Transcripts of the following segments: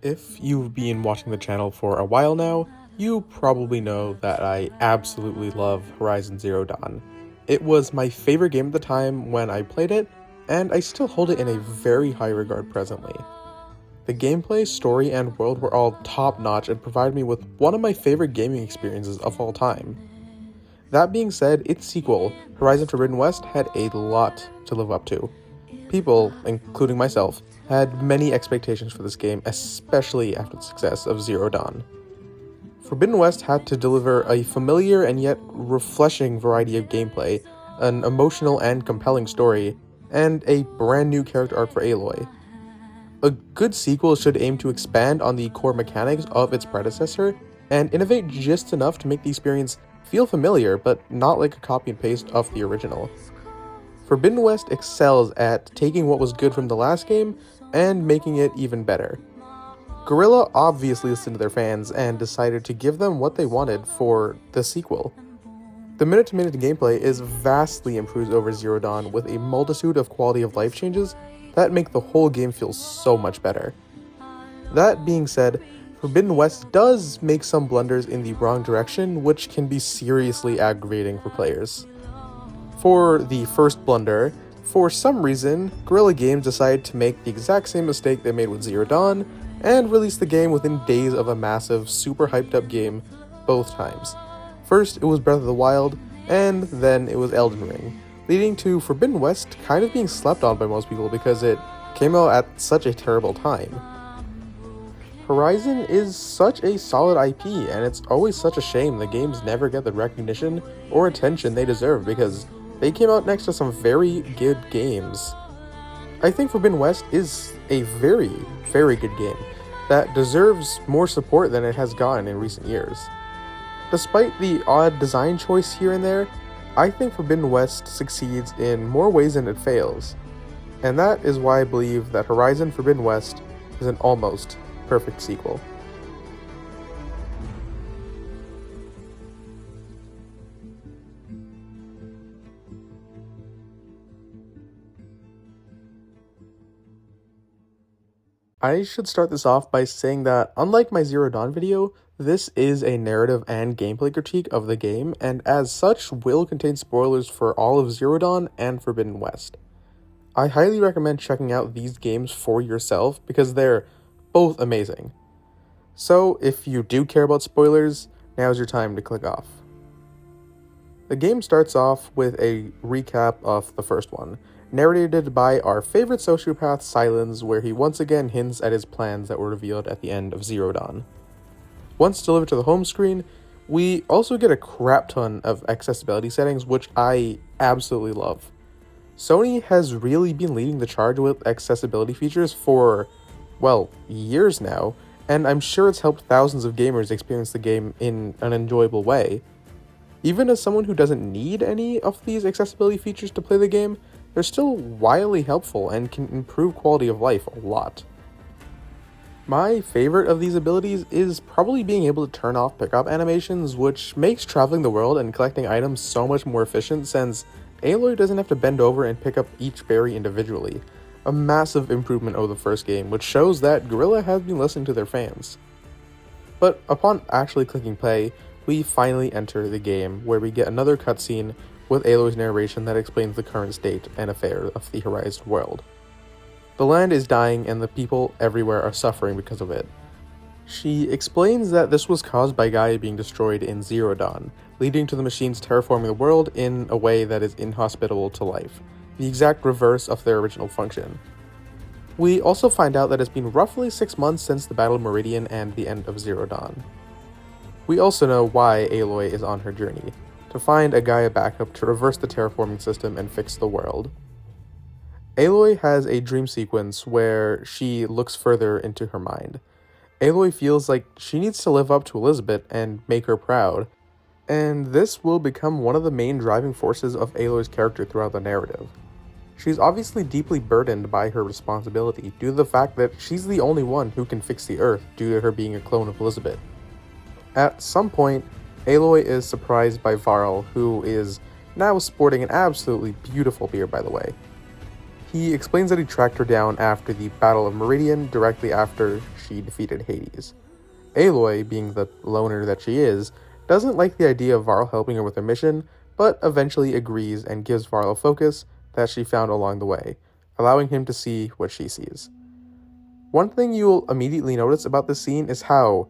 If you've been watching the channel for a while now, you probably know that I absolutely love Horizon Zero Dawn. It was my favorite game at the time when I played it, and I still hold it in a very high regard presently. The gameplay, story, and world were all top-notch and provided me with one of my favorite gaming experiences of all time. That being said, its sequel, Horizon Forbidden West, had a lot to live up to. People, including myself, had many expectations for this game, especially after the success of Zero Dawn. Forbidden West had to deliver a familiar and yet refreshing variety of gameplay, an emotional and compelling story, and a brand new character arc for Aloy. A good sequel should aim to expand on the core mechanics of its predecessor and innovate just enough to make the experience feel familiar, but not like a copy and paste of the original. Forbidden West excels at taking what was good from the last game and making it even better. Guerrilla obviously listened to their fans and decided to give them what they wanted for the sequel. The minute-to-minute gameplay is vastly improved over Zero Dawn with a multitude of quality of life changes that make the whole game feel so much better. That being said, Forbidden West does make some blunders in the wrong direction, which can be seriously aggravating for players. For the first blunder, for some reason, Guerrilla Games decided to make the exact same mistake they made with Zero Dawn, and release the game within days of a massive, super hyped up game both times. First, it was Breath of the Wild, and then it was Elden Ring, leading to Forbidden West kind of being slept on by most people because it came out at such a terrible time. Horizon is such a solid IP, and it's always such a shame the games never get the recognition or attention they deserve because they came out next to some very good games. I think Forbidden West is a very, very good game that deserves more support than it has gotten in recent years. Despite the odd design choice here and there, I think Forbidden West succeeds in more ways than it fails, and that is why I believe that Horizon Forbidden West is an almost perfect sequel. I should start this off by saying that, unlike my Zero Dawn video, this is a narrative and gameplay critique of the game, and as such will contain spoilers for all of Zero Dawn and Forbidden West. I highly recommend checking out these games for yourself because they're both amazing. So, if you do care about spoilers, now's your time to click off. The game starts off with a recap of the first one, narrated by our favorite sociopath Sylens, where he once again hints at his plans that were revealed at the end of Zero Dawn. Once delivered to the home screen, we also get a crap ton of accessibility settings, which I absolutely love. Sony has really been leading the charge with accessibility features for, well, years now, and I'm sure it's helped thousands of gamers experience the game in an enjoyable way. Even as someone who doesn't need any of these accessibility features to play the game, they're still wildly helpful and can improve quality of life a lot. My favorite of these abilities is probably being able to turn off pickup animations, which makes traveling the world and collecting items so much more efficient since Aloy doesn't have to bend over and pick up each berry individually. A massive improvement over the first game, which shows that Guerrilla has been listening to their fans. But upon actually clicking play, we finally enter the game, where we get another cutscene with Aloy's narration that explains the current state and affairs of the Horizon world. The land is dying and the people everywhere are suffering because of it. She explains that this was caused by Gaia being destroyed in Zero Dawn, leading to the machines terraforming the world in a way that is inhospitable to life, the exact reverse of their original function. We also find out that it's been roughly 6 months since the Battle of Meridian and the end of Zero Dawn. We also know why Aloy is on her journey, to find a Gaia backup to reverse the terraforming system and fix the world. Aloy has a dream sequence where she looks further into her mind. Aloy feels like she needs to live up to Elizabeth and make her proud, and this will become one of the main driving forces of Aloy's character throughout the narrative. She's obviously deeply burdened by her responsibility due to the fact that she's the only one who can fix the Earth due to her being a clone of Elizabeth. At some point, Aloy is surprised by Varl, who is now sporting an absolutely beautiful beard, by the way. He explains that he tracked her down after the Battle of Meridian, directly after she defeated Hades. Aloy, being the loner that she is, doesn't like the idea of Varl helping her with her mission, but eventually agrees and gives Varl a focus that she found along the way, allowing him to see what she sees. One thing you'll immediately notice about this scene is how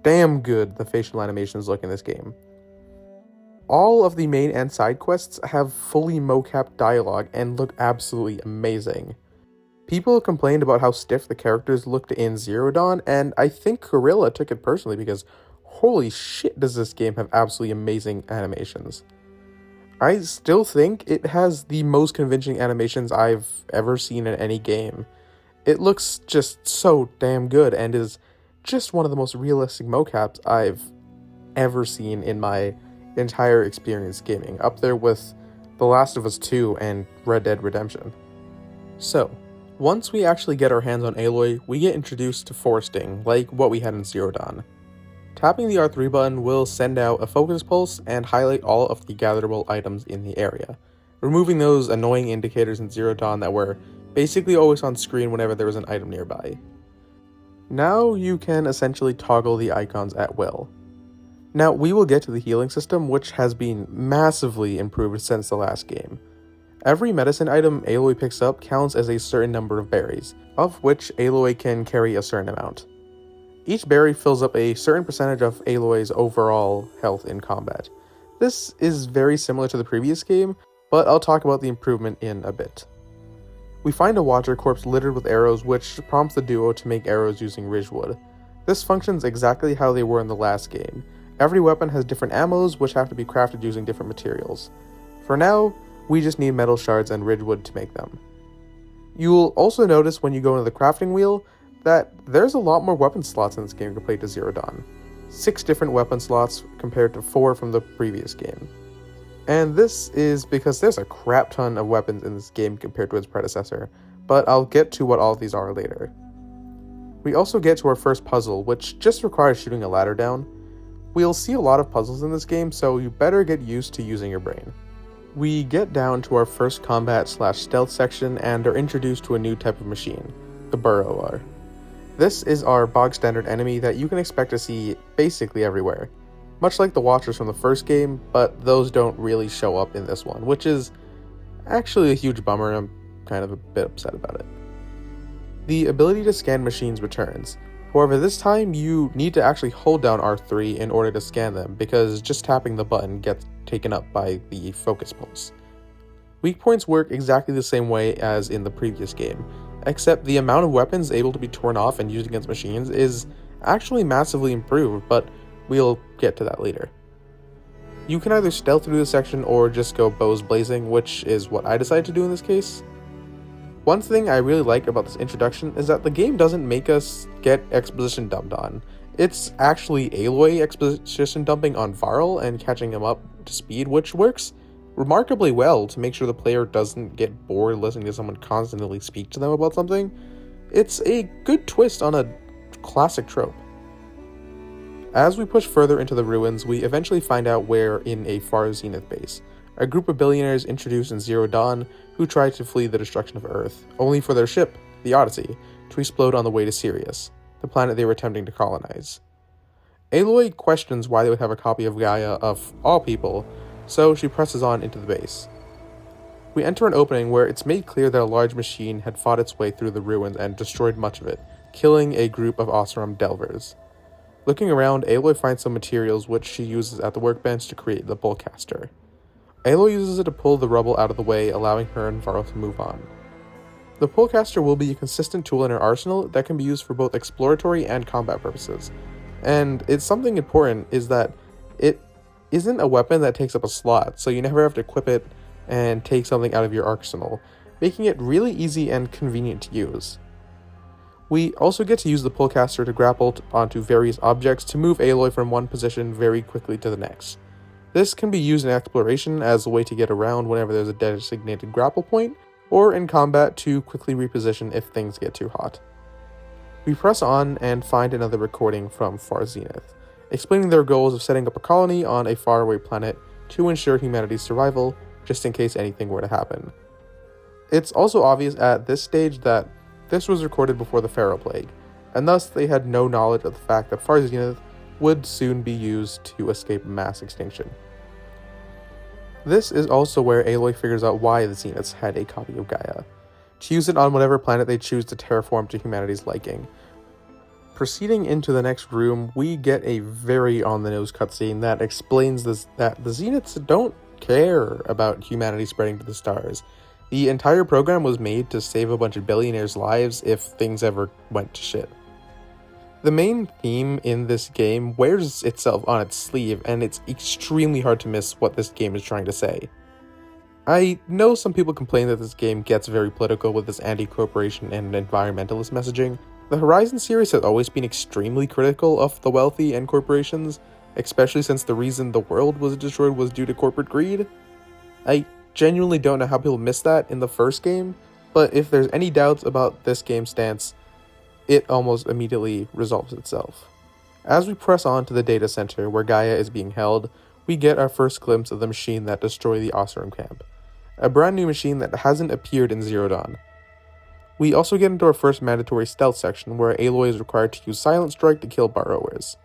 damn good the facial animations look in this game. All of the main and side quests have fully mocapped dialogue and look absolutely amazing. People complained about how stiff the characters looked in Zero Dawn, and I think Guerrilla took it personally because holy shit does this game have absolutely amazing animations. I still think it has the most convincing animations I've ever seen in any game. It looks just so damn good and is just one of the most realistic mocaps I've ever seen in my entire experience gaming, up there with The Last of Us 2 and Red Dead Redemption. So, once we actually get our hands on Aloy, we get introduced to foresting, like what we had in Zero Dawn. Tapping the R3 button will send out a focus pulse and highlight all of the gatherable items in the area, removing those annoying indicators in Zero Dawn that were basically always on screen whenever there was an item nearby. Now you can essentially toggle the icons at will. Now we will get to the healing system, which has been massively improved since the last game. Every medicine item Aloy picks up counts as a certain number of berries, of which Aloy can carry a certain amount. Each berry fills up a certain percentage of Aloy's overall health in combat. This is very similar to the previous game, but I'll talk about the improvement in a bit. We find a Watcher corpse littered with arrows, which prompts the duo to make arrows using Ridgewood. This functions exactly how they were in the last game. Every weapon has different ammos, which have to be crafted using different materials. For now, we just need metal shards and Ridgewood to make them. You'll also notice when you go into the crafting wheel that there's a lot more weapon slots in this game compared to Zero Dawn. 6 different weapon slots compared to 4 from the previous game. And this is because there's a crap ton of weapons in this game compared to its predecessor, but I'll get to what all of these are later. We also get to our first puzzle, which just requires shooting a ladder down. We'll see a lot of puzzles in this game, so you better get used to using your brain. We get down to our first combat/stealth section and are introduced to a new type of machine, the Burrower. This is our bog standard enemy that you can expect to see basically everywhere. Much like the Watchers from the first game, but those don't really show up in this one, which is actually a huge bummer and I'm kind of a bit upset about it. The ability to scan machines returns. However, this time you need to actually hold down R3 in order to scan them, because just tapping the button gets taken up by the focus pulse. Weak points work exactly the same way as in the previous game, except the amount of weapons able to be torn off and used against machines is actually massively improved, but we'll get to that later. You can either stealth through this section or just go bows blazing, which is what I decided to do in this case. One thing I really like about this introduction is that the game doesn't make us get exposition dumped on. It's actually Aloy exposition dumping on Varl and catching him up to speed, which works remarkably well to make sure the player doesn't get bored listening to someone constantly speak to them about something. It's a good twist on a classic trope. As we push further into the ruins, we eventually find out we're in a Far Zenith base, a group of billionaires introduced in Zero Dawn who tried to flee the destruction of Earth, only for their ship, the Odyssey, to explode on the way to Sirius, the planet they were attempting to colonize. Aloy questions why they would have a copy of Gaia of all people, so she presses on into the base. We enter an opening where it's made clear that a large machine had fought its way through the ruins and destroyed much of it, killing a group of Oseram delvers. Looking around, Aloy finds some materials which she uses at the workbench to create the Bullcaster. Aloy uses it to pull the rubble out of the way, allowing her and Varl to move on. The Bullcaster will be a consistent tool in her arsenal that can be used for both exploratory and combat purposes. And it's something important is that it isn't a weapon that takes up a slot, so you never have to equip it and take something out of your arsenal, making it really easy and convenient to use. We also get to use the Bullcaster to grapple onto various objects to move Aloy from one position very quickly to the next. This can be used in exploration as a way to get around whenever there's a designated grapple point, or in combat to quickly reposition if things get too hot. We press on and find another recording from Far Zenith, explaining their goals of setting up a colony on a faraway planet to ensure humanity's survival, just in case anything were to happen. It's also obvious at this stage that this was recorded before the Pharaoh Plague, and thus they had no knowledge of the fact that Far Zenith would soon be used to escape mass extinction. This is also where Aloy figures out why the Zeniths had a copy of Gaia, to use it on whatever planet they choose to terraform to humanity's liking. Proceeding into the next room, we get a very on-the-nose cutscene that explains that the Zeniths don't care about humanity spreading to the stars. The entire program was made to save a bunch of billionaires' lives if things ever went to shit. The main theme in this game wears itself on its sleeve, and it's extremely hard to miss what this game is trying to say. I know some people complain that this game gets very political with its anti-corporation and environmentalist messaging. The Horizon series has always been extremely critical of the wealthy and corporations, especially since the reason the world was destroyed was due to corporate greed. I genuinely don't know how people missed that in the first game, but if there's any doubts about this game's stance, it almost immediately resolves itself. As we press on to the data center where Gaia is being held, we get our first glimpse of the machine that destroyed the Oseram camp, a brand new machine that hasn't appeared in Zero Dawn. We also get into our first mandatory stealth section where Aloy is required to use Silent Strike to kill borrowers.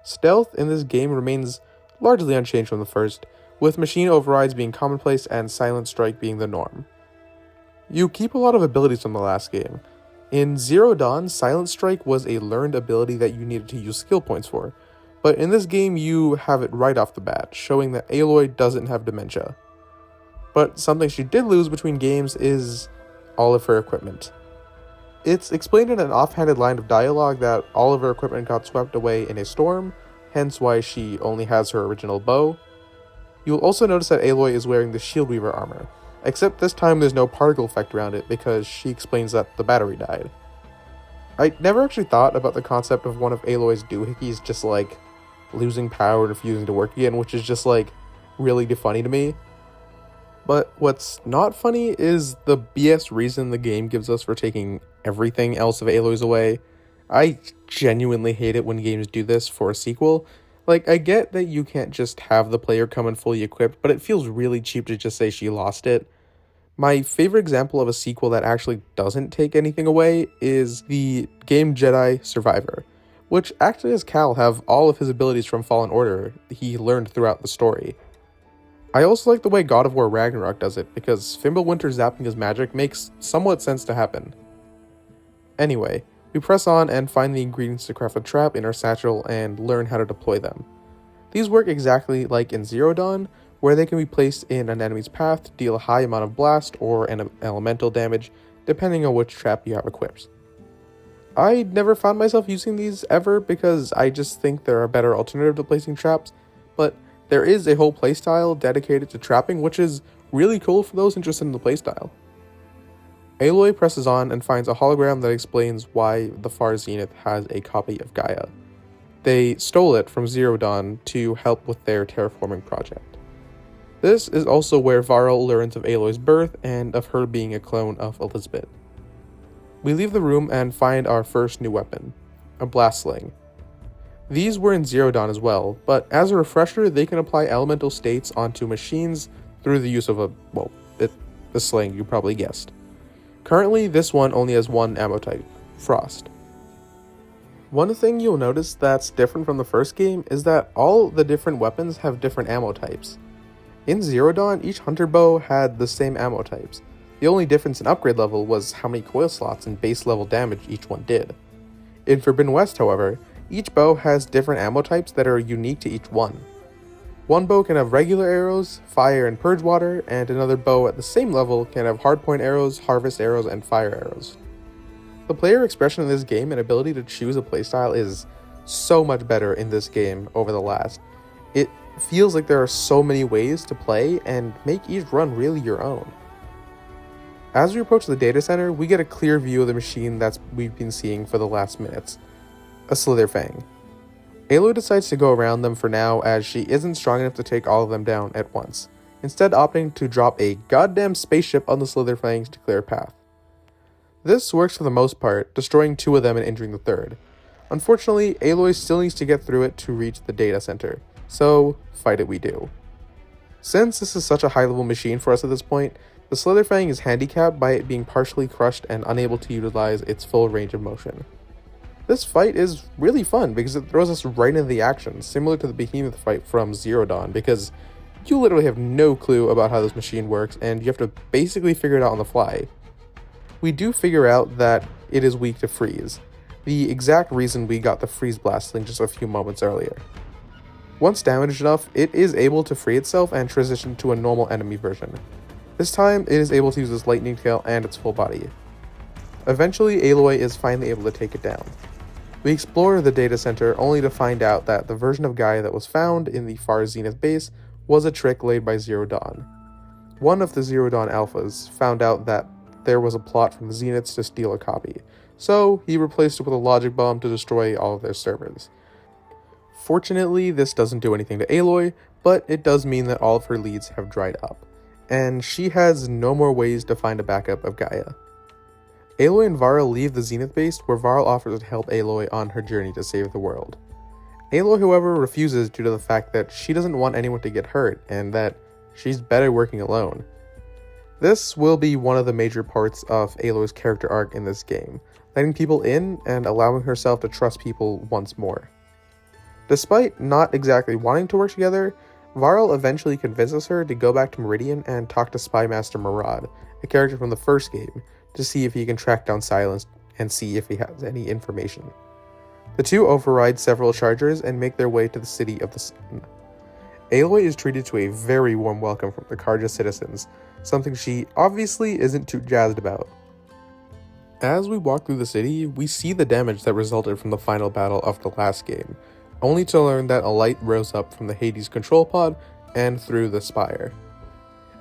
Stealth in this game remains largely unchanged from the first, with machine overrides being commonplace and Silent Strike being the norm. You keep a lot of abilities from the last game. In Zero Dawn, Silent Strike was a learned ability that you needed to use skill points for, but in this game you have it right off the bat, showing that Aloy doesn't have dementia. But something she did lose between games is all of her equipment. It's explained in an offhanded line of dialogue that all of her equipment got swept away in a storm, hence why she only has her original bow. You'll also notice that Aloy is wearing the Shield Weaver armor, except this time there's no particle effect around it because she explains that the battery died. I never actually thought about the concept of one of Aloy's doohickeys just like losing power and refusing to work again, which is just like really funny to me. But what's not funny is the BS reason the game gives us for taking everything else of Aloy's away. I genuinely hate it when games do this for a sequel. Like, I get that you can't just have the player come in fully equipped, but it feels really cheap to just say she lost it. My favorite example of a sequel that actually doesn't take anything away is the game Jedi Survivor, which actually has Cal have all of his abilities from Fallen Order he learned throughout the story. I also like the way God of War Ragnarok does it, because Fimbulwinter zapping his magic makes somewhat sense to happen. Anyway, we press on and find the ingredients to craft a trap in our satchel and learn how to deploy them. These work exactly like in Zero Dawn, where they can be placed in an enemy's path to deal a high amount of blast or an elemental damage, depending on which trap you have equipped. I never found myself using these ever because I just think they're a better alternative to placing traps, but there is a whole playstyle dedicated to trapping, which is really cool for those interested in the playstyle. Aloy presses on and finds a hologram that explains why the Far Zenith has a copy of Gaia. They stole it from Zero Dawn to help with their terraforming project. This is also where Varl learns of Aloy's birth and of her being a clone of Elizabeth. We leave the room and find our first new weapon, a blast sling. These were in Zero Dawn as well, but as a refresher, they can apply elemental states onto machines through the use of a sling, you probably guessed. Currently, this one only has one ammo type, Frost. One thing you'll notice that's different from the first game is that all the different weapons have different ammo types. In Zero Dawn, each hunter bow had the same ammo types. The only difference in upgrade level was how many coil slots and base level damage each one did. In Forbidden West, however, each bow has different ammo types that are unique to each one. One bow can have regular arrows, fire and purge water, and another bow at the same level can have hardpoint arrows, harvest arrows, and fire arrows. The player expression in this game and ability to choose a playstyle is so much better in this game over the last. It feels like there are so many ways to play and make each run really your own. As we approach the data center, we get a clear view of the machine that we've been seeing for the last minutes, a Slitherfang. Aloy decides to go around them for now as she isn't strong enough to take all of them down at once, instead opting to drop a goddamn spaceship on the Slitherfangs to clear a path. This works for the most part, destroying 2 of them and injuring the 3rd. Unfortunately, Aloy still needs to get through it to reach the data center, so fight it we do. Since this is such a high level machine for us at this point, The Slitherfang is handicapped by it being partially crushed and unable to utilize its full range of motion. This fight is really fun because it throws us right into the action, similar to the Behemoth fight from Zero Dawn, because you literally have no clue about how this machine works and you have to basically figure it out on the fly. We do figure out that it is weak to freeze, the exact reason we got the freeze blast link just a few moments earlier. Once damaged enough, it is able to free itself and transition to a normal enemy version. This time, it is able to use its lightning tail and its full body. Eventually, Aloy is finally able to take it down. We explore the data center only to find out that the version of Gaia that was found in the Far Zenith base was a trick laid by Zero Dawn. One of the Zero Dawn alphas found out that there was a plot from the Zeniths to steal a copy, so he replaced it with a logic bomb to destroy all of their servers. Fortunately, this doesn't do anything to Aloy, but it does mean that all of her leads have dried up, and she has no more ways to find a backup of Gaia. Aloy and Varl leave the Zenith base, where Varl offers to help Aloy on her journey to save the world. Aloy, however, refuses due to the fact that she doesn't want anyone to get hurt, and that she's better working alone. This will be one of the major parts of Aloy's character arc in this game, letting people in and allowing herself to trust people once more. Despite not exactly wanting to work together, Varl eventually convinces her to go back to Meridian and talk to Spymaster Murad, a character from the first game, to see if he can track down Silence and see if he has any information. The two override several chargers and make their way to the City of the Sun. Aloy is treated to a very warm welcome from the Carja citizens, something she obviously isn't too jazzed about. As we walk through the city, we see the damage that resulted from the final battle of the last game, only to learn that a light rose up from the Hades control pod and through the spire.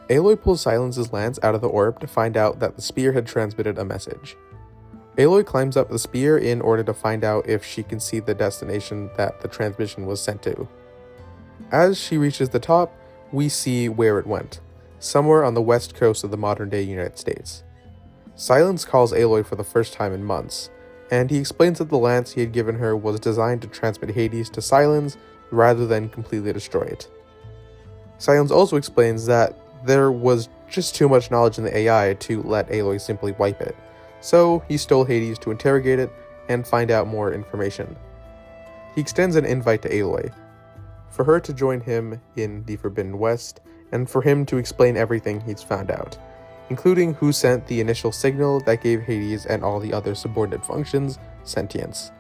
Aloy pulls Silence's lance out of the orb to find out that the spear had transmitted a message. Aloy climbs up the spear in order to find out if she can see the destination that the transmission was sent to. As she reaches the top, we see where it went, somewhere on the west coast of the modern-day United States. Silence calls Aloy for the first time in months, and he explains that the lance he had given her was designed to transmit Hades to Silence rather than completely destroy it. Silence also explains that there was just too much knowledge in the AI to let Aloy simply wipe it, so he stole Hades to interrogate it and find out more information. He extends an invite to Aloy, for her to join him in the Forbidden West, and for him to explain everything he's found out, including who sent the initial signal that gave Hades and all the other subordinate functions sentience.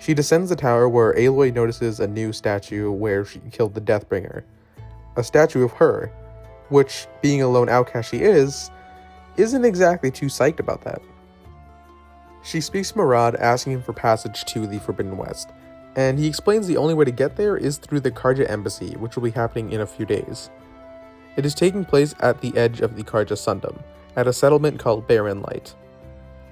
She descends the tower where Aloy notices a new statue where she killed the Deathbringer, a statue of her, which, being a lone outcast she isn't exactly too psyched about that. She speaks to Murad, asking him for passage to the Forbidden West, and he explains the only way to get there is through the Carja embassy, which will be happening in a few days. It is taking place at the edge of the Carja Sundom, at a settlement called Barren Light.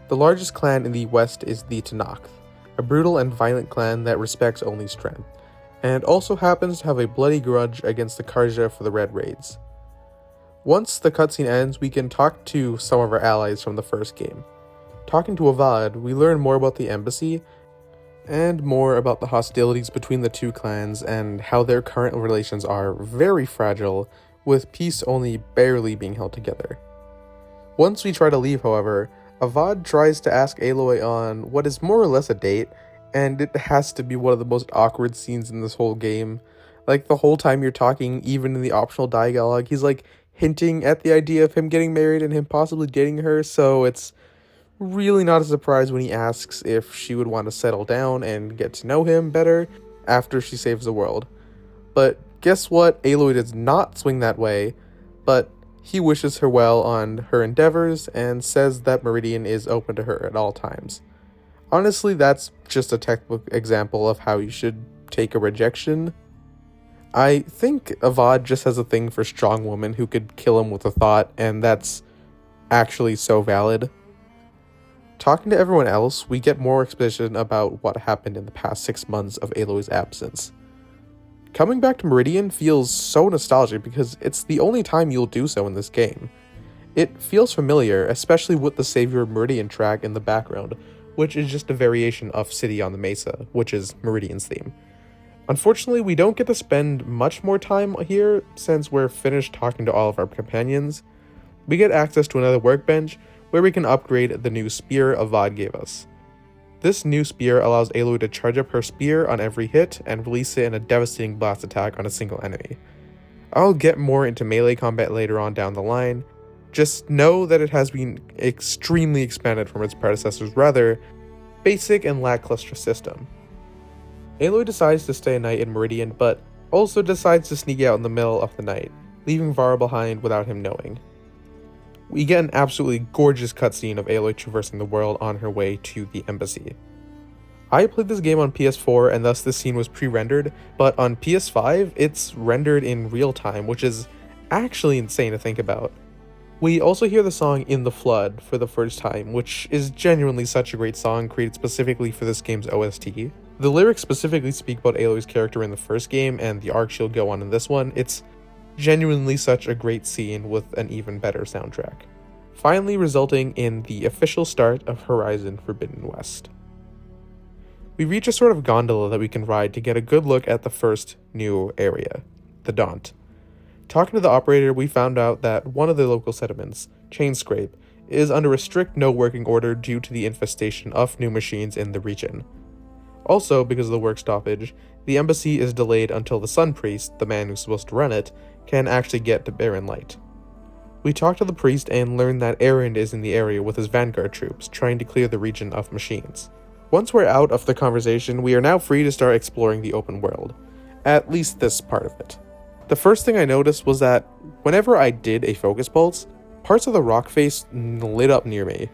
The largest clan in the west is the Tenakth, a brutal and violent clan that respects only strength, and also happens to have a bloody grudge against the Carja for the Red Raids. Once the cutscene ends, we can talk to some of our allies from the first game. Talking to Avad, we learn more about the embassy, and more about the hostilities between the two clans and how their current relations are very fragile, with peace only barely being held together. Once we try to leave, however, Avad tries to ask Aloy on what is more or less a date, and it has to be one of the most awkward scenes in this whole game. Like, the whole time you're talking, even in the optional dialogue, he's like hinting at the idea of him getting married and him possibly dating her, so it's really not a surprise when he asks if she would want to settle down and get to know him better after she saves the world. But guess what? Aloy does not swing that way, but he wishes her well on her endeavors and says that Meridian is open to her at all times. Honestly, that's just a textbook example of how you should take a rejection. I think Avad just has a thing for strong women who could kill him with a thought, and that's actually so valid. Talking to everyone else, we get more exposition about what happened in the past 6 months of Aloy's absence. Coming back to Meridian feels so nostalgic because it's the only time you'll do so in this game. It feels familiar, especially with the Savior of Meridian track in the background, which is just a variation of City on the Mesa, which is Meridian's theme. Unfortunately, we don't get to spend much more time here since we're finished talking to all of our companions, We get access to another workbench where we can upgrade the new spear Avad gave us. This new spear allows Aloy to charge up her spear on every hit and release it in a devastating blast attack on a single enemy. I'll get more into melee combat later on down the line, just know that it has been extremely expanded from its predecessor's rather basic and lackluster system. Aloy decides to stay a night in Meridian, but also decides to sneak out in the middle of the night, leaving Varl behind without him knowing. We get an absolutely gorgeous cutscene of Aloy traversing the world on her way to the embassy. I played this game on PS4 and thus this scene was pre-rendered, but on PS5 it's rendered in real time, which is actually insane to think about. We also hear the song In the Flood for the first time, which is genuinely such a great song created specifically for this game's OST. The lyrics specifically speak about Aloy's character in the first game and the arc she'll go on in this one. It's genuinely such a great scene with an even better soundtrack, finally resulting in the official start of Horizon Forbidden West. We reach a sort of gondola that we can ride to get a good look at the first new area, the Daunt. Talking to the operator, we found out that one of the local settlements, Chainscrape, is under a strict no working order due to the infestation of new machines in the region. Also, because of the work stoppage, the embassy is delayed until the Sun Priest, the man who's supposed to run it, can actually get to Barren Light. We talk to the priest and learn that Erend is in the area with his vanguard troops, trying to clear the region of machines. Once we're out of the conversation, we are now free to start exploring the open world. At least this part of it. The first thing I noticed was that whenever I did a focus pulse, parts of the rock face lit up near me.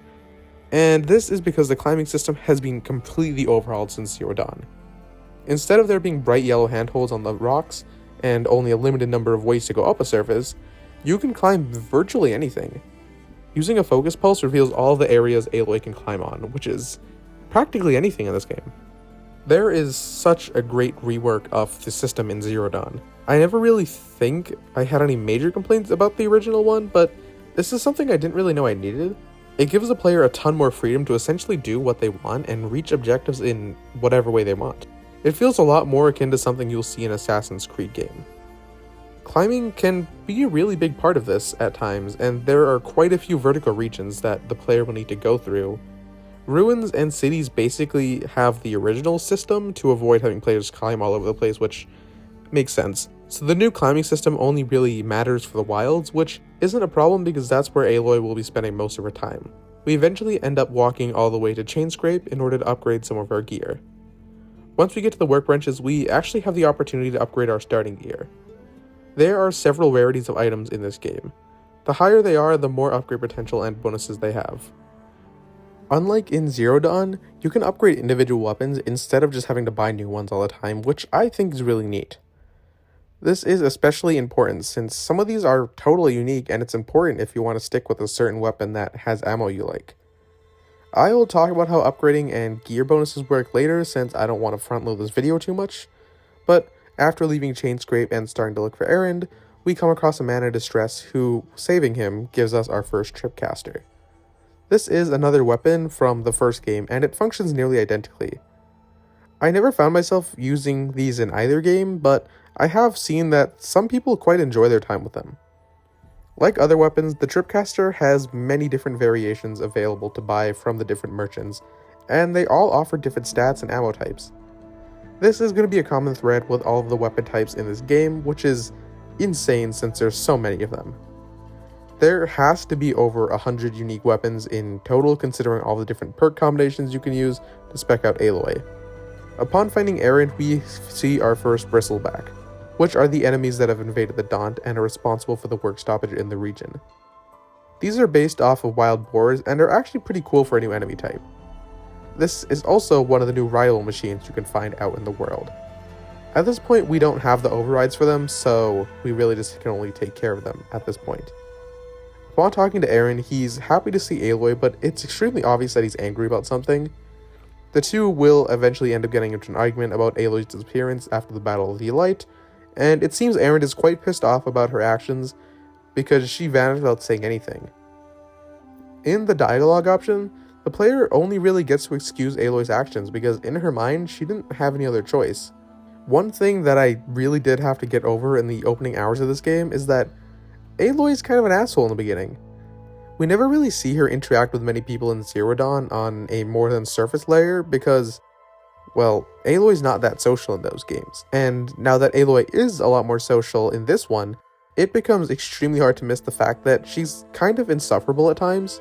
And this is because the climbing system has been completely overhauled since Zero Dawn. Instead of there being bright yellow handholds on the rocks, and only a limited number of ways to go up a surface, you can climb virtually anything. Using a focus pulse reveals all the areas Aloy can climb on, which is practically anything in this game. There is such a great rework of the system in Zero Dawn. I never really think I had any major complaints about the original one, but this is something I didn't really know I needed. It gives the player a ton more freedom to essentially do what they want and reach objectives in whatever way they want. It feels a lot more akin to something you'll see in an Assassin's Creed game. Climbing can be a really big part of this at times, and there are quite a few vertical regions that the player will need to go through. Ruins and cities basically have the original system to avoid having players climb all over the place, which makes sense. So the new climbing system only really matters for the wilds, which isn't a problem because that's where Aloy will be spending most of her time. We eventually end up walking all the way to Chainscrape in order to upgrade some of our gear. Once we get to the workbenches, we actually have the opportunity to upgrade our starting gear. There are several rarities of items in this game. The higher they are, the more upgrade potential and bonuses they have. Unlike in Zero Dawn, you can upgrade individual weapons instead of just having to buy new ones all the time, which I think is really neat. This is especially important since some of these are totally unique and it's important if you want to stick with a certain weapon that has ammo you like. I will talk about how upgrading and gear bonuses work later since I don't want to front load this video too much, but after leaving Chainscrape and starting to look for Erend, we come across a man in distress who, saving him, gives us our first Tripcaster. This is another weapon from the first game and it functions nearly identically. I never found myself using these in either game, but I have seen that some people quite enjoy their time with them. Like other weapons, the Tripcaster has many different variations available to buy from the different merchants, and they all offer different stats and ammo types. This is going to be a common thread with all of the weapon types in this game, which is insane since there's so many of them. There has to be over 100 unique weapons in total considering all the different perk combinations you can use to spec out Aloy. Upon finding Erend, we see our first Bristleback, which are the enemies that have invaded the Daunt and are responsible for the work stoppage in the region. These are based off of wild boars and are actually pretty cool for a new enemy type. This is also one of the new rival machines you can find out in the world. At this point we don't have the overrides for them, so we really just can only take care of them at this point. Upon talking to Erend, he's happy to see Aloy, but it's extremely obvious that he's angry about something. The two will eventually end up getting into an argument about Aloy's disappearance after the Battle of the Elite, and it seems Erend is quite pissed off about her actions because she vanished without saying anything. In the dialogue option, the player only really gets to excuse Aloy's actions because in her mind, she didn't have any other choice. One thing that I really did have to get over in the opening hours of this game is that Aloy is kind of an asshole in the beginning. We never really see her interact with many people in Zero Dawn on a more than surface layer because, well, Aloy's not that social in those games, and now that Aloy is a lot more social in this one, it becomes extremely hard to miss the fact that she's kind of insufferable at times.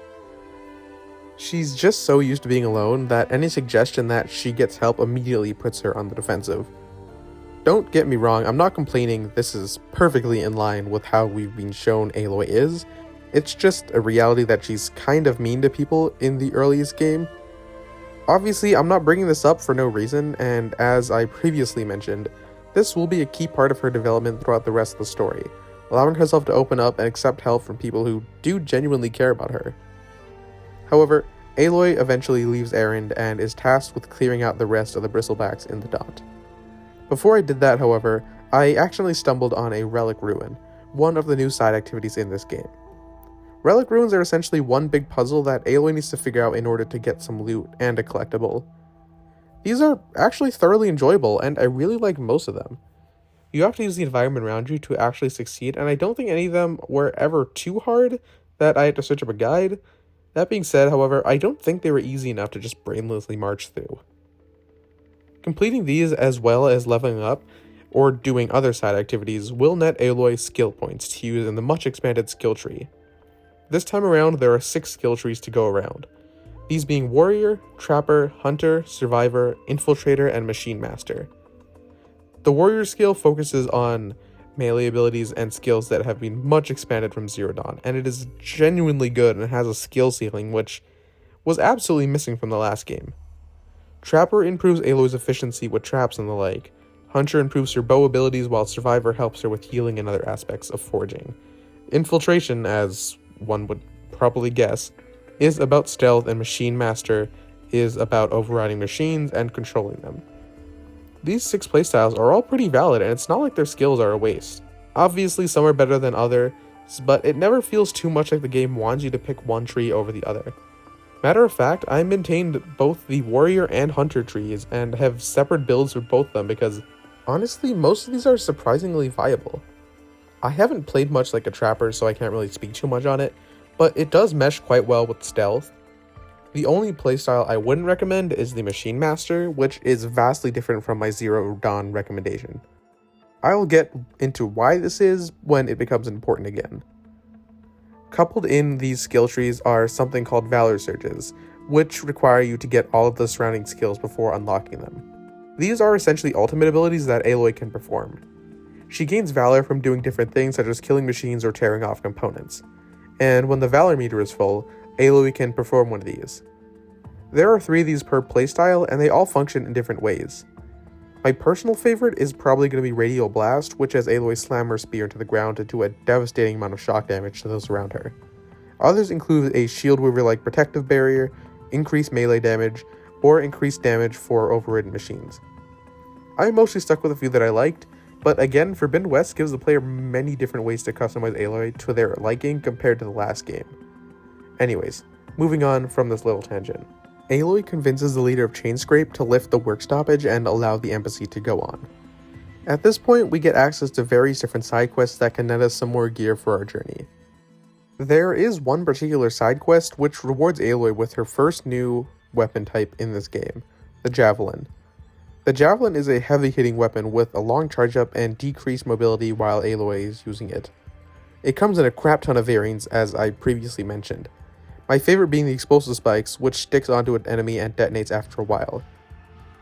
She's just so used to being alone that any suggestion that she gets help immediately puts her on the defensive. Don't get me wrong, I'm not complaining, this is perfectly in line with how we've been shown Aloy is. It's just a reality that she's kind of mean to people in the earliest game. Obviously, I'm not bringing this up for no reason, and as I previously mentioned, this will be a key part of her development throughout the rest of the story, allowing herself to open up and accept help from people who do genuinely care about her. However, Aloy eventually leaves Erend and is tasked with clearing out the rest of the Bristlebacks in the Daunt. Before I did that, however, I accidentally stumbled on a Relic Ruin, one of the new side activities in this game. Relic Ruins are essentially one big puzzle that Aloy needs to figure out in order to get some loot and a collectible. These are actually thoroughly enjoyable, and I really like most of them. You have to use the environment around you to actually succeed, and I don't think any of them were ever too hard that I had to search up a guide. That being said, however, I don't think they were easy enough to just brainlessly march through. Completing these as well as leveling up or doing other side activities will net Aloy skill points to use in the much expanded skill tree. This time around, there are 6 skill trees to go around, these being Warrior, Trapper, Hunter, Survivor, Infiltrator, and Machine Master. The Warrior skill focuses on melee abilities and skills that have been much expanded from Zero Dawn, and it is genuinely good and has a skill ceiling which was absolutely missing from the last game. Trapper improves Aloy's efficiency with traps and the like. Hunter improves her bow abilities while Survivor helps her with healing and other aspects of foraging. Infiltration, as one would probably guess, is about stealth, and Machine Master is about overriding machines and controlling them. These 6 playstyles are all pretty valid, and it's not like their skills are a waste. Obviously, some are better than others, but it never feels too much like the game wants you to pick one tree over the other. Matter of fact, I maintained both the Warrior and Hunter trees and have separate builds for both of them because, honestly, most of these are surprisingly viable. I haven't played much like a Trapper, so I can't really speak too much on it, but it does mesh quite well with stealth. The only playstyle I wouldn't recommend is the Machine Master, which is vastly different from my Zero Dawn recommendation. I will get into why this is when it becomes important again. Coupled in these skill trees are something called Valor Surges, which require you to get all of the surrounding skills before unlocking them. These are essentially ultimate abilities that Aloy can perform. She gains Valor from doing different things such as killing machines or tearing off components, and when the Valor meter is full, Aloy can perform one of these. There are 3 of these per playstyle, and they all function in different ways. My personal favorite is probably going to be Radial Blast, which has Aloy slam her spear into the ground to do a devastating amount of shock damage to those around her. Others include a Shield Weaver-like protective barrier, increased melee damage, or increased damage for overridden machines. I mostly stuck with a few that I liked, but again, Forbidden West gives the player many different ways to customize Aloy to their liking compared to the last game. Anyways, moving on from this little tangent. Aloy convinces the leader of Chainscrape to lift the work stoppage and allow the embassy to go on. At this point, we get access to various different side quests that can net us some more gear for our journey. There is one particular side quest which rewards Aloy with her first new weapon type in this game, the Javelin. The Javelin is a heavy-hitting weapon with a long charge-up and decreased mobility while Aloy is using it. It comes in a crap ton of variants, as I previously mentioned. My favorite being the explosive spikes, which sticks onto an enemy and detonates after a while.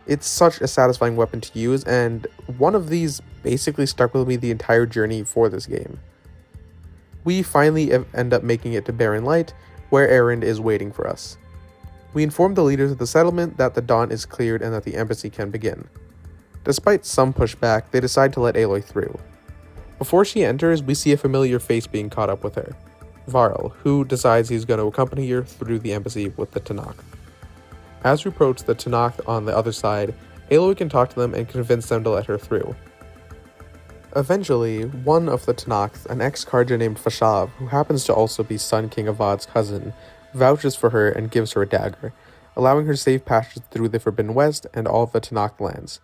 It's such a satisfying weapon to use, and one of these basically stuck with me the entire journey for this game. We finally end up making it to Barren Light, where Erend is waiting for us. We inform the leaders of the settlement that the Daunt is cleared and that the embassy can begin. Despite some pushback, they decide to let Aloy through. Before she enters, we see a familiar face being caught up with her. Varl, who decides he's going to accompany her through the embassy with the Tenakth. As we approach the Tenakth on the other side, Aloy can talk to them and convince them to let her through. Eventually, one of the Tenakth, an ex-Carja named Fashav, who happens to also be Sun King Avad's cousin, vouches for her and gives her a dagger, allowing her safe passage through the Forbidden West and all of the Tenakth lands.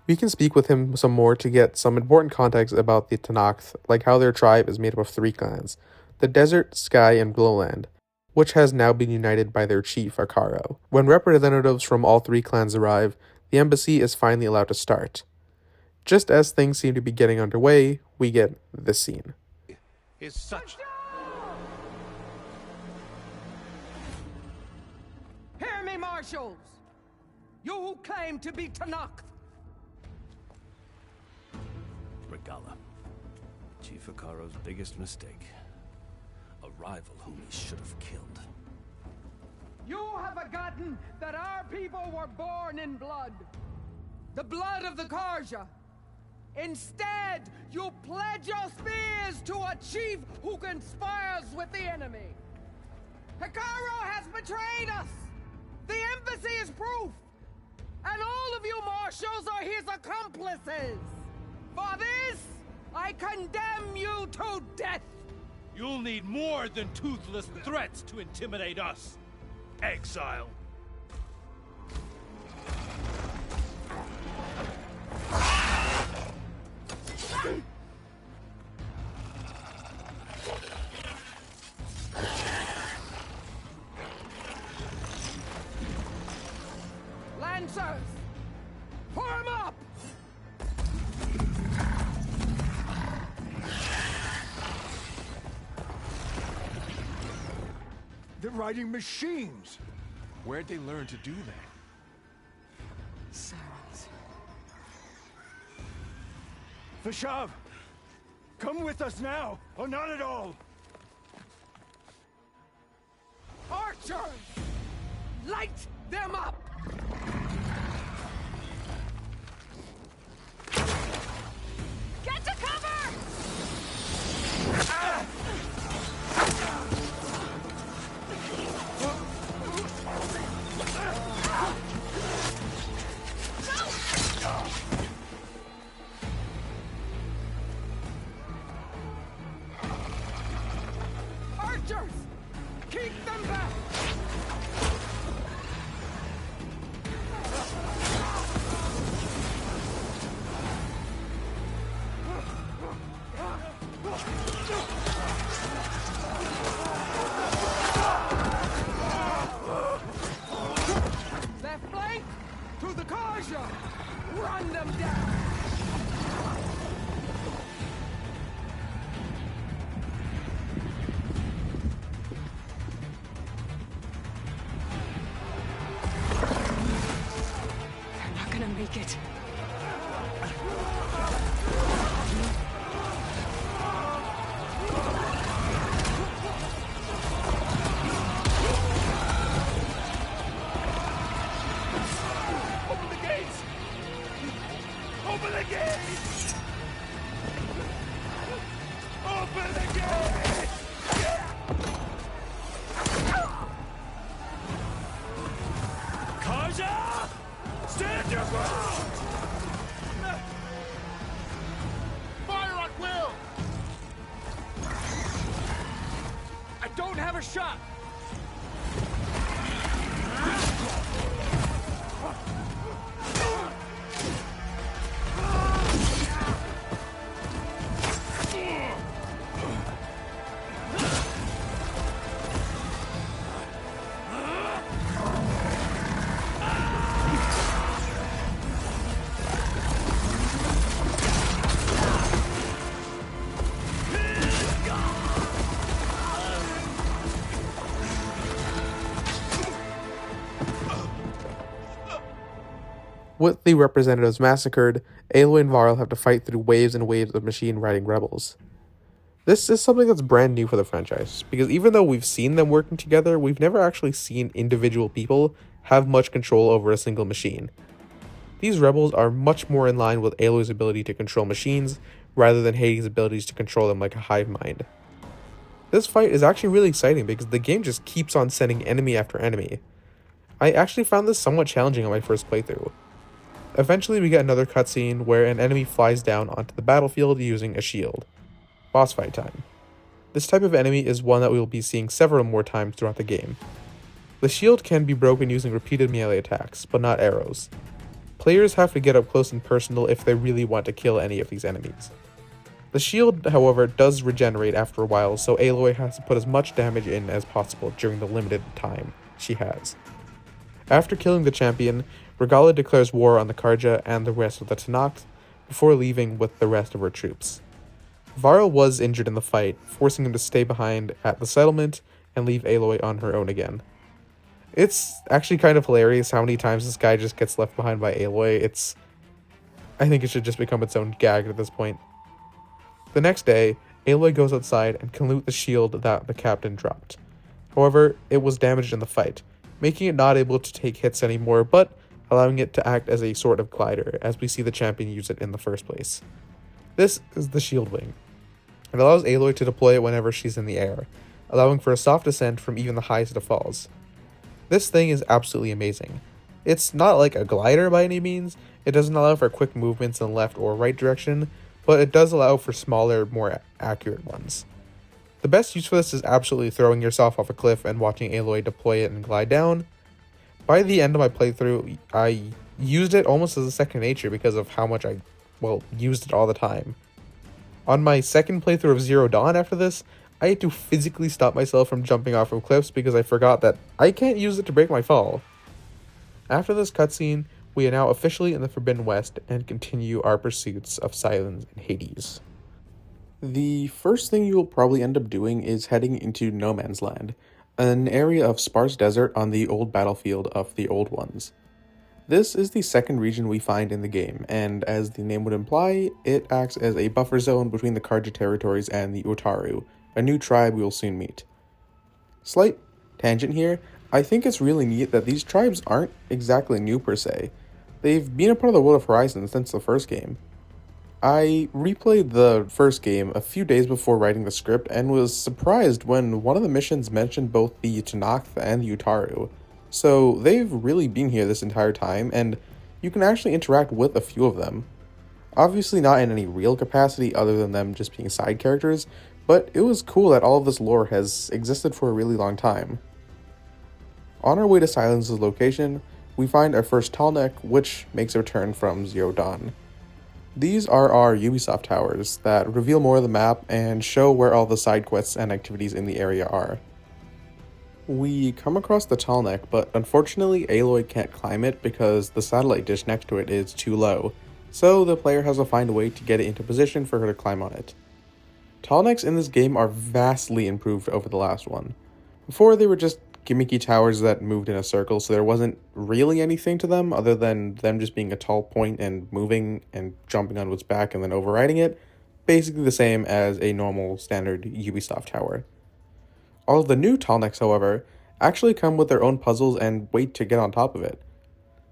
We can speak with him some more to get some important context about the Tenakth, like how their tribe is made up of 3 clans: the desert, sky, and glowland, which has now been united by their chief, Akaro. When representatives from all three clans arrive, the embassy is finally allowed to start. Just as things seem to be getting underway, we get this scene. Is such... Hear me, marshals! You who claim to be Tenakth! Regalla. Chief Akaro's biggest mistake. A rival whom he should have killed. You have forgotten that our people were born in blood. The blood of the Carja. Instead, you pledge your spears to a chief who conspires with the enemy. Akaro has betrayed us! The embassy is proof! And all of you marshals are his accomplices! For this, I condemn you to death! You'll need more than toothless threats to intimidate us. Exile. Lancers! Form up! They're riding machines! Where'd they learn to do that? Sirens. Vashav! Come with us now, or not at all! Archers! Light them up! Get to cover! Archers! Keep them back! Left flank! To the Carja! Run them down! They're not gonna make it. Open the gates! Open the gates! Open the gates! Kaja! Stand your ground! Fire at will! I don't have a shot! With the representatives massacred, Aloy and Varl have to fight through waves and waves of machine-riding rebels. This is something that's brand new for the franchise, because even though we've seen them working together, we've never actually seen individual people have much control over a single machine. These rebels are much more in line with Aloy's ability to control machines, rather than Hades' abilities to control them like a hive mind. This fight is actually really exciting because the game just keeps on sending enemy after enemy. I actually found this somewhat challenging on my first playthrough. Eventually we get another cutscene where an enemy flies down onto the battlefield using a shield. Boss fight time. This type of enemy is one that we will be seeing several more times throughout the game. The shield can be broken using repeated melee attacks, but not arrows. Players have to get up close and personal if they really want to kill any of these enemies. The shield, however, does regenerate after a while, so Aloy has to put as much damage in as possible during the limited time she has. After killing the champion, Regalla declares war on the Carja and the rest of the Tenakth before leaving with the rest of her troops. Varl was injured in the fight, forcing him to stay behind at the settlement and leave Aloy on her own again. It's actually kind of hilarious how many times this guy just gets left behind by Aloy. I think it should just become its own gag at this point. The next day, Aloy goes outside and can loot the shield that the captain dropped. However, it was damaged in the fight, making it not able to take hits anymore, but allowing it to act as a sort of glider, as we see the champion use it in the first place. This is the shield wing. It allows Aloy to deploy it whenever she's in the air, allowing for a soft descent from even the highest of falls. This thing is absolutely amazing. It's not like a glider by any means, it doesn't allow for quick movements in the left or right direction, but it does allow for smaller, more accurate ones. The best use for this is absolutely throwing yourself off a cliff and watching Aloy deploy it and glide down. By the end of my playthrough, I used it almost as a second nature because of how much I used it all the time. On my second playthrough of Zero Dawn after this, I had to physically stop myself from jumping off of cliffs because I forgot that I can't use it to break my fall. After this cutscene, we are now officially in the Forbidden West and continue our pursuits of Sylens and Hades. The first thing you will probably end up doing is heading into No Man's Land, an area of sparse desert on the old battlefield of the Old Ones. This is the second region we find in the game, and as the name would imply, it acts as a buffer zone between the Carja territories and the Utaru, a new tribe we will soon meet. Slight tangent here, I think it's really neat that these tribes aren't exactly new per se. They've been a part of the World of Horizon since the first game. I replayed the first game a few days before writing the script and was surprised when one of the missions mentioned both the Tenakth and the Utaru. So they've really been here this entire time, and you can actually interact with a few of them. Obviously not in any real capacity other than them just being side characters, but it was cool that all of this lore has existed for a really long time. On our way to Sylens' location, we find our first Tallneck, which makes a return from Zero Dawn. These are our Ubisoft towers that reveal more of the map and show where all the side quests and activities in the area are. We come across the Tallneck, but unfortunately Aloy can't climb it because the satellite dish next to it is too low, so the player has to find a way to get it into position for her to climb on it. Tallnecks in this game are vastly improved over the last one. Before, they were just gimmicky towers that moved in a circle, so there wasn't really anything to them other than them just being a tall point and moving and jumping on its back and then overriding it, basically the same as a normal standard Ubisoft tower. All of the new Tallnecks, however, actually come with their own puzzles and wait to get on top of it.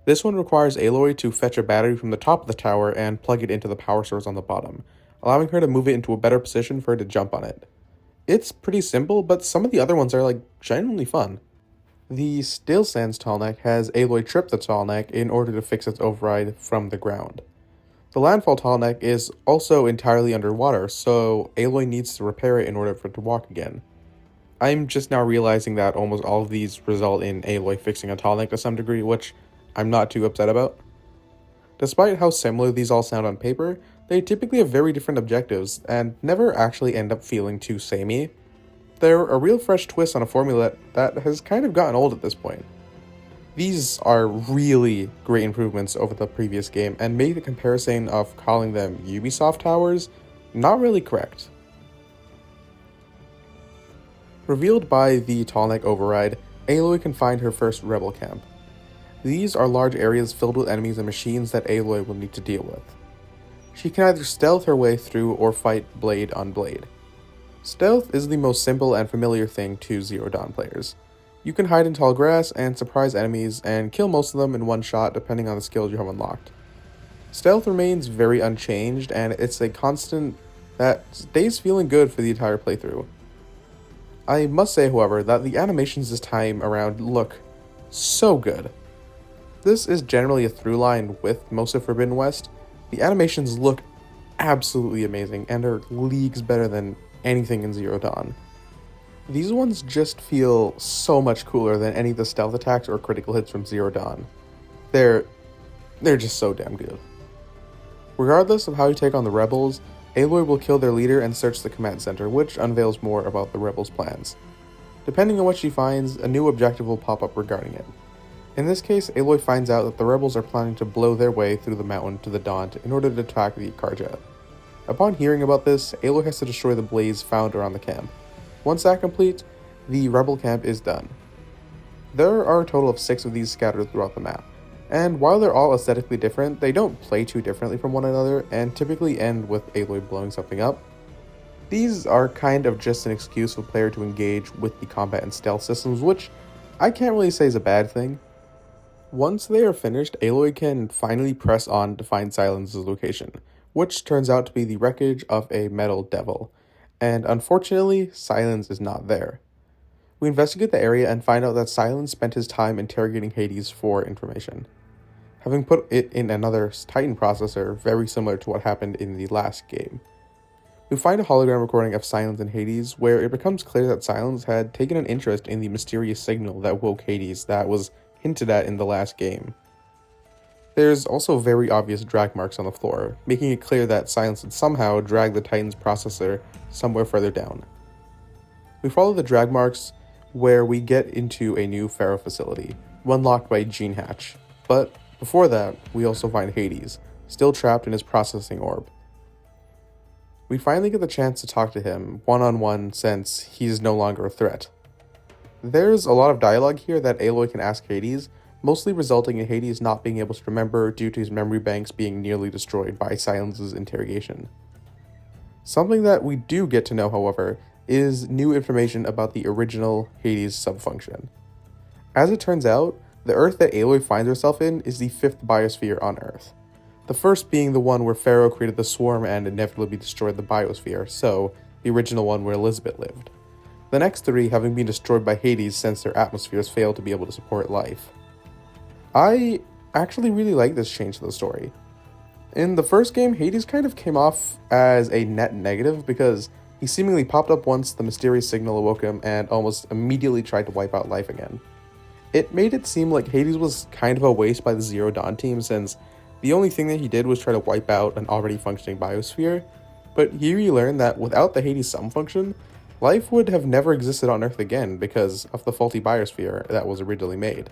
This one requires Aloy to fetch a battery from the top of the tower and plug it into the power source on the bottom, allowing her to move it into a better position for her to jump on it. It's pretty simple, but some of the other ones are genuinely fun. The Still Sands Tallneck has Aloy trip the Tallneck in order to fix its override from the ground. The Landfall Tallneck is also entirely underwater, so Aloy needs to repair it in order for it to walk again. I'm just now realizing that almost all of these result in Aloy fixing a Tallneck to some degree, which I'm not too upset about. Despite how similar these all sound on paper, they typically have very different objectives, and never actually end up feeling too samey. They're a real fresh twist on a formula that has kind of gotten old at this point. These are really great improvements over the previous game, and make the comparison of calling them Ubisoft towers not really correct. Revealed by the Tallneck override, Aloy can find her first rebel camp. These are large areas filled with enemies and machines that Aloy will need to deal with. She can either stealth her way through or fight blade on blade. Stealth is the most simple and familiar thing to Zero Dawn players. You can hide in tall grass and surprise enemies and kill most of them in one shot depending on the skills you have unlocked. Stealth remains very unchanged, and it's a constant that stays feeling good for the entire playthrough. I must say, however, that the animations this time around look so good. This is generally a through line with most of Forbidden West. The animations look absolutely amazing and are leagues better than anything in Zero Dawn. These ones just feel so much cooler than any of the stealth attacks or critical hits from Zero Dawn. They're just so damn good. Regardless of how you take on the rebels, Aloy will kill their leader and search the command center, which unveils more about the rebels' plans. Depending on what she finds, a new objective will pop up regarding it. In this case, Aloy finds out that the rebels are planning to blow their way through the mountain to the Daunt in order to attack the Karja. Upon hearing about this, Aloy has to destroy the blaze found around the camp. Once that complete, the rebel camp is done. There are a total of 6 of these scattered throughout the map, and while they're all aesthetically different, they don't play too differently from one another and typically end with Aloy blowing something up. These are kind of just an excuse for a player to engage with the combat and stealth systems, which I can't really say is a bad thing. Once they are finished, Aloy can finally press on to find Silence's location, which turns out to be the wreckage of a metal devil, and unfortunately, Silence is not there. We investigate the area and find out that Silence spent his time interrogating Hades for information, having put it in another Titan processor very similar to what happened in the last game. We find a hologram recording of Silence and Hades, where it becomes clear that Silence had taken an interest in the mysterious signal that woke Hades that was hinted at in the last game. There's also very obvious drag marks on the floor, making it clear that Silence had somehow dragged the Titan's processor somewhere further down. We follow the drag marks where we get into a new Pharaoh facility, one locked by Gene Hatch, but before that, we also find Hades, still trapped in his processing orb. We finally get the chance to talk to him one-on-one since he's no longer a threat. There's a lot of dialogue here that Aloy can ask Hades, mostly resulting in Hades not being able to remember due to his memory banks being nearly destroyed by Silence's interrogation. Something that we do get to know, however, is new information about the original Hades subfunction. As it turns out, the Earth that Aloy finds herself in is the 5th biosphere on Earth. The first being the one where Pharaoh created the swarm and inevitably destroyed the biosphere, so the original one where Elizabeth lived. The next 3 having been destroyed by Hades since their atmospheres failed to be able to support life. I actually really like this change to the story. In the first game, Hades kind of came off as a net negative because he seemingly popped up once the mysterious signal awoke him and almost immediately tried to wipe out life again. It made it seem like Hades was kind of a waste by the Zero Dawn team since the only thing that he did was try to wipe out an already functioning biosphere, but here you learn that without the Hades sum function, life would have never existed on Earth again because of the faulty biosphere that was originally made.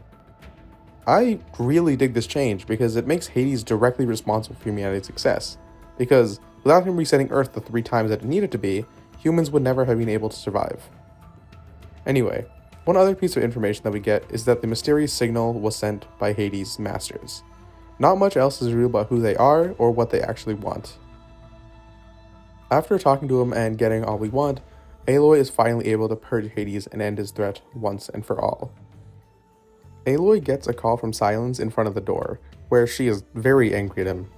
I really dig this change because it makes Hades directly responsible for humanity's success, because without him resetting Earth the 3 times that it needed to be, humans would never have been able to survive. Anyway, one other piece of information that we get is that the mysterious signal was sent by Hades' masters. Not much else is revealed about who they are or what they actually want. After talking to him and getting all we want, Aloy is finally able to purge Hades and end his threat once and for all. Aloy gets a call from Silence in front of the door, where she is very angry at him.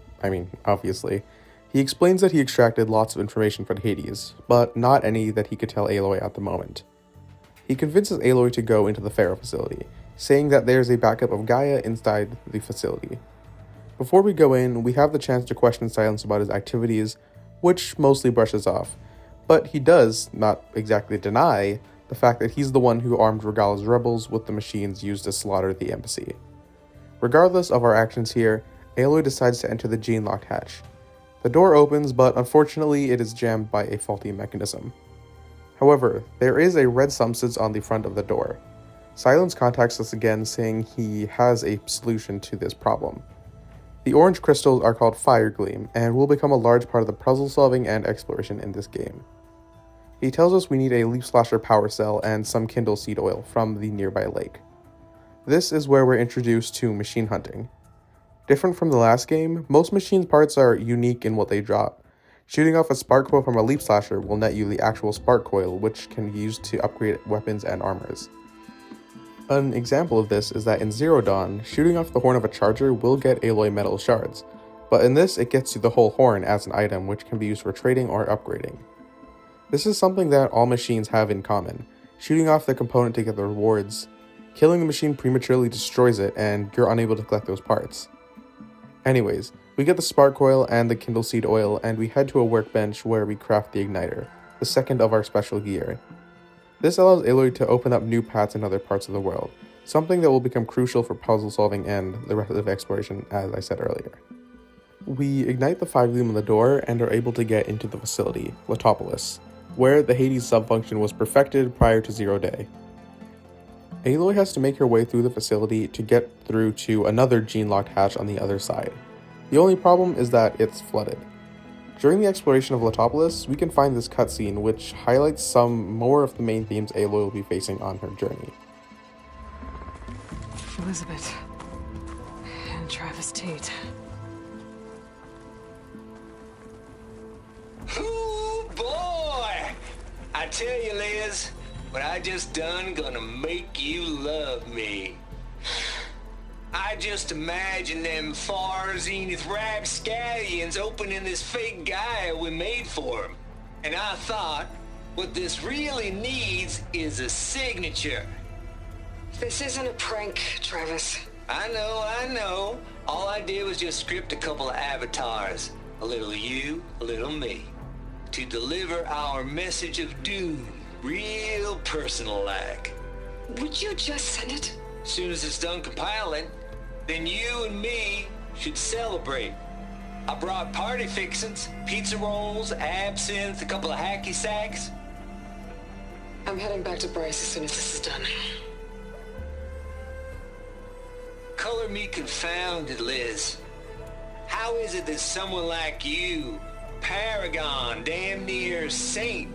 Obviously. He explains that he extracted lots of information from Hades, but not any that he could tell Aloy at the moment. He convinces Aloy to go into the Pharaoh facility, saying that there's a backup of Gaia inside the facility. Before we go in, we have the chance to question Silence about his activities, which mostly brushes off, but he does not exactly deny the fact that he's the one who armed Regalla's rebels with the machines used to slaughter the embassy. Regardless of our actions here, Aloy decides to enter the gene-locked hatch. The door opens, but unfortunately it is jammed by a faulty mechanism. However, there is a red substance on the front of the door. Silence contacts us again saying he has a solution to this problem. The orange crystals are called Fire Gleam, and will become a large part of the puzzle solving and exploration in this game. He tells us we need a Leaf Slasher power cell and some Kindle seed oil from the nearby lake. This is where we're introduced to machine hunting. Different from the last game, most machine parts are unique in what they drop. Shooting off a spark coil from a Leaf Slasher will net you the actual spark coil, which can be used to upgrade weapons and armors. An example of this is that in Zero Dawn, shooting off the horn of a charger will get Aloy metal shards, but in this it gets you the whole horn as an item which can be used for trading or upgrading. This is something that all machines have in common. Shooting off the component to get the rewards, killing the machine prematurely destroys it and you're unable to collect those parts. Anyways, we get the spark coil and the Kindle seed oil and we head to a workbench where we craft the igniter, the second of our special gear. This allows Aloy to open up new paths in other parts of the world, something that will become crucial for puzzle solving and the rest of exploration as I said earlier. We ignite the 5 Lume on the door and are able to get into the facility, Letopolis, where the Hades subfunction was perfected prior to Zero Day. Aloy has to make her way through the facility to get through to another gene-locked hatch on the other side. The only problem is that it's flooded. During the exploration of Letopolis, we can find this cutscene which highlights some more of the main themes Aloy will be facing on her journey. Elizabeth and Travis Tate. Ooh, boy! I tell you, Liz, what I just done gonna make you love me. I just imagine them far zenith rapscallions opening this fake Gaia we made for him. And I thought, what this really needs is a signature. This isn't a prank, Travis. I know. All I did was just script a couple of avatars. A little you, a little me. To deliver our message of doom, real personal-like. Would you just send it? As soon as it's done compiling, then you and me should celebrate. I brought party fixins, pizza rolls, absinthe, a couple of hacky sacks. I'm heading back to Bryce as soon as this is done. Color me confounded, Liz. How is it that someone like you, paragon, damn near saint,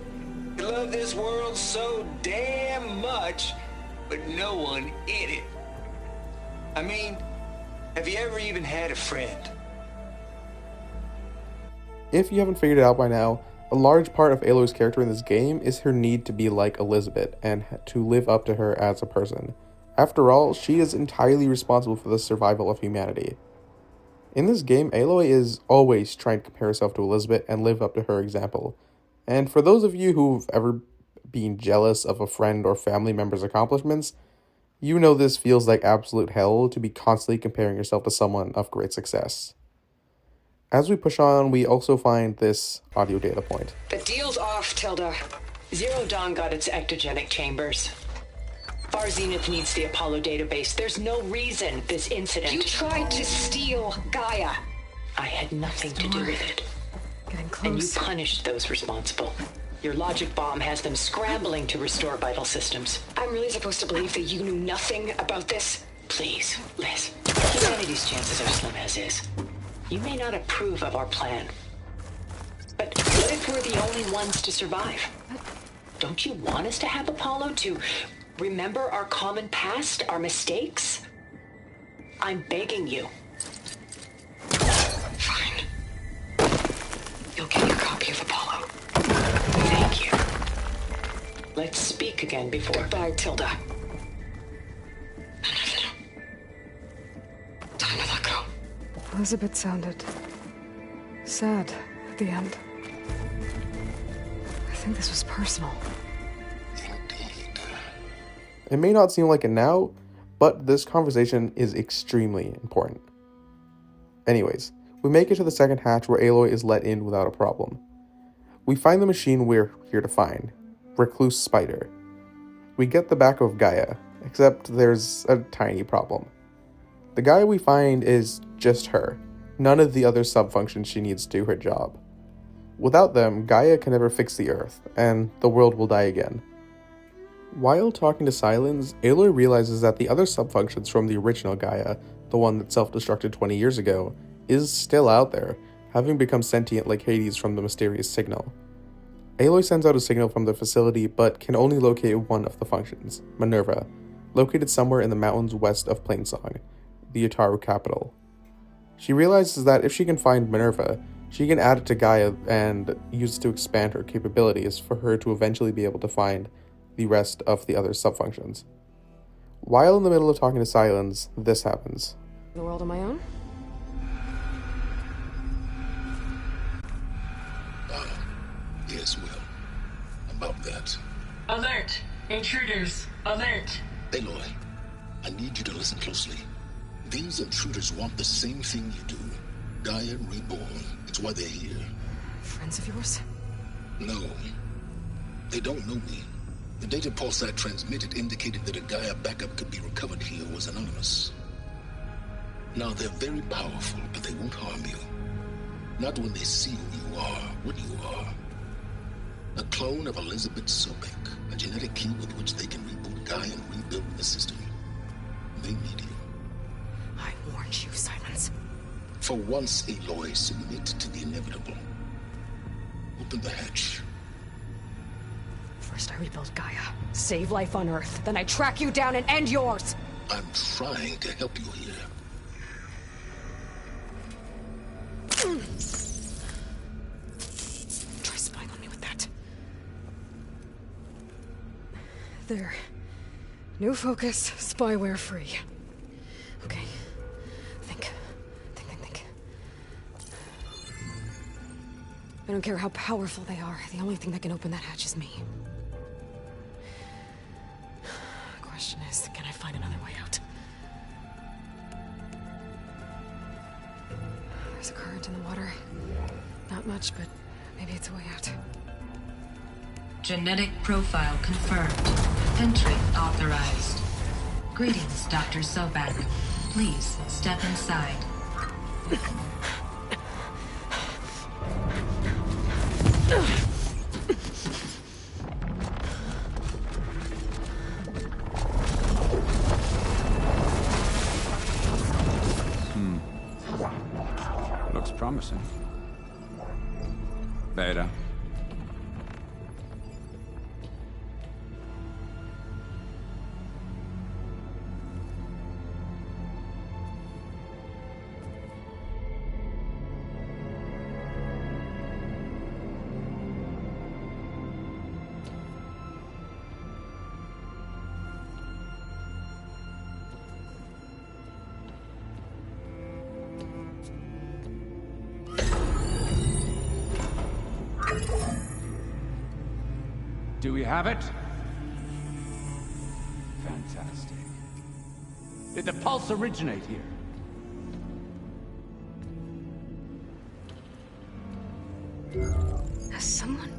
you love this world so damn much, but no one in it? I mean, have you ever even had a friend? If you haven't figured it out by now, a large part of Aloy's character in this game is her need to be like Elizabeth and to live up to her as a person. After all, she is entirely responsible for the survival of humanity. In this game, Aloy is always trying to compare herself to Elizabeth and live up to her example. And for those of you who've ever been jealous of a friend or family member's accomplishments, you know this feels like absolute hell to be constantly comparing yourself to someone of great success. As we push on, we also find this audio data point. The deal's off, Tilda. Zero Dawn got its ectogenic chambers. Far Zenith needs the Apollo database. There's no reason this incident... You tried to steal Gaia. I had nothing to do with it. Getting And you close. punished those responsible. Your logic bomb has them scrambling to restore vital systems. I'm really supposed to believe that you knew nothing about this? Please, Liz. Humanity's chances are slim as is. You may not approve of our plan. But what if we're the only ones to survive? Don't you want us to have Apollo to remember our common past, our mistakes? I'm begging you. Fine. You'll get your copy of Apollo. Thank you. Let's speak again before... Goodbye, Tilda. Time to let go. Elizabeth sounded sad at the end. I think this was personal. It may not seem like it now, but this conversation is extremely important. Anyways, we make it to the second hatch where Aloy is let in without a problem. We find the machine we're here to find, Recluse Spider. We get the back of Gaia, except there's a tiny problem. The Gaia we find is just her, none of the other sub-functions she needs to do her job. Without them, Gaia can never fix the Earth, and the world will die again. While talking to Sylens, Aloy realizes that the other sub-functions from the original Gaia, the one that self-destructed 20 years ago, is still out there, having become sentient like Hades from the mysterious signal. Aloy sends out a signal from the facility, but can only locate one of the functions, Minerva, located somewhere in the mountains west of Plainsong, the Utaru capital. She realizes that if she can find Minerva, she can add it to Gaia and use it to expand her capabilities for her to eventually be able to find the rest of the other subfunctions. While in the middle of talking to Sylens, this happens. The world on my own? Yes, well, about that. Alert! Intruders! Alert! Aloy, I need you to listen closely. These intruders want the same thing you do. Gaia reborn. It's why they're here. Friends of yours? No. They don't know me. The data Pulsat transmitted indicated that a Gaia backup could be recovered here was anonymous. Now, they're very powerful, but they won't harm you. Not when they see who you are, what you are. A clone of Elizabeth Sobek, a genetic key with which they can reboot Gaia and rebuild the system. They need you. I warned you, Simons. For once, Aloy, submit to the inevitable. Open the hatch. First I rebuild Gaia, save life on Earth, then I track you down and end yours! I'm trying to help you here. Try spying on me with that. There. New focus, spyware free. Okay. Think. I don't care how powerful they are. The only thing that can open that hatch is me. Question is, can I find another way out? There's a current in the water. Not much, but maybe it's a way out. Genetic profile confirmed. Entry authorized. Greetings, Dr. Sobek. Please step inside. Looks promising. Beta. Do we have it? Fantastic. Did the pulse originate here? Has someone...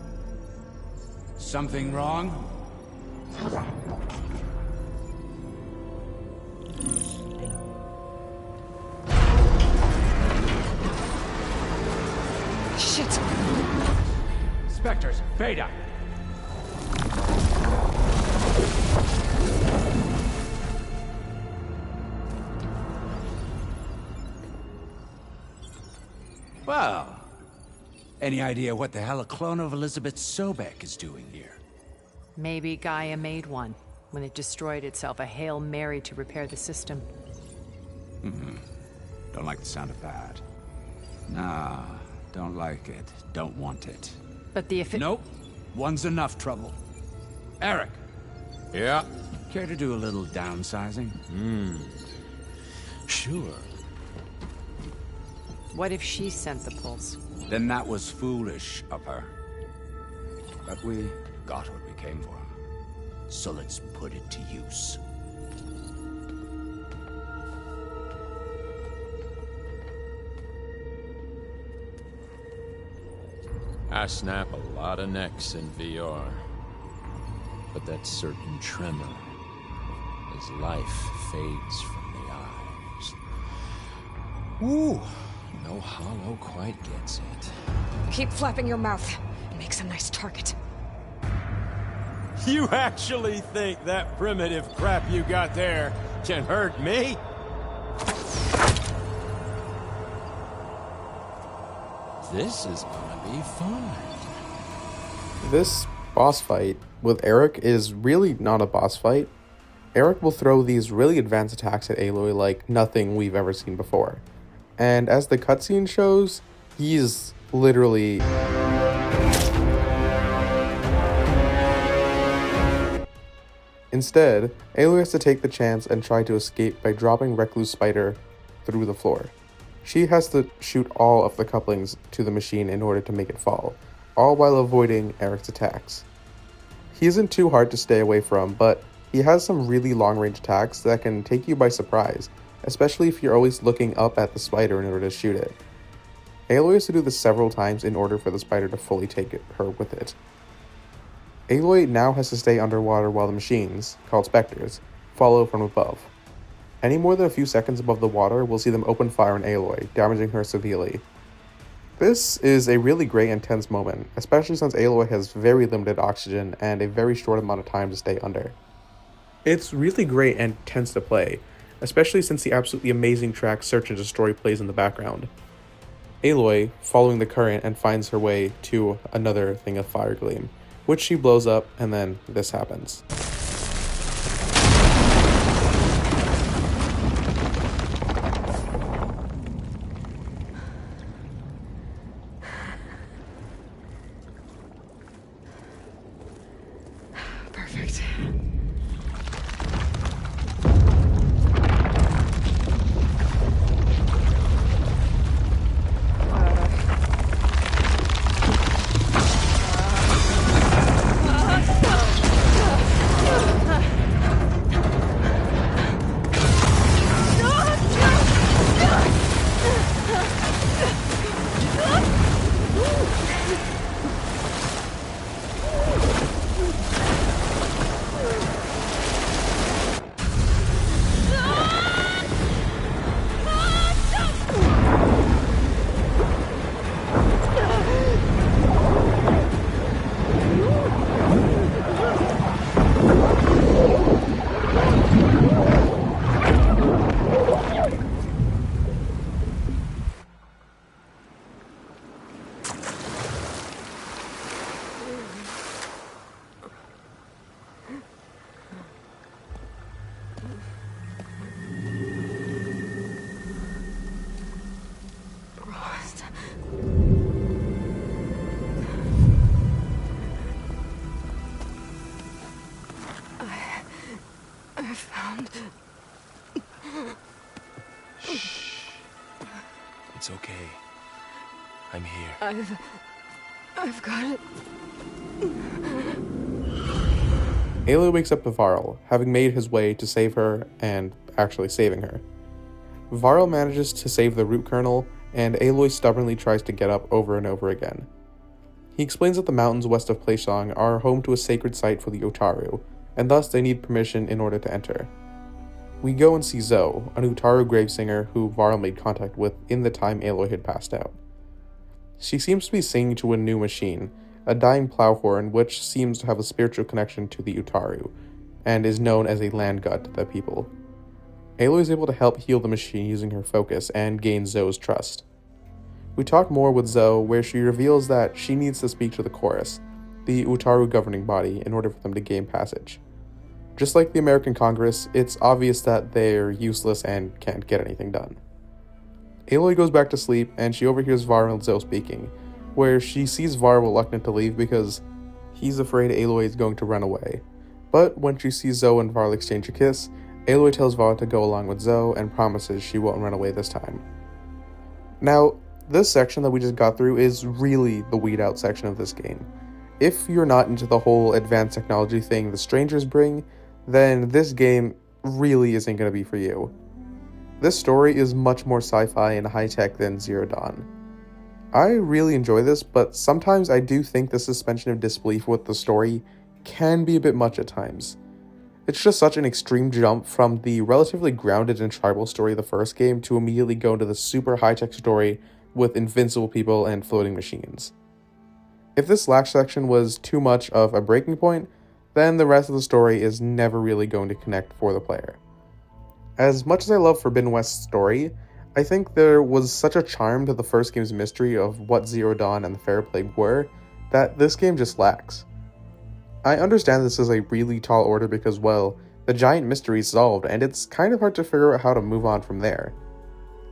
Something wrong? Shit! Spectres, Beta! Well, any idea what the hell a clone of Elizabeth Sobek is doing here? Maybe Gaia made one when it destroyed itself, a Hail Mary to repair the system. Don't like the sound of that. Nah, don't like it. Don't want it. But the Nope. One's enough trouble. Eric. Yeah? Care to do a little downsizing? Sure. What if she sent the pulse? Then that was foolish of her. But we got what we came for. So let's put it to use. I snap a lot of necks in VR. But that certain tremor as life fades from the eyes. Ooh, no hollow quite gets it. Keep flapping your mouth. It makes a nice target. You actually think that primitive crap you got there can hurt me? This is gonna be fun. This boss fight with Eric is really not a boss fight. Eric will throw these really advanced attacks at Aloy like nothing we've ever seen before. And as the cutscene shows, he's literally... Instead, Aloy has to take the chance and try to escape by dropping Recluse Spider through the floor. She has to shoot all of the couplings to the machine in order to make it fall, all while avoiding Eric's attacks. He isn't too hard to stay away from, but he has some really long-range attacks that can take you by surprise, especially if you're always looking up at the spider in order to shoot it. Aloy has to do this several times in order for the spider to fully take her with it. Aloy now has to stay underwater while the machines, called Spectres, follow from above. Any more than a few seconds above the water will see them open fire on Aloy, damaging her severely. This is a really great and tense moment, especially since Aloy has very limited oxygen and a very short amount of time to stay under. It's really great and tense to play, especially since the absolutely amazing track Search and Destroy plays in the background. Aloy, following the current, and finds her way to another thing of fire gleam, which she blows up, and then this happens. Perfect. I found... Shh. It's okay. I'm here. I've got it. Aloy wakes up to Varl, having made his way to save her and actually saving her. Varl manages to save the root kernel, and Aloy stubbornly tries to get up over and over again. He explains that the mountains west of Pleisong are home to a sacred site for the Utaru, and thus they need permission in order to enter. We go and see Zoe, an Utaru gravesinger who Varl made contact with in the time Aloy had passed out. She seems to be singing to a new machine, a dying plow horn which seems to have a spiritual connection to the Utaru, and is known as a land god to the people. Aloy is able to help heal the machine using her focus and gain Zoe's trust. We talk more with Zoe, where she reveals that she needs to speak to the Chorus, the Utaru governing body, in order for them to gain passage. Just like the American Congress, it's obvious that they're useless and can't get anything done. Aloy goes back to sleep, and she overhears Varl and Zoe speaking, where she sees Varl reluctant to leave because he's afraid Aloy is going to run away. But when she sees Zoe and Varl exchange a kiss, Aloy tells Varl to go along with Zoe and promises she won't run away this time. Now, this section that we just got through is really the weed out section of this game. If you're not into the whole advanced technology thing the strangers bring, then this game really isn't going to be for you. This story is much more sci-fi and high-tech than Zero Dawn. I really enjoy this, but sometimes I do think the suspension of disbelief with the story can be a bit much at times. It's just such an extreme jump from the relatively grounded and tribal story of the first game to immediately go into the super high-tech story with invincible people and floating machines. If this last section was too much of a breaking point, then the rest of the story is never really going to connect for the player. As much as I love Forbidden West's story, I think there was such a charm to the first game's mystery of what Zero Dawn and the Fair Plague were, that this game just lacks. I understand this is a really tall order because, well, the giant mystery is solved, and it's kind of hard to figure out how to move on from there.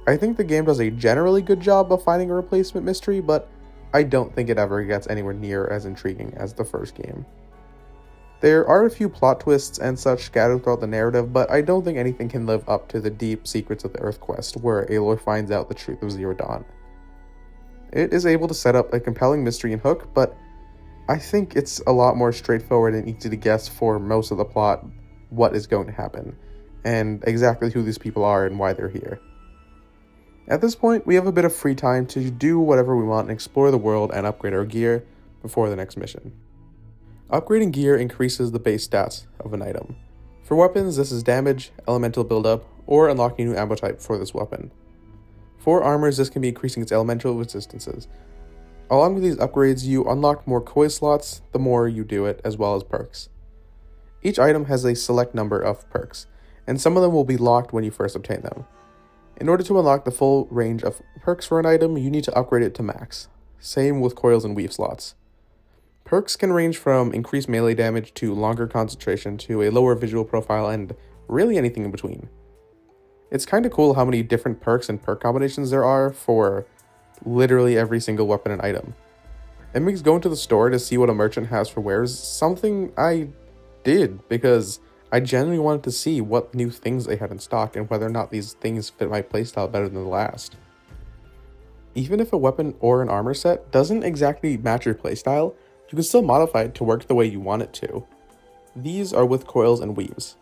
I think the game does a generally good job of finding a replacement mystery, but I don't think it ever gets anywhere near as intriguing as the first game. There are a few plot twists and such scattered throughout the narrative, but I don't think anything can live up to the deep secrets of the Earth Quest, where Aloy finds out the truth of Zero Dawn. It is able to set up a compelling mystery and hook, but I think it's a lot more straightforward and easy to guess for most of the plot what is going to happen, and exactly who these people are and why they're here. At this point, we have a bit of free time to do whatever we want and explore the world and upgrade our gear before the next mission. Upgrading gear increases the base stats of an item. For weapons, this is damage, elemental buildup, or unlocking new ammo type for this weapon. For armors, this can be increasing its elemental resistances. Along with these upgrades, you unlock more koi slots the more you do it, as well as perks. Each item has a select number of perks, and some of them will be locked when you first obtain them. In order to unlock the full range of perks for an item, you need to upgrade it to max. Same with coils and weave slots. Perks can range from increased melee damage to longer concentration to a lower visual profile and really anything in between. It's kinda cool how many different perks and perk combinations there are for literally every single weapon and item. It makes going to the store to see what a merchant has for wares something I did because I genuinely wanted to see what new things they had in stock and whether or not these things fit my playstyle better than the last. Even if a weapon or an armor set doesn't exactly match your playstyle, you can still modify it to work the way you want it to. These are with coils and weaves.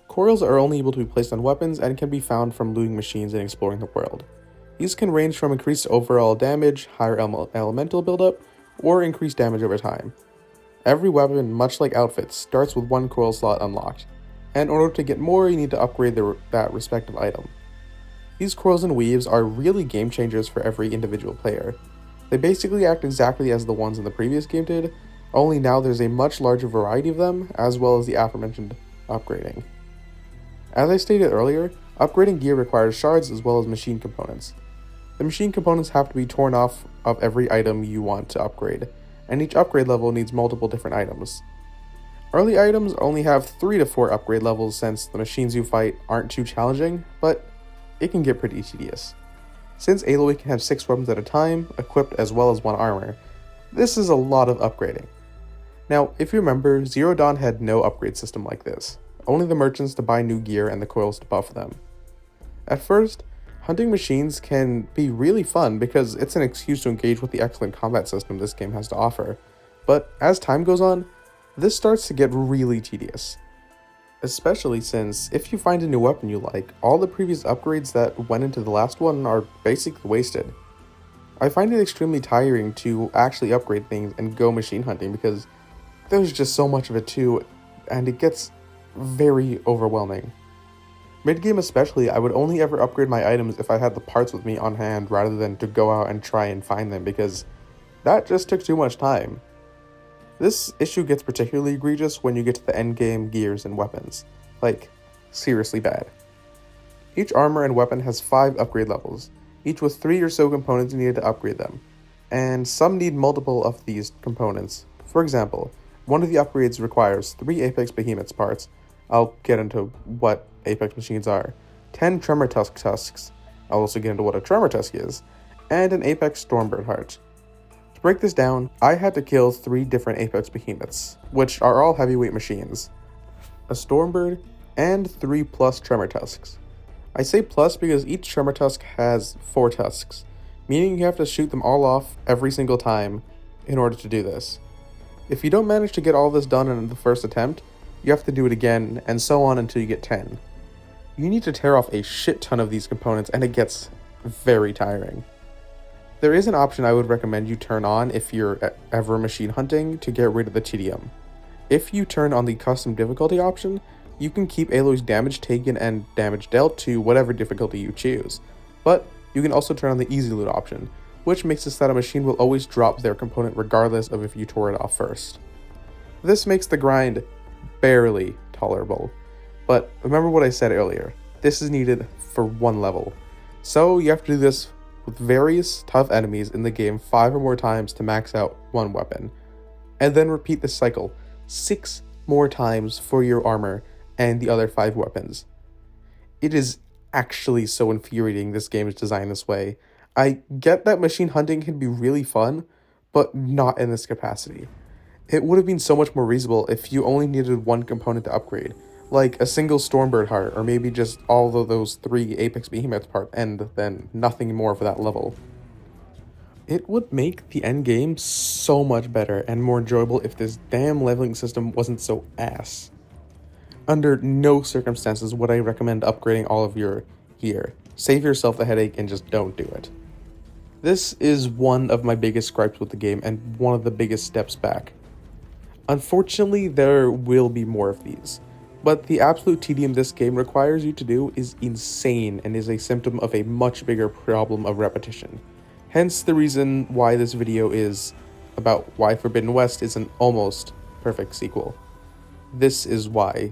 Coils are only able to be placed on weapons and can be found from looting machines and exploring the world. These can range from increased overall damage, higher elemental buildup, or increased damage over time. Every weapon, much like outfits, starts with one coil slot unlocked, and in order to get more, you need to upgrade that respective item. These coils and weaves are really game changers for every individual player. They basically act exactly as the ones in the previous game did, only now there's a much larger variety of them, as well as the aforementioned upgrading. As I stated earlier, upgrading gear requires shards as well as machine components. The machine components have to be torn off of every item you want to upgrade, and each upgrade level needs multiple different items. Early items only have 3 to 4 upgrade levels since the machines you fight aren't too challenging, but it can get pretty tedious. Since Aloy can have 6 weapons at a time, equipped as well as 1 armor, this is a lot of upgrading. Now, if you remember, Zero Dawn had no upgrade system like this, only the merchants to buy new gear and the coils to buff them. At first, hunting machines can be really fun because it's an excuse to engage with the excellent combat system this game has to offer, but as time goes on, this starts to get really tedious. Especially since, if you find a new weapon you like, all the previous upgrades that went into the last one are basically wasted. I find it extremely tiring to actually upgrade things and go machine hunting because there's just so much of it too, and it gets very overwhelming. Mid-game especially, I would only ever upgrade my items if I had the parts with me on hand rather than to go out and try and find them because that just took too much time. This issue gets particularly egregious when you get to the endgame gears and weapons. Like, seriously bad. Each armor and weapon has 5 upgrade levels, each with 3 or so components needed to upgrade them, and some need multiple of these components. For example, one of the upgrades requires 3 Apex Behemoths parts, I'll get into what Apex machines are, 10 Tremor tusks, I'll also get into what a Tremor tusk is, and an Apex Stormbird heart. To break this down, I had to kill 3 different Apex Behemoths, which are all heavyweight machines, a Stormbird, and 3 plus Tremor tusks. I say plus because each Tremor tusk has 4 tusks, meaning you have to shoot them all off every single time in order to do this. If you don't manage to get all this done in the first attempt, you have to do it again, and so on until you get 10. You need to tear off a shit ton of these components, and it gets very tiring. There is an option I would recommend you turn on if you're ever machine hunting to get rid of the tedium. If you turn on the custom difficulty option, you can keep Aloy's damage taken and damage dealt to whatever difficulty you choose, but you can also turn on the easy loot option, which makes it so that a machine will always drop their component regardless of if you tore it off first. This makes the grind barely tolerable, but remember what I said earlier, this is needed for 1 level, so you have to do this with various tough enemies in the game 5 or more times to max out 1 weapon, and then repeat this cycle 6 more times for your armor and the other 5 weapons. It is actually so infuriating this game is designed this way. I get that machine hunting can be really fun, but not in this capacity. It would have been so much more reasonable if you only needed 1 component to upgrade, like a single Stormbird heart, or maybe just all of those 3 Apex Behemoth parts, and then nothing more for that level. It would make the endgame so much better and more enjoyable if this damn leveling system wasn't so ass. Under no circumstances would I recommend upgrading all of your gear. Save yourself the headache and just don't do it. This is one of my biggest gripes with the game and one of the biggest steps back. Unfortunately, there will be more of these. but the absolute tedium this game requires you to do is insane and is a symptom of a much bigger problem of repetition. Hence the reason why this video is about why Forbidden West is an almost perfect sequel. This is why.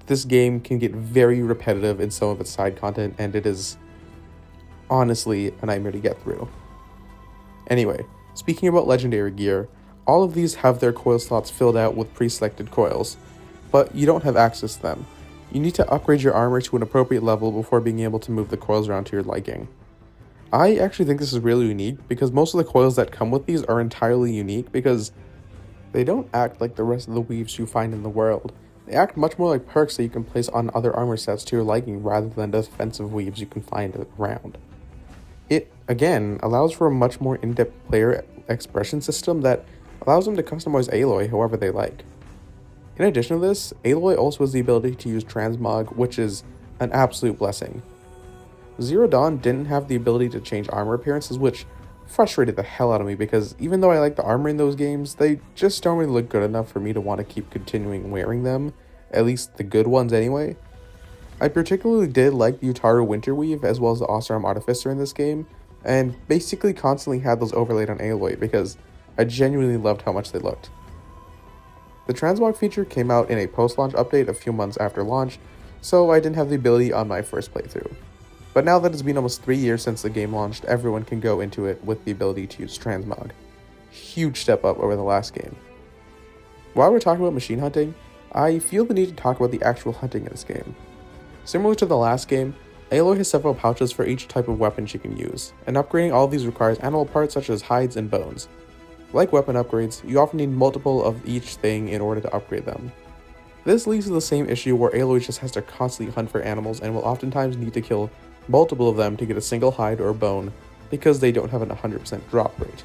This game can get very repetitive in some of its side content, and it is honestly a nightmare to get through. Anyway, speaking about legendary gear, all of these have their coil slots filled out with pre-selected coils, but you don't have access to them. You need to upgrade your armor to an appropriate level before being able to move the coils around to your liking. I actually think this is really unique because most of the coils that come with these are entirely unique because they don't act like the rest of the weaves you find in the world. They act much more like perks that you can place on other armor sets to your liking rather than defensive weaves you can find around. It, again, allows for a much more in-depth player expression system that allows them to customize Aloy however they like. In addition to this, Aloy also has the ability to use transmog, which is an absolute blessing. Zero Dawn didn't have the ability to change armor appearances, which frustrated the hell out of me because even though I like the armor in those games, they just don't really look good enough for me to want to keep continuing wearing them, at least the good ones anyway. I particularly did like the Utaru Winterweave as well as the Oseram Artificer in this game, and basically constantly had those overlaid on Aloy because I genuinely loved how much they looked. The transmog feature came out in a post-launch update a few months after launch, so I didn't have the ability on my first playthrough. But now that it's been almost 3 years since the game launched, everyone can go into it with the ability to use transmog. Huge step up over the last game. While we're talking about machine hunting, I feel the need to talk about the actual hunting in this game. Similar to the last game, Aloy has several pouches for each type of weapon she can use, and upgrading all of these requires animal parts such as hides and bones. Like weapon upgrades, you often need multiple of each thing in order to upgrade them. This leads to the same issue where Aloy just has to constantly hunt for animals and will oftentimes need to kill multiple of them to get a single hide or bone because they don't have an 100% drop rate.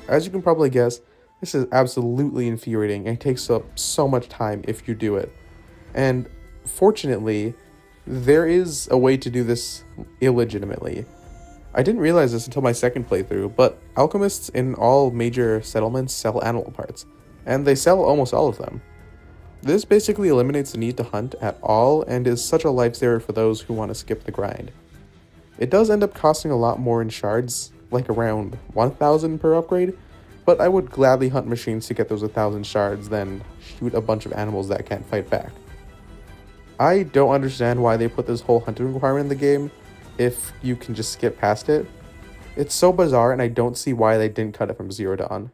As you can probably guess, this is absolutely infuriating and takes up so much time if you do it. And fortunately, there is a way to do this illegitimately. I didn't realize this until my second playthrough, but alchemists in all major settlements sell animal parts, and they sell almost all of them. This basically eliminates the need to hunt at all and is such a lifesaver for those who want to skip the grind. It does end up costing a lot more in shards, like around 1,000 per upgrade, but I would gladly hunt machines to get those 1,000 shards than shoot a bunch of animals that can't fight back. I don't understand why they put this whole hunting requirement in the game if you can just skip past it. It's so bizarre and I don't see why they didn't cut it from Zero Dawn.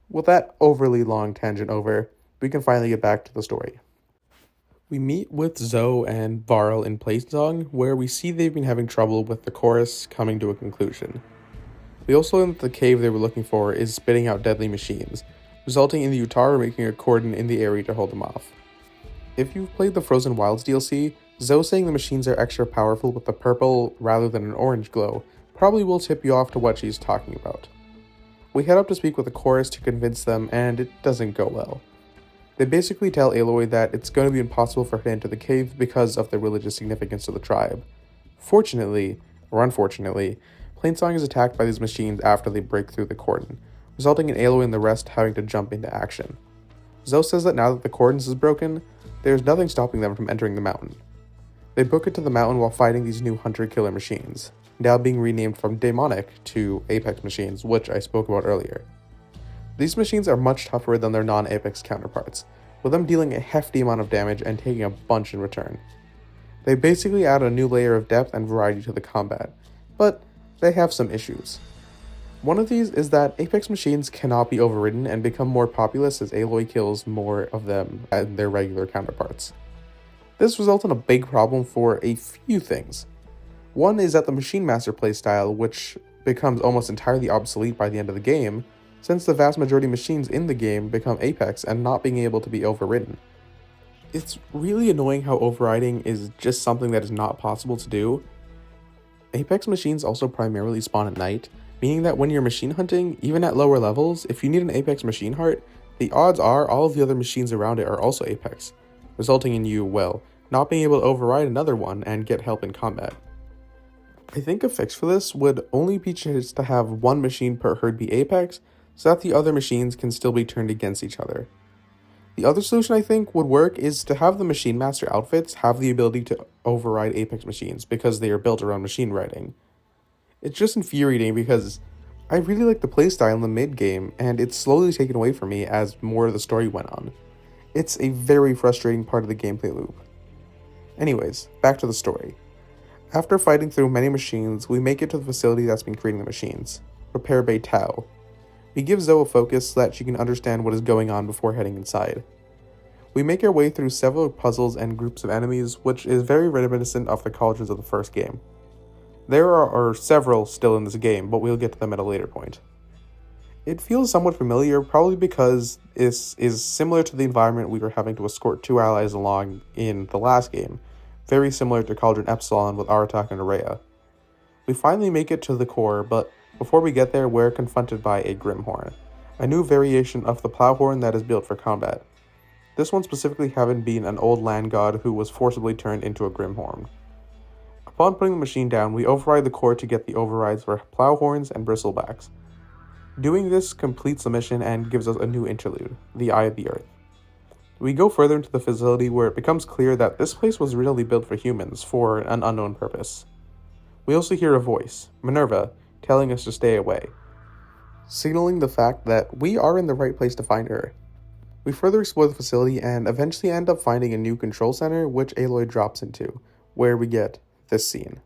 With that overly long tangent over, we can finally get back to the story. We meet with Zoe and Varl in Plainsong, where we see they've been having trouble with the chorus coming to a conclusion. We also learn that the cave they were looking for is spitting out deadly machines, resulting in the Utaru making a cordon in the area to hold them off. If you've played the Frozen Wilds DLC, Zoe saying the machines are extra powerful with a purple rather than an orange glow probably will tip you off to what she's talking about. We head up to speak with the chorus to convince them, and it doesn't go well. They basically tell Aloy that it's going to be impossible for her to enter the cave because of the religious significance to the tribe. Fortunately, or unfortunately, Plainsong is attacked by these machines after they break through the cordon, resulting in Aloy and the rest having to jump into action. Zoe says that now that the cordon is broken, there's nothing stopping them from entering the mountain. They book it to the mountain while fighting these new hunter-killer machines, now being renamed from Daemonic to Apex machines, which I spoke about earlier. These machines are much tougher than their non-Apex counterparts, with them dealing a hefty amount of damage and taking a bunch in return. They basically add a new layer of depth and variety to the combat, but they have some issues. One of these is that Apex machines cannot be overridden and become more populous as Aloy kills more of them than their regular counterparts. This results in a big problem for a few things. One is that the Machine Master playstyle, which becomes almost entirely obsolete by the end of the game, since the vast majority of machines in the game become Apex and not being able to be overridden. It's really annoying how overriding is just something that is not possible to do. Apex machines also primarily spawn at night, meaning that when you're machine hunting, even at lower levels, if you need an Apex machine heart, the odds are all of the other machines around it are also Apex, resulting in you, well, not being able to override another one and get help in combat. I think a fix for this would only be just to have one machine per herd be Apex, so that the other machines can still be turned against each other. The other solution I think would work is to have the Machine Master outfits have the ability to override Apex machines because they are built around machine writing. It's just infuriating because I really like the playstyle in the mid-game, and it's slowly taken away from me as more of the story went on. It's a very frustrating part of the gameplay loop. Anyways, back to the story. After fighting through many machines, we make it to the facility that's been creating the machines, Repair Bay Tau. We give Zoe a focus so that she can understand what is going on before heading inside. We make our way through several puzzles and groups of enemies, which is very reminiscent of the cauldrons of the first game. There are several still in this game, but we'll get to them at a later point. It feels somewhat familiar, probably because this is similar to the environment we were having to escort 2 allies along in the last game, very similar to Cauldron Epsilon with Aratak and Araya. We finally make it to the core, but before we get there, we're confronted by a Grimhorn, a new variation of the Plowhorn that is built for combat. This one specifically having been an old land god who was forcibly turned into a Grimhorn. Upon putting the machine down, we override the core to get the overrides for Plowhorns and Bristlebacks. Doing this completes the mission and gives us a new interlude, the Eye of the Earth. We go further into the facility where it becomes clear that this place was really built for humans for an unknown purpose. We also hear a voice, Minerva, telling us to stay away, signaling the fact that we are in the right place to find her. We further explore the facility and eventually end up finding a new control center which Aloy drops into, where we get this scene.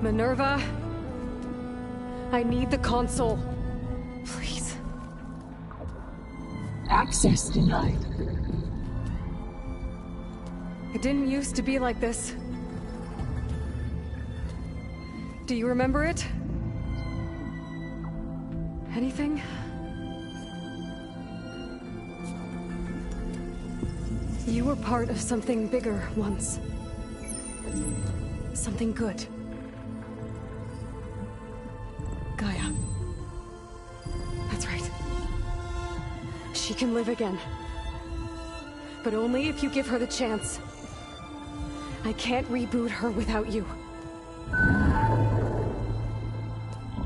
Minerva, I need the console. Please. Access denied. It didn't used to be like this. Do you remember it? Anything? You were part of something bigger once. Something good. Gaia. That's right. She can live again. But only if you give her the chance. I can't reboot her without you.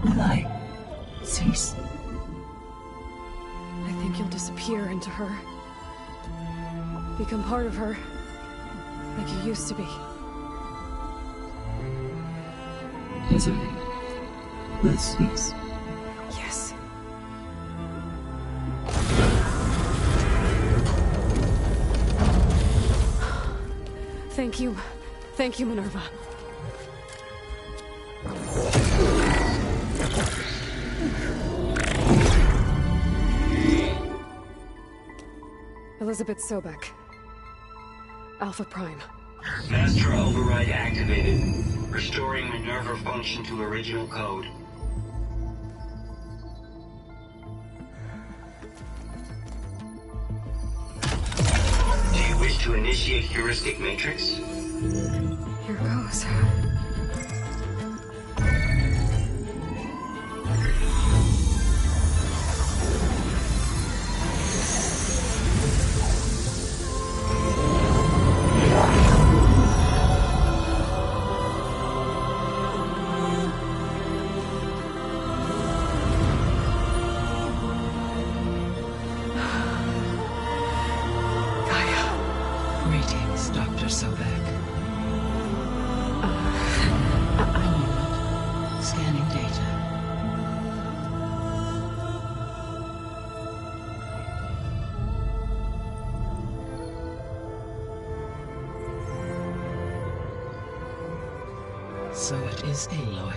Lie. Cease. I think you'll disappear into her. Become part of her. Like you used to be. Desiree. Let's cease. Yes. Thank you. Thank you, Minerva. Elizabeth Sobek. Alpha Prime. Master override activated. Restoring Minerva function to original code. Do you wish to initiate heuristic matrix? Here goes. Greetings, Dr. Sobek. Scanning data. So it is Aloy,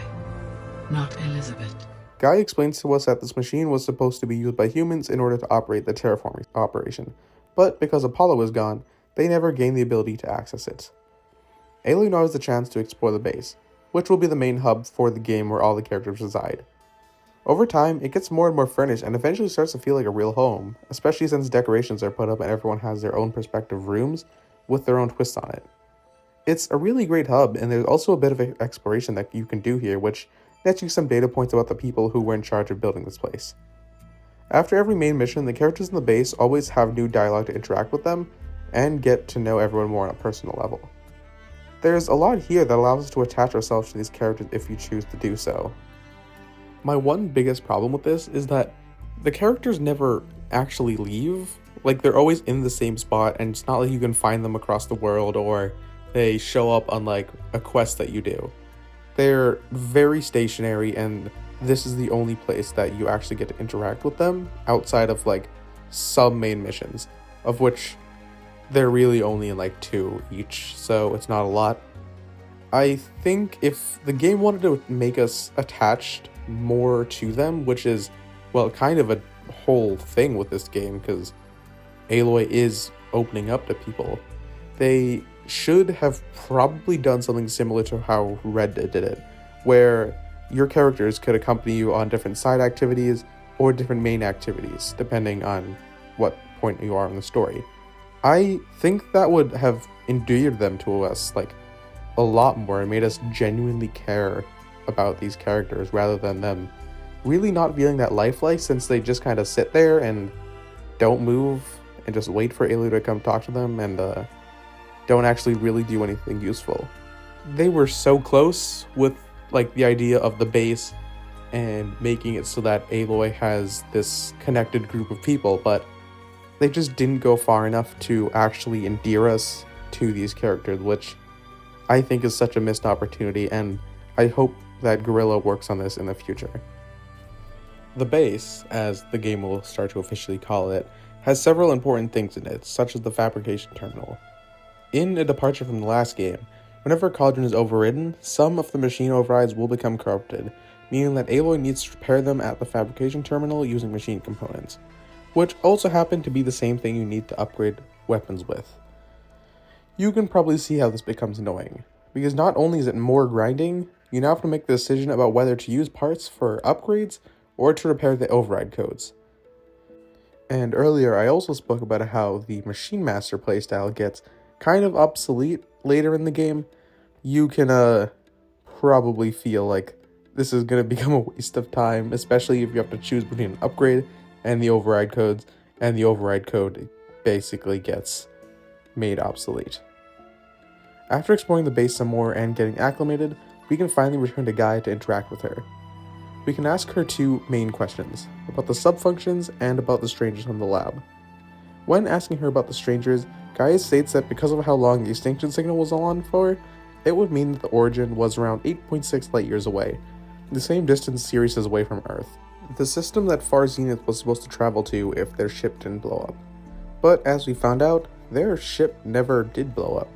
not Elizabeth. Guy explains to us that this machine was supposed to be used by humans in order to operate the terraforming operation, but because Apollo is gone, they never gained the ability to access it. Aloy now has the chance to explore the base, which will be the main hub for the game where all the characters reside. Over time, it gets more and more furnished and eventually starts to feel like a real home, especially since decorations are put up and everyone has their own perspective rooms with their own twist on it. It's a really great hub, and there's also a bit of exploration that you can do here, which netting some data points about the people who were in charge of building this place. After every main mission, the characters in the base always have new dialogue to interact with them, and get to know everyone more on a personal level. There's a lot here that allows us to attach ourselves to these characters if you choose to do so. My one biggest problem with this is that the characters never actually leave. Like, they're always in the same spot, and it's not like you can find them across the world or they show up on like a quest that you do. They're very stationary, and this is the only place that you actually get to interact with them outside of like some main missions, of which they're really only in like 2 each, so it's not a lot. I think if the game wanted to make us attached more to them, which is, well, kind of a whole thing with this game, because Aloy is opening up to people, they should have probably done something similar to how Red Dead did it, where your characters could accompany you on different side activities or different main activities, depending on what point you are in the story. I think that would have endeared them to us like a lot more and made us genuinely care about these characters rather than them really not feeling that lifelike, since they just kind of sit there and don't move and just wait for Aloy to come talk to them and don't actually really do anything useful. They were so close with like the idea of the base and making it so that Aloy has this connected group of people, but they just didn't go far enough to actually endear us to these characters, which I think is such a missed opportunity, and I hope that Guerrilla works on this in the future. The base, as the game will start to officially call it, has several important things in it, such as the fabrication terminal. In a departure from the last game, whenever a cauldron is overridden, some of the machine overrides will become corrupted, meaning that Aloy needs to repair them at the fabrication terminal using machine components, which also happen to be the same thing you need to upgrade weapons with. You can probably see how this becomes annoying, because not only is it more grinding, you now have to make the decision about whether to use parts for upgrades or to repair the override codes. And earlier I also spoke about how the Machine Master playstyle gets kind of obsolete later in the game. You can probably feel like this is going to become a waste of time, especially if you have to choose between an upgrade and the override codes, and the override code basically gets made obsolete. After exploring the base some more and getting acclimated, we can finally return to Gaia to interact with her. We can ask her 2 main questions, about the sub-functions and about the strangers from the lab. When asking her about the strangers, Gaia states that because of how long the extinction signal was on for, it would mean that the origin was around 8.6 light years away, the same distance Sirius is away from Earth, the system that Far Zenith was supposed to travel to if their ship didn't blow up. But as we found out, their ship never did blow up.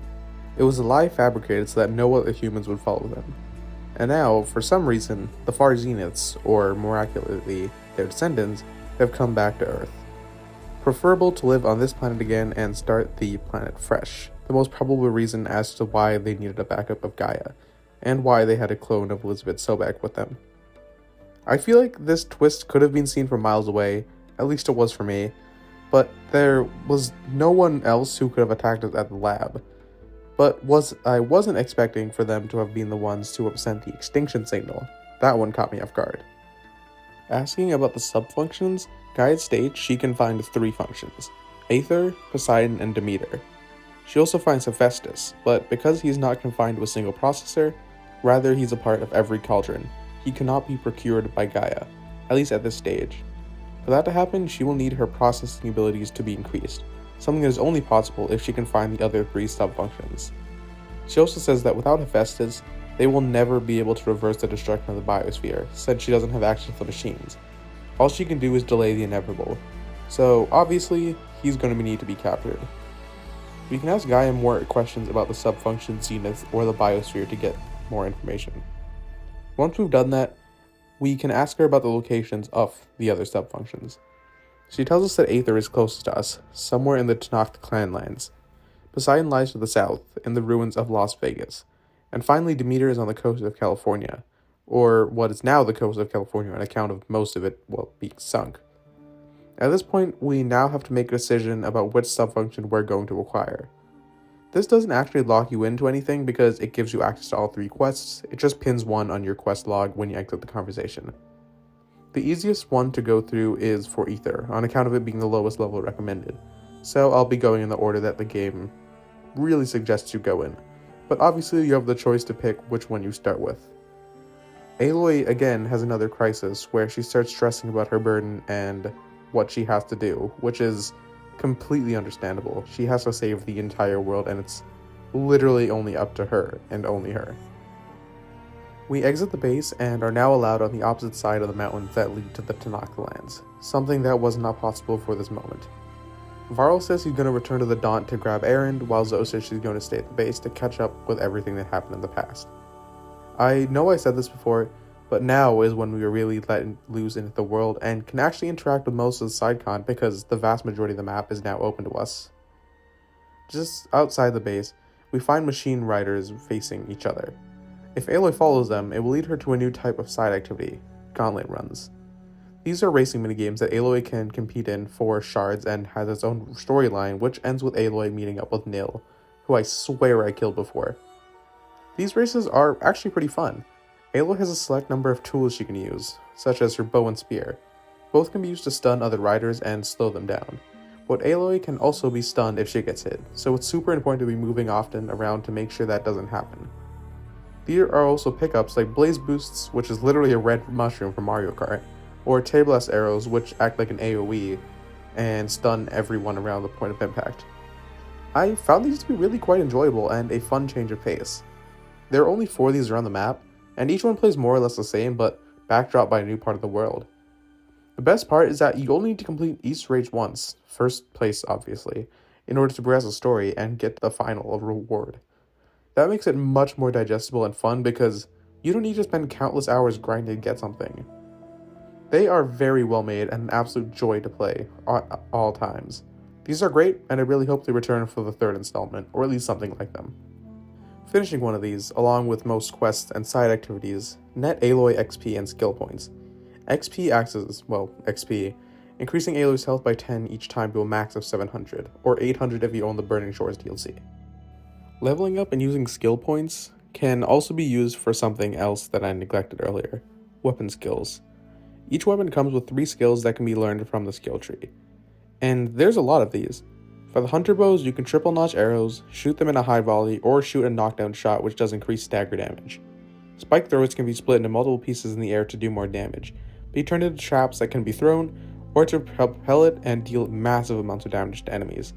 It was a lie fabricated so that no other humans would follow them. And now, for some reason, the Far Zeniths, or miraculously their descendants, have come back to Earth. Preferable to live on this planet again and start the planet fresh, the most probable reason as to why they needed a backup of Gaia, and why they had a clone of Elizabeth Sobek with them. I feel like this twist could have been seen from miles away, at least it was for me, but there was no one else who could have attacked us at the lab. But I wasn't expecting for them to have been the ones to have sent the extinction signal. That one caught me off guard. Asking about the sub-functions, Gaia states she can find 3 functions: Aether, Poseidon, and Demeter. She also finds Hephaestus, but because he's not confined to a single processor, rather he's a part of every cauldron, he cannot be procured by Gaia, at least at this stage. For that to happen, she will need her processing abilities to be increased, something that is only possible if she can find the other 3 sub-functions. She also says that without Hephaestus, they will never be able to reverse the destruction of the biosphere, since she doesn't have access to the machines. All she can do is delay the inevitable, so obviously, he's going to need to be captured. We can ask Gaia more questions about the sub-function Zenith or the biosphere to get more information. Once we've done that, we can ask her about the locations of the other sub-functions. She tells us that Aether is closest to us, somewhere in the Tenakth clan lands. Poseidon lies to the south, in the ruins of Las Vegas. And finally, Demeter is on the coast of California, or what is now the coast of California on account of most of it, being sunk. At this point, we now have to make a decision about which sub-function we're going to acquire. This doesn't actually lock you into anything because it gives you access to all 3 quests, it just pins one on your quest log when you exit the conversation. The easiest one to go through is for Ether, on account of it being the lowest level recommended, so I'll be going in the order that the game really suggests you go in, but obviously you have the choice to pick which one you start with. Aloy again has another crisis where she starts stressing about her burden and what she has to do, which is completely understandable. She has to save the entire world and it's literally only up to her and only her. We exit the base and are now allowed on the opposite side of the mountains that lead to the Tanaka lands, something that was not possible for this moment. Varl says he's going to return to the Daunt to grab Erend, while Zoe says she's going to stay at the base to catch up with everything that happened in the past. I know I said this before, but now is when we are really let loose into the world and can actually interact with most of the side content because the vast majority of the map is now open to us. Just outside the base, we find machine riders facing each other. If Aloy follows them, it will lead her to a new type of side activity, Gauntlet Runs. These are racing minigames that Aloy can compete in for shards and has its own storyline, which ends with Aloy meeting up with Nil, who I swear I killed before. These races are actually pretty fun. Aloy has a select number of tools she can use, such as her bow and spear. Both can be used to stun other riders and slow them down, but Aloy can also be stunned if she gets hit, so it's super important to be moving often around to make sure that doesn't happen. There are also pickups like Blaze Boosts, which is literally a red mushroom from Mario Kart, or Tablas Arrows, which act like an AoE and stun everyone around the point of impact. I found these to be really quite enjoyable and a fun change of pace. There are only 4 of these around the map, and each one plays more or less the same, but backdropped by a new part of the world. The best part is that you only need to complete each rage once, first place obviously, in order to progress the story and get the final reward. That makes it much more digestible and fun because you don't need to spend countless hours grinding to get something. They are very well made and an absolute joy to play at all times. These are great, and I really hope they return for the 3rd installment, or at least something like them. Finishing one of these, along with most quests and side activities, net Aloy XP and skill points. XP acts as, XP, increasing Aloy's health by 10 each time to a max of 700, or 800 if you own the Burning Shores DLC. Leveling up and using skill points can also be used for something else that I neglected earlier, weapon skills. Each weapon comes with 3 skills that can be learned from the skill tree, and there's a lot of these. For the hunter bows, you can triple notch arrows, shoot them in a high volley, or shoot a knockdown shot which does increase stagger damage. Spike throwers can be split into multiple pieces in the air to do more damage, be turned into traps that can be thrown, or to propel it and deal massive amounts of damage to enemies.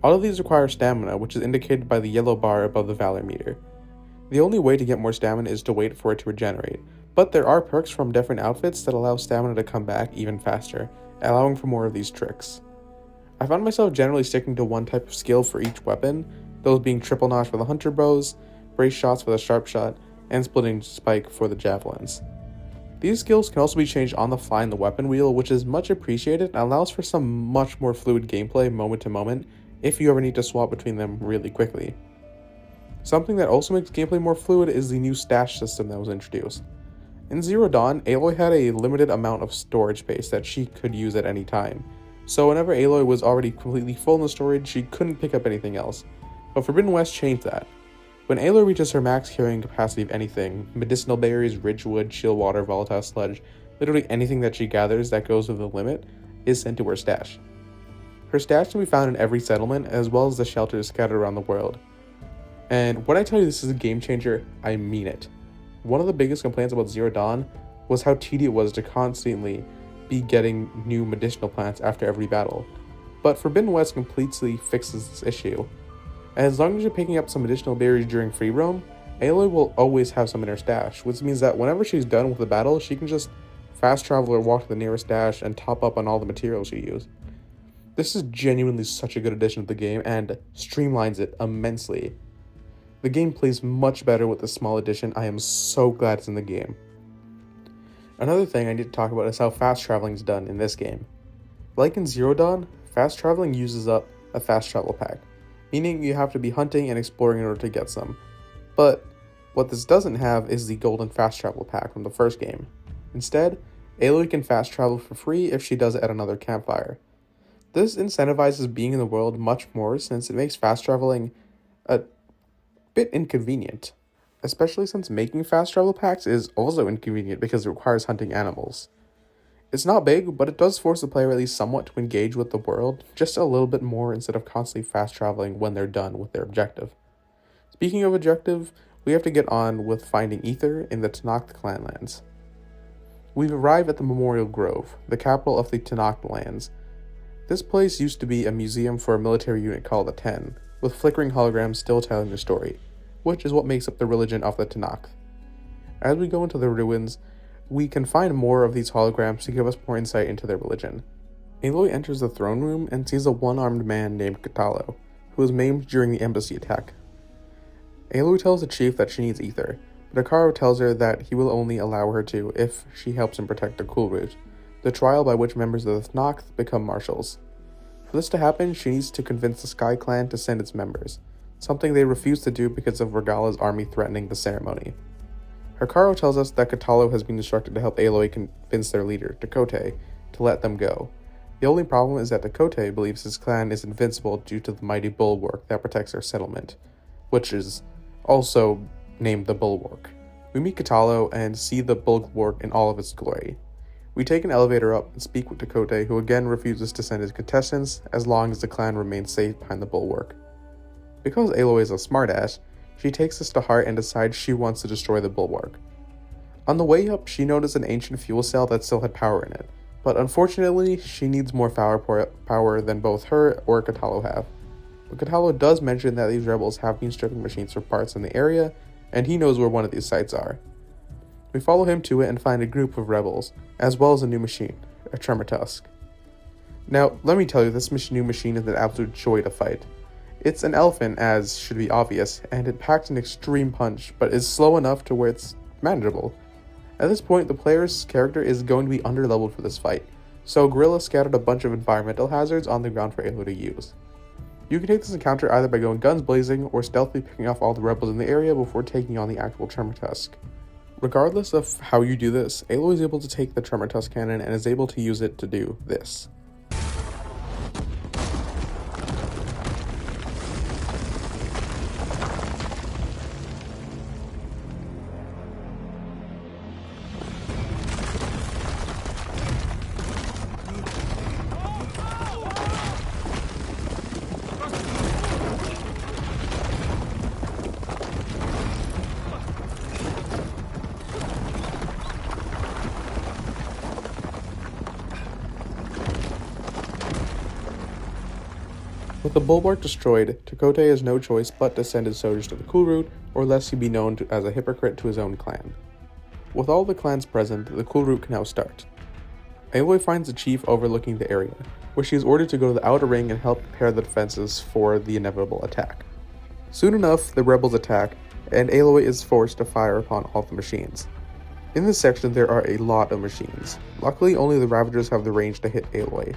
All of these require stamina, which is indicated by the yellow bar above the valor meter. The only way to get more stamina is to wait for it to regenerate, but there are perks from different outfits that allow stamina to come back even faster, allowing for more of these tricks. I found myself generally sticking to one type of skill for each weapon, those being triple notch for the hunter bows, brace shots for the sharp shot, and splitting spike for the javelins. These skills can also be changed on the fly in the weapon wheel, which is much appreciated and allows for some much more fluid gameplay moment to moment if you ever need to swap between them really quickly. Something that also makes gameplay more fluid is the new stash system that was introduced. In Zero Dawn, Aloy had a limited amount of storage space that she could use at any time, so whenever Aloy was already completely full in the storage, she couldn't pick up anything else. But Forbidden West changed that. When Aloy reaches her max carrying capacity of anything, medicinal berries, ridgewood, chill water, volatile sludge, literally anything that she gathers that goes to the limit, is sent to her stash. Her stash can be found in every settlement, as well as the shelters scattered around the world. And when I tell you this is a game changer, I mean it. One of the biggest complaints about Zero Dawn was how tedious it was to constantly be getting new medicinal plants after every battle, but Forbidden West completely fixes this issue. As long as you're picking up some additional berries during free roam, Aloy will always have some in her stash, which means that whenever she's done with the battle, she can just fast travel or walk to the nearest stash and top up on all the materials she used. This is genuinely such a good addition to the game and streamlines it immensely. The game plays much better with this small addition. I am so glad it's in the game. Another thing I need to talk about is how fast traveling is done in this game. Like in Zero Dawn, fast traveling uses up a fast travel pack, meaning you have to be hunting and exploring in order to get some. But what this doesn't have is the golden fast travel pack from the first game. Instead, Aloy can fast travel for free if she does it at another campfire. This incentivizes being in the world much more since it makes fast traveling a bit inconvenient, especially since making fast travel packs is also inconvenient because it requires hunting animals. It's not big, but it does force the player at least somewhat to engage with the world just a little bit more instead of constantly fast traveling when they're done with their objective. Speaking of objective, we have to get on with finding Ether in the Tenakth Clanlands. We've arrived at the Memorial Grove, the capital of the Tenakth lands. This place used to be a museum for a military unit called the Ten, with flickering holograms still telling their story, which is what makes up the religion of the Tenakth. As we go into the ruins, we can find more of these holograms to give us more insight into their religion. Aloy enters the throne room and sees a one-armed man named Kotallo, who was maimed during the embassy attack. Aloy tells the chief that she needs Ether, but Hekarro tells her that he will only allow her to if she helps him protect the Kulrut, the trial by which members of the Tenakth become marshals. For this to happen, she needs to convince the Sky Clan to send its members, something they refuse to do because of Regala's army threatening the ceremony. Hekarro tells us that Kotallo has been instructed to help Aloy convince their leader, Tekotteh, to let them go. The only problem is that Tekotteh believes his clan is invincible due to the mighty bulwark that protects their settlement, which is also named the Bulwark. We meet Kotallo and see the Bulwark in all of its glory. We take an elevator up and speak with Tekotteh, who again refuses to send his contestants as long as the clan remains safe behind the Bulwark. Because Aloy is a smartass, she takes this to heart and decides she wants to destroy the Bulwark. On the way up, she noticed an ancient fuel cell that still had power in it, but unfortunately, she needs more power than both her or Kotallo have. But Kotallo does mention that these rebels have been stripping machines for parts in the area, and he knows where one of these sites are. We follow him to it and find a group of rebels, as well as a new machine, a Tremor Tusk. Now, let me tell you, this new machine is an absolute joy to fight. It's an elephant, as should be obvious, and it packs an extreme punch, but is slow enough to where it's manageable. At this point, the player's character is going to be underleveled for this fight, so Guerrilla scattered a bunch of environmental hazards on the ground for Aloy to use. You can take this encounter either by going guns blazing or stealthily picking off all the rebels in the area before taking on the actual Tremor Tusk. Regardless of how you do this, Aloy is able to take the Tremor Tusk cannon and is able to use it to do this. With the Bulwark destroyed, Tekotteh has no choice but to send his soldiers to the Kulrut, or lest he be known as a hypocrite to his own clan. With all the clans present, the Kulrut can now start. Aloy finds the chief overlooking the area, where she is ordered to go to the outer ring and help prepare the defenses for the inevitable attack. Soon enough, the rebels attack, and Aloy is forced to fire upon all the machines. In this section, there are a lot of machines. Luckily, only the Ravagers have the range to hit Aloy.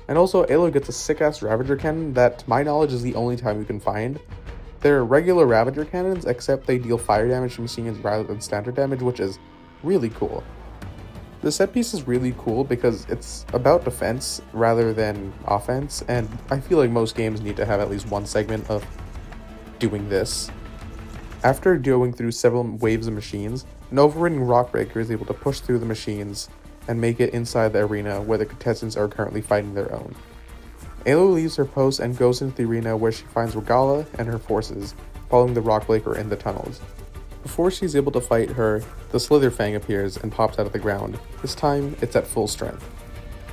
And also, Aloy gets a sick-ass Ravager cannon that, to my knowledge, is the only time you can find. They're regular Ravager cannons, except they deal fire damage to machines rather than standard damage, which is really cool. The set piece is really cool because it's about defense rather than offense, and I feel like most games need to have at least one segment of doing this. After going through several waves of machines, an overridden Rockbreaker is able to push through the machines and make it inside the arena where the contestants are currently fighting their own. Aloy leaves her post and goes into the arena where she finds Regala and her forces, following the Rockbreaker in the tunnels. Before she's able to fight her, the Slitherfang appears and pops out of the ground. This time, it's at full strength.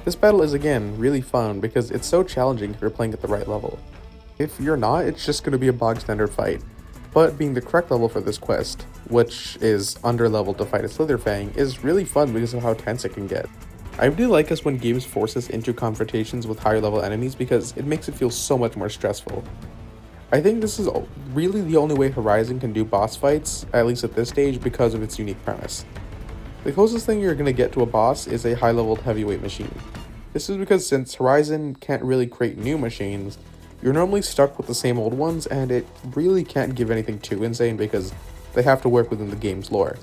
This battle is again really fun because it's so challenging if you're playing at the right level. If you're not, it's just going to be a bog standard fight. But being the correct level for this quest, which is under level to fight a Slitherfang, is really fun because of how tense it can get. I really like us when games force us into confrontations with higher level enemies because it makes it feel so much more stressful. I think this is really the only way Horizon can do boss fights, at least at this stage, because of its unique premise. The closest thing you're going to get to a boss is a high leveled heavyweight machine. This is because since Horizon can't really create new machines, you're normally stuck with the same old ones, and it really can't give anything too insane because they have to work within the game's lore.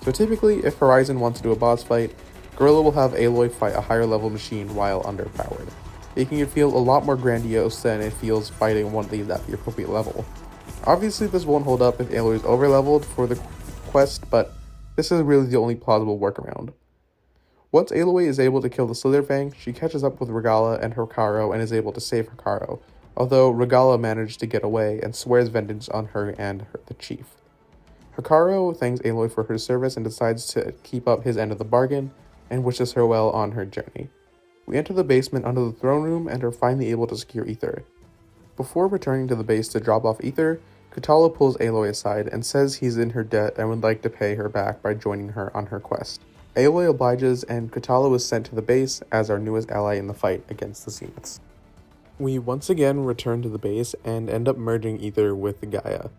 So typically, if Horizon wants to do a boss fight, Guerrilla will have Aloy fight a higher level machine while underpowered, making it feel a lot more grandiose than it feels fighting one of these at the appropriate level. Obviously, this won't hold up if Aloy is overleveled for the quest, but this is really the only plausible workaround. Once Aloy is able to kill the Slitherfang, she catches up with Regalla and Hekarro and is able to save Hekarro, although Regalla managed to get away and swears vengeance on her and the chief. Hekarro thanks Aloy for her service and decides to keep up his end of the bargain and wishes her well on her journey. We enter the basement under the throne room and are finally able to secure Aether. Before returning to the base to drop off Aether, Kotallo pulls Aloy aside and says he's in her debt and would like to pay her back by joining her on her quest. Aloy obliges and Kotallo is sent to the base as our newest ally in the fight against the Zeniths. We once again return to the base and end up merging Aether with Gaia.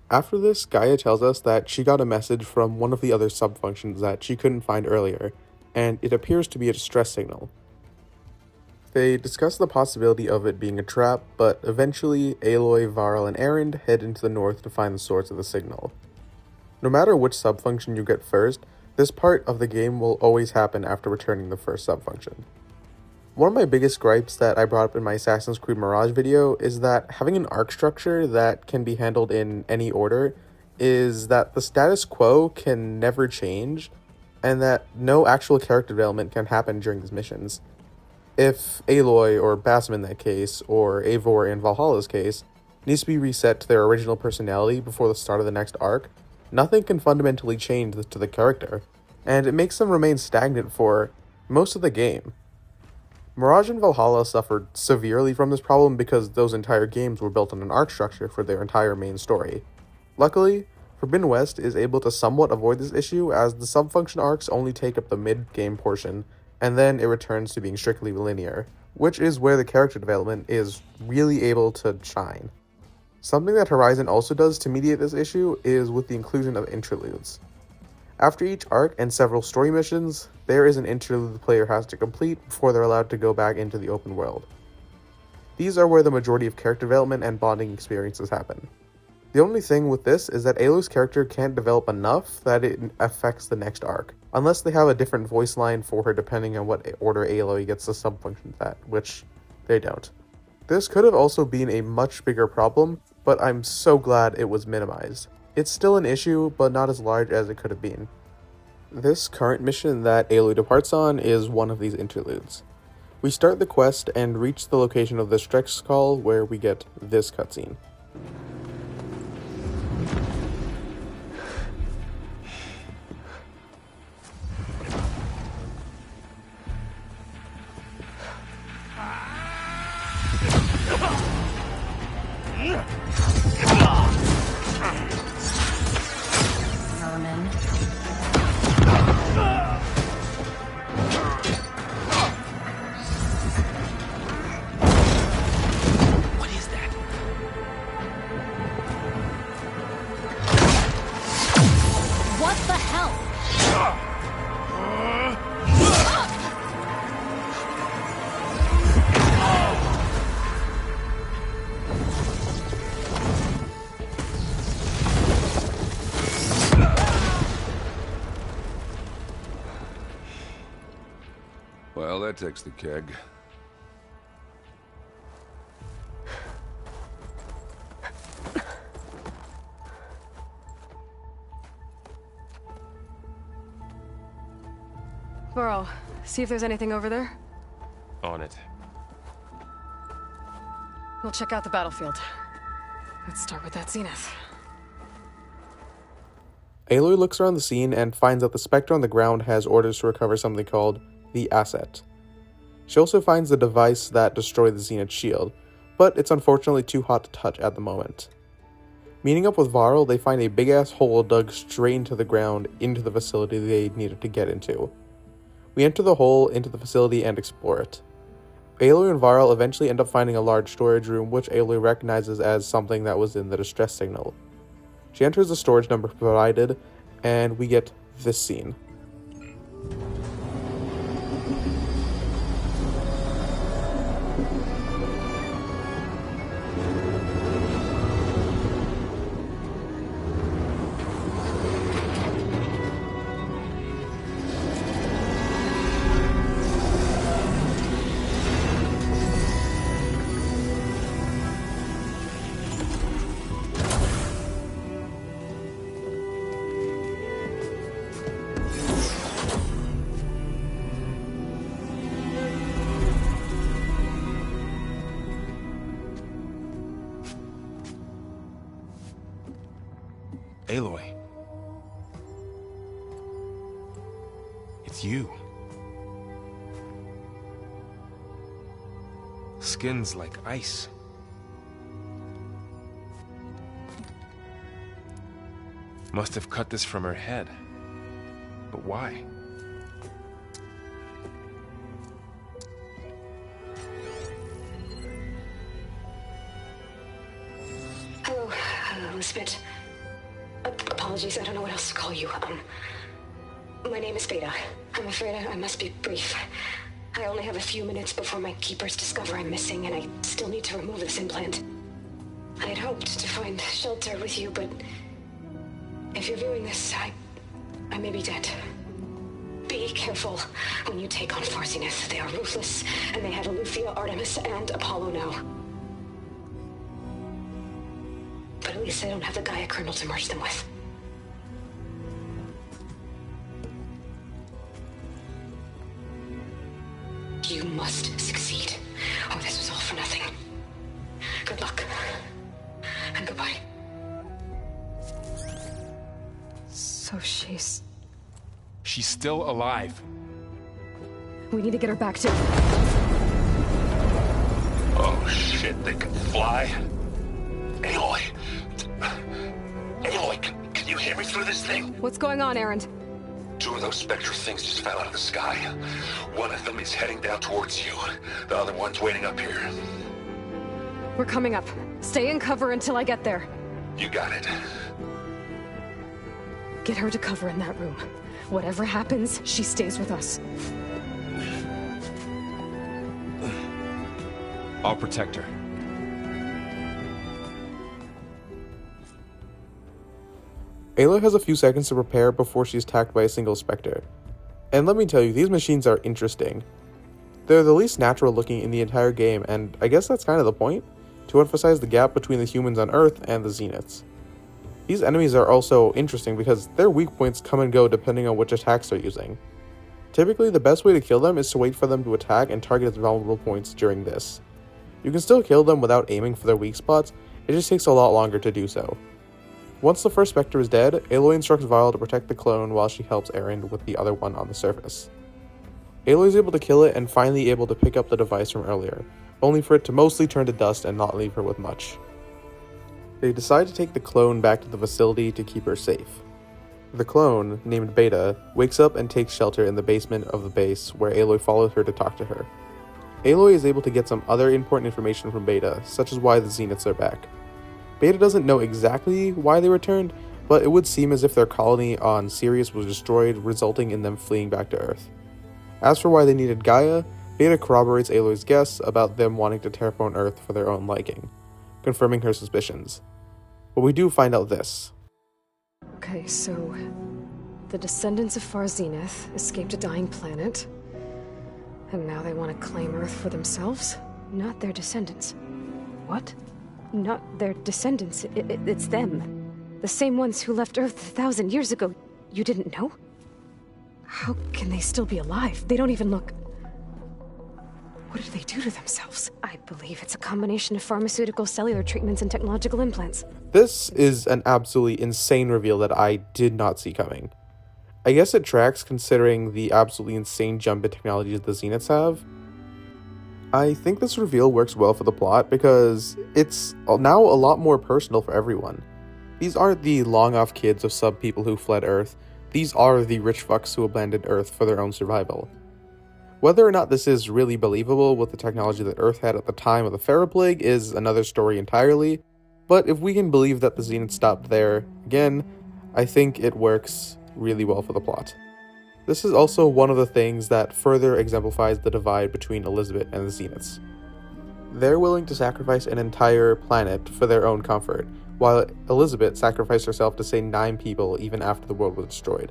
After this, Gaia tells us that she got a message from one of the other subfunctions that she couldn't find earlier, and it appears to be a distress signal. They discuss the possibility of it being a trap, but eventually Aloy, Varl, and Erend head into the north to find the source of the signal. No matter which subfunction you get first, this part of the game will always happen after returning the first subfunction. One of my biggest gripes that I brought up in my Assassin's Creed Mirage video is that having an arc structure that can be handled in any order is that the status quo can never change, and that no actual character development can happen during these missions. If Aloy, or Basim in that case, or Eivor in Valhalla's case, needs to be reset to their original personality before the start of the next arc, nothing can fundamentally change to the character, and it makes them remain stagnant for most of the game. Mirage and Valhalla suffered severely from this problem because those entire games were built on an arc structure for their entire main story. Luckily, Forbidden West is able to somewhat avoid this issue as the subfunction arcs only take up the mid-game portion, and then it returns to being strictly linear, which is where the character development is really able to shine. Something that Horizon also does to mediate this issue is with the inclusion of interludes. After each arc and several story missions, there is an interlude the player has to complete before they're allowed to go back into the open world. These are where the majority of character development and bonding experiences happen. The only thing with this is that Aloy's character can't develop enough that it affects the next arc, unless they have a different voice line for her depending on what order Aloy gets the subfunctions at, which they don't. This could have also been a much bigger problem, but I'm so glad it was minimized. It's still an issue, but not as large as it could have been. This current mission that Aloy departs on is one of these interludes. We start the quest and reach the location of the Strex Skull where we get this cutscene. Well, that takes the keg. Varl, see if there's anything over there. On it. We'll check out the battlefield. Let's start with that Zenith. Aloy looks around the scene and finds that the Spectre on the ground has orders to recover something called the Asset. She also finds the device that destroyed the Zenith shield, but it's unfortunately too hot to touch at the moment. Meeting up with Varl, they find a big-ass hole dug straight into the ground into the facility they needed to get into. We enter the hole into the facility and explore it. Aloy and Varl eventually end up finding a large storage room which Aloy recognizes as something that was in the distress signal. She enters the storage number provided, and we get this scene. Aloy. It's you. Skin's like ice. Must have cut this from her head. But why? Hello, Elizabeth. Apologies, I don't know what else to call you. My name is Beta. I'm afraid I must be brief. I only have a few minutes before my keepers discover I'm missing, and I still need to remove this implant. I had hoped to find shelter with you, but if you're viewing this, I may be dead. Be careful when you take on Far Zenith. They are ruthless, and they have Alethea, Artemis, and Apollo now. But at least they don't have the Gaia kernel to merge them with. You must succeed, or this was all for nothing. Good luck. And goodbye. So she's still alive. We need to get her back to... Oh shit, they can fly? Aloy. Aloy, can you hear me through this thing? What's going on, Erend? 2 of those Spectre things just fell out of the sky. One of them is heading down towards you. The other one's waiting up here. We're coming up. Stay in cover until I get there. You got it. Get her to cover in that room. Whatever happens, she stays with us. I'll protect her. Aloy has a few seconds to prepare before she's attacked by a single Spectre. And let me tell you, these machines are interesting. They're the least natural looking in the entire game, and I guess that's kind of the point, to emphasize the gap between the humans on Earth and the Zeniths. These enemies are also interesting because their weak points come and go depending on which attacks they're using. Typically, the best way to kill them is to wait for them to attack and target its vulnerable points during this. You can still kill them without aiming for their weak spots, it just takes a lot longer to do so. Once the first Spectre is dead, Aloy instructs Vile to protect the clone while she helps Erend with the other one on the surface. Aloy is able to kill it and finally able to pick up the device from earlier, only for it to mostly turn to dust and not leave her with much. They decide to take the clone back to the facility to keep her safe. The clone, named Beta, wakes up and takes shelter in the basement of the base where Aloy follows her to talk to her. Aloy is able to get some other important information from Beta, such as why the Zeniths are back. Beta doesn't know exactly why they returned, but it would seem as if their colony on Sirius was destroyed, resulting in them fleeing back to Earth. As for why they needed Gaia, Beta corroborates Aloy's guess about them wanting to terraform Earth for their own liking, confirming her suspicions. But we do find out this. Okay, so... the descendants of Far Zenith escaped a dying planet, and now they want to claim Earth for themselves? Not their descendants. What? Not their descendants, it's them. The same ones who left Earth 1,000 years ago. You didn't know? How can they still be alive? They don't even look... What did they do to themselves? I believe it's a combination of pharmaceutical, cellular treatments, and technological implants. This is an absolutely insane reveal that I did not see coming. I guess it tracks considering the absolutely insane jump in technologies the Zeniths have. I think this reveal works well for the plot because it's now a lot more personal for everyone. These aren't the long-off kids of sub-people who fled Earth, these are the rich fucks who abandoned Earth for their own survival. Whether or not this is really believable with the technology that Earth had at the time of the Pharaoh Plague is another story entirely, but if we can believe that the Zenith stopped there, again, I think it works really well for the plot. This is also one of the things that further exemplifies the divide between Elizabeth and the Zeniths. They're willing to sacrifice an entire planet for their own comfort, while Elizabeth sacrificed herself to save 9 people even after the world was destroyed.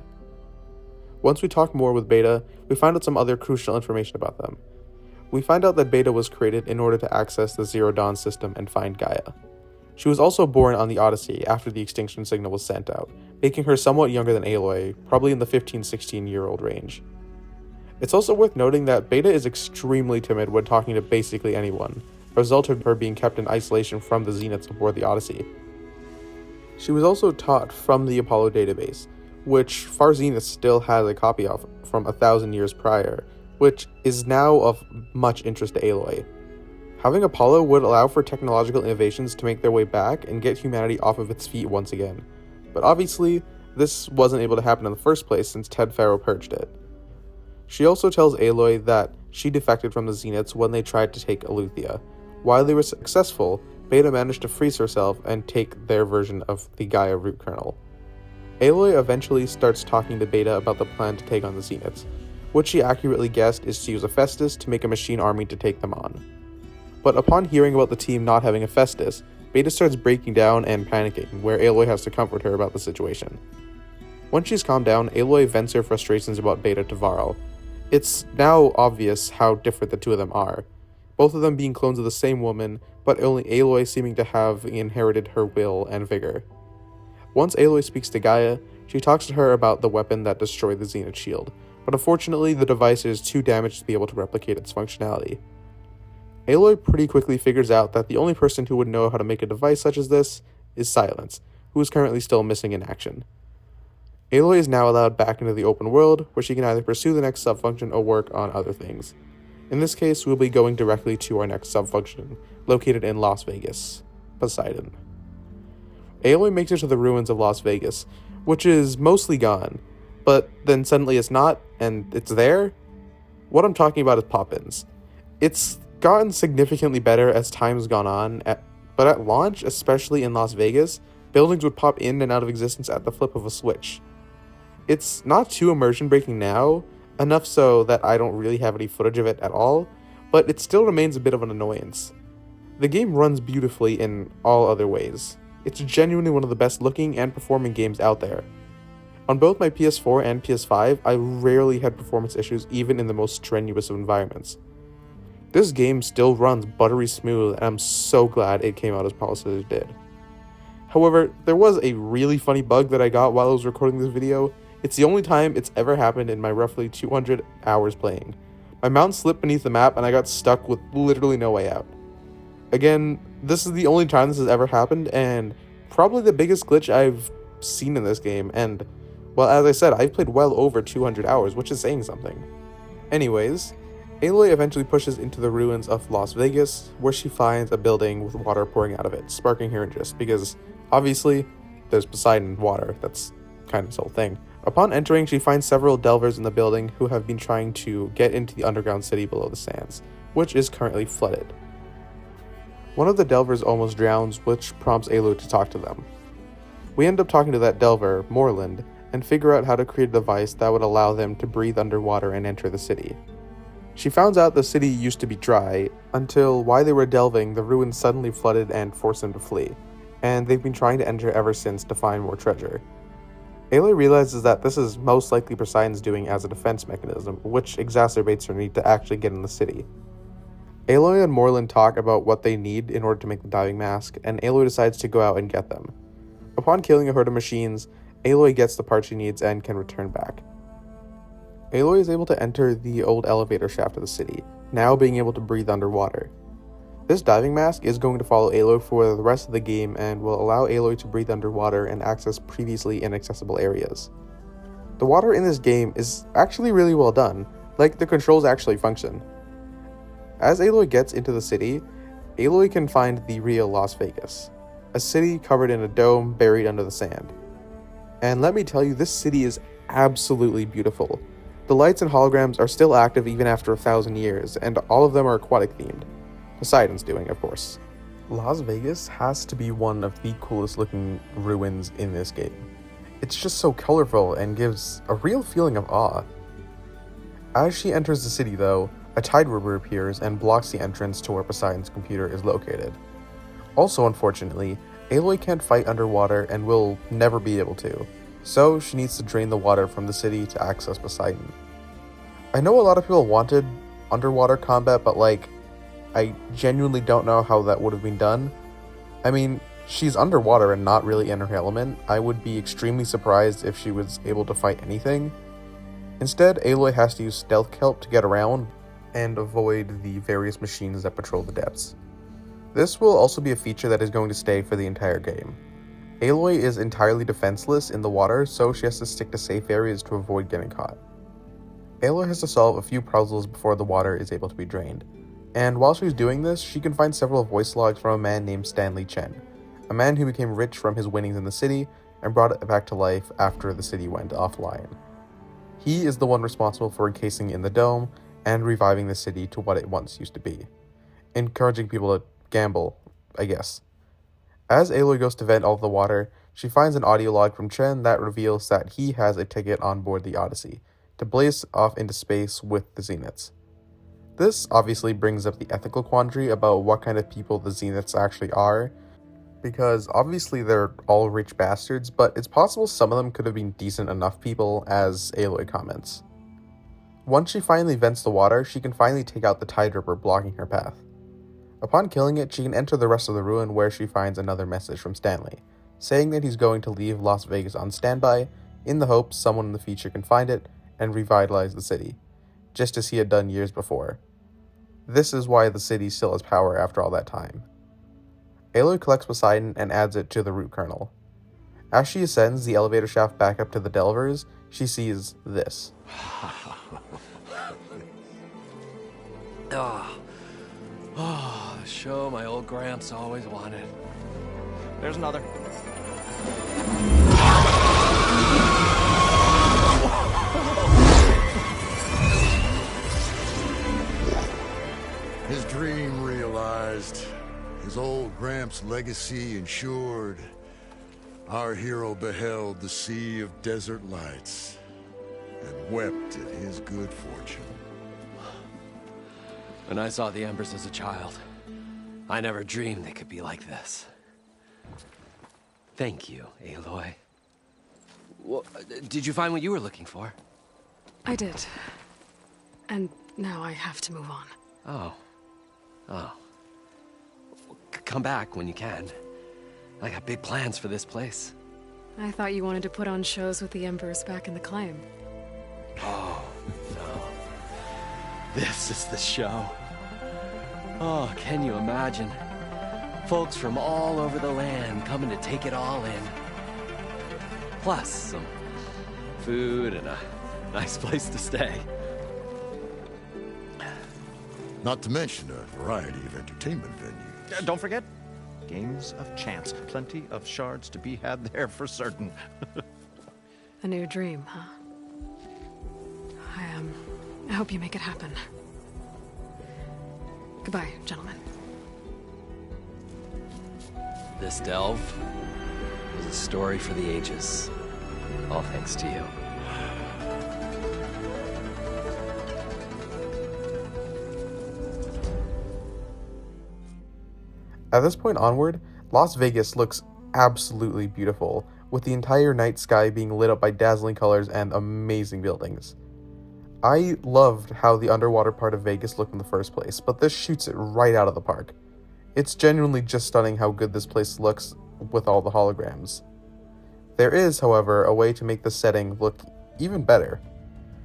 Once we talk more with Beta, we find out some other crucial information about them. We find out that Beta was created in order to access the Zero Dawn system and find Gaia. She was also born on the Odyssey after the extinction signal was sent out, making her somewhat younger than Aloy, probably in the 15-16-year-old range. It's also worth noting that Beta is extremely timid when talking to basically anyone, a result of her being kept in isolation from the Zeniths aboard the Odyssey. She was also taught from the Apollo database, which Far Zenith still has a copy of from 1,000 years prior, which is now of much interest to Aloy. Having Apollo would allow for technological innovations to make their way back and get humanity off of its feet once again. But obviously, this wasn't able to happen in the first place since Ted Faro purged it. She also tells Aloy that she defected from the Zeniths when they tried to take Eleuthia. While they were successful, Beta managed to freeze herself and take their version of the Gaia root kernel. Aloy eventually starts talking to Beta about the plan to take on the Zeniths. What she accurately guessed is to use Hephaestus to make a machine army to take them on. But upon hearing about the team not having Hephaestus, Beta starts breaking down and panicking, where Aloy has to comfort her about the situation. Once she's calmed down, Aloy vents her frustrations about Beta to Varl. It's now obvious how different the two of them are, both of them being clones of the same woman, but only Aloy seeming to have inherited her will and vigor. Once Aloy speaks to Gaia, she talks to her about the weapon that destroyed the Zenith shield, but unfortunately the device is too damaged to be able to replicate its functionality. Aloy pretty quickly figures out that the only person who would know how to make a device such as this is Silence, who is currently still missing in action. Aloy is now allowed back into the open world, where she can either pursue the next subfunction or work on other things. In this case, we'll be going directly to our next subfunction, located in Las Vegas, Poseidon. Aloy makes it to the ruins of Las Vegas, which is mostly gone, but then suddenly it's not, and it's there? What I'm talking about is Poppins. It's gotten significantly better as time's gone on, but at launch, especially in Las Vegas, buildings would pop in and out of existence at the flip of a switch. It's not too immersion breaking now, enough so that I don't really have any footage of it at all, but it still remains a bit of an annoyance. The game runs beautifully in all other ways. It's genuinely one of the best looking and performing games out there. On both my PS4 and PS5, I rarely had performance issues even in the most strenuous of environments. This game still runs buttery smooth, and I'm so glad it came out as polished as it did. However, there was a really funny bug that I got while I was recording this video. It's the only time it's ever happened in my roughly 200 hours playing. My mount slipped beneath the map and I got stuck with literally no way out. Again, this is the only time this has ever happened, and probably the biggest glitch I've seen in this game, and, well, as I said, I've played well over 200 hours, which is saying something. Anyways, Aloy eventually pushes into the ruins of Las Vegas, where she finds a building with water pouring out of it, sparking her interest, because, obviously, there's Poseidon water, that's kind of this whole thing. Upon entering, she finds several delvers in the building who have been trying to get into the underground city below the sands, which is currently flooded. One of the delvers almost drowns, which prompts Aloy to talk to them. We end up talking to that delver, Morland, and figure out how to create a device that would allow them to breathe underwater and enter the city. She finds out the city used to be dry, until while they were delving, the ruins suddenly flooded and forced them to flee, and they've been trying to enter ever since to find more treasure. Aloy realizes that this is most likely Poseidon's doing as a defense mechanism, which exacerbates her need to actually get in the city. Aloy and Morland talk about what they need in order to make the diving mask, and Aloy decides to go out and get them. Upon killing a herd of machines, Aloy gets the parts she needs and can return back. Aloy is able to enter the old elevator shaft of the city, now being able to breathe underwater. This diving mask is going to follow Aloy for the rest of the game and will allow Aloy to breathe underwater and access previously inaccessible areas. The water in this game is actually really well done, like the controls actually function. As Aloy gets into the city, Aloy can find the real Las Vegas, a city covered in a dome buried under the sand. And let me tell you, this city is absolutely beautiful. The lights and holograms are still active even after 1,000 years, and all of them are aquatic themed. Poseidon's doing, of course. Las Vegas has to be one of the coolest looking ruins in this game. It's just so colorful and gives a real feeling of awe. As she enters the city though, a tide river appears and blocks the entrance to where Poseidon's computer is located. Also unfortunately, Aloy can't fight underwater and will never be able to, so she needs to drain the water from the city to access Poseidon. I know a lot of people wanted underwater combat, but I genuinely don't know how that would have been done. I mean, she's underwater and not really in her element. I would be extremely surprised if she was able to fight anything. Instead, Aloy has to use stealth kelp to get around and avoid the various machines that patrol the depths. This will also be a feature that is going to stay for the entire game. Aloy is entirely defenseless in the water, so she has to stick to safe areas to avoid getting caught. Aloy has to solve a few puzzles before the water is able to be drained, and while she's doing this, she can find several voice logs from a man named Stanley Chen, a man who became rich from his winnings in the city and brought it back to life after the city went offline. He is the one responsible for encasing in the dome and reviving the city to what it once used to be, encouraging people to gamble, I guess. As Aloy goes to vent all of the water, she finds an audio log from Chen that reveals that he has a ticket on board the Odyssey to blaze off into space with the Zeniths. This obviously brings up the ethical quandary about what kind of people the Zeniths actually are, because obviously they're all rich bastards, but it's possible some of them could have been decent enough people, as Aloy comments. Once she finally vents the water, she can finally take out the Tide Ripper blocking her path. Upon killing it, she can enter the rest of the ruin where she finds another message from Stanley, saying that he's going to leave Las Vegas on standby in the hopes someone in the future can find it and revitalize the city, just as he had done years before. This is why the city still has power after all that time. Aloy collects Poseidon and adds it to the root kernel. As she ascends the elevator shaft back up to the Delvers, she sees this. Oh, show my old Gramps always wanted. There's another. His dream realized, his old Gramps' legacy ensured. Our hero beheld the sea of desert lights and wept at his good fortune. When I saw the Embers as a child, I never dreamed they could be like this. Thank you, Aloy. Well, did you find what you were looking for? I did. And now I have to move on. Oh. Come back when you can. I got big plans for this place. I thought you wanted to put on shows with the Embers back in the Claim. Oh, no. This is the show. Oh, can you imagine? Folks from all over the land coming to take it all in. Plus, some food and a nice place to stay. Not to mention a variety of entertainment venues. Don't forget, games of chance. Plenty of shards to be had there for certain. A new dream, huh? I hope you make it happen. Goodbye, gentlemen. This delve is a story for the ages. All thanks to you. At this point onward, Las Vegas looks absolutely beautiful, with the entire night sky being lit up by dazzling colors and amazing buildings. I loved how the underwater part of Vegas looked in the first place, but this shoots it right out of the park. It's genuinely just stunning how good this place looks with all the holograms. There is, however, a way to make the setting look even better.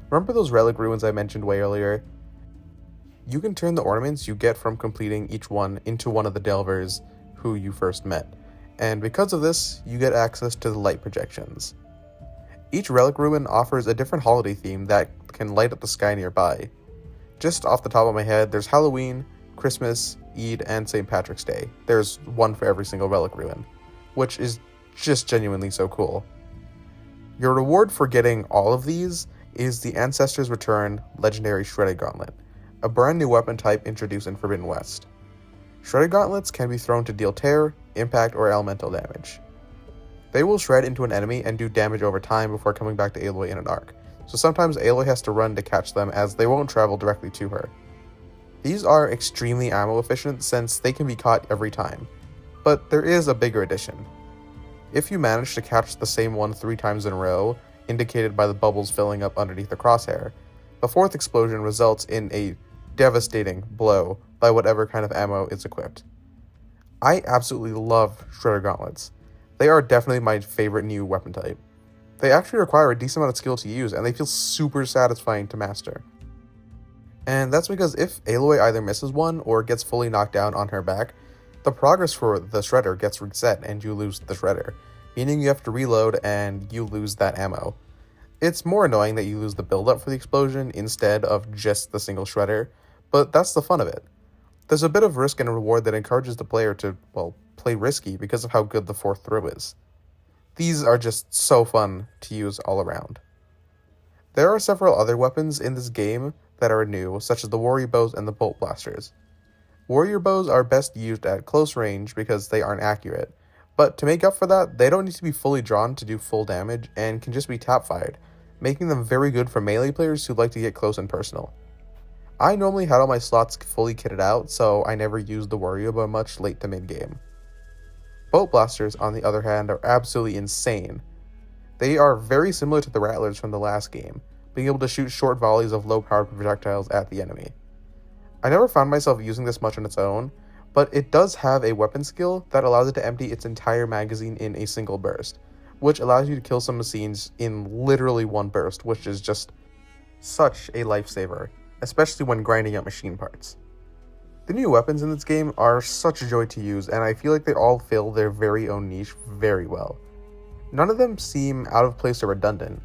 Remember those relic ruins I mentioned way earlier? You can turn the ornaments you get from completing each one into one of the Delvers who you first met, and because of this, you get access to the light projections. Each relic ruin offers a different holiday theme that can light up the sky nearby. Just off the top of my head, there's Halloween, Christmas, Eid, and St. Patrick's Day. There's one for every single relic ruin, which is just genuinely so cool. Your reward for getting all of these is the Ancestors Return Legendary Shredded Gauntlet, a brand new weapon type introduced in Forbidden West. Shredded Gauntlets can be thrown to deal tear, impact, or elemental damage. They will shred into an enemy and do damage over time before coming back to Aloy in an arc, so sometimes Aloy has to run to catch them as they won't travel directly to her. These are extremely ammo efficient since they can be caught every time, but there is a bigger addition. If you manage to catch the same one 3 times in a row, indicated by the bubbles filling up underneath the crosshair, the 4th explosion results in a devastating blow by whatever kind of ammo is equipped. I absolutely love Shredder Gauntlets. They are definitely my favorite new weapon type. They actually require a decent amount of skill to use, and they feel super satisfying to master. And that's because if Aloy either misses one or gets fully knocked down on her back, the progress for the Shredder gets reset and you lose the Shredder, meaning you have to reload and you lose that ammo. It's more annoying that you lose the build-up for the explosion instead of just the single shredder, but that's the fun of it. There's a bit of risk and reward that encourages the player to, well, play risky because of how good the fourth throw is. These are just so fun to use all around. There are several other weapons in this game that are new, such as the warrior bows and the bolt blasters. Warrior bows are best used at close range because they aren't accurate, but to make up for that, they don't need to be fully drawn to do full damage and can just be tap-fired, making them very good for melee players who like to get close and personal. I normally had all my slots fully kitted out, so I never used the warrior bow much late to mid-game. Bolt blasters, on the other hand, are absolutely insane. They are very similar to the rattlers from the last game, being able to shoot short volleys of low-powered projectiles at the enemy. I never found myself using this much on its own, but it does have a weapon skill that allows it to empty its entire magazine in a single burst, which allows you to kill some machines in literally one burst, which is just such a lifesaver, especially when grinding out machine parts. The new weapons in this game are such a joy to use, and I feel like they all fill their very own niche very well. None of them seem out of place or redundant.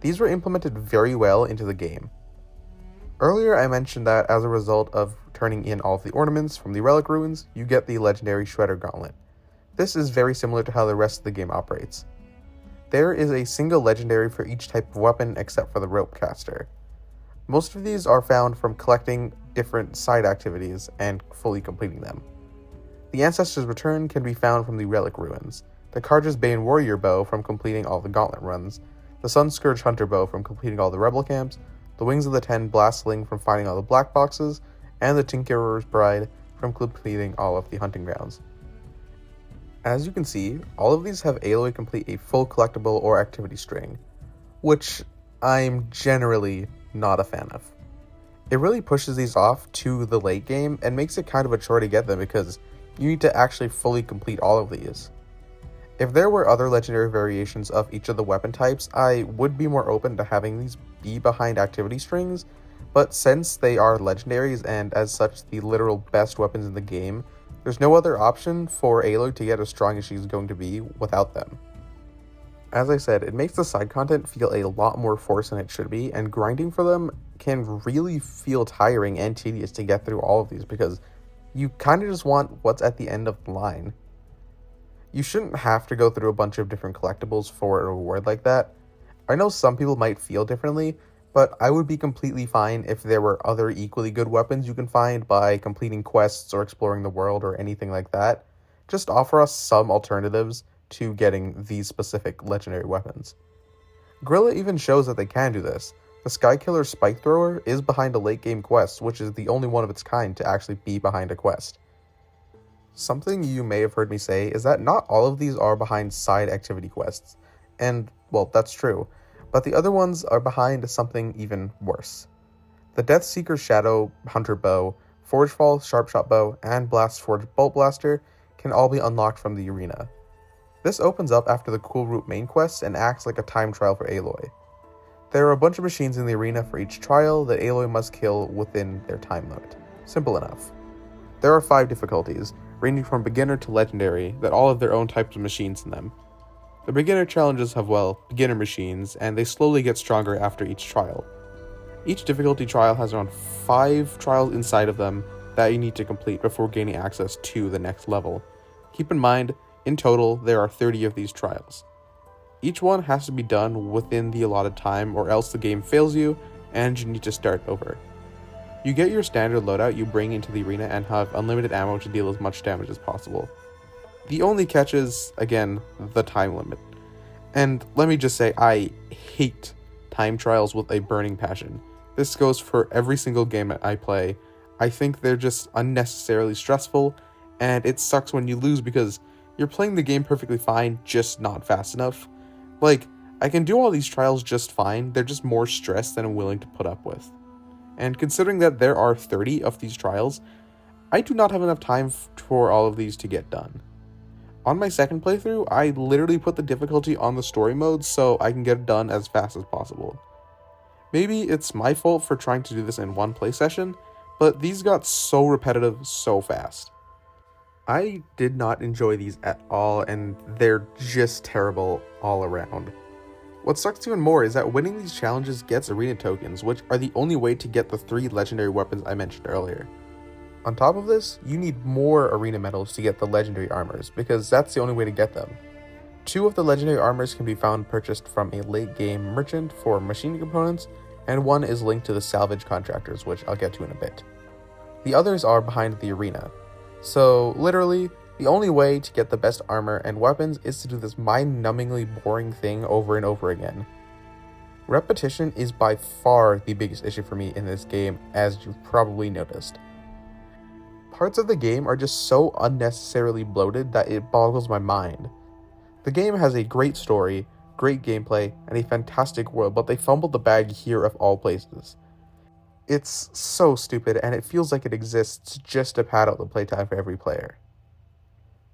These were implemented very well into the game. Earlier I mentioned that as a result of turning in all of the ornaments from the relic ruins, you get the legendary Shredder Gauntlet. This is very similar to how the rest of the game operates. There is a single legendary for each type of weapon except for the rope caster. Most of these are found from collecting different side activities and fully completing them. The Ancestor's Return can be found from the relic ruins, the Carja's Bane Warrior Bow from completing all the Gauntlet runs, the Sun Scourge Hunter Bow from completing all the Rebel camps, the Wings of the Ten Blast Sling from finding all the black boxes, and the Tinkerer's Bride from completing all of the hunting grounds. As you can see, all of these have Aloy complete a full collectible or activity string, which I'm generally not a fan of. It really pushes these off to the late game and makes it kind of a chore to get them because you need to actually fully complete all of these. If there were other legendary variations of each of the weapon types, I would be more open to having these be behind activity strings, but since they are legendaries and as such the literal best weapons in the game, there's no other option for Aloy to get as strong as she's going to be without them. As I said, it makes the side content feel a lot more forced than it should be, and grinding for them can really feel tiring and tedious to get through all of these because you kind of just want what's at the end of the line. You shouldn't have to go through a bunch of different collectibles for a reward like that. I know some people might feel differently, but I would be completely fine if there were other equally good weapons you can find by completing quests or exploring the world or anything like that. Just offer us some alternatives to getting these specific legendary weapons. Guerrilla even shows that they can do this. The Skykiller Spike Thrower is behind a late game quest, which is the only one of its kind to actually be behind a quest. Something you may have heard me say is that not all of these are behind side activity quests, and, well, that's true, but the other ones are behind something even worse. The Deathseeker Shadow Hunter Bow, Forgefall Sharpshot Bow, and Blast Forge Bolt Blaster can all be unlocked from the arena. This opens up after the Cool Root main quest and acts like a time trial for Aloy. There are a bunch of machines in the arena for each trial that Aloy must kill within their time limit. Simple enough. There are 5 difficulties, ranging from beginner to legendary, that all have their own types of machines in them. The beginner challenges have, well, beginner machines, and they slowly get stronger after each trial. Each difficulty trial has around 5 trials inside of them that you need to complete before gaining access to the next level. Keep in mind, in total, there are 30 of these trials. Each one has to be done within the allotted time or else the game fails you and you need to start over. You get your standard loadout you bring into the arena and have unlimited ammo to deal as much damage as possible. The only catch is, again, the time limit. And let me just say, I hate time trials with a burning passion. This goes for every single game I play. I think they're just unnecessarily stressful, and it sucks when you lose because you're playing the game perfectly fine, just not fast enough. Like, I can do all these trials just fine, they're just more stress than I'm willing to put up with. And considering that there are 30 of these trials, I do not have enough time for all of these to get done. On my second playthrough, I literally put the difficulty on the story mode so I can get it done as fast as possible. Maybe it's my fault for trying to do this in one play session, but these got so repetitive so fast. I did not enjoy these at all, and they're just terrible all around. What sucks even more is that winning these challenges gets arena tokens, which are the only way to get the 3 legendary weapons I mentioned earlier. On top of this, you need more arena medals to get the legendary armors, because that's the only way to get them. 2 of the legendary armors can be found purchased from a late game merchant for machine components, and 1 is linked to the salvage contractors, which I'll get to in a bit. The others are behind the arena. So literally, the only way to get the best armor and weapons is to do this mind-numbingly boring thing over and over again. Repetition is by far the biggest issue for me in this game, as you've probably noticed. Parts of the game are just so unnecessarily bloated that it boggles my mind. The game has a great story, great gameplay, and a fantastic world, but they fumbled the bag here of all places. It's so stupid, and it feels like it exists just to pad out the playtime for every player.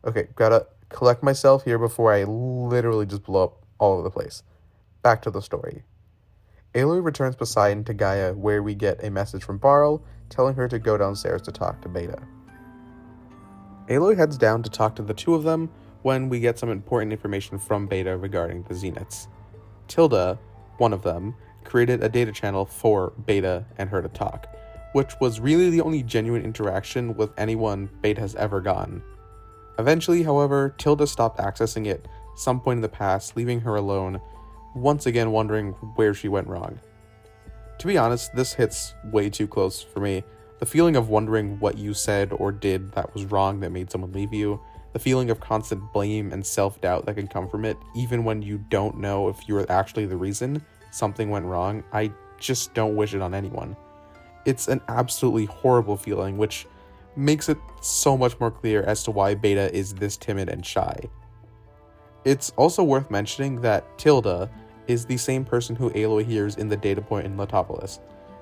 Okay, gotta collect myself here before I literally just blow up all over the place. Back to the story. Aloy returns Poseidon to Gaia, where we get a message from Varl telling her to go downstairs to talk to Beta. Aloy heads down to talk to the 2 of them when we get some important information from Beta regarding the Zeniths. Tilda, one of them, created a data channel for Beta and her to talk, which was really the only genuine interaction with anyone Beta has ever gotten. Eventually, however, Tilda stopped accessing it some point in the past, leaving her alone, once again wondering where she went wrong. To be honest, this hits way too close for me. The feeling of wondering what you said or did that was wrong that made someone leave you, the feeling of constant blame and self-doubt that can come from it, even when you don't know if you're actually the reason something went wrong, I just don't wish it on anyone. It's an absolutely horrible feeling, which makes it so much more clear as to why Beta is this timid and shy. It's also worth mentioning that Tilda is the same person who Aloy hears in the data point in Letopolis,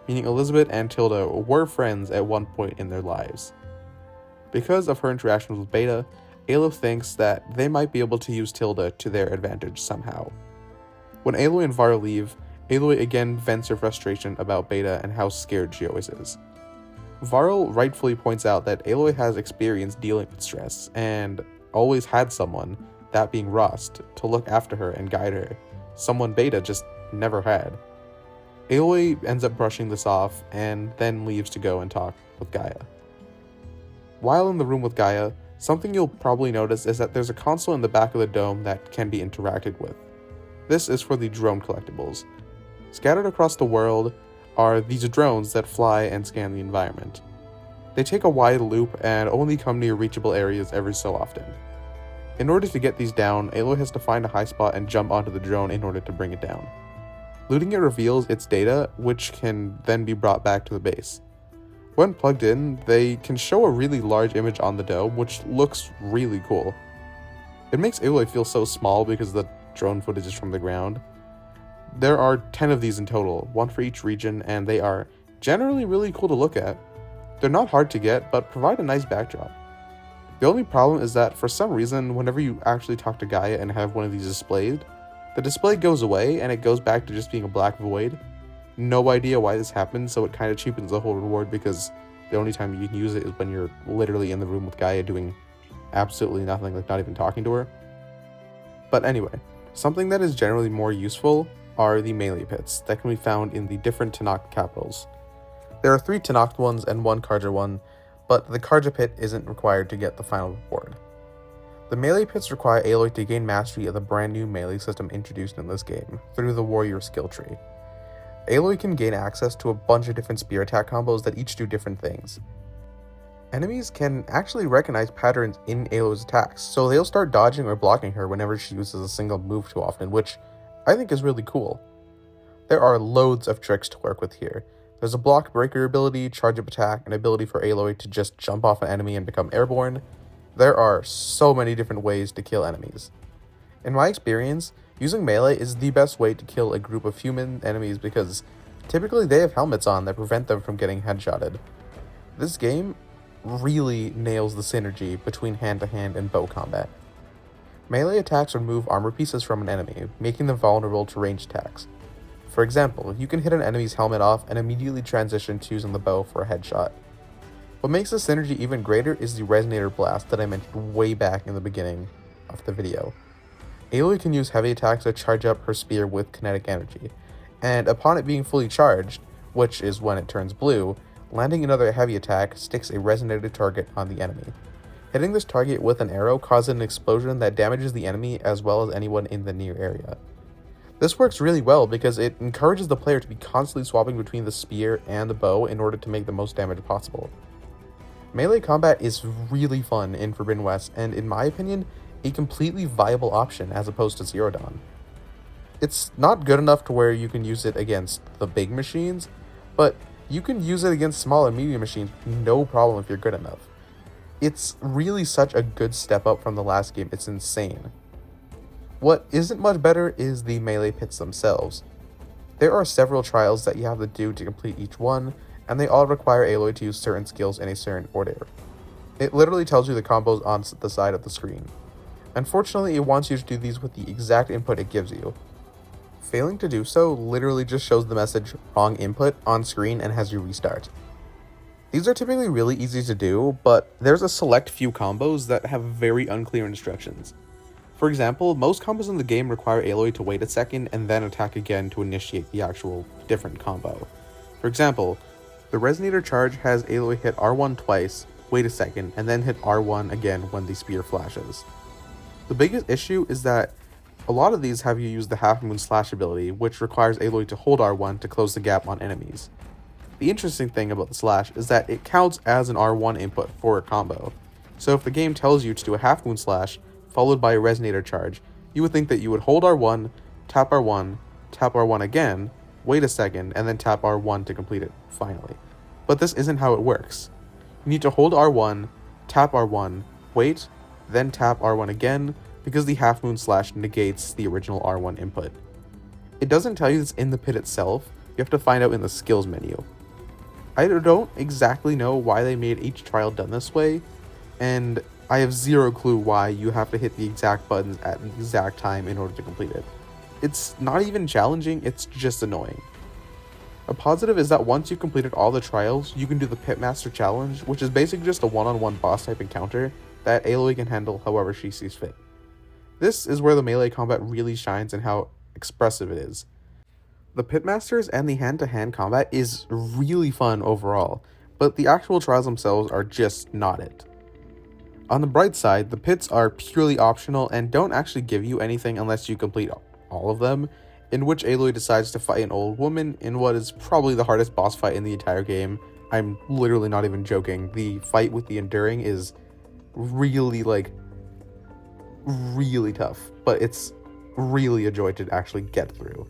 meaning Elizabeth and Tilda were friends at one point in their lives. Because of her interactions with Beta, Aloy thinks that they might be able to use Tilda to their advantage somehow. When Aloy and Varl leave, Aloy again vents her frustration about Beta and how scared she always is. Varl rightfully points out that Aloy has experience dealing with stress, and always had someone, that being Rost, to look after her and guide her, someone Beta just never had. Aloy ends up brushing this off, and then leaves to go and talk with Gaia. While in the room with Gaia, something you'll probably notice is that there's a console in the back of the dome that can be interacted with. This is for the drone collectibles. Scattered across the world are these drones that fly and scan the environment. They take a wide loop and only come near reachable areas every so often. In order to get these down, Aloy has to find a high spot and jump onto the drone in order to bring it down. Looting it reveals its data, which can then be brought back to the base. When plugged in, they can show a really large image on the dome, which looks really cool. It makes Aloy feel so small because the drone footage is from the ground. There are 10 of these in total, 1 for each region, and they are generally really cool to look at. They're not hard to get, but provide a nice backdrop. The only problem is that for some reason, whenever you actually talk to Gaia and have one of these displayed, the display goes away and it goes back to just being a black void. No idea why this happens, so it kind of cheapens the whole reward because the only time you can use it is when you're literally in the room with Gaia doing absolutely nothing, like not even talking to her. But anyway, something that is generally more useful are the melee pits that can be found in the different Tenakth capitals. There are 3 Tenakth ones and 1 Carja one, but the Carja pit isn't required to get the final reward. The melee pits require Aloy to gain mastery of the brand new melee system introduced in this game, through the warrior skill tree. Aloy can gain access to a bunch of different spear attack combos that each do different things. Enemies can actually recognize patterns in Aloy's attacks, so they'll start dodging or blocking her whenever she uses a single move too often, which I think is really cool. There are loads of tricks to work with here. There's a block breaker ability, charge up attack, an ability for Aloy to just jump off an enemy and become airborne. There are so many different ways to kill enemies. In my experience, using melee is the best way to kill a group of human enemies because typically they have helmets on that prevent them from getting headshotted. This game really nails the synergy between hand-to-hand and bow combat. Melee attacks remove armor pieces from an enemy, making them vulnerable to ranged attacks. For example, you can hit an enemy's helmet off and immediately transition to using the bow for a headshot. What makes this synergy even greater is the Resonator Blast that I mentioned way back in the beginning of the video. Aloy can use heavy attacks to charge up her spear with kinetic energy, and upon it being fully charged, which is when it turns blue, landing another heavy attack sticks a resonated target on the enemy. Hitting this target with an arrow causes an explosion that damages the enemy as well as anyone in the near area. This works really well because it encourages the player to be constantly swapping between the spear and the bow in order to make the most damage possible. Melee combat is really fun in Forbidden West, and in my opinion, a completely viable option as opposed to Zero Dawn. It's not good enough to where you can use it against the big machines, but you can use it against small and medium machines no problem if you're good enough. It's really such a good step up from the last game, it's insane. What isn't much better is the melee pits themselves. There are several trials that you have to do to complete each one, and they all require Aloy to use certain skills in a certain order. It literally tells you the combos on the side of the screen. Unfortunately, it wants you to do these with the exact input it gives you. Failing to do so literally just shows the message "wrong input" on screen and has you restart. These are typically really easy to do, but there's a select few combos that have very unclear instructions. For example, most combos in the game require Aloy to wait a second and then attack again to initiate the actual different combo. For example, the Resonator Charge has Aloy hit R1 twice, wait a second, and then hit R1 again when the spear flashes. The biggest issue is that a lot of these have you use the Half Moon Slash ability, which requires Aloy to hold R1 to close the gap on enemies. The interesting thing about the Slash is that it counts as an R1 input for a combo, so if the game tells you to do a Half Moon Slash followed by a Resonator Charge, you would think that you would hold R1, tap R1 again, wait a second, and then tap R1 to complete it, finally. But this isn't how it works. You need to hold R1, tap R1, wait, then tap R1 again, because the Half Moon Slash negates the original R1 input. It doesn't tell you this in the pit itself, you have to find out in the skills menu. I don't exactly know why they made each trial done this way, and I have zero clue why you have to hit the exact buttons at the exact time in order to complete it. It's not even challenging, it's just annoying. A positive is that once you've completed all the trials, you can do the Pitmaster Challenge, which is basically just a one-on-one boss type encounter that Aloy can handle however she sees fit. This is where the melee combat really shines and how expressive it is. The Pitmasters and the hand-to-hand combat is really fun overall, but the actual trials themselves are just not it. On the bright side, the pits are purely optional and don't actually give you anything unless you complete all of them, in which Aloy decides to fight an old woman in what is probably the hardest boss fight in the entire game. I'm literally not even joking. The fight with the Enduring is really tough, but it's really a joy to actually get through.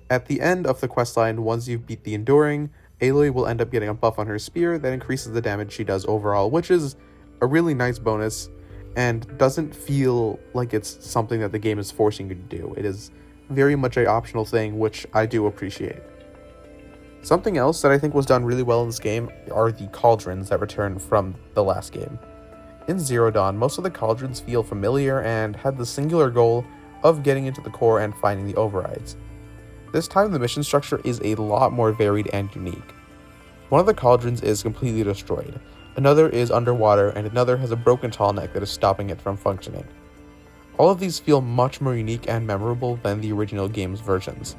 At the end of the questline, once you've beat the Enduring, Aloy will end up getting a buff on her spear that increases the damage she does overall, which is a really nice bonus and doesn't feel like it's something that the game is forcing you to do. It is very much an optional thing, which I do appreciate. Something else that I think was done really well in this game are the cauldrons that return from the last game. In Zero Dawn, most of the cauldrons feel familiar and had the singular goal of getting into the core and finding the overrides. This time the mission structure is a lot more varied and unique. One of the cauldrons is completely destroyed, another is underwater, and another has a broken tall neck that is stopping it from functioning. All of these feel much more unique and memorable than the original game's versions.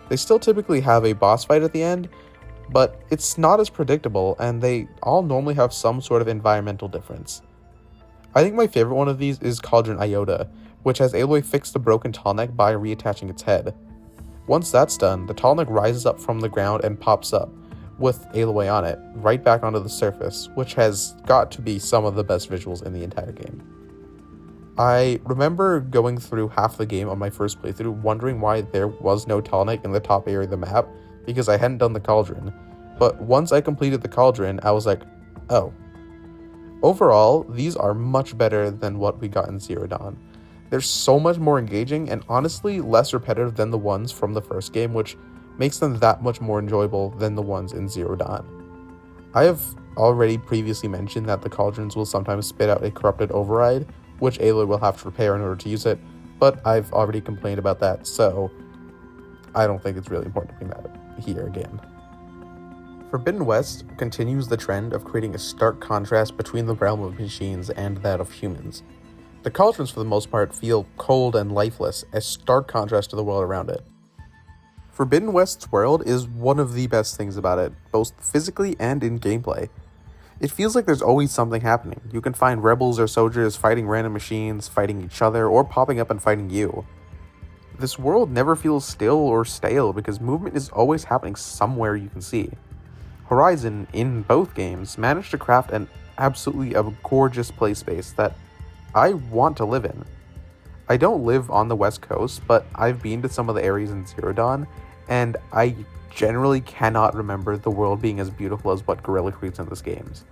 They still typically have a boss fight at the end, but it's not as predictable, and they all normally have some sort of environmental difference. I think my favorite one of these is Cauldron Iota, which has Aloy fix the broken tall neck by reattaching its head. Once that's done, the tall neck rises up from the ground and pops up, with Aloy on it, right back onto the surface, which has got to be some of the best visuals in the entire game. I remember going through half the game on my first playthrough wondering why there was no tall neck in the top area of the map, because I hadn't done the cauldron, but once I completed the cauldron, I was like, oh. Overall, these are much better than what we got in Zero Dawn. They're so much more engaging and honestly less repetitive than the ones from the first game, which makes them that much more enjoyable than the ones in Zero Dawn. I have already previously mentioned that the cauldrons will sometimes spit out a corrupted override, which Aloy will have to repair in order to use it, but I've already complained about that, so I don't think it's really important to bring that up here again. Forbidden West continues the trend of creating a stark contrast between the realm of machines and that of humans. The cauldrons, for the most part, feel cold and lifeless, a stark contrast to the world around it. Forbidden West's world is one of the best things about it, both physically and in gameplay. It feels like there's always something happening. You can find rebels or soldiers fighting random machines, fighting each other, or popping up and fighting you. This world never feels still or stale because movement is always happening somewhere you can see. Horizon, in both games, managed to craft an absolutely gorgeous play space that I want to live in. I don't live on the West Coast, but I've been to some of the areas in Zero Dawn, and I generally cannot remember the world being as beautiful as what Guerrilla creates in these games.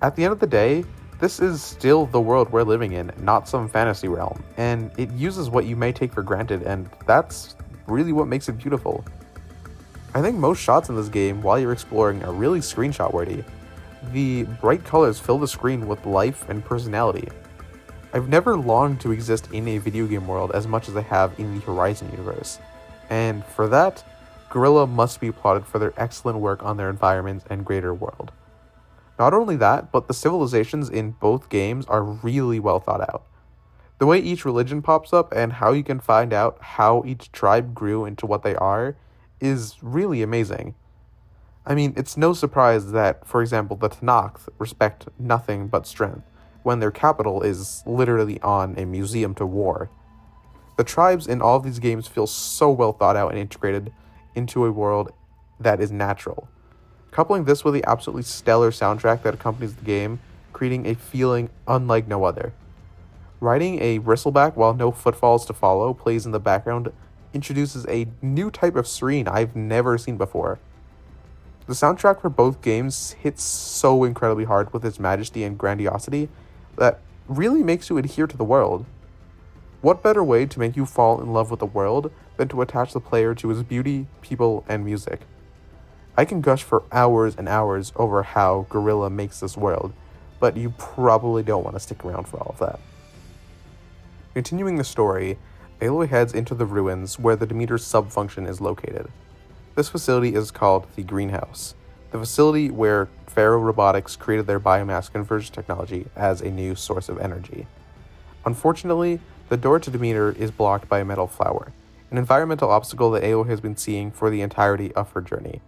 At the end of the day, this is still the world we're living in, not some fantasy realm, and it uses what you may take for granted, and that's really what makes it beautiful. I think most shots in this game while you're exploring are really screenshot worthy. The bright colors fill the screen with life and personality. I've never longed to exist in a video game world as much as I have in the Horizon universe, and for that, Guerrilla must be applauded for their excellent work on their environment and greater world. Not only that, but the civilizations in both games are really well thought out. The way each religion pops up and how you can find out how each tribe grew into what they are is really amazing. I mean, it's no surprise that, for example, the Tenakth respect nothing but strength, when their capital is literally on a museum to war. The tribes in all of these games feel so well thought out and integrated into a world that is natural. Coupling this with the absolutely stellar soundtrack that accompanies the game, creating a feeling unlike no other. Riding a bristleback while no footfalls to follow plays in the background introduces a new type of serene I've never seen before. The soundtrack for both games hits so incredibly hard with its majesty and grandiosity that really makes you adhere to the world. What better way to make you fall in love with the world than to attach the player to its beauty, people, and music? I can gush for hours and hours over how Guerrilla makes this world, but you probably don't want to stick around for all of that. Continuing the story, Aloy heads into the ruins where the Demeter's sub-function is located. This facility is called the Greenhouse, the facility where Faro Robotics created their biomass conversion technology as a new source of energy. Unfortunately, the door to Demeter is blocked by a metal flower, an environmental obstacle that Aloy has been seeing for the entirety of her journey.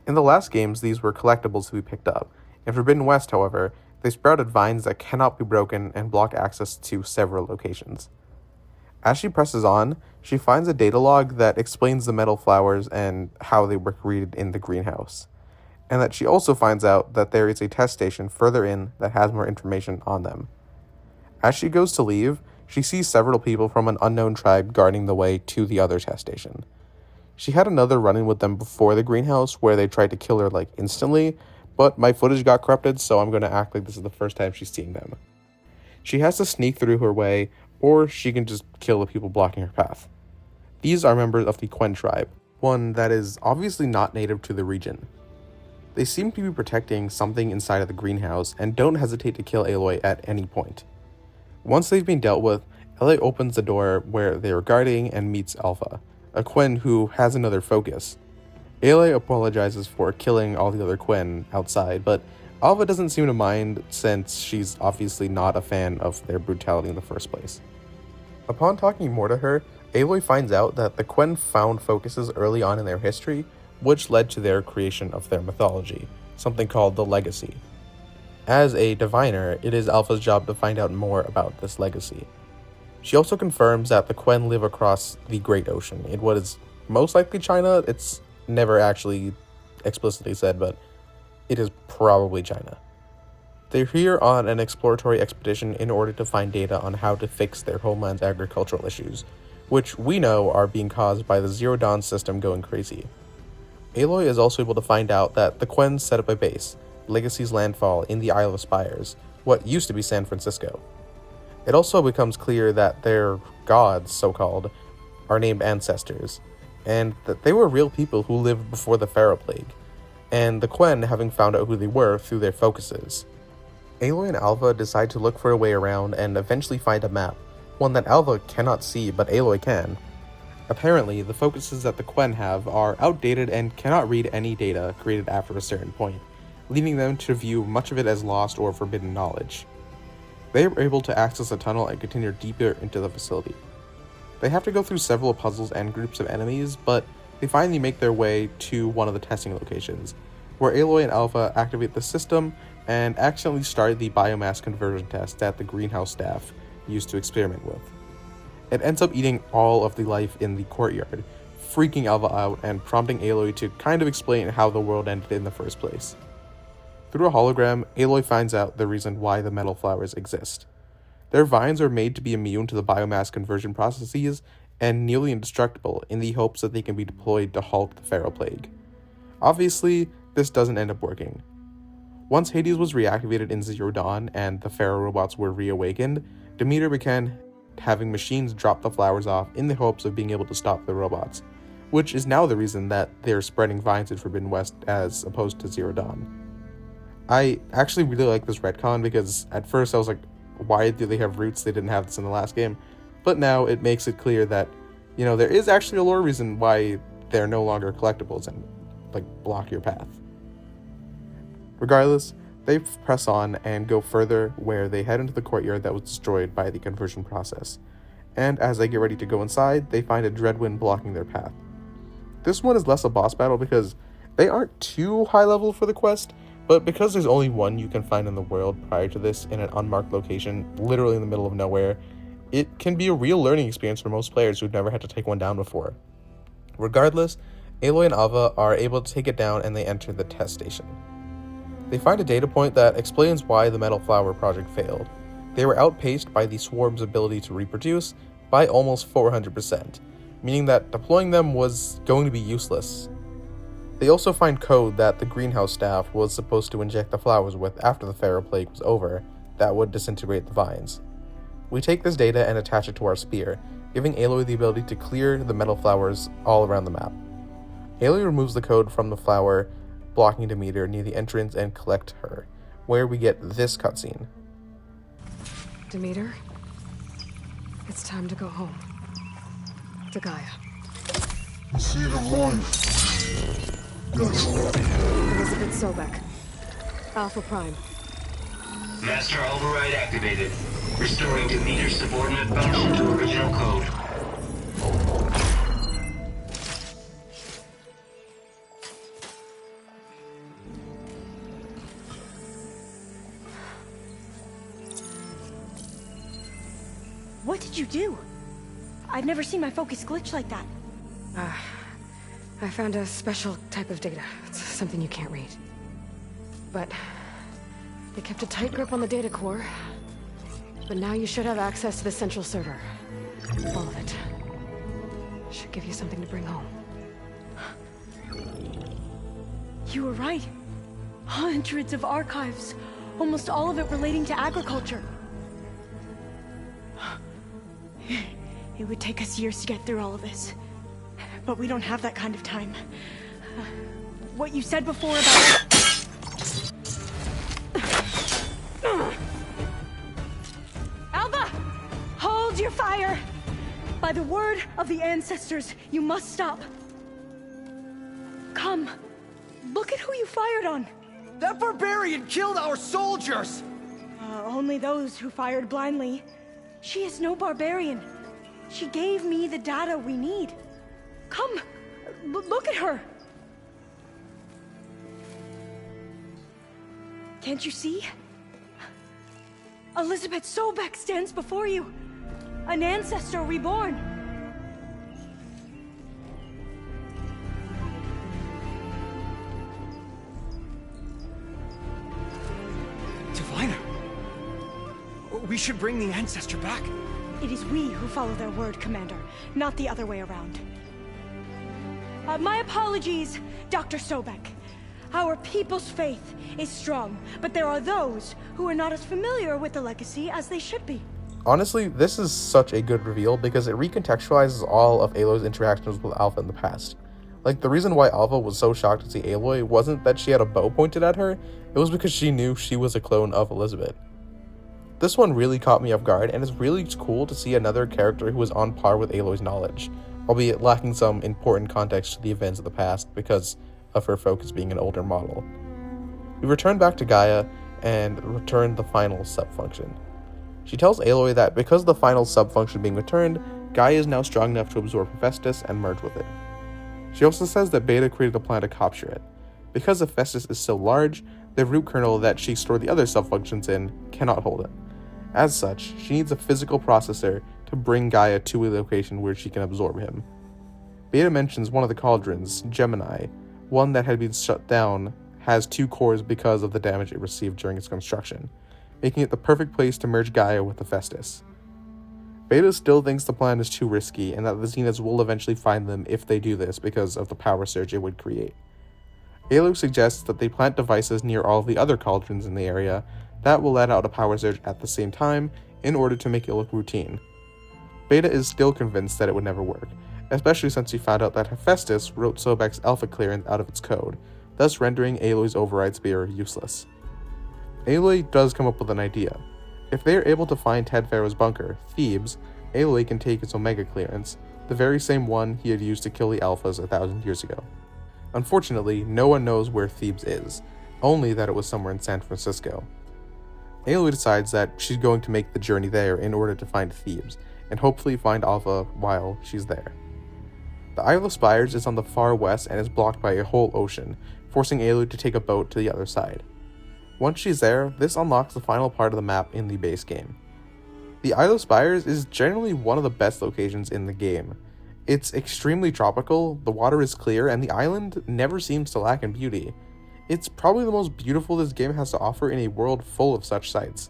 In the last games, these were collectibles to be picked up. In Forbidden West, however, they sprouted vines that cannot be broken and block access to several locations. As she presses on, she finds a data log that explains the metal flowers and how they were created in the greenhouse, and that she also finds out that there is a test station further in that has more information on them. As she goes to leave, she sees several people from an unknown tribe guarding the way to the other test station. She had another run-in with them before the greenhouse where they tried to kill her instantly, but my footage got corrupted, so I'm going to act like this is the first time she's seeing them. She has to sneak through her way, or she can just kill the people blocking her path. These are members of the Quen tribe, one that is obviously not native to the region. They seem to be protecting something inside of the greenhouse and don't hesitate to kill Aloy at any point. Once they've been dealt with, Aloy opens the door where they are guarding and meets Alpha, a Quen who has another focus. Aloy apologizes for killing all the other Quen outside, but Alpha doesn't seem to mind since she's obviously not a fan of their brutality in the first place. Upon talking more to her, Aloy finds out that the Quen found focuses early on in their history, which led to their creation of their mythology, something called the Legacy. As a diviner, it is Alpha's job to find out more about this legacy. She also confirms that the Quen live across the Great Ocean, in what is most likely China. It's never actually explicitly said, but it is probably China. They're here on an exploratory expedition in order to find data on how to fix their homeland's agricultural issues, which we know are being caused by the Zero Dawn system going crazy. Aloy is also able to find out that the Quen set up a base, Legacy's landfall, in the Isle of Spires, what used to be San Francisco. It also becomes clear that their gods, so-called, are named ancestors, and that they were real people who lived before the Pharaoh Plague, and the Quen having found out who they were through their focuses. Aloy and Alpha decide to look for a way around and eventually find a map, one that Alpha cannot see but Aloy can. Apparently, the focuses that the Quen have are outdated and cannot read any data created after a certain point, leading them to view much of it as lost or forbidden knowledge. They are able to access a tunnel and continue deeper into the facility. They have to go through several puzzles and groups of enemies, but they finally make their way to one of the testing locations, where Aloy and Alpha activate the system and accidentally start the biomass conversion test that the greenhouse staff used to experiment with. It ends up eating all of the life in the courtyard, freaking Alpha out and prompting Aloy to kind of explain how the world ended in the first place. Through a hologram, Aloy finds out the reason why the metal flowers exist. Their vines are made to be immune to the biomass conversion processes and nearly indestructible in the hopes that they can be deployed to halt the Feral Plague. Obviously, this doesn't end up working. Once Hades was reactivated in Zero Dawn and the Feral robots were reawakened, Demeter began having machines drop the flowers off in the hopes of being able to stop the robots, which is now the reason that they're spreading vines in Forbidden West as opposed to Zero Dawn. I actually really like this retcon because at first I was like, why do they have roots? They didn't have this in the last game. But now it makes it clear that, there is actually a lore reason why they're no longer collectibles and, block your path. Regardless, they press on and go further where they head into the courtyard that was destroyed by the conversion process. And as they get ready to go inside, they find a Dreadwind blocking their path. This one is less a boss battle because they aren't too high level for the quest, but because there's only one you can find in the world prior to this in an unmarked location, literally in the middle of nowhere, it can be a real learning experience for most players who've never had to take one down before. Regardless, Aloy and Alva are able to take it down and they enter the test station. They find a data point that explains why the Metal Flower project failed. They were outpaced by the Swarm's ability to reproduce by almost 400%, meaning that deploying them was going to be useless. They also find code that the greenhouse staff was supposed to inject the flowers with after the Feral Plague was over that would disintegrate the vines. We take this data and attach it to our spear, giving Aloy the ability to clear the metal flowers all around the map. Aloy removes the code from the flower, blocking Demeter near the entrance and collect her, where we get this cutscene. Demeter, it's time to go home. To Gaia. Receiver 1. Elizabeth Sobek. Alpha Prime. Master override activated. Restoring Demeter's subordinate function to original code. What did you do? I've never seen my focus glitch like that. I found a special type of data. It's something you can't read. But they kept a tight grip on the data core. But now you should have access to the central server. All of it. Should give you something to bring home. You were right. Hundreds of archives. Almost all of it relating to agriculture. It would take us years to get through all of this. But we don't have that kind of time. What you said before about... Alva! Hold your fire! By the word of the ancestors, you must stop. Come. Look at who you fired on. That barbarian killed our soldiers! Only those who fired blindly. She is no barbarian. She gave me the data we need. Come, look at her. Can't you see? Elizabeth Sobek stands before you. An ancestor reborn. Diviner, we should bring the ancestor back. It is we who follow their word, Commander, not the other way around. My apologies, Dr. Sobek. Our people's faith is strong, but there are those who are not as familiar with the legacy as they should be. Honestly, this is such a good reveal because it recontextualizes all of Aloy's interactions with Alpha in the past. The reason why Alpha was so shocked to see Aloy wasn't that she had a bow pointed at her, it was because she knew she was a clone of Elizabeth. This one really caught me off guard, and it's really cool to see another character who was on par with Aloy's knowledge, albeit lacking some important context to the events of the past because of her focus being an older model. We return back to Gaia and return the final sub-function. She tells Aloy that because of the final sub-function being returned, Gaia is now strong enough to absorb Hephaestus and merge with it. She also says that Beta created a plan to capture it. Because Hephaestus is so large, the root kernel that she stored the other sub-functions in cannot hold it. As such, she needs a physical processor to bring Gaia to a location where she can absorb him. Beta mentions one of the cauldrons, Gemini, one that had been shut down, has 2 cores because of the damage it received during its construction, making it the perfect place to merge Gaia with Hephaestus. Beta still thinks the plan is too risky and that the Zeniths will eventually find them if they do this because of the power surge it would create. Aloy suggests that they plant devices near all of the other cauldrons in the area that will let out a power surge at the same time in order to make it look routine. Beta is still convinced that it would never work, especially since he found out that Hephaestus wrote Sobek's alpha clearance out of its code, thus rendering Aloy's override spear useless. Aloy does come up with an idea. If they are able to find Ted Fairo's bunker, Thebes, Aloy can take its Omega clearance, the very same one he had used to kill the Alphas 1,000 years ago. Unfortunately, no one knows where Thebes is, only that it was somewhere in San Francisco. Aloy decides that she's going to make the journey there in order to find Thebes, and hopefully find Alpha while she's there. The Isle of Spires is on the far west and is blocked by a whole ocean, forcing Aloy to take a boat to the other side. Once she's there, this unlocks the final part of the map in the base game. The Isle of Spires is generally one of the best locations in the game. It's extremely tropical, the water is clear, and the island never seems to lack in beauty. It's probably the most beautiful this game has to offer in a world full of such sights.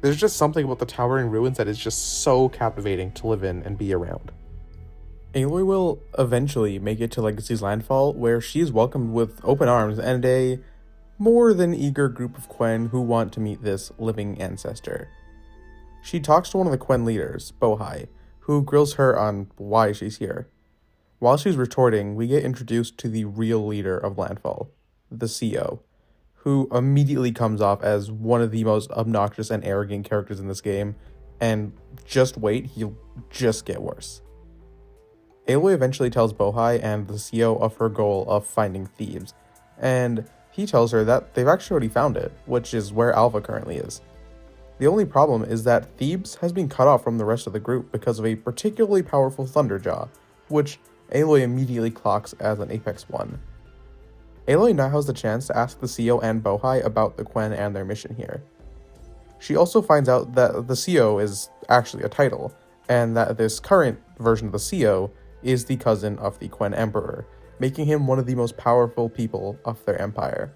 There's just something about the towering ruins that is just so captivating to live in and be around. Aloy will eventually make it to Legacy's landfall, where she is welcomed with open arms and a more than eager group of Quen who want to meet this living ancestor. She talks to one of the Quen leaders, Bohai, who grills her on why she's here. While she's retorting, we get introduced to the real leader of Landfall, the CEO, who immediately comes off as one of the most obnoxious and arrogant characters in this game, and just wait, he'll just get worse. Aloy eventually tells Bohai and the CEO of her goal of finding Thebes, and he tells her that they've actually already found it, which is where Alpha currently is. The only problem is that Thebes has been cut off from the rest of the group because of a particularly powerful Thunderjaw, which Aloy immediately clocks as an Apex 1. Aloy now has the chance to ask the CEO and Bohai about the Quen and their mission here. She also finds out that the CEO is actually a title, and that this current version of the CEO is the cousin of the Quen Emperor, making him one of the most powerful people of their empire.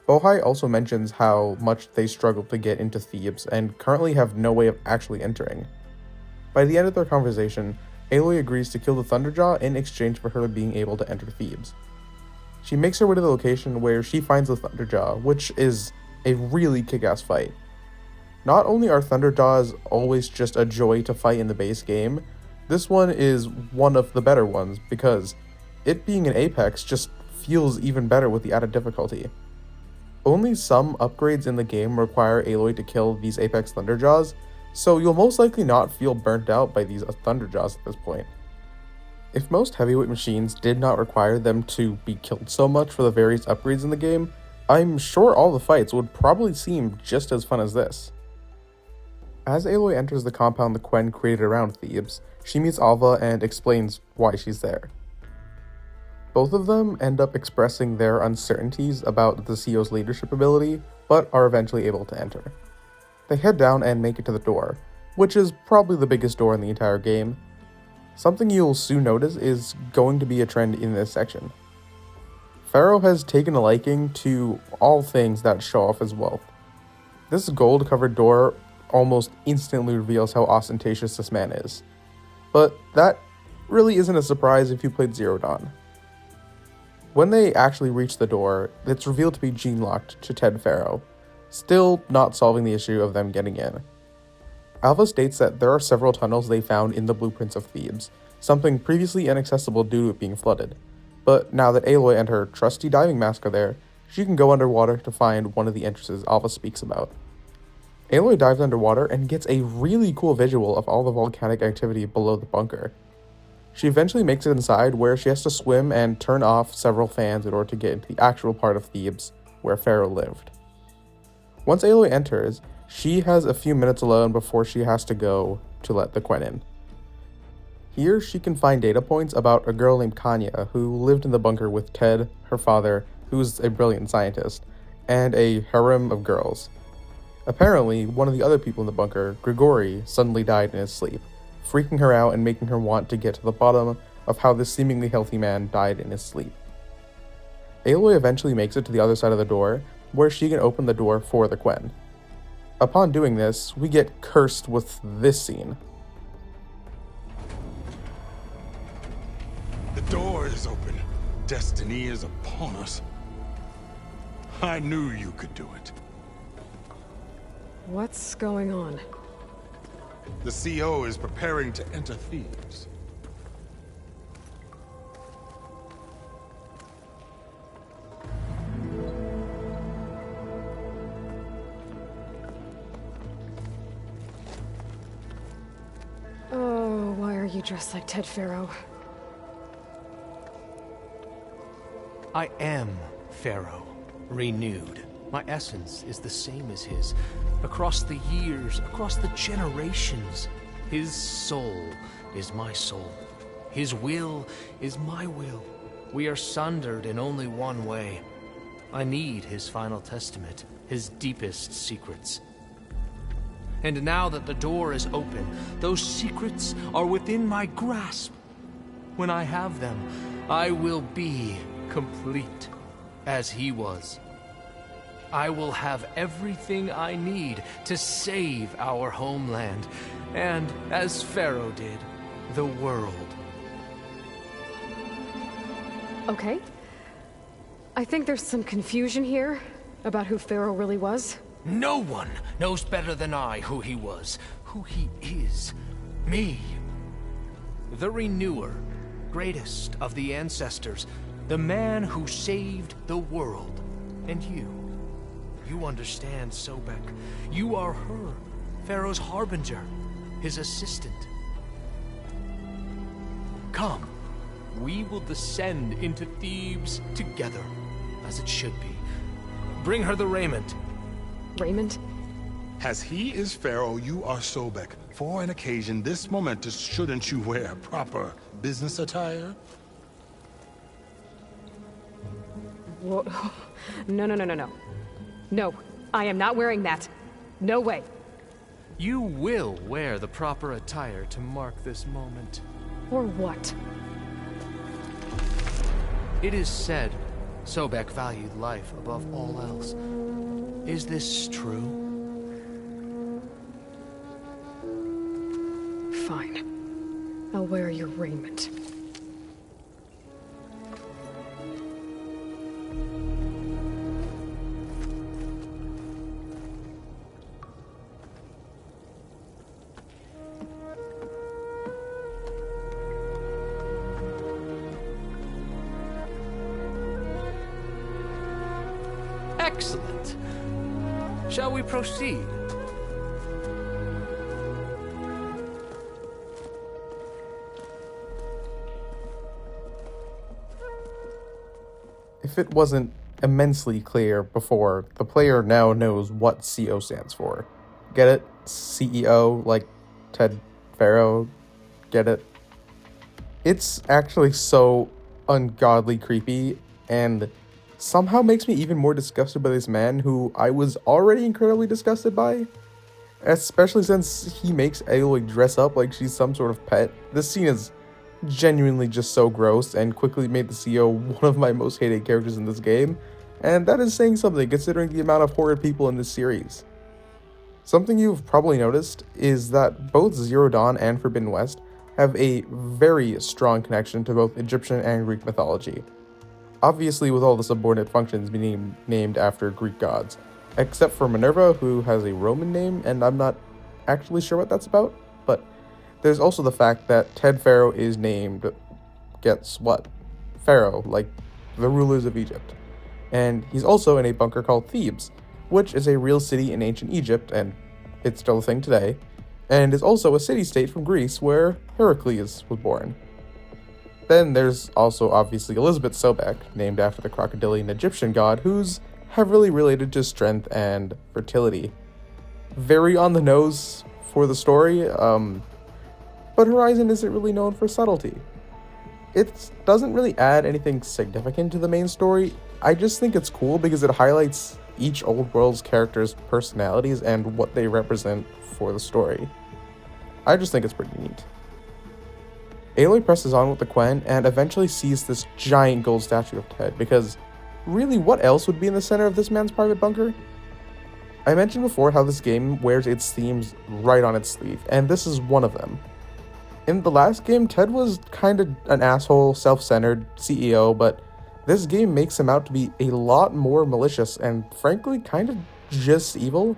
Bohai also mentions how much they struggled to get into Thebes and currently have no way of actually entering. By the end of their conversation, Aloy agrees to kill the Thunderjaw in exchange for her being able to enter Thebes. She makes her way to the location where she finds the Thunderjaw, which is a really kick-ass fight. Not only are Thunderjaws always just a joy to fight in the base game, this one is one of the better ones because it being an Apex just feels even better with the added difficulty. Only some upgrades in the game require Aloy to kill these Apex Thunderjaws, so you'll most likely not feel burnt out by these Thunderjaws at this point. If most heavyweight machines did not require them to be killed so much for the various upgrades in the game, I'm sure all the fights would probably seem just as fun as this. As Aloy enters the compound the Quen created around Thebes, she meets Alva and explains why she's there. Both of them end up expressing their uncertainties about the CEO's leadership ability, but are eventually able to enter. They head down and make it to the door, which is probably the biggest door in the entire game. Something you'll soon notice is going to be a trend in this section. Phairo has taken a liking to all things that show off his wealth. This gold-covered door almost instantly reveals how ostentatious this man is. But that really isn't a surprise if you played Zero Dawn. When they actually reach the door, it's revealed to be gene-locked to Ted Fairo, still not solving the issue of them getting in. Alpha states that there are several tunnels they found in the blueprints of Thebes, something previously inaccessible due to it being flooded. But now that Aloy and her trusty diving mask are there, she can go underwater to find one of the entrances Alpha speaks about. Aloy dives underwater and gets a really cool visual of all the volcanic activity below the bunker. She eventually makes it inside, where she has to swim and turn off several fans in order to get into the actual part of Thebes where Pharaoh lived. Once Aloy enters, she has a few minutes alone before she has to go to let the Quen in. Here she can find data points about a girl named Kanya who lived in the bunker with Ted, her father, who's a brilliant scientist, and a harem of girls. Apparently, one of the other people in the bunker, Grigori, suddenly died in his sleep, freaking her out and making her want to get to the bottom of how this seemingly healthy man died in his sleep. Aloy eventually makes it to the other side of the door, where she can open the door for the Quen. Upon doing this, we get cursed with this scene. The door is open. Destiny is upon us. I knew you could do it. What's going on? The CO is preparing to enter Thebes. Oh, why are you dressed like Ted Pharaoh? I am Pharaoh, renewed. My essence is the same as his. Across the years, across the generations, his soul is my soul. His will is my will. We are sundered in only one way. I need his final testament, his deepest secrets. And now that the door is open, those secrets are within my grasp. When I have them, I will be complete, as he was. I will have everything I need to save our homeland, and, as Pharaoh did, the world. Okay. I think there's some confusion here about who Pharaoh really was. No one knows better than I who he was, who he is. Me. The Renewer, greatest of the ancestors, the man who saved the world. And you. You understand, Sobek. You are her, Pharaoh's harbinger, his assistant. Come, we will descend into Thebes together, as it should be. Bring her the raiment. Raiment? As he is Pharaoh, you are Sobek. For an occasion this momentous, shouldn't you wear proper business attire? Whoa. No. No, I am not wearing that. No way. You will wear the proper attire to mark this moment. Or what? It is said Sobek valued life above all else. Is this true? Fine. I'll wear your raiment. Excellent. Shall we proceed? If it wasn't immensely clear before, the player now knows what CO stands for. Get it? CEO, like Ted Pharaoh. Get it? It's actually so ungodly creepy, and somehow makes me even more disgusted by this man who I was already incredibly disgusted by. Especially since he makes Aloy dress up like she's some sort of pet. This scene is genuinely just so gross and quickly made the CO one of my most hated characters in this game, and that is saying something considering the amount of horrid people in this series. Something you've probably noticed is that both Zero Dawn and Forbidden West have a very strong connection to both Egyptian and Greek mythology. Obviously with all the subordinate functions being named after Greek gods, except for Minerva, who has a Roman name, and I'm not actually sure what that's about, but there's also the fact that Ted Pharaoh is named, guess what? Pharaoh, like the rulers of Egypt. And he's also in a bunker called Thebes, which is a real city in ancient Egypt, and it's still a thing today, and is also a city-state from Greece where Heracles was born. then there's also obviously Elizabeth Sobek, named after the crocodilian Egyptian god, who's heavily related to strength and fertility. Very on the nose for the story, but Horizon isn't really known for subtlety. It doesn't really add anything significant to the main story. I just think it's cool because it highlights each Old World's characters' personalities and what they represent for the story. I just think it's pretty neat. Aloy presses on with the Quen and eventually sees this giant gold statue of Ted, because really, what else would be in the center of this man's private bunker? I mentioned before how this game wears its themes right on its sleeve, and this is one of them. In the last game, Ted was kind of an asshole, self-centered CEO, but this game makes him out to be a lot more malicious and frankly kind of just evil.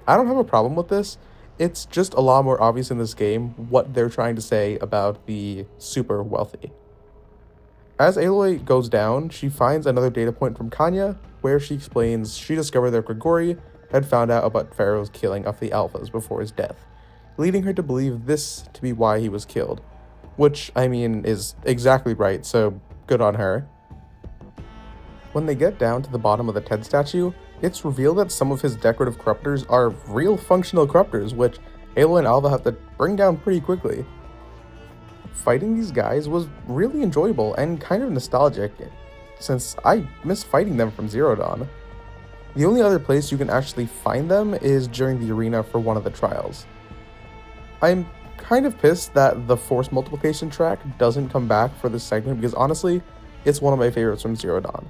I don't have a problem with this. It's just a lot more obvious in this game what they're trying to say about the super wealthy. As Aloy goes down, she finds another data point from Kanya, where she explains she discovered that Grigori had found out about Pharaoh's killing of the Alphas before his death, leading her to believe this to be why he was killed. Which, I mean, is exactly right, so good on her. When they get down to the bottom of the Ted statue, it's revealed that some of his decorative corruptors are real functional corruptors, which Aloy and Alva have to bring down pretty quickly. Fighting these guys was really enjoyable and kind of nostalgic, since I miss fighting them from Zero Dawn. The only other place you can actually find them is during the arena for one of the trials. I'm kind of pissed that the force multiplication track doesn't come back for this segment because honestly, it's one of my favorites from Zero Dawn.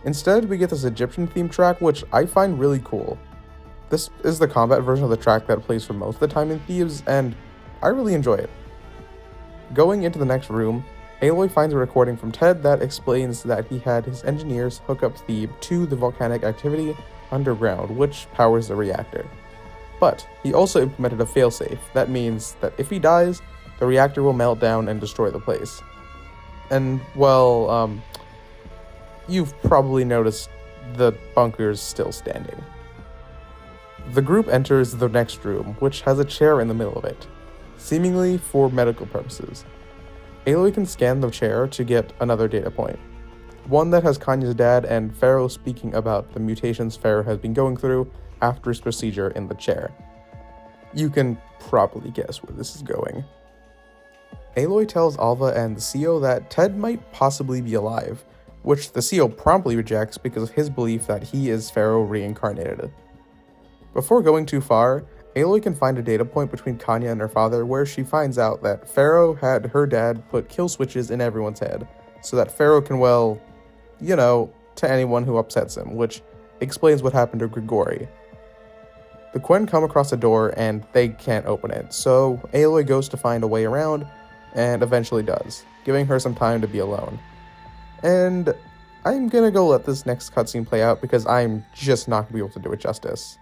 Instead, we get this Egyptian themed track, which I find really cool. This is the combat version of the track that plays for most of the time in Thebes, and I really enjoy it. Going into the next room, Aloy finds a recording from Ted that explains that he had his engineers hook up Thebe to the volcanic activity underground, which powers the reactor. But he also implemented a failsafe that means that if he dies, the reactor will melt down and destroy the place. And, well, you've probably noticed the bunker's still standing. The group enters the next room, which has a chair in the middle of it, seemingly for medical purposes. Aloy can scan the chair to get another data point, one that has Kanya's dad and Pharaoh speaking about the mutations Pharaoh has been going through after his procedure in the chair. You can probably guess where this is going. Aloy tells Alva and the CEO that Ted might possibly be alive, which the CEO promptly rejects because of his belief that he is Pharaoh reincarnated. Before going too far, Aloy can find a data point between Kanya and her father where she finds out that Pharaoh had her dad put kill switches in everyone's head, so that Pharaoh can, well, you know, to anyone who upsets him, which explains what happened to Grigori. The Quen come across a door and they can't open it, so Aloy goes to find a way around, and eventually does, giving her some time to be alone. And I'm gonna go let this next cutscene play out because I'm just not gonna be able to do it justice.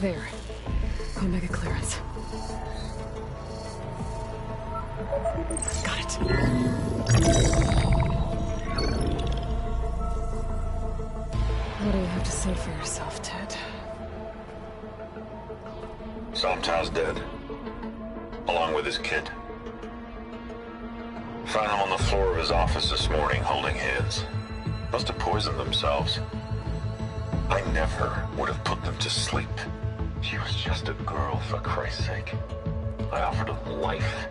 There. Omega clearance. Got it. What do you have to say for yourself, Ted? Sometimes dead. Along with his kid. Found him on the floor of his office this morning, holding hands. Must have poisoned themselves. I never would have put them to sleep. She was just a girl, for Christ's sake. I offered them life,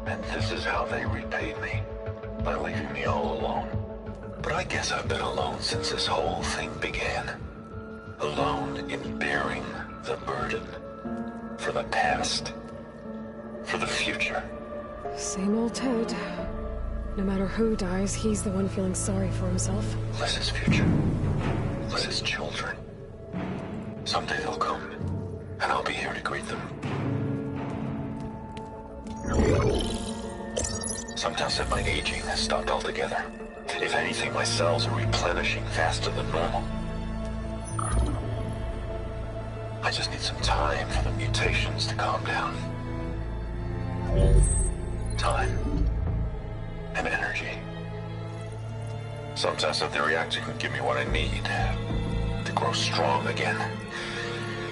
and this is how they repaid me, by leaving me all alone. But I guess I've been alone since this whole thing began. Alone in bearing the burden. For the past. For the future. Same old Ted. No matter who dies, he's the one feeling sorry for himself. Liz's future. Liz's children. Someday they'll come, and I'll be here to greet them. Sometimes if my aging has stopped altogether. If anything, my cells are replenishing faster than normal. I just need some time for the mutations to calm down. Time. And energy. Some sense of the reactor can give me what I need to grow strong again,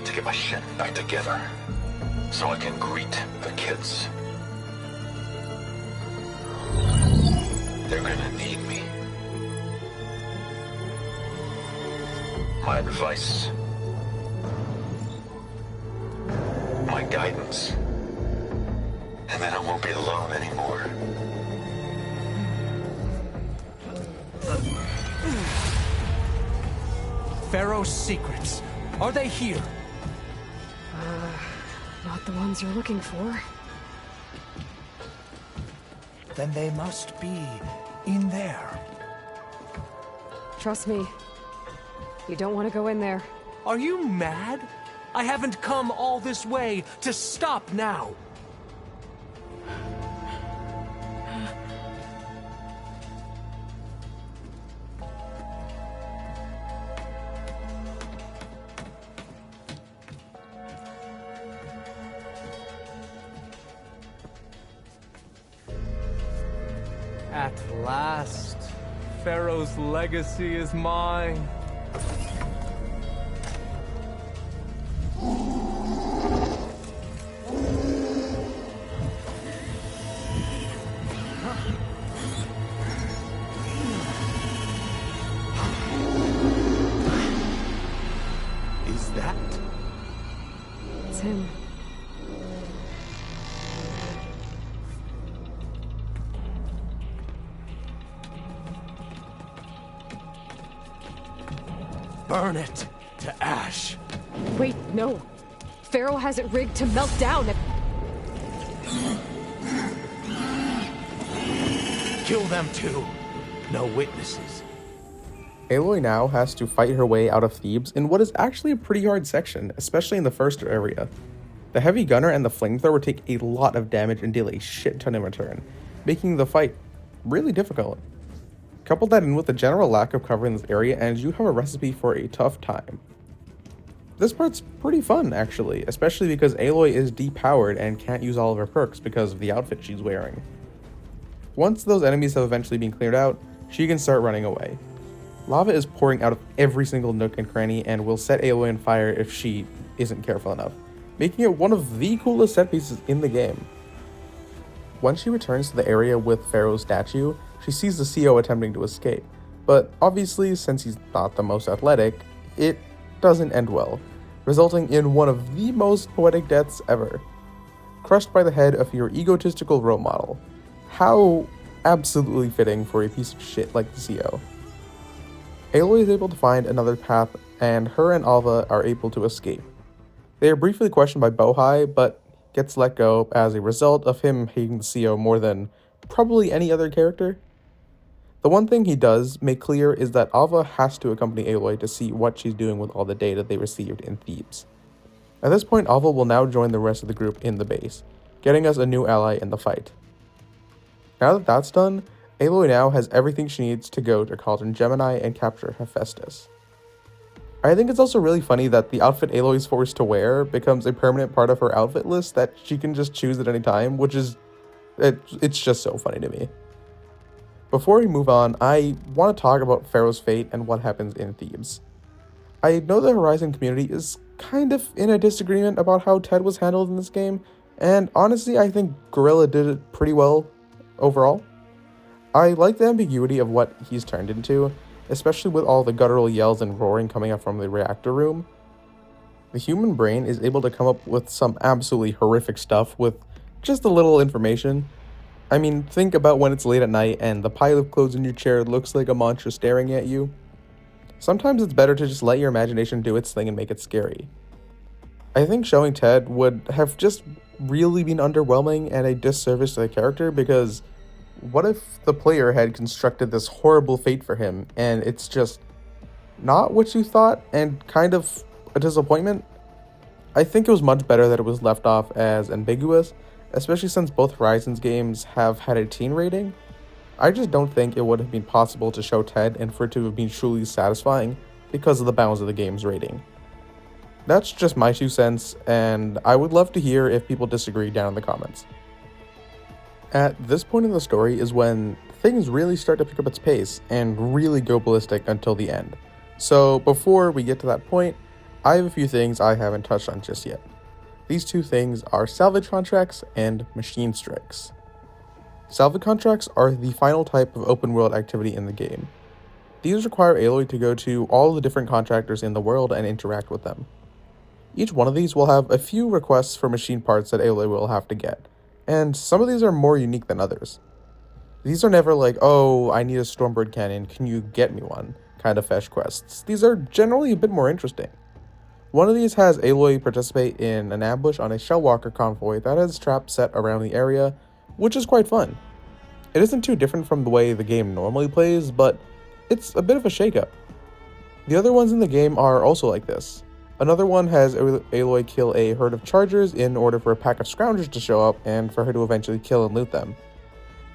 to get my shit back together, so I can greet the kids. They're gonna need me. My advice, my guidance, and then I won't be alone anymore. Pharaoh's secrets. Are they here? Not the ones you're looking for. Then they must be in there. Trust me. You don't want to go in there. Are you mad? I haven't come all this way to stop now. At last, Pharaoh's legacy is mine. Is that? It's him. Burn it to ash. Wait, no. Pharaoh has it rigged to melt down. Kill them too. No witnesses. Aloy now has to fight her way out of Thebes in what is actually a pretty hard section, especially in the first area. The heavy gunner and the flamethrower take a lot of damage and deal a shit ton in return, making the fight really difficult. Couple that in with the general lack of cover in this area and you have a recipe for a tough time. This part's pretty fun actually, especially because Aloy is depowered and can't use all of her perks because of the outfit she's wearing. Once those enemies have eventually been cleared out, she can start running away. Lava is pouring out of every single nook and cranny and will set Aloy on fire if she isn't careful enough, making it one of the coolest set pieces in the game. Once she returns to the area with Pharaoh's statue, she sees the CO attempting to escape, but obviously since he's not the most athletic, it doesn't end well, resulting in one of the most poetic deaths ever. Crushed by the head of your egotistical role model. How absolutely fitting for a piece of shit like the CO. Aloy is able to find another path and her and Alva are able to escape. They are briefly questioned by Bohai, but gets let go as a result of him hating the CO more than probably any other character. The one thing he does make clear is that Alva has to accompany Aloy to see what she's doing with all the data they received in Thebes. At this point, Alva will now join the rest of the group in the base, getting us a new ally in the fight. Now that that's done, Aloy now has everything she needs to go to Cauldron Gemini and capture Hephaestus. I think it's also really funny that the outfit Aloy is forced to wear becomes a permanent part of her outfit list that she can just choose at any time, which is, it's just so funny to me. Before we move on, I want to talk about Pharaoh's fate and what happens in Thebes. I know the Horizon community is kind of in a disagreement about how Ted was handled in this game, and honestly I think Guerrilla did it pretty well overall. I like the ambiguity of what he's turned into, especially with all the guttural yells and roaring coming up from the reactor room. The human brain is able to come up with some absolutely horrific stuff with just a little information. I mean, think about when it's late at night and the pile of clothes in your chair looks like a monster staring at you. Sometimes it's better to just let your imagination do its thing and make it scary. I think showing Ted would have just really been underwhelming and a disservice to the character, because what if the player had constructed this horrible fate for him and it's just not what you thought and kind of a disappointment? I think it was much better that it was left off as ambiguous, especially since both Horizons games have had a teen rating. I just don't think it would have been possible to show Ted and for it to have been truly satisfying because of the bounds of the game's rating. That's just my 2 cents, and I would love to hear if people disagree down in the comments. At this point in the story is when things really start to pick up its pace and really go ballistic until the end. So before we get to that point, I have a few things I haven't touched on just yet. These two things are salvage contracts and machine strikes. Salvage contracts are the final type of open world activity in the game. These require Aloy to go to all the different contractors in the world and interact with them. Each one of these will have a few requests for machine parts that Aloy will have to get, and some of these are more unique than others. These are never like, oh, I need a Stormbird cannon, can you get me one, kind of fetch quests. These are generally a bit more interesting. One of these has Aloy participate in an ambush on a Shellwalker convoy that has traps set around the area, which is quite fun. It isn't too different from the way the game normally plays, but it's a bit of a shakeup. The other ones in the game are also like this. Another one has Aloy kill a herd of chargers in order for a pack of scroungers to show up and for her to eventually kill and loot them.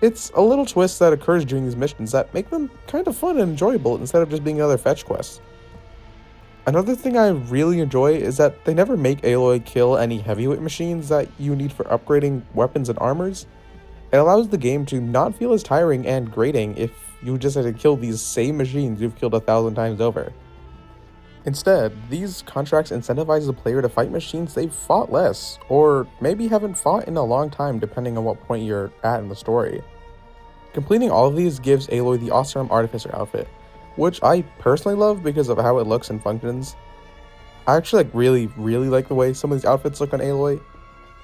It's a little twist that occurs during these missions that make them kind of fun and enjoyable instead of just being another fetch quest. Another thing I really enjoy is that they never make Aloy kill any heavyweight machines that you need for upgrading weapons and armors. It allows the game to not feel as tiring and grating if you just had to kill these same machines you've killed 1,000 times over. Instead, these contracts incentivize the player to fight machines they've fought less, or maybe haven't fought in a long time depending on what point you're at in the story. Completing all of these gives Aloy the Oseram Artificer outfit, which I personally love because of how it looks and functions. I actually really like the way some of these outfits look on Aloy.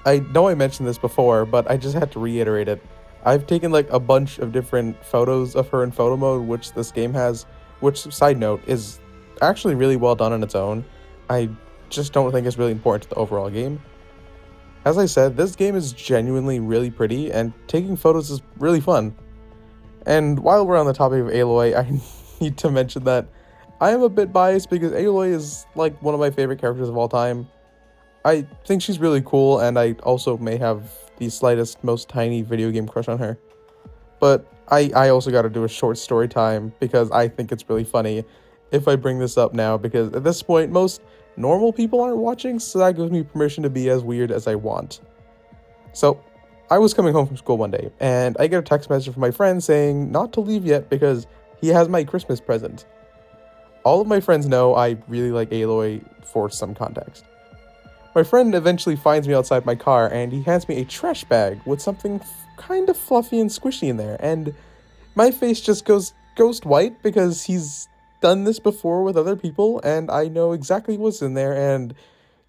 I know I mentioned this before, but I just had to reiterate it. I've taken like a bunch of different photos of her in photo mode, which this game has, which, side note, is actually really well done on its own. I just don't think it's really important to the overall game. As I said, this game is genuinely really pretty, and taking photos is really fun. And while we're on the topic of Aloy, I need to mention that I am a bit biased because Aloy is like one of my favorite characters of all time. I think she's really cool, and I also may have the slightest, most tiny video game crush on her. But I also gotta do a short story time because I think it's really funny if I bring this up now, because at this point most normal people aren't watching, so that gives me permission to be as weird as I want. So I was coming home from school one day, and I get a text message from my friend saying not to leave yet because he has my Christmas present. All of my friends know I really like Aloy for some context. My friend eventually finds me outside my car, and he hands me a trash bag with something kind of fluffy and squishy in there, and my face just goes ghost white because he's done this before with other people, and I know exactly what's in there, and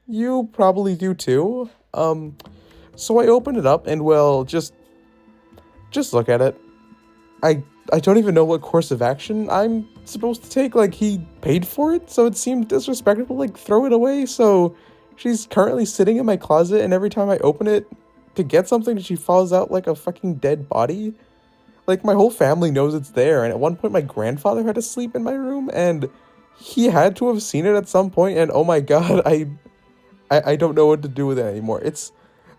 you probably do too. So I opened it up, and well, just look at it. I don't even know what course of action I'm supposed to take. Like, he paid for it, so it seemed disrespectful to, like, throw it away. So she's currently sitting in my closet, and every time I open it to get something, she falls out like a fucking dead body. Like, my whole family knows it's there, and at one point my grandfather had to sleep in my room, and he had to have seen it at some point, and oh my god, I don't know what to do with it anymore. It's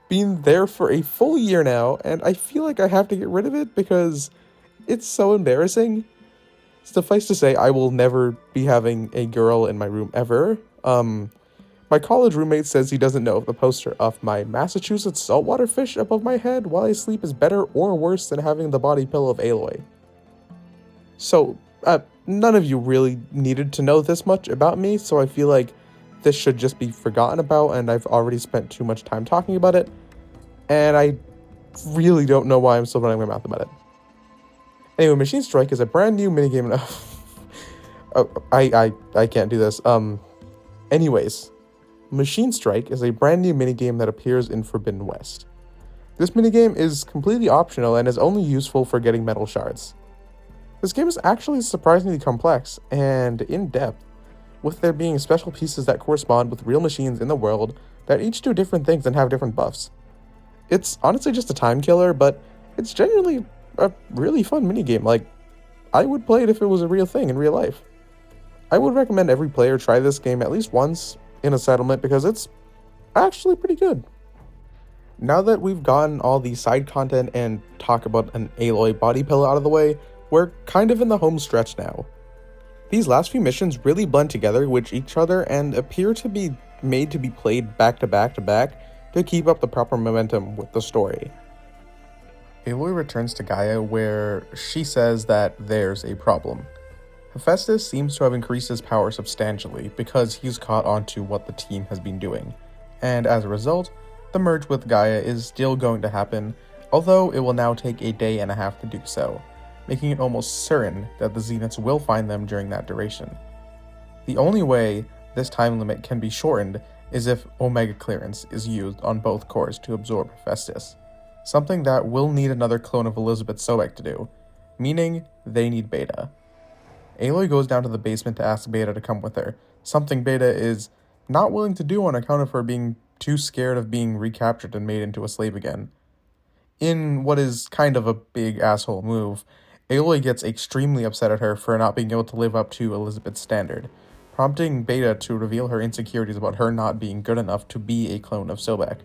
been there for a full year now, and I feel like I have to get rid of it because it's so embarrassing. Suffice to say, I will never be having a girl in my room ever. My college roommate says he doesn't know if the poster of my Massachusetts saltwater fish above my head while I sleep is better or worse than having the body pillow of Aloy. So, none of you really needed to know this much about me, so I feel like this should just be forgotten about, and I've already spent too much time talking about it, and I really don't know why I'm still running my mouth about it. Anyway, Machine Strike is a brand new minigame. I can't do this. Anyways, Machine Strike is a brand new minigame that appears in Forbidden West. This minigame is completely optional and is only useful for getting metal shards. This game is actually surprisingly complex and in-depth, with there being special pieces that correspond with real machines in the world that each do different things and have different buffs. It's honestly just a time killer, but it's genuinely a really fun minigame. Like, I would play it if it was a real thing in real life. I would recommend every player try this game at least once in a settlement because it's actually pretty good. Now that we've gotten all the side content and talk about an Aloy body pillow out of the way, we're kind of in the home stretch now. These last few missions really blend together with each other and appear to be made to be played back to back to back to keep up the proper momentum with the story. Aloy returns to Gaia where she says that there's a problem. Hephaestus seems to have increased his power substantially because he's caught on to what the team has been doing, and as a result, the merge with Gaia is still going to happen, although it will now take a day and a half to do so, making it almost certain that the Zeniths will find them during that duration. The only way this time limit can be shortened is if Omega clearance is used on both cores to absorb Hephaestus, something that will need another clone of Elizabeth Sobeck to do, meaning they need Beta. Aloy goes down to the basement to ask Beta to come with her, something Beta is not willing to do on account of her being too scared of being recaptured and made into a slave again. In what is kind of a big asshole move, Aloy gets extremely upset at her for not being able to live up to Elizabeth's standard, prompting Beta to reveal her insecurities about her not being good enough to be a clone of Sobeck.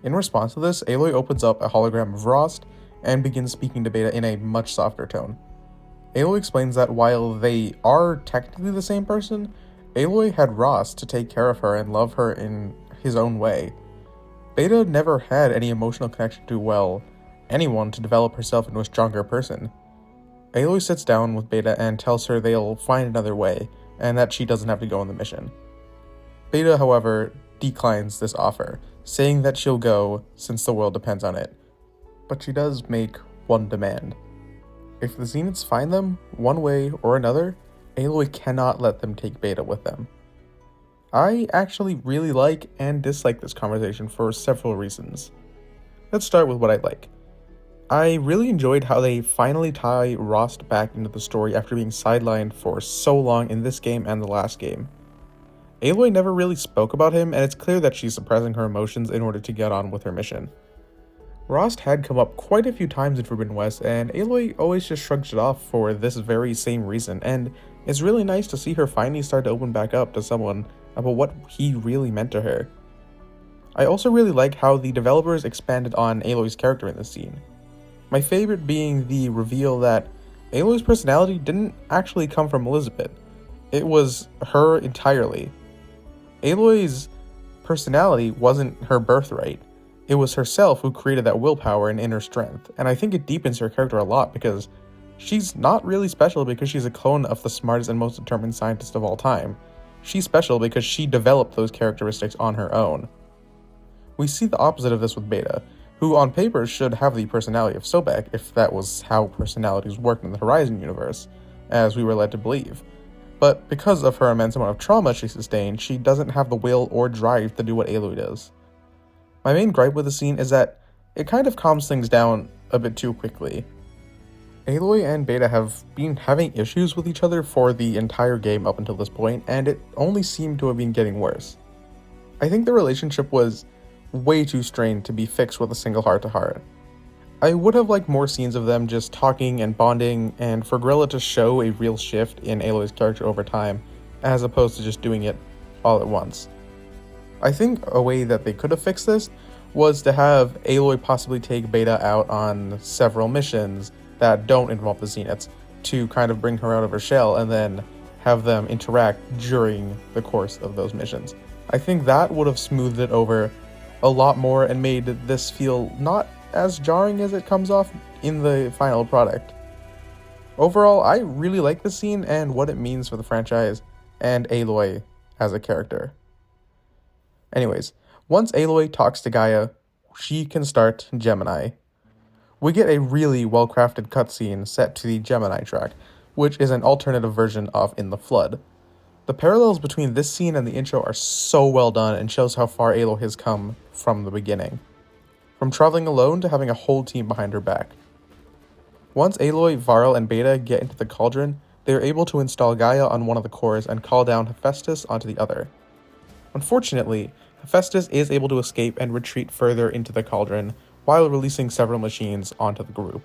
In response to this, Aloy opens up a hologram of Rost and begins speaking to Beta in a much softer tone. Aloy explains that while they are technically the same person, Aloy had Rost to take care of her and love her in his own way. Beta never had any emotional connection to, well, anyone to develop herself into a stronger person. Aloy sits down with Beta and tells her they'll find another way, and that she doesn't have to go on the mission. Beta, however, declines this offer, saying that she'll go since the world depends on it. But she does make one demand. If the Zeniths find them, one way or another, Aloy cannot let them take Beta with them. I actually really like and dislike this conversation for several reasons. Let's start with what I like. I really enjoyed how they finally tie Rost back into the story after being sidelined for so long in this game and the last game. Aloy never really spoke about him, and it's clear that she's suppressing her emotions in order to get on with her mission. Rost had come up quite a few times in Forbidden West, and Aloy always just shrugs it off for this very same reason, and it's really nice to see her finally start to open back up to someone about what he really meant to her. I also really like how the developers expanded on Aloy's character in this scene. My favorite being the reveal that Aloy's personality didn't actually come from Elizabeth. It was her entirely. Aloy's personality wasn't her birthright. It was herself who created that willpower and inner strength, and I think it deepens her character a lot because she's not really special because she's a clone of the smartest and most determined scientist of all time. She's special because she developed those characteristics on her own. We see the opposite of this with Beta, who on paper should have the personality of Sobeck if that was how personalities worked in the Horizon universe, as we were led to believe. But because of her immense amount of trauma she sustained, she doesn't have the will or drive to do what Aloy does. My main gripe with the scene is that it kind of calms things down a bit too quickly. Aloy and Beta have been having issues with each other for the entire game up until this point, and it only seemed to have been getting worse. I think the relationship was way too strained to be fixed with a single heart-to-heart. I would have liked more scenes of them just talking and bonding, and for Grilla to show a real shift in Aloy's character over time, as opposed to just doing it all at once. I think a way that they could have fixed this was to have Aloy possibly take Beta out on several missions that don't involve the Zeniths to kind of bring her out of her shell and then have them interact during the course of those missions. I think that would have smoothed it over a lot more and made this feel not as jarring as it comes off in the final product. Overall, I really like the scene and what it means for the franchise and Aloy as a character. Anyways, once Aloy talks to Gaia, she can start Gemini. We get a really well-crafted cutscene set to the Gemini track, which is an alternative version of In the Flood. The parallels between this scene and the intro are so well done and shows how far Aloy has come from the beginning. From traveling alone to having a whole team behind her back. Once Aloy, Varl, and Beta get into the cauldron, they are able to install Gaia on one of the cores and call down Hephaestus onto the other. Unfortunately, Hephaestus is able to escape and retreat further into the cauldron while releasing several machines onto the group.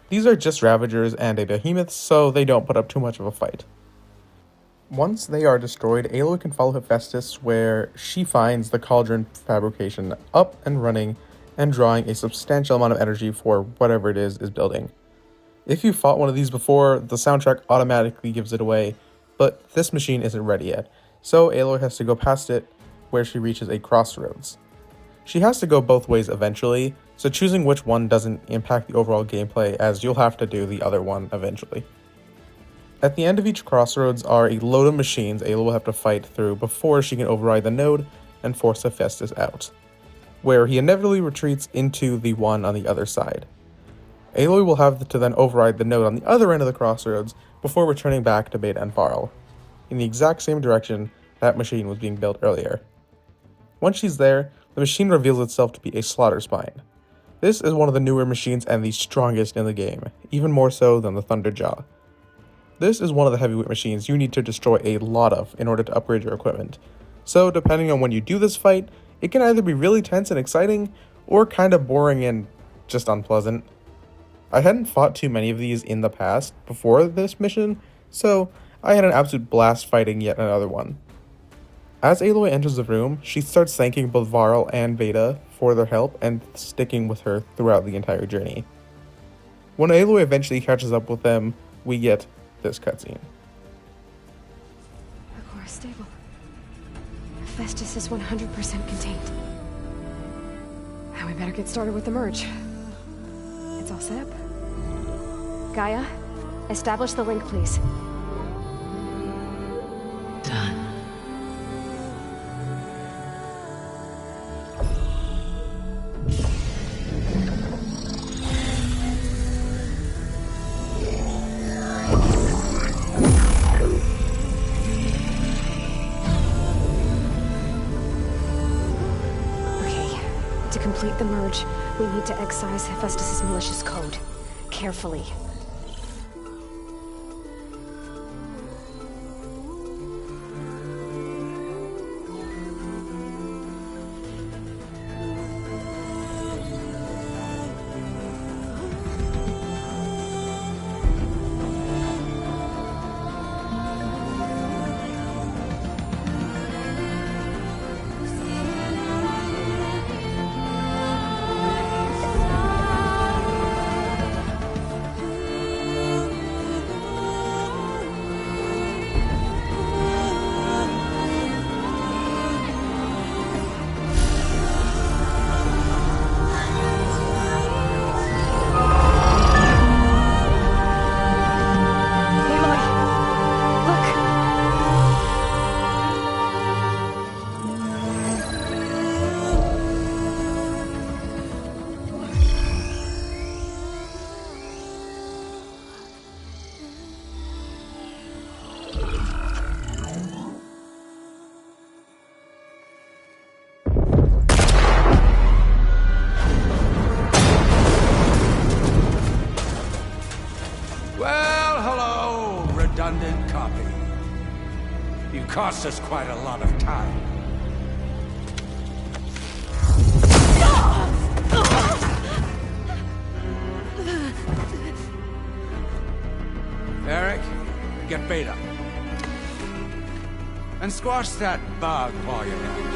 These are just Ravagers and a Behemoth, so they don't put up too much of a fight. Once they are destroyed, Aloy can follow Hephaestus where she finds the cauldron fabrication up and running and drawing a substantial amount of energy for whatever it is building. If you fought one of these before, the soundtrack automatically gives it away, but this machine isn't ready yet, so Aloy has to go past it where she reaches a crossroads. She has to go both ways eventually, so choosing which one doesn't impact the overall gameplay, as you'll have to do the other one eventually. At the end of each crossroads are a load of machines Aloy will have to fight through before she can override the node and force Hephaestus out, where he inevitably retreats into the one on the other side. Aloy will have to then override the node on the other end of the crossroads before returning back to Beta and Varl, in the exact same direction that machine was being built earlier. Once she's there, the machine reveals itself to be a Slaughter Spine. This is one of the newer machines and the strongest in the game, even more so than the Thunderjaw. This is one of the heavyweight machines you need to destroy a lot of in order to upgrade your equipment, so depending on when you do this fight, it can either be really tense and exciting, or kind of boring and just unpleasant. I hadn't fought too many of these in the past before this mission, so I had an absolute blast fighting yet another one. As Aloy enters the room, she starts thanking both Varl and Beta for their help and sticking with her throughout the entire journey. When Aloy eventually catches up with them, we get this cutscene. The core is stable. Hephaestus is 100% contained. Now we better get started with the merge. It's all set up. Gaia, establish the link, please. Done. To complete the merge, we need to excise Hephaestus' malicious code. Carefully. Redundant copy. You cost us quite a lot of time. Eric, get Beta. And squash that bug while you're at it.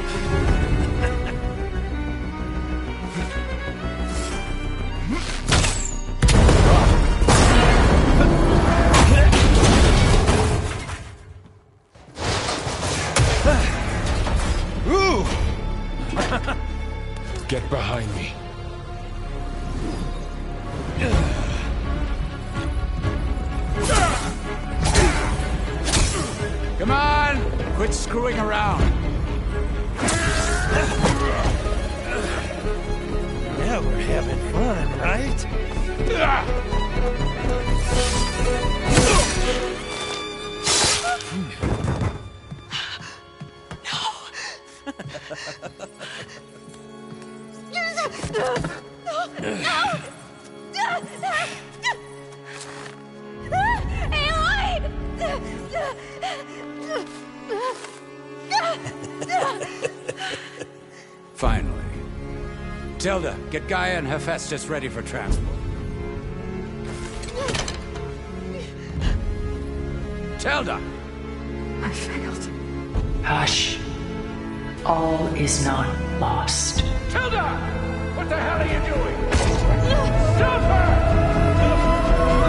Get behind me. Come on! Quit screwing around. Now we're having fun, right? Finally. Tilda, get Gaia and Hephaestus ready for transport. Tilda! I failed. Hush. All is not lost. Tilda! What the hell are you doing? Stop her!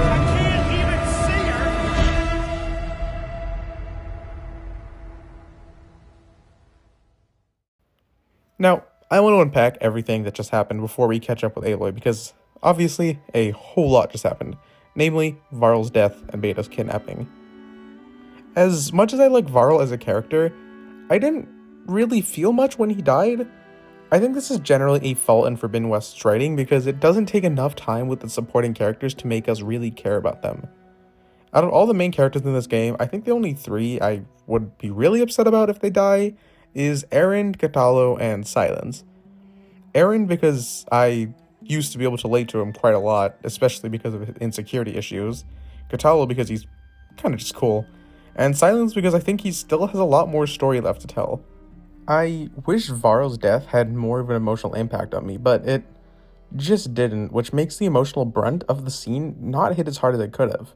I can't even see her! Now, I want to unpack everything that just happened before we catch up with Aloy, because obviously a whole lot just happened, namely Varl's death and Beta's kidnapping. As much as I like Varl as a character, I didn't really feel much when he died. I think this is generally a fault in Forbidden West's writing because it doesn't take enough time with the supporting characters to make us really care about them. Out of all the main characters in this game, I think the only 3 I would be really upset about if they die is Erend, Kotallo, and Sylens. Erend because I used to be able to relate to him quite a lot, especially because of his insecurity issues. Kotallo because he's kind of just cool. And Sylens because I think he still has a lot more story left to tell. I wish Varl's death had more of an emotional impact on me, but it just didn't, which makes the emotional brunt of the scene not hit as hard as it could have.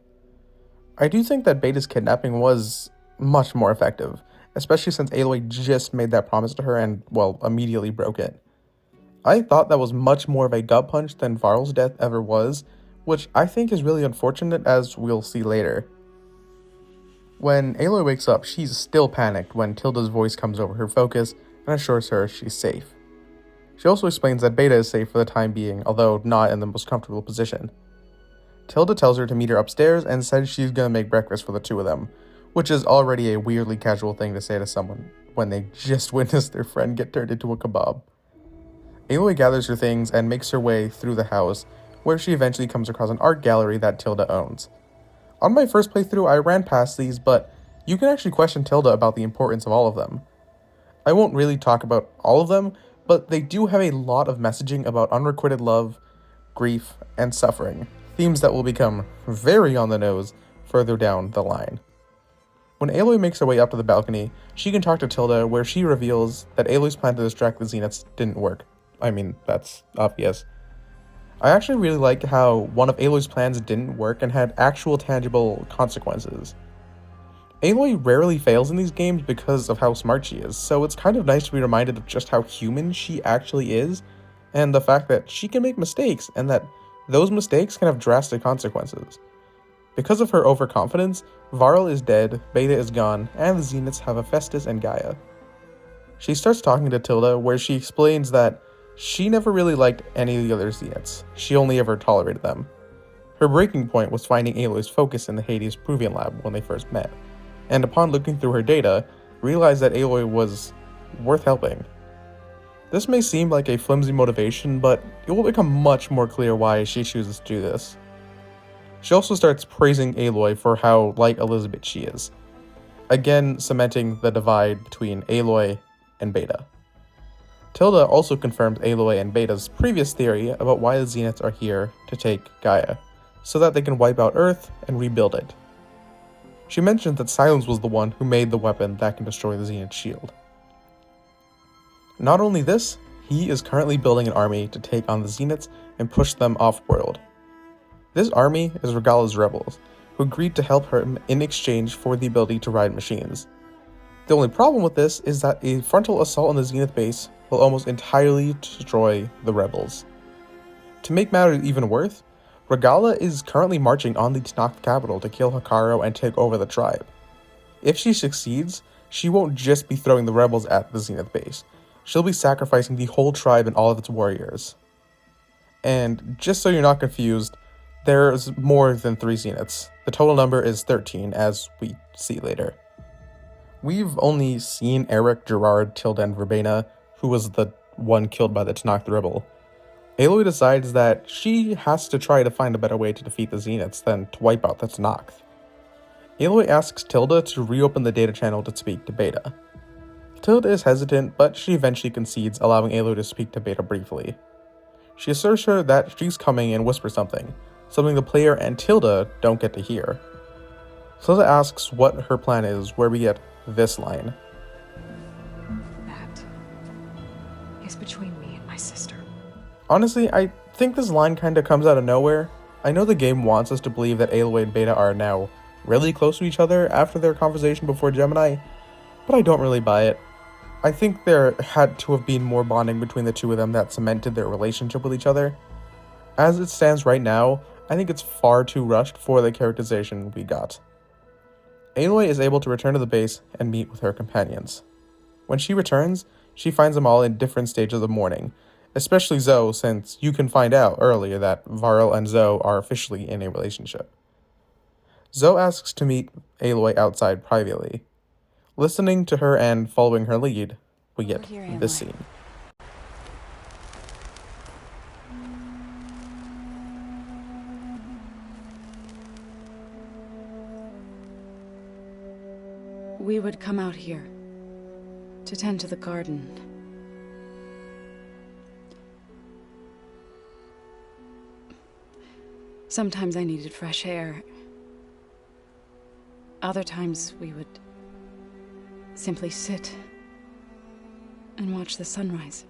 I do think that Beta's kidnapping was much more effective, especially since Aloy just made that promise to her and, well, immediately broke it. I thought that was much more of a gut punch than Varl's death ever was, which I think is really unfortunate, as we'll see later. When Aloy wakes up, she's still panicked when Tilda's voice comes over her focus and assures her she's safe. She also explains that Beta is safe for the time being, although not in the most comfortable position. Tilda tells her to meet her upstairs and says she's gonna make breakfast for the 2 of them, which is already a weirdly casual thing to say to someone when they just witnessed their friend get turned into a kebab. Aloy gathers her things and makes her way through the house, where she eventually comes across an art gallery that Tilda owns. On my first playthrough, I ran past these, but you can actually question Tilda about the importance of all of them. I won't really talk about all of them, but they do have a lot of messaging about unrequited love, grief, and suffering, themes that will become very on the nose further down the line. When Aloy makes her way up to the balcony, she can talk to Tilda, where she reveals that Aloy's plan to distract the Zeniths didn't work. I mean, that's obvious. I actually really like how one of Aloy's plans didn't work and had actual tangible consequences. Aloy rarely fails in these games because of how smart she is, so it's kind of nice to be reminded of just how human she actually is, and the fact that she can make mistakes, and that those mistakes can have drastic consequences. Because of her overconfidence, Varl is dead, Beta is gone, and the Zeniths have Hephaestus and Gaia. She starts talking to Tilda, where she explains that she never really liked any of the other Zeniths. She only ever tolerated them. Her breaking point was finding Aloy's focus in the Hades Proving Lab when they first met, and upon looking through her data, realized that Aloy was worth helping. This may seem like a flimsy motivation, but it will become much more clear why she chooses to do this. She also starts praising Aloy for how like Elizabeth she is, again cementing the divide between Aloy and Beta. Tilda also confirms Aloy and Beta's previous theory about why the Zeniths are here to take Gaia, so that they can wipe out Earth and rebuild it. She mentions that Sylens was the one who made the weapon that can destroy the Zenith shield. Not only this, he is currently building an army to take on the Zeniths and push them off-world. This army is Regalla's rebels, who agreed to help her in exchange for the ability to ride machines. The only problem with this is that a frontal assault on the Zenith base will almost entirely destroy the rebels. To make matters even worse, Regalla is currently marching on the Tenakth capital to kill Hekarro and take over the tribe. If she succeeds, she won't just be throwing the rebels at the Zenith base, she'll be sacrificing the whole tribe and all of its warriors. And just so you're not confused, there's more than 3 Zeniths. The total number is 13, as we see later. We've only seen Eric, Gerard, Tilda, and Verbena, who was the one killed by the Tenakth rebel. Aloy decides that she has to try to find a better way to defeat the Zeniths than to wipe out the Tenakth. Aloy asks Tilda to reopen the data channel to speak to Beta. Tilda is hesitant, but she eventually concedes, allowing Aloy to speak to Beta briefly. She assures her that she's coming and whispers something the player and Tilda don't get to hear. Tilda asks what her plan is, where we get this line. That is between me and my sister. Honestly, I think this line kinda comes out of nowhere. I know the game wants us to believe that Aloy and Beta are now really close to each other after their conversation before Gemini, but I don't really buy it. I think there had to have been more bonding between the 2 of them that cemented their relationship with each other. As it stands right now, I think it's far too rushed for the characterization we got. Aloy is able to return to the base and meet with her companions. When she returns, she finds them all in different stages of mourning, especially Zoe, since you can find out earlier that Varl and Zoe are officially in a relationship. Zoe asks to meet Aloy outside privately. Listening to her and following her lead, we get this scene. We would come out here to tend to the garden. Sometimes I needed fresh air. Other times we would simply sit and watch the sunrise.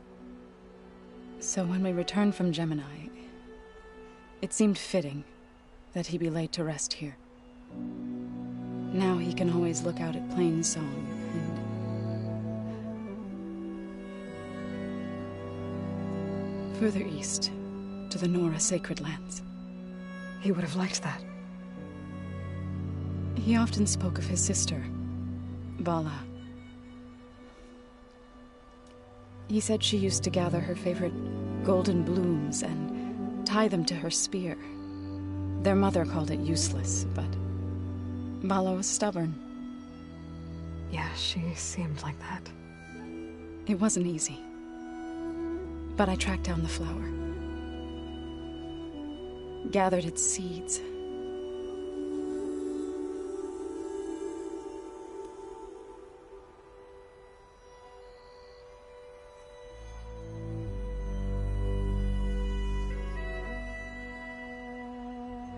So when we returned from Gemini, it seemed fitting that he be laid to rest here. Now he can always look out at Plainsong and further east to the Nora Sacred Lands. He would have liked that. He often spoke of his sister, Vala. He said she used to gather her favorite golden blooms and tie them to her spear. Their mother called it useless, but Vala was stubborn. Yeah, she seemed like that. It wasn't easy. But I tracked down the flower. Gathered its seeds.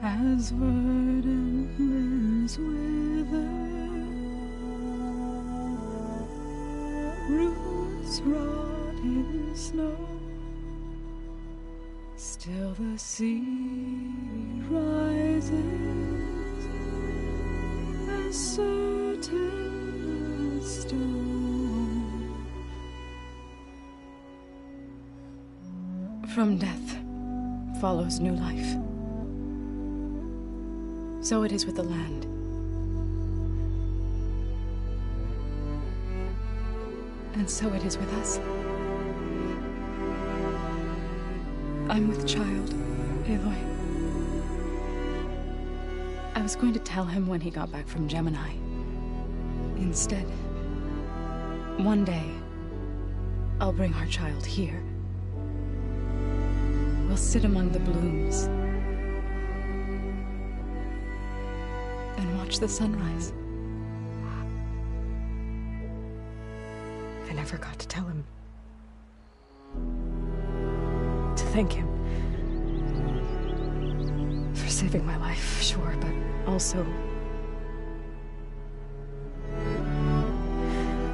As verdant limbs wither, roots rot in snow, still the sea rises as certain as stone. From death follows new life. So it is with the land. And so it is with us. I'm with child, Aloy. I was going to tell him when he got back from Gemini. Instead, one day, I'll bring our child here. We'll sit among the blooms and watch the sunrise. I never got to tell him. To thank him. For saving my life, sure, but also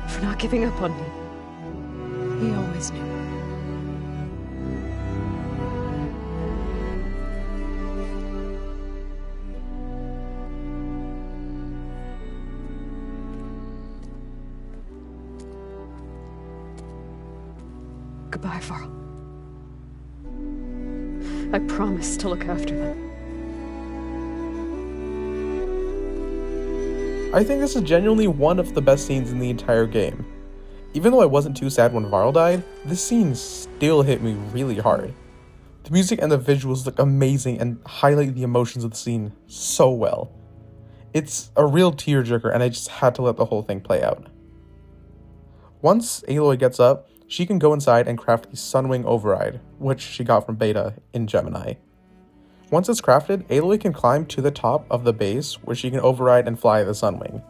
for not giving up on me. He always knew. Goodbye, Varl. I promise to look after them. I think this is genuinely one of the best scenes in the entire game. Even though I wasn't too sad when Varl died, this scene still hit me really hard. The music and the visuals look amazing and highlight the emotions of the scene so well. It's a real tearjerker, and I just had to let the whole thing play out. Once Aloy gets up, she can go inside and craft the Sunwing Override, which she got from Beta in Gemini. Once it's crafted, Aloy can climb to the top of the base where she can override and fly the Sunwing.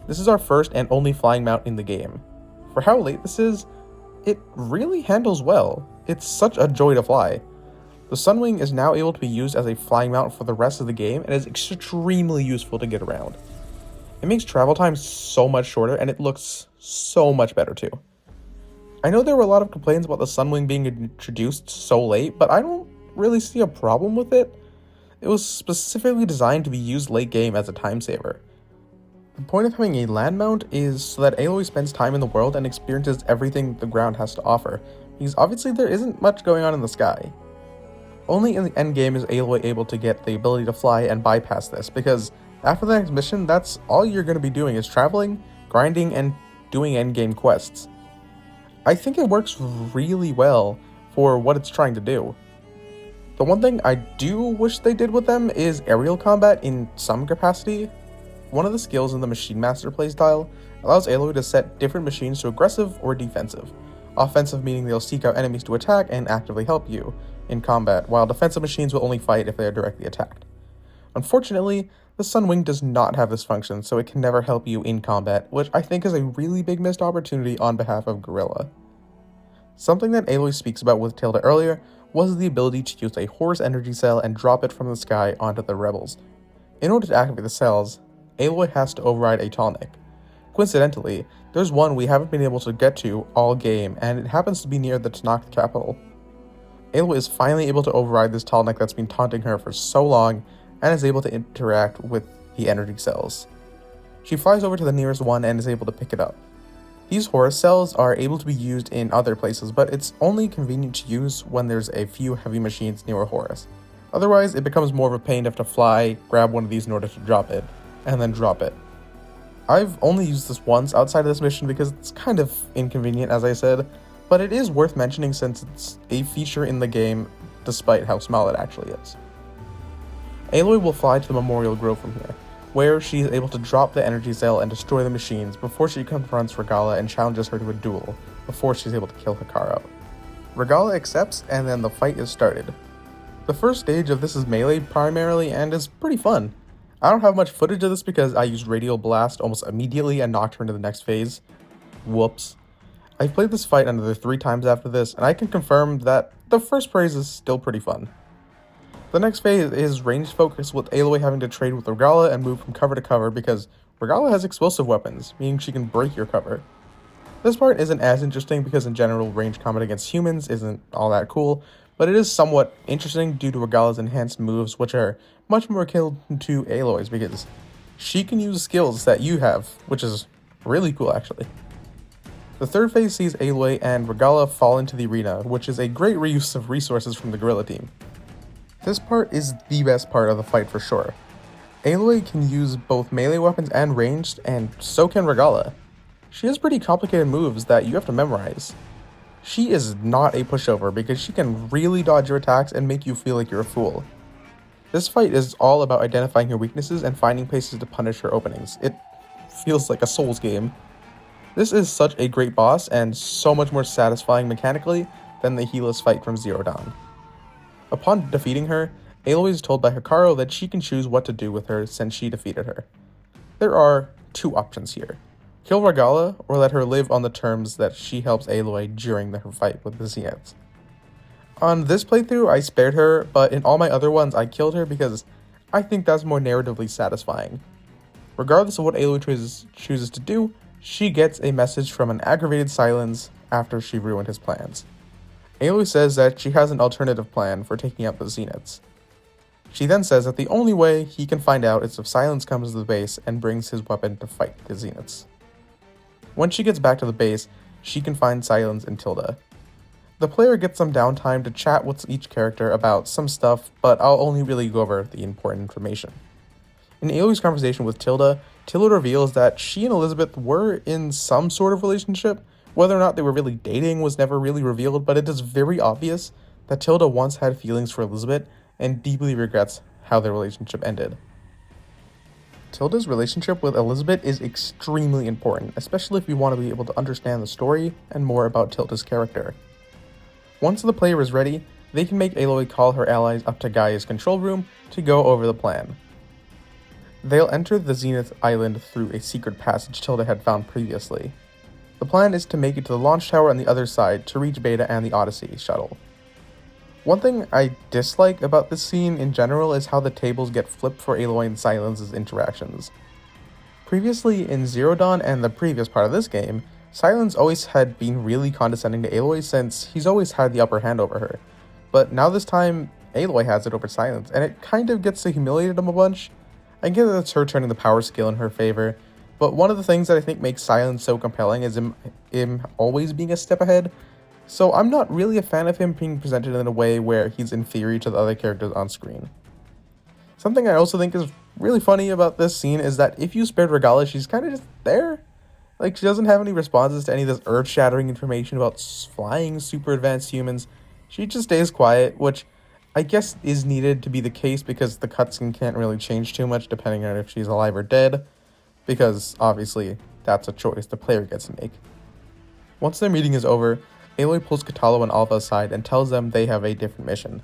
This is our first and only flying mount in the game. For how late this is, it really handles well. It's such a joy to fly. The Sunwing is now able to be used as a flying mount for the rest of the game and is extremely useful to get around. It makes travel time so much shorter and it looks so much better too. I know there were a lot of complaints about the Sunwing being introduced so late, but I don't really see a problem with it. It was specifically designed to be used late game as a time saver. The point of having a land mount is so that Aloy spends time in the world and experiences everything the ground has to offer, because obviously there isn't much going on in the sky. Only in the endgame is Aloy able to get the ability to fly and bypass this, because after the next mission, that's all you're going to be doing is traveling, grinding, and doing endgame quests. I think it works really well for what it's trying to do. The one thing I do wish they did with them is aerial combat in some capacity. One of the skills in the Machine Master playstyle allows Aloy to set different machines to aggressive or defensive. Offensive meaning they'll seek out enemies to attack and actively help you in combat, while defensive machines will only fight if they are directly attacked. Unfortunately, the Sunwing does not have this function, so it can never help you in combat, which I think is a really big missed opportunity on behalf of Guerrilla. Something that Aloy speaks about with Tilda earlier was the ability to use a Horus energy cell and drop it from the sky onto the rebels. In order to activate the cells, Aloy has to override a Tallneck. Coincidentally, there's one we haven't been able to get to all game, and it happens to be near the Tenakth capital. Aloy is finally able to override this Tallneck that's been taunting her for so long, and is able to interact with the energy cells. She flies over to the nearest one and is able to pick it up. These Horus cells are able to be used in other places, but it's only convenient to use when there's a few heavy machines near a Horus. Otherwise, it becomes more of a pain to have to fly, grab one of these in order to drop it, and then drop it. I've only used this once outside of this mission because it's kind of inconvenient, as I said, but it is worth mentioning since it's a feature in the game, despite how small it actually is. Aloy will fly to the Memorial Grove from here, where she is able to drop the energy cell and destroy the machines before she confronts Regalla and challenges her to a duel, before she's able to kill Hekarro. Regalla accepts, and then the fight is started. The first stage of this is melee primarily, and is pretty fun. I don't have much footage of this because I used Radial Blast almost immediately and knocked her into the next phase. Whoops. I've played this fight another 3 times after this, and I can confirm that the first phase is still pretty fun. The next phase is ranged focus, with Aloy having to trade with Regalla and move from cover to cover because Regalla has explosive weapons, meaning she can break your cover. This part isn't as interesting because in general ranged combat against humans isn't all that cool, but it is somewhat interesting due to Regalla's enhanced moves, which are much more akin to Aloy's because she can use skills that you have, which is really cool actually. The third phase sees Aloy and Regalla fall into the arena, which is a great reuse of resources from the Guerrilla team. This part is the best part of the fight for sure. Aloy can use both melee weapons and ranged, and so can Regalla. She has pretty complicated moves that you have to memorize. She is not a pushover because she can really dodge your attacks and make you feel like you're a fool. This fight is all about identifying her weaknesses and finding places to punish her openings. It feels like a Souls game. This is such a great boss and so much more satisfying mechanically than the Helis fight from Zero Dawn. Upon defeating her, Aloy is told by Hekarro that she can choose what to do with her since she defeated her. There are 2 options here. Kill Regalla, or let her live on the terms that she helps Aloy during her fight with the Zeniths. On this playthrough, I spared her, but in all my other ones, I killed her because I think that's more narratively satisfying. Regardless of what Aloy chooses to do, she gets a message from an aggravated Sylens after she ruined his plans. Aloy says that she has an alternative plan for taking out the Zeniths. She then says that the only way he can find out is if Sylens comes to the base and brings his weapon to fight the Zeniths. When she gets back to the base, she can find Sylens and Tilda. The player gets some downtime to chat with each character about some stuff, but I'll only really go over the important information. In Aloy's conversation with Tilda, Tilda reveals that she and Elizabeth were in some sort of relationship. Whether or not they were really dating was never really revealed, but it is very obvious that Tilda once had feelings for Elizabeth and deeply regrets how their relationship ended. Tilda's relationship with Elizabeth is extremely important, especially if you want to be able to understand the story and more about Tilda's character. Once the player is ready, they can make Aloy call her allies up to Gaia's control room to go over the plan. They'll enter the Zenith Island through a secret passage Tilda had found previously. The plan is to make it to the launch tower on the other side to reach Beta and the Odyssey shuttle. One thing I dislike about this scene in general is how the tables get flipped for Aloy and Sylens' interactions. Previously in Zero Dawn and the previous part of this game, Sylens always had been really condescending to Aloy since he's always had the upper hand over her. But now this time, Aloy has it over Sylens, and it kind of gets to humiliate him a bunch. I get that it's her turning the power scale in her favor, but one of the things that I think makes Sylens so compelling is him always being a step ahead, so I'm not really a fan of him being presented in a way where he's inferior to the other characters on screen. Something I also think is really funny about this scene is that if you spared Regalla, she's kind of just there. Like, she doesn't have any responses to any of this earth-shattering information about flying super advanced humans. She just stays quiet, which I guess is needed to be the case because the cutscene can't really change too much depending on if she's alive or dead, because obviously that's a choice the player gets to make. Once their meeting is over, Aloy pulls Kotallo and Alpha aside and tells them they have a different mission: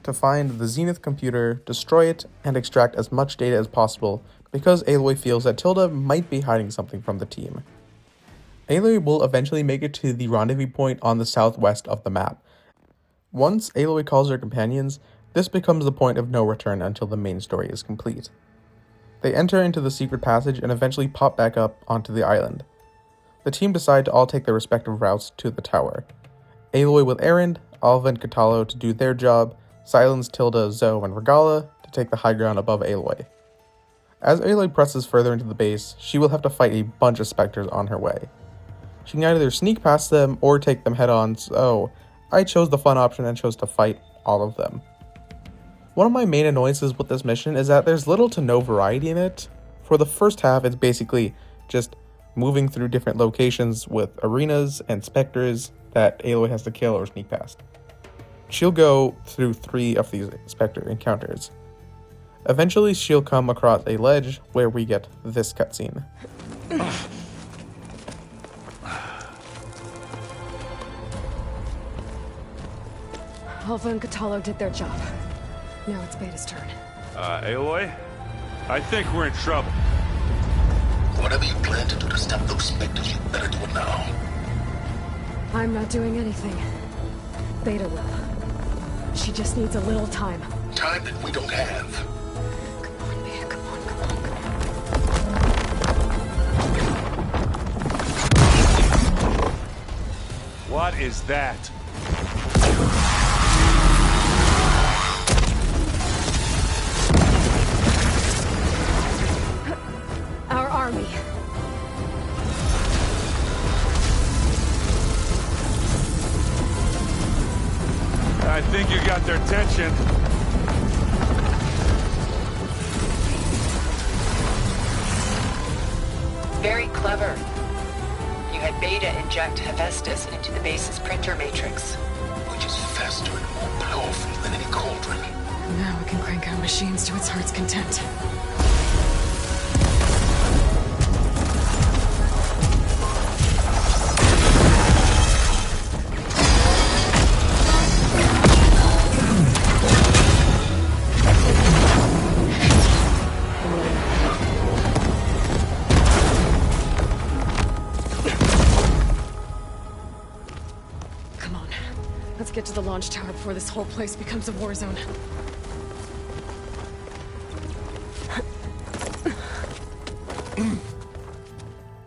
to find the Zenith computer, destroy it, and extract as much data as possible, because Aloy feels that Tilda might be hiding something from the team. Aloy will eventually make it to the rendezvous point on the southwest of the map. Once Aloy calls her companions, this becomes the point of no return until the main story is complete. They enter into the secret passage and eventually pop back up onto the island. The team decide to all take their respective routes to the tower. Aloy with Erend, Alva and Kotallo to do their job, Silence, Tilda, Zoe, and Regalla to take the high ground above Aloy. As Aloy presses further into the base, she will have to fight a bunch of specters on her way. She can either sneak past them or take them head-on, so I chose the fun option and chose to fight all of them. One of my main annoyances with this mission is that there's little to no variety in it. For the first half, it's basically just moving through different locations with arenas and specters that Aloy has to kill or sneak past. She'll go through 3 of these specter encounters. Eventually, she'll come across a ledge where we get this cutscene. Alva and Kotallo did their job. Now it's Beta's turn. Aloy? I think we're in trouble. Whatever you plan to do to stop those specters, you better do it now. I'm not doing anything. Beta will. She just needs a little time. Time that we don't have. Come on, Beta, come on. What is that? Our army. I think you got their attention. Very clever. You had Beta inject Hephaestus into the base's printer matrix. Which is faster and more powerful than any cauldron. Now we can crank out machines to its heart's content. Get to the launch tower before this whole place becomes a war zone.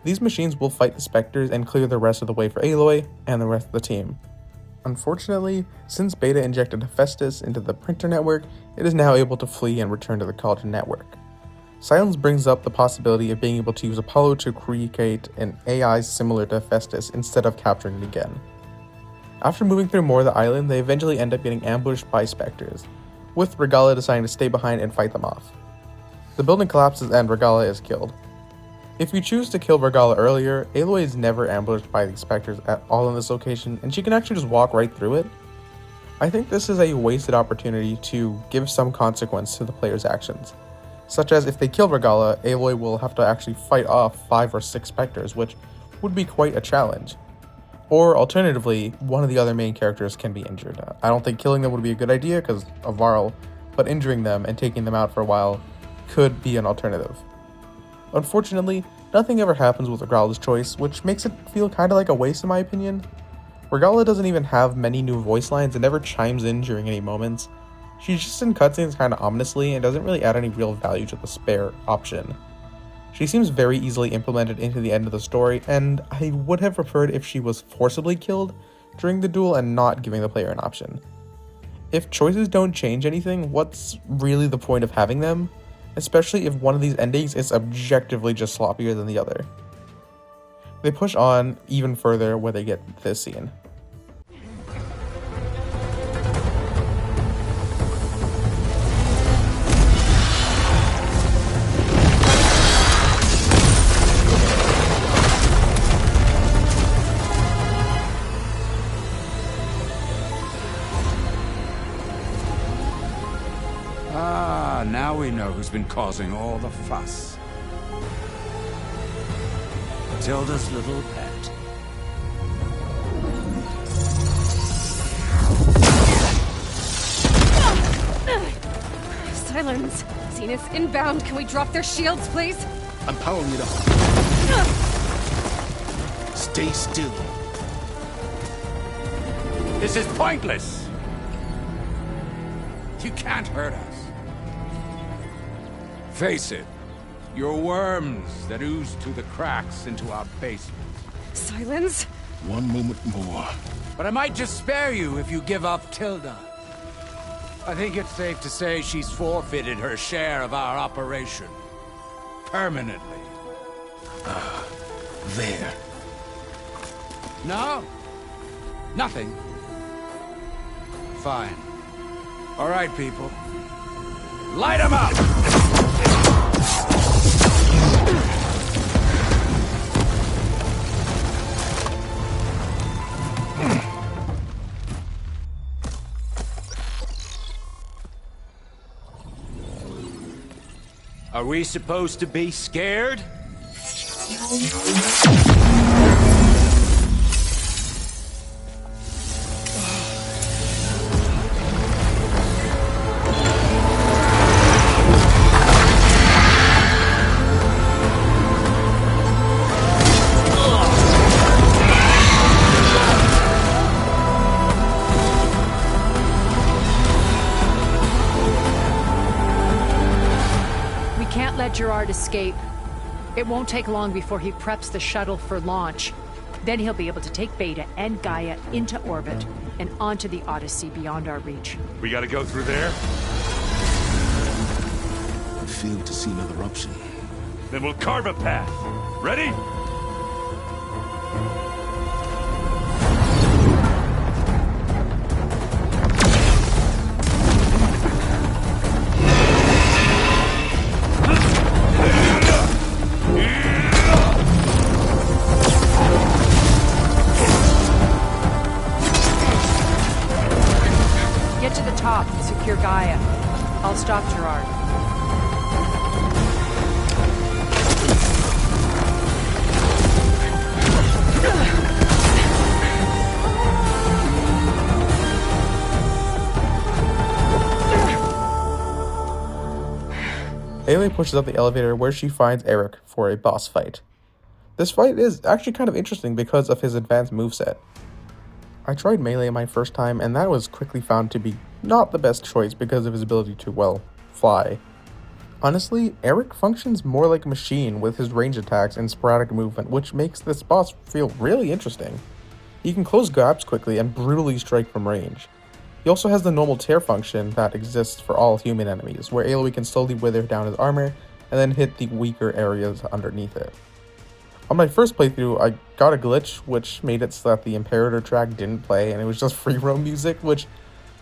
These machines will fight the specters and clear the rest of the way for Aloy and the rest of the team. Unfortunately, since Beta injected Hephaestus into the printer network, it is now able to flee and return to the Cauldron network. Silence brings up the possibility of being able to use Apollo to create an AI similar to Hephaestus instead of capturing it again. After moving through more of the island, they eventually end up getting ambushed by specters, with Regalla deciding to stay behind and fight them off. The building collapses and Regalla is killed. If you choose to kill Regalla earlier, Aloy is never ambushed by these specters at all in this location, and she can actually just walk right through it. I think this is a wasted opportunity to give some consequence to the player's actions, such as if they kill Regalla, Aloy will have to actually fight off 5 or 6 specters, which would be quite a challenge. Or alternatively, one of the other main characters can be injured. I don't think killing them would be a good idea because of Varl, but injuring them and taking them out for a while could be an alternative. Unfortunately, nothing ever happens with Regalla's choice, which makes it feel kind of like a waste in my opinion. Regalla doesn't even have many new voice lines and never chimes in during any moments. She's just in cutscenes kind of ominously and doesn't really add any real value to the spare option. She seems very easily implemented into the end of the story, and I would have preferred if she was forcibly killed during the duel and not giving the player an option. If choices don't change anything, what's really the point of having them? Especially if one of these endings is objectively just sloppier than the other. They push on even further where they get this scene. Now we know who's been causing all the fuss. Tilda's little pet. Silence. Zenith inbound. Can we drop their shields, please? I'm powering it up. Stay still. This is pointless! You can't hurt us. Face it, you're worms that ooze through the cracks into our basement. Silence? One moment more. But I might just spare you if you give up Tilda. I think it's safe to say she's forfeited her share of our operation. Permanently. There. No? Nothing. Fine. All right, people. Light them up! Are we supposed to be scared? Let Gerard escape. It won't take long before he preps the shuttle for launch. Then he'll be able to take Beta and Gaia into orbit and onto the Odyssey beyond our reach. We gotta go through there? I failed to see another option. Then we'll carve a path. Ready? Get to the top and secure Gaia. I'll stop Gerard. Aloy pushes up the elevator where she finds Eric for a boss fight. This fight is actually kind of interesting because of his advanced moveset. I tried Melee my first time and that was quickly found to be not the best choice because of his ability to, well, fly. Honestly, Eric functions more like a machine with his range attacks and sporadic movement, which makes this boss feel really interesting. He can close gaps quickly and brutally strike from range. He also has the normal tear function that exists for all human enemies, where Aloy can slowly wither down his armor and then hit the weaker areas underneath it. On my first playthrough, I got a glitch which made it so that the Imperator track didn't play and it was just free roam music, which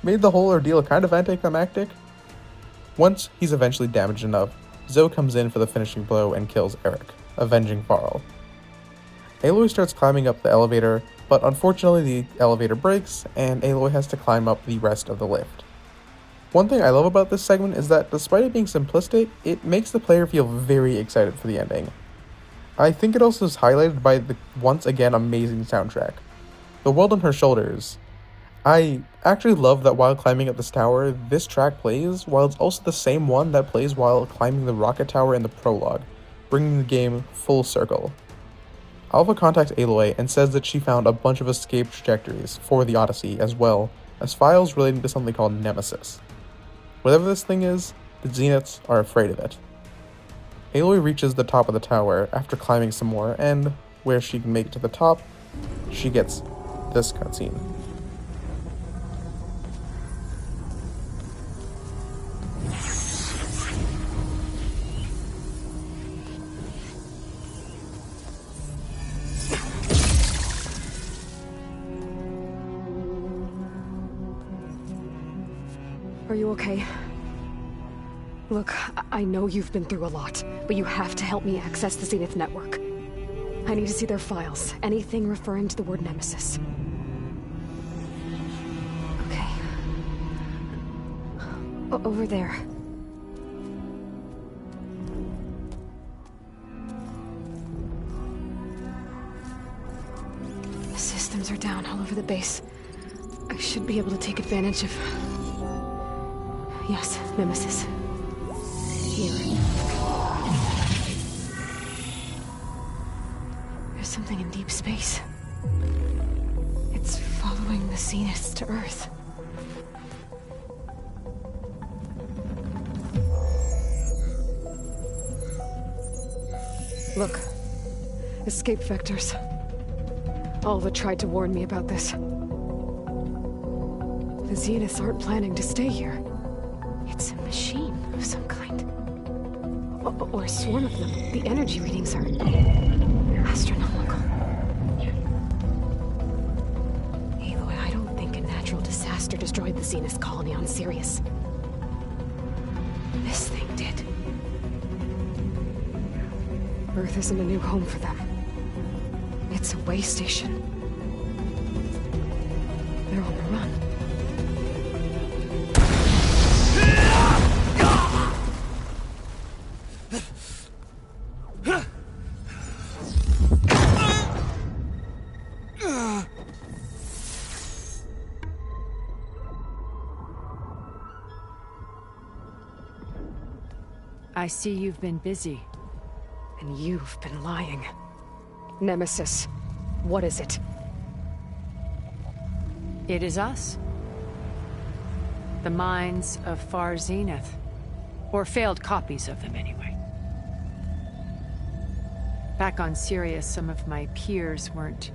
made the whole ordeal kind of anticlimactic. Once he's eventually damaged enough, Zoe comes in for the finishing blow and kills Eric, avenging Varl. Aloy starts climbing up the elevator, but unfortunately the elevator breaks and Aloy has to climb up the rest of the lift. One thing I love about this segment is that despite it being simplistic, it makes the player feel very excited for the ending. I think it also is highlighted by the once again amazing soundtrack. The World on Her Shoulders. I actually love that while climbing up this tower, this track plays, while it's also the same one that plays while climbing the rocket tower in the prologue, bringing the game full circle. Alpha contacts Aloy and says that she found a bunch of escape trajectories for the Odyssey as well as files relating to something called Nemesis. Whatever this thing is, the Zeniths are afraid of it. Aloy reaches the top of the tower after climbing some more, and where she can make it to the top, she gets this cutscene. Are you okay? Look, I know you've been through a lot, but you have to help me access the Zenith network. I need to see their files, anything referring to the word Nemesis. Okay. Over there. down all over the base. I should be able to take advantage of... Yes, Nemesis. Here. There's something in deep space. It's following the Zeniths to Earth. Look. Escape vectors. Alva tried to warn me about this. The Zeniths aren't planning to stay here. It's a machine of some kind. Or a swarm of them. The energy readings are... astronomical. Aloy, I don't think a natural disaster destroyed the Zenith colony on Sirius. This thing did. Earth isn't a new home for them. It's a way station. They're on the run. I see you've been busy. And you've been lying. Nemesis, what is it? It is us. The minds of Far Zenith. Or failed copies of them, anyway. Back on Sirius, some of my peers weren't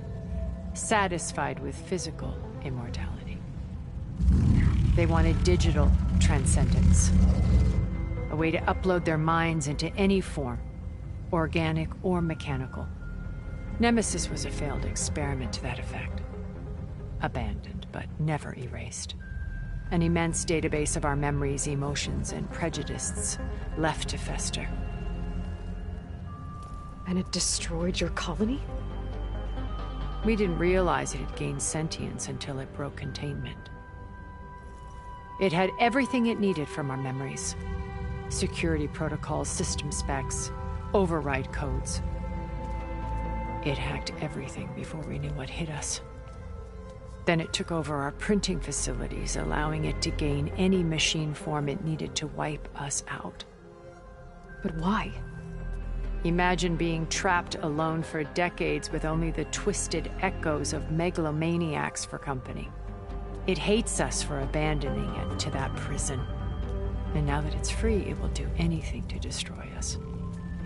satisfied with physical immortality. They wanted digital transcendence. A way to upload their minds into any form, organic or mechanical. Nemesis was a failed experiment to that effect. Abandoned, but never erased. An immense database of our memories, emotions, and prejudices left to fester. And it destroyed your colony? We didn't realize it had gained sentience until it broke containment. It had everything it needed from our memories. Security protocols, system specs, override codes. It hacked everything before we knew what hit us. Then it took over our printing facilities, allowing it to gain any machine form it needed to wipe us out. But why? Imagine being trapped alone for decades with only the twisted echoes of megalomaniacs for company. It hates us for abandoning it to that prison. And now that it's free, it will do anything to destroy us,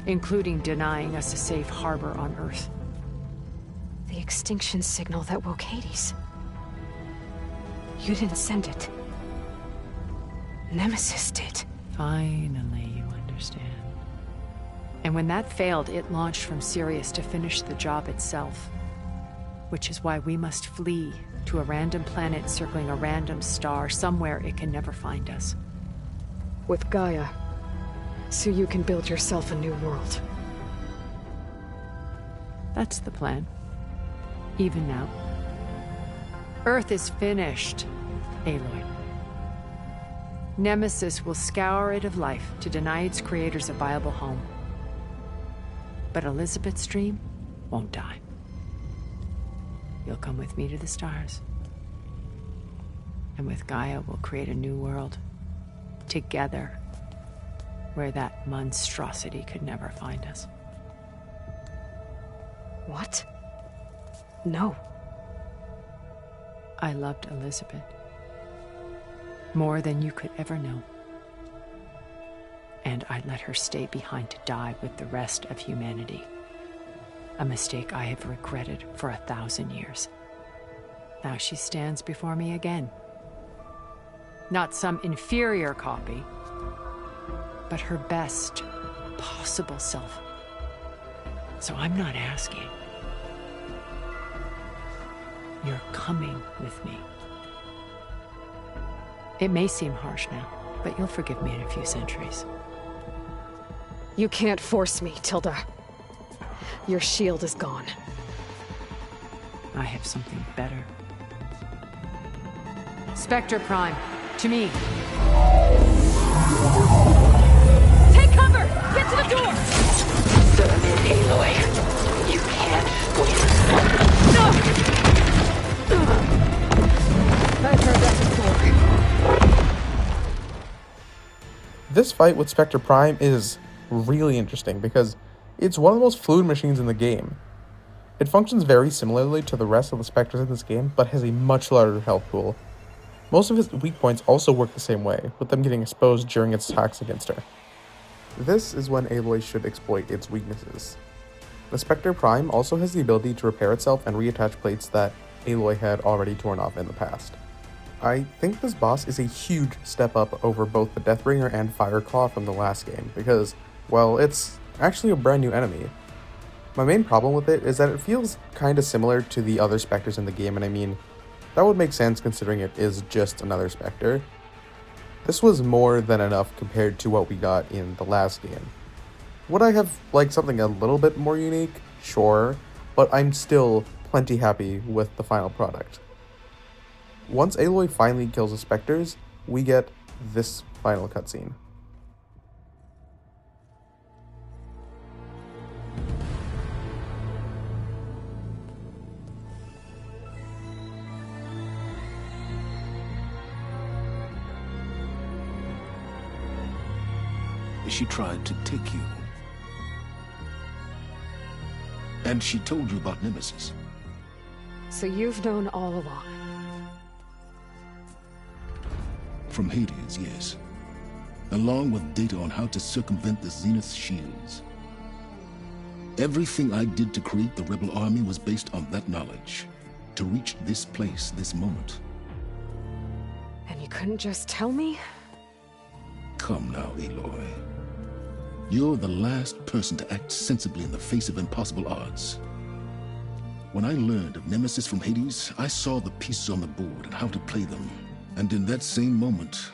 including denying us a safe harbor on Earth. The extinction signal that woke Hades. You didn't send it. Nemesis did. Finally, you understand. And when that failed, it launched from Sirius to finish the job itself. Which is why we must flee to a random planet circling a random star somewhere it can never find us. With Gaia, so you can build yourself a new world. That's the plan. Even now. Earth is finished, Aloy. Nemesis will scour it of life to deny its creators a viable home. But Elizabeth's dream won't die. You'll come with me to the stars. And with Gaia, we'll create a new world. Together. Where that monstrosity could never find us. What? No. I loved Elizabeth. More than you could ever know. And I let her stay behind to die with the rest of humanity. A mistake I have regretted for 1,000 years. Now she stands before me again. Not some inferior copy, but her best possible self. So I'm not asking. You're coming with me. It may seem harsh now, but you'll forgive me in a few centuries. You can't force me, Tilda. Your shield is gone. I have something better. Spectre Prime, to me. Take cover! Get to the door! Submit, Aloy. You can't win. No! I've heard that before. This fight with Spectre Prime is really interesting because it's one of the most fluid machines in the game. It functions very similarly to the rest of the Spectres in this game, but has a much larger health pool. Most of its weak points also work the same way, with them getting exposed during its attacks against her. This is when Aloy should exploit its weaknesses. The Spectre Prime also has the ability to repair itself and reattach plates that Aloy had already torn off in the past. I think this boss is a huge step up over both the Deathbringer and Fireclaw from the last game, because, well, it's actually a brand new enemy. My main problem with it is that it feels kinda similar to the other Spectres in the game, and I mean, that would make sense considering it is just another Spectre. This was more than enough compared to what we got in the last game. Would I have liked something a little bit more unique? Sure, but I'm still plenty happy with the final product. Once Aloy finally kills the Spectres, we get this final cutscene. She tried to take you. And she told you about Nemesis. So you've known all along. From Hades, yes. Along with data on how to circumvent the Zenith shields. Everything I did to create the Rebel Army was based on that knowledge. To reach this place, this moment. And you couldn't just tell me? Come now, Aloy. You're the last person to act sensibly in the face of impossible odds. When I learned of Nemesis from Hades, I saw the pieces on the board and how to play them. And in that same moment,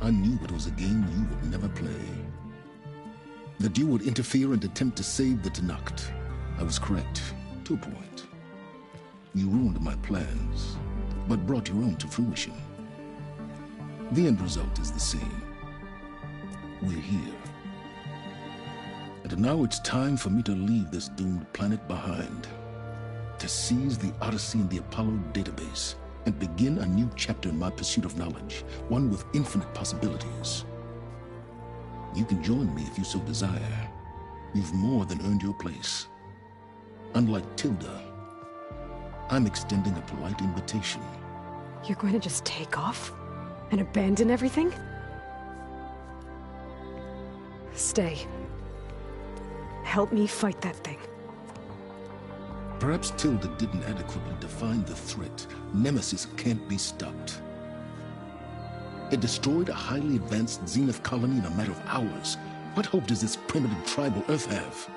I knew it was a game you would never play. That you would interfere and attempt to save the Tenakth. I was correct, to a point. You ruined my plans, but brought your own to fruition. The end result is the same. We're here. And now it's time for me to leave this doomed planet behind. To seize the Odyssey and the Apollo database, and begin a new chapter in my pursuit of knowledge, one with infinite possibilities. You can join me if you so desire. You've more than earned your place. Unlike Tilda, I'm extending a polite invitation. You're going to just take off? And abandon everything? Stay. Help me fight that thing. Perhaps Tilda didn't adequately define the threat. Nemesis can't be stopped. It destroyed a highly advanced Zenith colony in a matter of hours. What hope does this primitive tribal Earth have?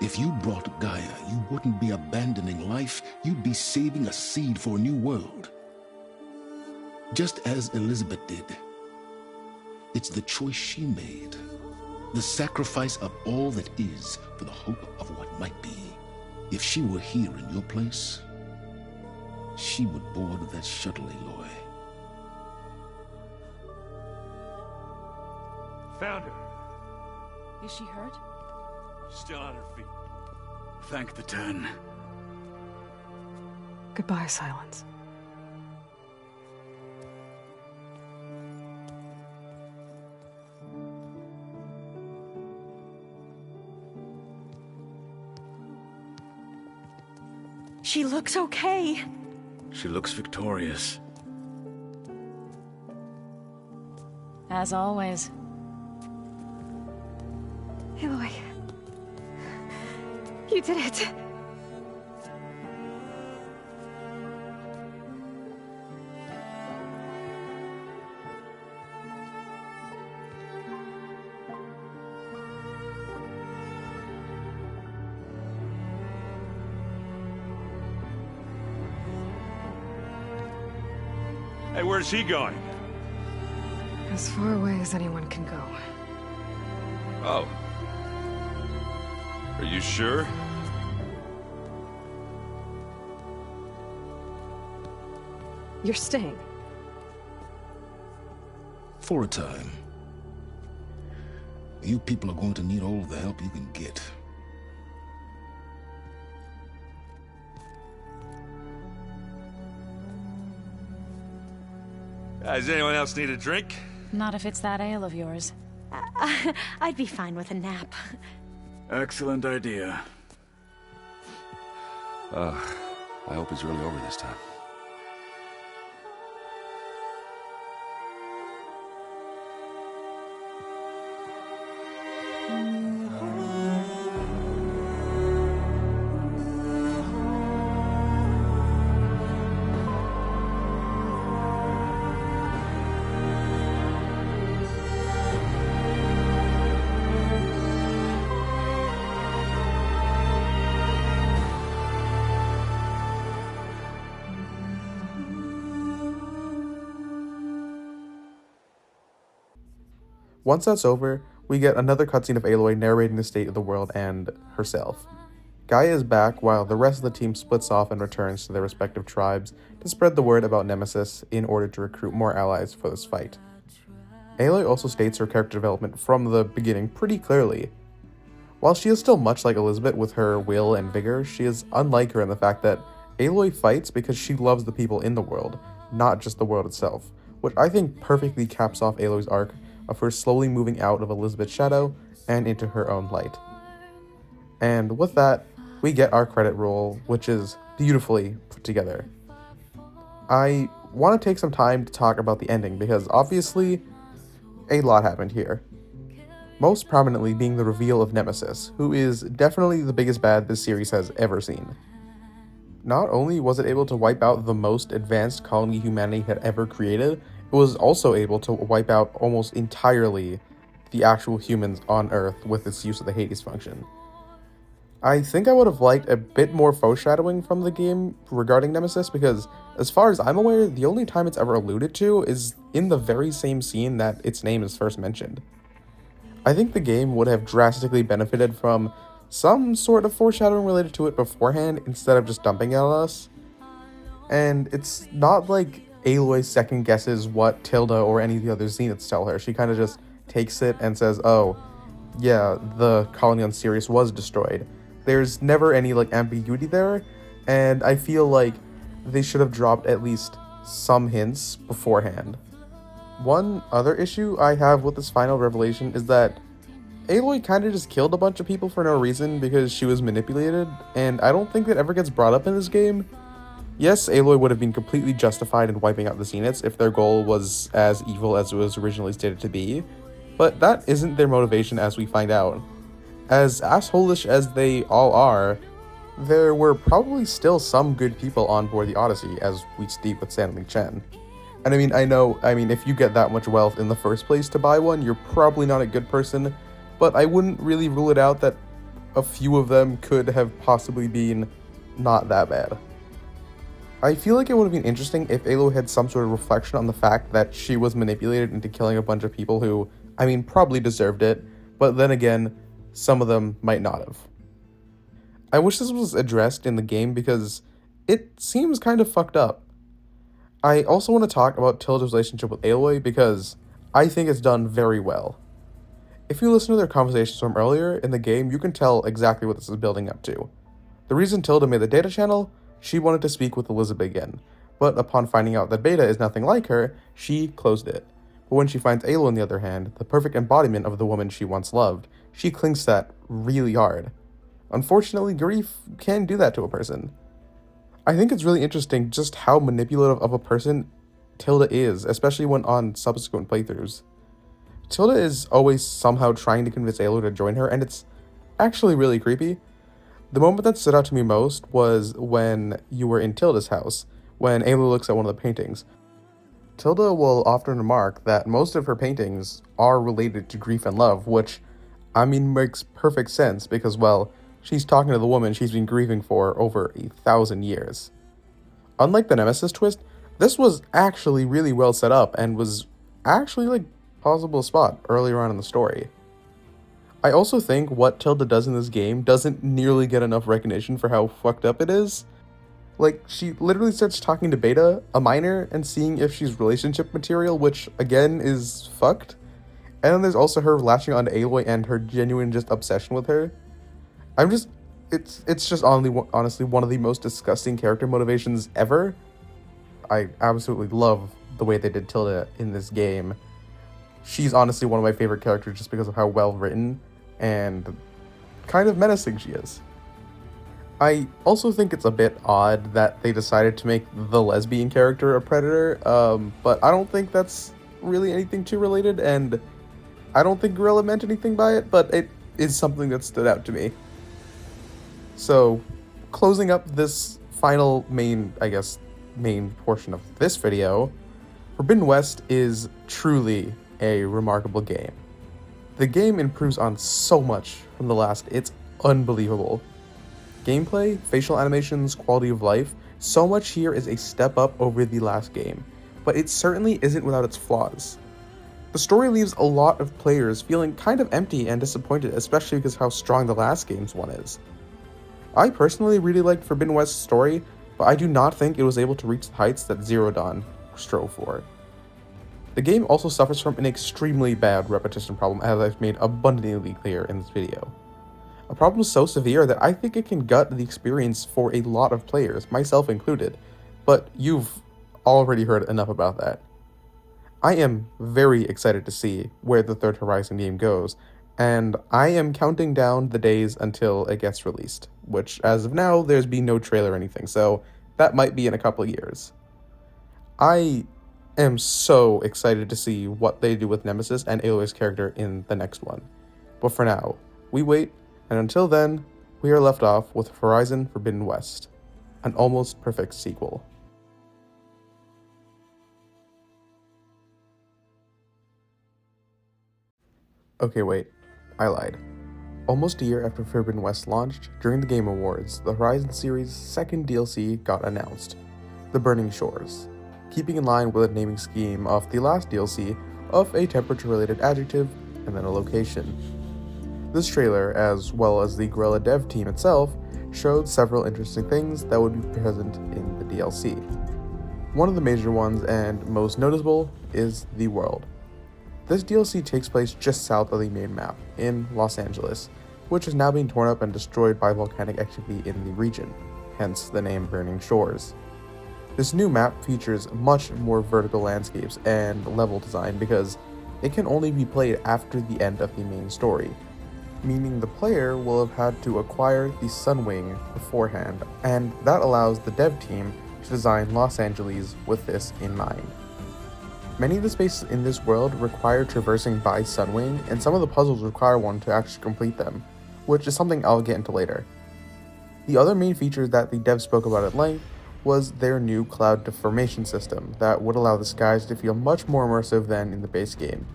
If you brought Gaia, you wouldn't be abandoning life, you'd be saving a seed for a new world. Just as Elizabeth did. It's the choice she made. The sacrifice of all that is for the hope of what might be. If she were here in your place, she would board that shuttle, Aloy. Found her. Is she hurt? Still on her feet. Thank the Ten. Goodbye, Silence. She looks okay. She looks victorious. As always. Aloy. You did it. Hey, where's he going? As far away as anyone can go. Oh. Are you sure? You're staying. For a time. You people are going to need all of the help you can get. Does anyone else need a drink? Not if it's that ale of yours. I'd be fine with a nap. Excellent idea. I hope it's really over this time. Once that's over, we get another cutscene of Aloy narrating the state of the world and herself. Gaia is back while the rest of the team splits off and returns to their respective tribes to spread the word about Nemesis in order to recruit more allies for this fight. Aloy also states her character development from the beginning pretty clearly. While she is still much like Elizabeth with her will and vigor, she is unlike her in the fact that Aloy fights because she loves the people in the world, not just the world itself, which I think perfectly caps off Aloy's arc of her slowly moving out of Elizabeth's shadow and into her own light. And with that, we get our credit roll, which is beautifully put together. I want to take some time to talk about the ending because obviously a lot happened here. Most prominently being the reveal of Nemesis, who is definitely the biggest bad this series has ever seen. Not only was it able to wipe out the most advanced colony humanity had ever created, it was also able to wipe out almost entirely the actual humans on Earth with its use of the Hades function. I think I would have liked a bit more foreshadowing from the game regarding Nemesis because, as far as I'm aware, the only time it's ever alluded to is in the very same scene that its name is first mentioned. I think the game would have drastically benefited from some sort of foreshadowing related to it beforehand instead of just dumping it on us. And it's not like Aloy second guesses what Tilda or any of the other Zeniths tell her. She kind of just takes it and says, oh, yeah, the colony on Sirius was destroyed. There's never any ambiguity there, and I feel like they should have dropped at least some hints beforehand. One other issue I have with this final revelation is that Aloy kind of just killed a bunch of people for no reason because she was manipulated, and I don't think that ever gets brought up in this game. Yes, Aloy would have been completely justified in wiping out the Zeniths if their goal was as evil as it was originally stated to be, but that isn't their motivation as we find out. As asshole-ish as they all are, there were probably still some good people on board the Odyssey, as we speak with Stanley Chen. And I mean, if you get that much wealth in the first place to buy one, you're probably not a good person, but I wouldn't really rule it out that a few of them could have possibly been not that bad. I feel like it would have been interesting if Aloy had some sort of reflection on the fact that she was manipulated into killing a bunch of people who, I mean, probably deserved it, but then again, some of them might not have. I wish this was addressed in the game because it seems kind of fucked up. I also want to talk about Tilda's relationship with Aloy because I think it's done very well. If you listen to their conversations from earlier in the game, you can tell exactly what this is building up to. The reason Tilda made the data channel, she wanted to speak with Elizabeth again, but upon finding out that Beta is nothing like her, she closed it. But when she finds Aloy on the other hand, the perfect embodiment of the woman she once loved, she clings to that really hard. Unfortunately, grief can do that to a person. I think it's really interesting just how manipulative of a person Tilda is, especially when on subsequent playthroughs. Tilda is always somehow trying to convince Aloy to join her, and it's actually really creepy. The moment that stood out to me most was when you were in Tilda's house, when Aloy looks at one of the paintings. Tilda will often remark that most of her paintings are related to grief and love, which, I mean, makes perfect sense because, well, she's talking to the woman she's been grieving for over 1,000 years. Unlike the Nemesis twist, this was actually really well set up and was actually a possible spot earlier on in the story. I also think what Tilda does in this game doesn't nearly get enough recognition for how fucked up it is. She literally starts talking to Beta, a minor, and seeing if she's relationship material, which, again, is fucked. And then there's also her latching onto Aloy and her genuine just obsession with her. It's just honestly one of the most disgusting character motivations ever. I absolutely love the way they did Tilda in this game. She's honestly one of my favorite characters just because of how well written and kind of menacing she is. I also think it's a bit odd that they decided to make the lesbian character a predator, but I don't think that's really anything too related, and I don't think Guerrilla meant anything by it, but it is something that stood out to me. So, closing up this final main portion of this video, Forbidden West is truly a remarkable game. The game improves on so much from the last, it's unbelievable. Gameplay, facial animations, quality of life, so much here is a step up over the last game, but it certainly isn't without its flaws. The story leaves a lot of players feeling kind of empty and disappointed, especially because of how strong the last game's one is. I personally really liked Forbidden West's story, but I do not think it was able to reach the heights that Zero Dawn strove for. The game also suffers from an extremely bad repetition problem, as I've made abundantly clear in this video. A problem so severe that I think it can gut the experience for a lot of players, myself included, but you've already heard enough about that. I am very excited to see where the third Horizon game goes, and I am counting down the days until it gets released, which as of now there's been no trailer or anything, so that might be in a couple of years. I am so excited to see what they do with Nemesis and Aloy's character in the next one. But for now, we wait, and until then, we are left off with Horizon Forbidden West, an almost perfect sequel. Okay, wait, I lied. Almost a year after Forbidden West launched, during the Game Awards, the Horizon series' second DLC got announced, The Burning Shores, keeping in line with the naming scheme of the last DLC of a temperature-related adjective and then a location. This trailer, as well as the Guerrilla dev team itself, showed several interesting things that would be present in the DLC. One of the major ones, and most noticeable, is the world. This DLC takes place just south of the main map, in Los Angeles, which is now being torn up and destroyed by volcanic activity in the region, hence the name Burning Shores. This new map features much more vertical landscapes and level design because it can only be played after the end of the main story, meaning the player will have had to acquire the Sunwing beforehand, and that allows the dev team to design Los Angeles with this in mind. Many of the spaces in this world require traversing by Sunwing, and some of the puzzles require one to actually complete them, which is something I'll get into later. The other main feature that the devs spoke about at length was their new cloud deformation system that would allow the skies to feel much more immersive than in the base game.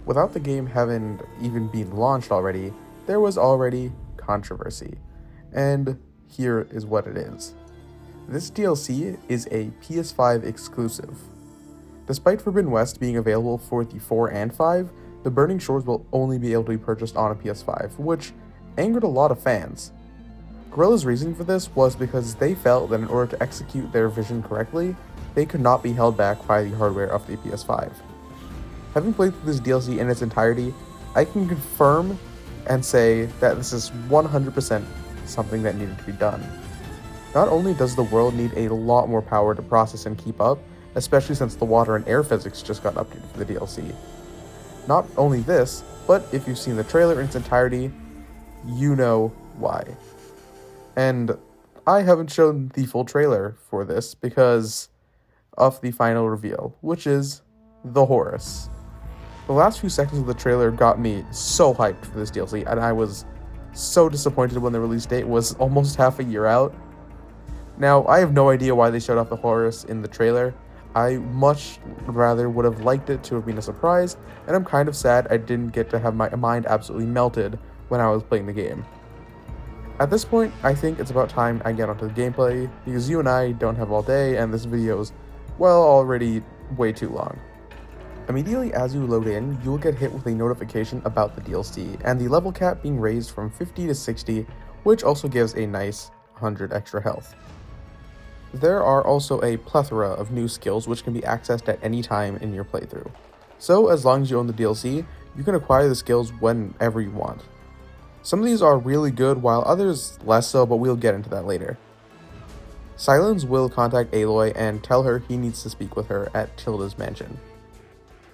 Without the game having even been launched already, there was already controversy, and here is what it is. This DLC is a PS5 exclusive. Despite Forbidden West being available for the 4 and 5, The Burning Shores will only be able to be purchased on a PS5, which angered a lot of fans. Guerrilla's reasoning for this was because they felt that in order to execute their vision correctly, they could not be held back by the hardware of the PS5. Having played through this DLC in its entirety, I can confirm and say that this is 100% something that needed to be done. Not only does the world need a lot more power to process and keep up, especially since the water and air physics just got updated for the DLC. Not only this, but if you've seen the trailer in its entirety, you know why. And I haven't shown the full trailer for this because of the final reveal, which is the Horus. The last few seconds of the trailer got me so hyped for this DLC, and I was so disappointed when the release date was almost half a year out. Now, I have no idea why they showed off the Horus in the trailer. I much rather would have liked it to have been a surprise, and I'm kind of sad I didn't get to have my mind absolutely melted when I was playing the game. At this point, I think it's about time I get onto the gameplay, because you and I don't have all day, and this video is, well, already way too long. Immediately as you load in, you will get hit with a notification about the DLC, and the level cap being raised from 50 to 60, which also gives a nice 100 extra health. There are also a plethora of new skills which can be accessed at any time in your playthrough. So as long as you own the DLC, you can acquire the skills whenever you want. Some of these are really good while others less so, but we'll get into that later. Sylens will contact Aloy and tell her he needs to speak with her at Tilda's mansion.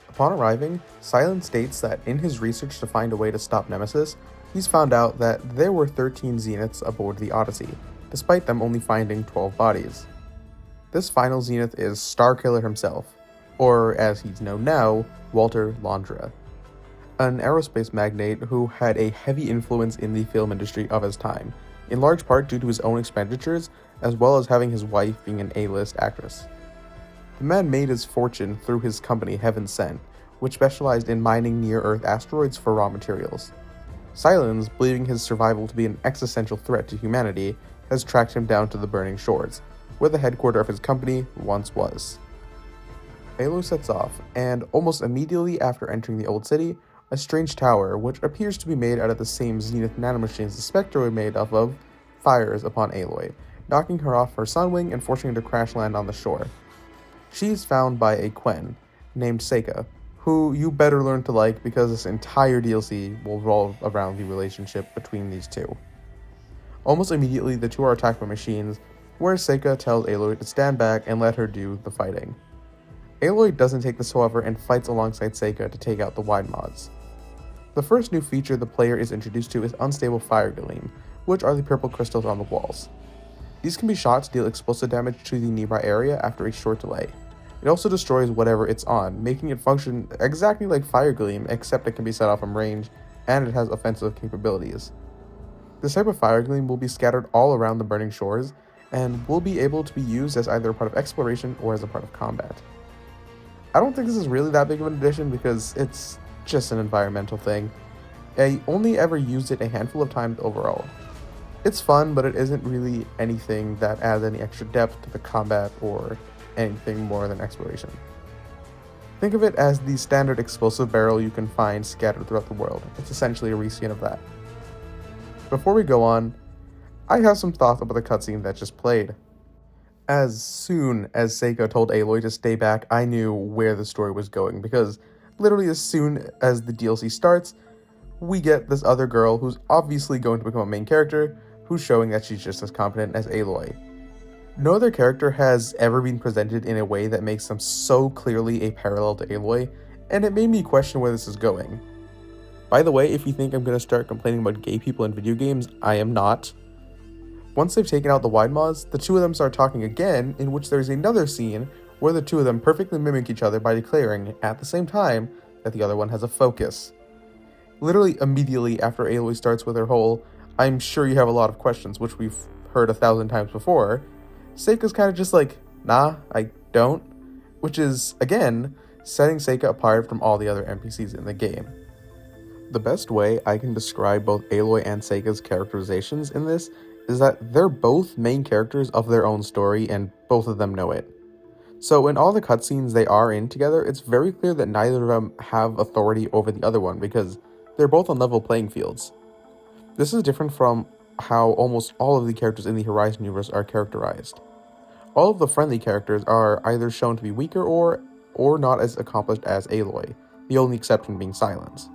Upon arriving, Sylens states that in his research to find a way to stop Nemesis, he's found out that there were 13 Zeniths aboard the Odyssey, despite them only finding 12 bodies. This final Zenith is Starkiller himself, or as he's known now, Walter Londra, an aerospace magnate who had a heavy influence in the film industry of his time, in large part due to his own expenditures, as well as having his wife being an A-list actress. The man made his fortune through his company Heaven Sent, which specialized in mining near-Earth asteroids for raw materials. Sylens, believing his survival to be an existential threat to humanity, has tracked him down to the Burning Shores, where the headquarters of his company once was. Aloy sets off, and almost immediately after entering the Old City, a strange tower, which appears to be made out of the same Zenith nanomachines the Spectre were made off of, fires upon Aloy, knocking her off her Sunwing and forcing her to crash land on the shore. She is found by a Quen, named Seika, who you better learn to like because this entire DLC will revolve around the relationship between these two. Almost immediately, the two are attacked by machines, where Seika tells Aloy to stand back and let her do the fighting. Aloy doesn't take this, however, and fights alongside Seika to take out the Wide Mods. The first new feature the player is introduced to is Unstable Fire Gleam, which are the purple crystals on the walls. These can be shot to deal explosive damage to the nearby area after a short delay. It also destroys whatever it's on, making it function exactly like Fire Gleam, except it can be set off from range, and it has offensive capabilities. This type of Fire Gleam will be scattered all around the Burning Shores, and will be able to be used as either a part of exploration or as a part of combat. I don't think this is really that big of an addition because it's just an environmental thing. I only ever used it a handful of times overall. It's fun, but it isn't really anything that adds any extra depth to the combat or anything more than exploration. Think of it as the standard explosive barrel you can find scattered throughout the world. It's essentially a reskin of that. Before we go on, I have some thoughts about the cutscene that just played. As soon as Seika told Aloy to stay back, I knew where the story was going, because literally as soon as the DLC starts, we get this other girl who's obviously going to become a main character, who's showing that she's just as competent as Aloy. No other character has ever been presented in a way that makes them so clearly a parallel to Aloy, and it made me question where this is going. By the way, if you think I'm going to start complaining about gay people in video games, I am not. Once they've taken out the Wide Mods, the two of them start talking again, in which there's another scene where the two of them perfectly mimic each other by declaring, at the same time, that the other one has a focus. Literally immediately after Aloy starts with her whole, "I'm sure you have a lot of questions," which we've heard 1,000 times before, Seika's kind of just like, "Nah, I don't," which is, again, setting Seika apart from all the other NPCs in the game. The best way I can describe both Aloy and Seika's characterizations in this is that they're both main characters of their own story, and both of them know it. So in all the cutscenes they are in together, it's very clear that neither of them have authority over the other one, because they're both on level playing fields. This is different from how almost all of the characters in the Horizon universe are characterized. All of the friendly characters are either shown to be weaker or not as accomplished as Aloy, the only exception being Sylens.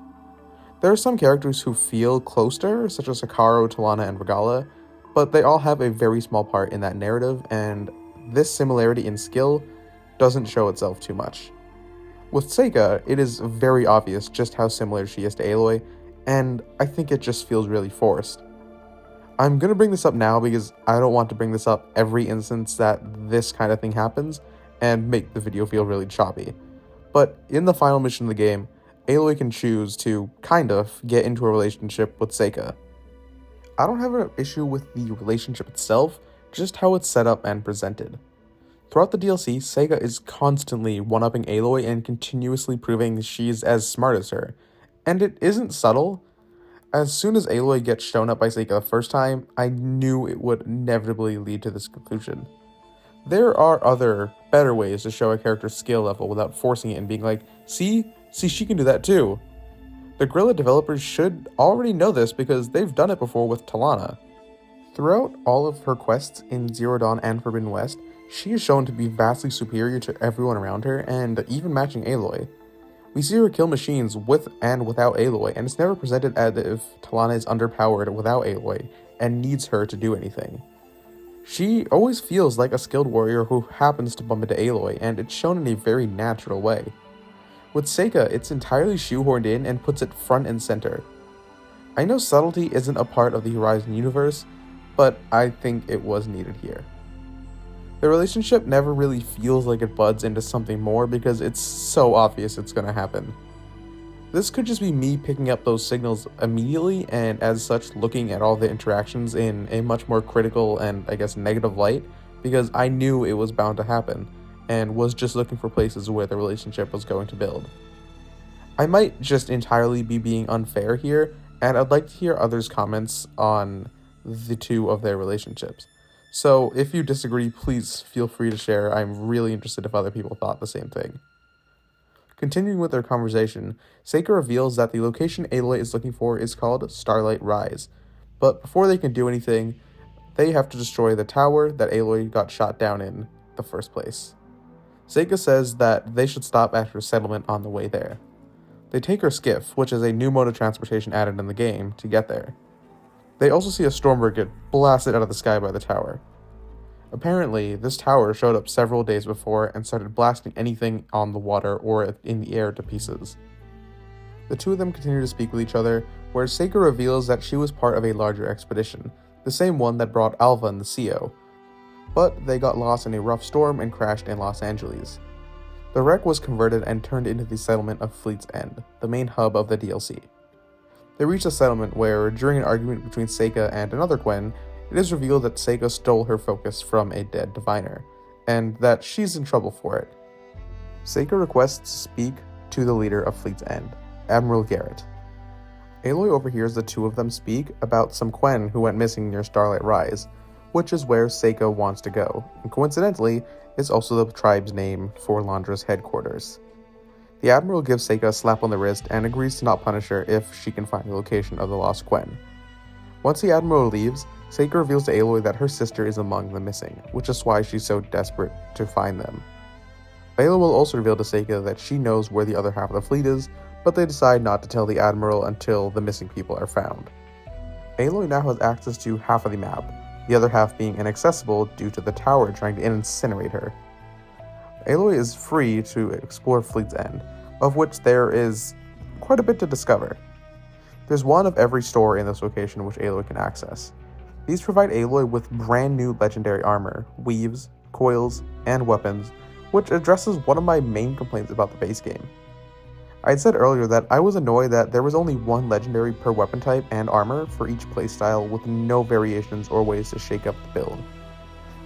There are some characters who feel close to her, such as Hekarro, Talana, and Regalla, but they all have a very small part in that narrative, and this similarity in skill doesn't show itself too much. With Seika, it is very obvious just how similar she is to Aloy, and I think it just feels really forced. I'm gonna bring this up now because I don't want to bring this up every instance that this kind of thing happens and make the video feel really choppy. But in the final mission of the game, Aloy can choose to, kind of, get into a relationship with Seika. I don't have an issue with the relationship itself, just how it's set up and presented. Throughout the DLC, Seika is constantly one-upping Aloy and continuously proving she's as smart as her. And it isn't subtle. As soon as Aloy gets shown up by Seika the first time, I knew it would inevitably lead to this conclusion. There are other, better ways to show a character's skill level without forcing it and being like, see, she can do that too. The Guerrilla developers should already know this because they've done it before with Talana. Throughout all of her quests in Zero Dawn and Forbidden West, she is shown to be vastly superior to everyone around her, and even matching Aloy. We see her kill machines with and without Aloy, and it's never presented as if Talana is underpowered without Aloy and needs her to do anything. She always feels like a skilled warrior who happens to bump into Aloy, and it's shown in a very natural way. With Seika, it's entirely shoehorned in and puts it front and center. I know subtlety isn't a part of the Horizon universe, but I think it was needed here. The relationship never really feels like it buds into something more because it's so obvious it's gonna happen. This could just be me picking up those signals immediately and as such looking at all the interactions in a much more critical and I guess negative light because I knew it was bound to happen and was just looking for places where the relationship was going to build. I might just entirely be being unfair here, and I'd like to hear others' comments on the two of their relationships. So if you disagree, please feel free to share. I'm really interested if other people thought the same thing. Continuing with their conversation, Seika reveals that the location Aloy is looking for is called Starlight Rise, but before they can do anything, they have to destroy the tower that Aloy got shot down in the first place. Seika says that they should stop at her settlement on the way there. They take her skiff, which is a new mode of transportation added in the game, to get there. They also see a Stormbird get blasted out of the sky by the tower. Apparently, this tower showed up several days before and started blasting anything on the water or in the air to pieces. The two of them continue to speak with each other, where Seika reveals that she was part of a larger expedition, the same one that brought Alva and the CO, but they got lost in a rough storm and crashed in Los Angeles. The wreck was converted and turned into the settlement of Fleet's End, the main hub of the DLC. They reach a settlement where, during an argument between Seika and another Quen, it is revealed that Seika stole her focus from a dead diviner, and that she's in trouble for it. Seika requests to speak to the leader of Fleet's End, Admiral Garrett. Aloy overhears the two of them speak about some Quen who went missing near Starlight Rise, which is where Seika wants to go, and coincidentally, is also the tribe's name for Londra's headquarters. The Admiral gives Seika a slap on the wrist and agrees to not punish her if she can find the location of the lost Quen. Once the Admiral leaves, Seika reveals to Aloy that her sister is among the missing, which is why she's so desperate to find them. Aloy will also reveal to Seika that she knows where the other half of the fleet is, but they decide not to tell the Admiral until the missing people are found. Aloy now has access to half of the map, the other half being inaccessible due to the tower trying to incinerate her. Aloy is free to explore Fleet's End, of which there is quite a bit to discover. There's one of every store in this location which Aloy can access. These provide Aloy with brand new legendary armor, weaves, coils, and weapons, which addresses one of my main complaints about the base game. I had said earlier that I was annoyed that there was only one legendary per weapon type and armor for each playstyle with no variations or ways to shake up the build.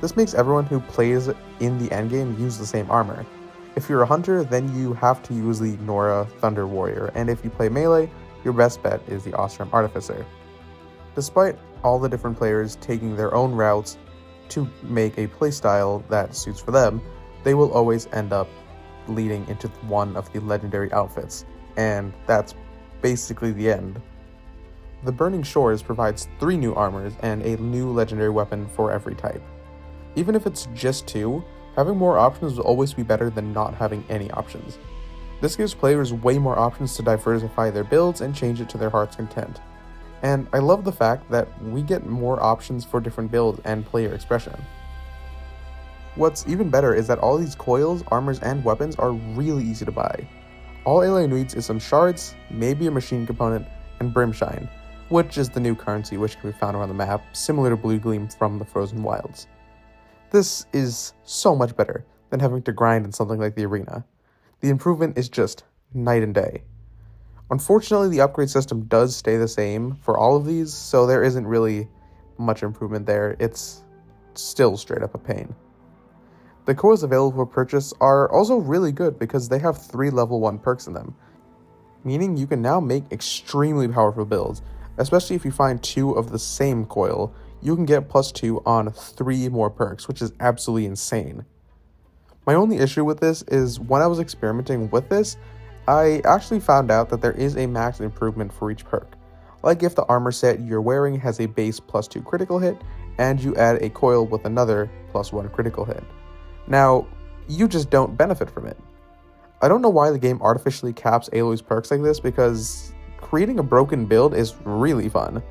This makes everyone who plays in the endgame use the same armor. If you're a hunter, then you have to use the Nora Thunder Warrior, and if you play melee, your best bet is the Ostrom Artificer. Despite all the different players taking their own routes to make a playstyle that suits for them, they will always end up leading into one of the legendary outfits, and that's basically the end. The Burning Shores provides 3 new armors and a new legendary weapon for every type. Even if it's just 2, having more options will always be better than not having any options. This gives players way more options to diversify their builds and change it to their heart's content. And I love the fact that we get more options for different builds and player expression. What's even better is that all these coils, armors, and weapons are really easy to buy. All Aloy needs is some shards, maybe a machine component, and Brimshine, which is the new currency which can be found around the map, similar to Blue Gleam from the Frozen Wilds. This is so much better than having to grind in something like the arena. The improvement is just night and day. Unfortunately, the upgrade system does stay the same for all of these, so there isn't really much improvement there. It's still straight up a pain. The coils available for purchase are also really good because they have 3 level 1 perks in them, meaning you can now make extremely powerful builds, especially if you find 2 of the same coil. You can get +2 on 3 more perks, which is absolutely insane. My only issue with this is when I was experimenting with this, I actually found out that there is a max improvement for each perk. Like if the armor set you're wearing has a base +2 critical hit, and you add a coil with another +1 critical hit. Now, you just don't benefit from it. I don't know why the game artificially caps Aloy's perks like this, because creating a broken build is really fun.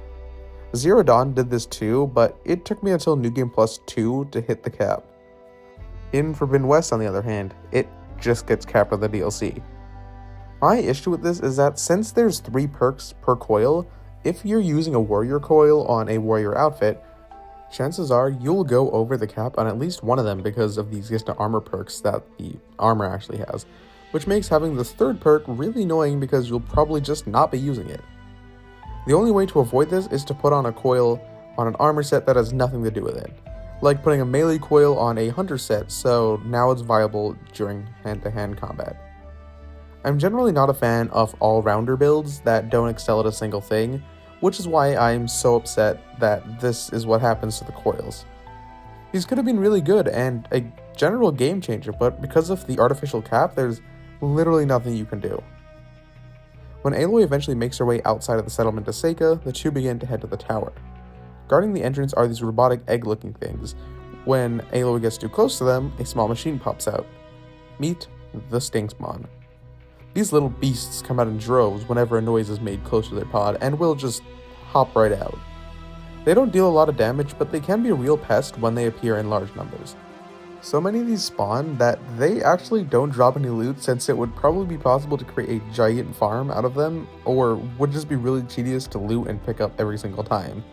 Zero Dawn did this too, but it took me until New Game Plus 2 to hit the cap. In Forbidden West, on the other hand, it just gets capped with the DLC. My issue with this is that since there's 3 perks per coil, if you're using a warrior coil on a warrior outfit, chances are you'll go over the cap on at least one of them because of these extra armor perks that the armor actually has, which makes having this 3rd perk really annoying because you'll probably just not be using it. The only way to avoid this is to put on a coil on an armor set that has nothing to do with it, like putting a melee coil on a hunter set so now it's viable during hand-to-hand combat. I'm generally not a fan of all-rounder builds that don't excel at a single thing, which is why I'm so upset that this is what happens to the coils. These could have been really good and a general game changer, but because of the artificial cap, there's literally nothing you can do. When Aloy eventually makes her way outside of the settlement to Seika, the two begin to head to the tower. Guarding the entrance are these robotic egg-looking things. When Aloy gets too close to them, a small machine pops out. Meet the Sting Spawn. These little beasts come out in droves whenever a noise is made close to their pod and will just hop right out. They don't deal a lot of damage, but they can be a real pest when they appear in large numbers. So many of these spawn that they actually don't drop any loot, since it would probably be possible to create a giant farm out of them, or would just be really tedious to loot and pick up every single time.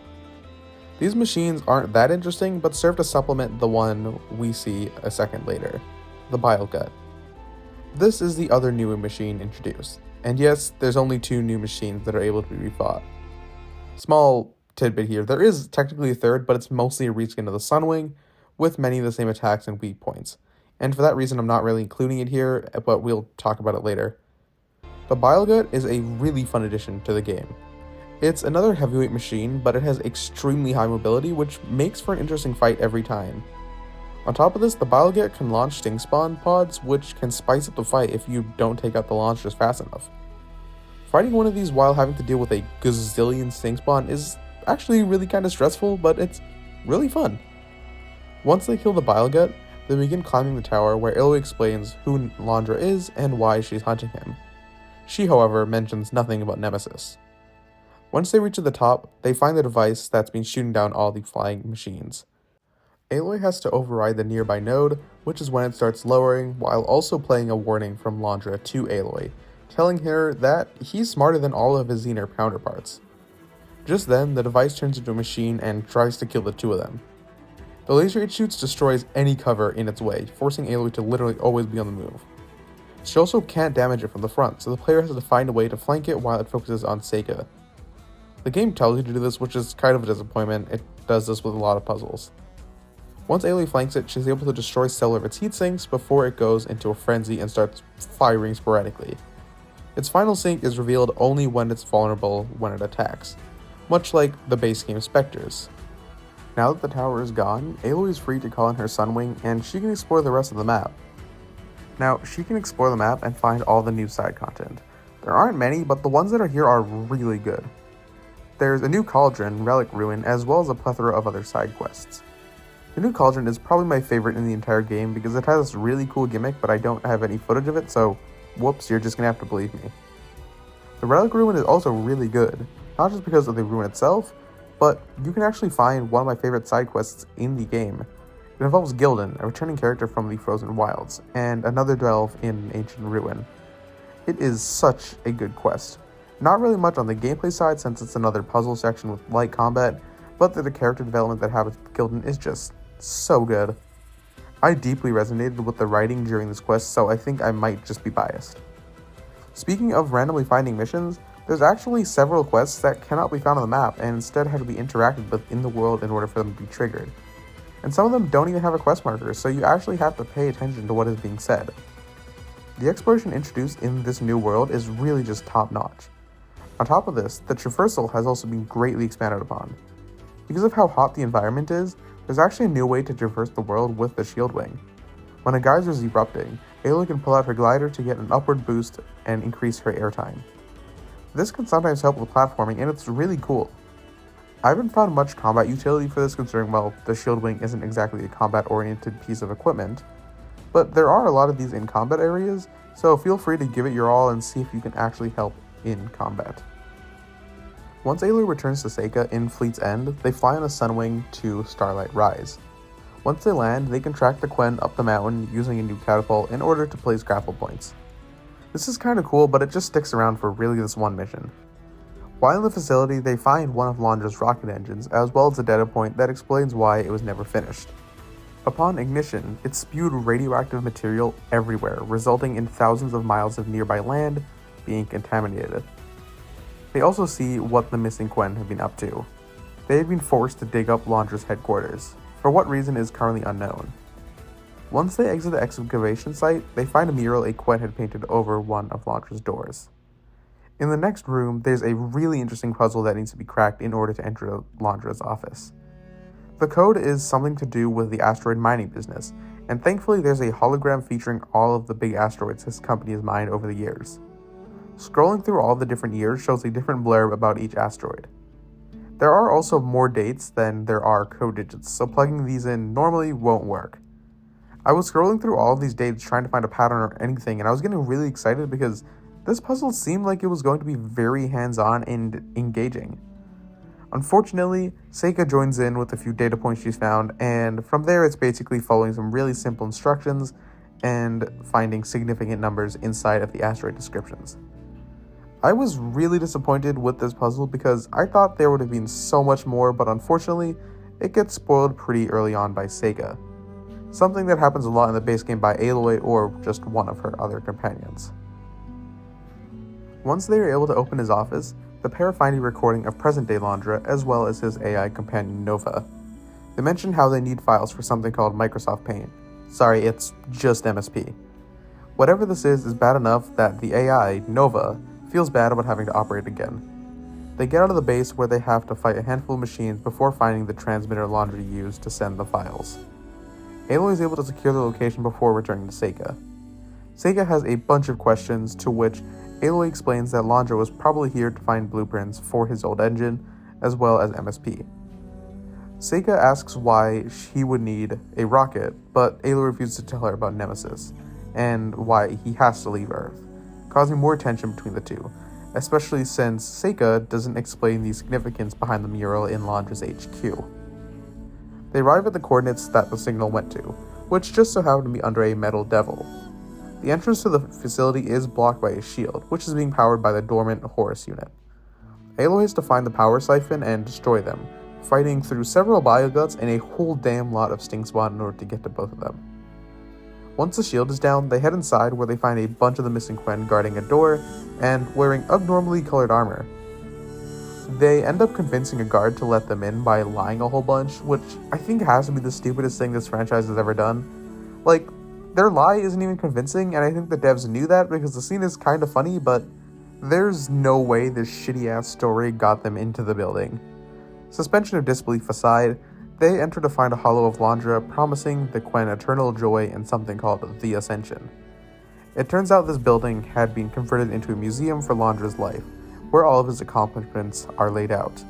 These machines aren't that interesting, but serve to supplement the one we see a second later, the Bile Gut. This is the other new machine introduced, and yes, there's only 2 new machines that are able to be refought. Small tidbit here, there is technically a 3rd, but it's mostly a reskin of the Sunwing, with many of the same attacks and weak points, and for that reason I'm not really including it here, but we'll talk about it later. The Bile Gut is a really fun addition to the game. It's another heavyweight machine, but it has extremely high mobility, which makes for an interesting fight every time. On top of this, the Bile Gut can launch Sting Spawn pods, which can spice up the fight if you don't take out the launchers fast enough. Fighting one of these while having to deal with a gazillion Sting Spawn is actually really kind of stressful, but it's really fun. Once they kill the Bile Gut, they begin climbing the tower where Aloy explains who Londra is and why she's hunting him. She, however, mentions nothing about Nemesis. Once they reach the top, they find the device that's been shooting down all the flying machines. Aloy has to override the nearby node, which is when it starts lowering, while also playing a warning from Londra to Aloy, telling her that he's smarter than all of his Xehanort counterparts. Just then, the device turns into a machine and tries to kill the 2 of them. The laser it shoots destroys any cover in its way, forcing Aloy to literally always be on the move. She also can't damage it from the front, so the player has to find a way to flank it while it focuses on Seika. The game tells you to do this, which is kind of a disappointment. It does this with a lot of puzzles. Once Aloy flanks it, she's able to destroy several of its heat sinks before it goes into a frenzy and starts firing sporadically. Its final sink is revealed only when it's vulnerable when it attacks, much like the base game Spectres. Now that the tower is gone, Aloy is free to call in her Sunwing and she can explore the rest of the map. Now, she can explore the map and find all the new side content. There aren't many, but the ones that are here are really good. There's a new cauldron, Relic Ruin, as well as a plethora of other side quests. The new cauldron is probably my favorite in the entire game because it has this really cool gimmick, but I don't have any footage of it, so whoops, you're just gonna have to believe me. The Relic Ruin is also really good, not just because of the ruin itself, but you can actually find one of my favorite side quests in the game. It involves Gildan, a returning character from the Frozen Wilds, and another delve in Ancient Ruin. It is such a good quest. Not really much on the gameplay side since it's another puzzle section with light combat, but the character development that happens with Gildan is just so good. I deeply resonated with the writing during this quest, so I think I might just be biased. Speaking of randomly finding missions, there's actually several quests that cannot be found on the map and instead have to be interacted with in the world in order for them to be triggered. And some of them don't even have a quest marker, so you actually have to pay attention to what is being said. The exploration introduced in this new world is really just top notch. On top of this, the traversal has also been greatly expanded upon. Because of how hot the environment is, there's actually a new way to traverse the world with the Shield Wing. When a geyser is erupting, Aloy can pull out her glider to get an upward boost and increase her airtime. This can sometimes help with platforming, and it's really cool. I haven't found much combat utility for this considering, well, the Shield Wing isn't exactly a combat-oriented piece of equipment, but there are a lot of these in combat areas, so feel free to give it your all and see if you can actually help in combat. Once Aloy returns to Seika in Fleet's End, they fly on a Sunwing to Starlight Rise. Once they land, they can track the Quen up the mountain using a new catapult in order to place grapple points. This is kinda cool, but it just sticks around for really this one mission. While in the facility, they find one of Londra's rocket engines, as well as a data point that explains why it was never finished. Upon ignition, it spewed radioactive material everywhere, resulting in thousands of miles of nearby land being contaminated. They also see what the missing Quen have been up to. They had been forced to dig up Londra's headquarters. For what reason is currently unknown. Once they exit the excavation site, they find a mural a Quen had painted over one of Londra's doors. In the next room, there's a really interesting puzzle that needs to be cracked in order to enter Londra's office. The code is something to do with the asteroid mining business, and thankfully there's a hologram featuring all of the big asteroids his company has mined over the years. Scrolling through all the different years shows a different blurb about each asteroid. There are also more dates than there are code digits, so plugging these in normally won't work. I was scrolling through all of these dates trying to find a pattern or anything, and I was getting really excited because this puzzle seemed like it was going to be very hands-on and engaging. Unfortunately, Seika joins in with a few data points she's found, and from there it's basically following some really simple instructions and finding significant numbers inside of the asteroid descriptions. I was really disappointed with this puzzle because I thought there would have been so much more, but unfortunately, it gets spoiled pretty early on by Seika. Something that happens a lot in the base game by Aloy or just one of her other companions. Once they are able to open his office, the pair find a recording of present-day Londra as well as his AI companion Nova. They mention how they need files for something called Microsoft Paint. Sorry, it's just MSP. Whatever this is bad enough that the AI, Nova, feels bad about having to operate again. They get out of the base where they have to fight a handful of machines before finding the transmitter Londra used to send the files. Aloy is able to secure the location before returning to Seika. Seika has a bunch of questions, to which Aloy explains that Londra was probably here to find blueprints for his old engine, as well as MSP. Seika asks why she would need a rocket, but Aloy refuses to tell her about Nemesis, and why he has to leave Earth, causing more tension between the two, especially since Seika doesn't explain the significance behind the mural in Londra's HQ. They arrive at the coordinates that the signal went to, which just so happen to be under a metal devil. The entrance to the facility is blocked by a shield, which is being powered by the dormant Horus unit. Aloy has to find the power siphon and destroy them, fighting through several bioguts and a whole damn lot of stink spawn in order to get to both of them. Once the shield is down, they head inside where they find a bunch of the missing Quen guarding a door and wearing abnormally colored armor. They end up convincing a guard to let them in by lying a whole bunch, which I think has to be the stupidest thing this franchise has ever done. Like, their lie isn't even convincing, and I think the devs knew that because the scene is kind of funny, but there's no way this shitty-ass story got them into the building. Suspension of disbelief aside, they enter to find a hollow of Londra promising the Quen eternal joy and something called the Ascension. It turns out this building had been converted into a museum for Londra's life, where all of his accomplishments are laid out.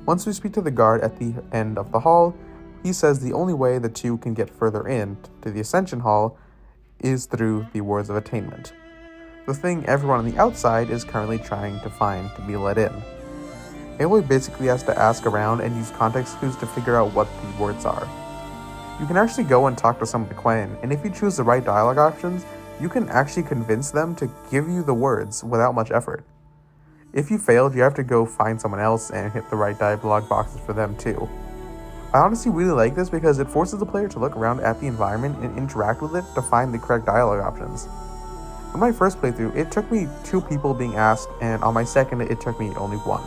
Once we speak to the guard at the end of the hall, he says the only way the two can get further in to the Ascension Hall is through the Words of Attainment, the thing everyone on the outside is currently trying to find to be let in. Aloy basically has to ask around and use context clues to figure out what the words are. You can actually go and talk to some of the Quen, and if you choose the right dialogue options, you can actually convince them to give you the words without much effort. If you failed, you have to go find someone else and hit the right dialogue boxes for them too. I honestly really like this because it forces the player to look around at the environment and interact with it to find the correct dialogue options. On my first playthrough, it took me 2 people being asked, and on my second, it took me only 1.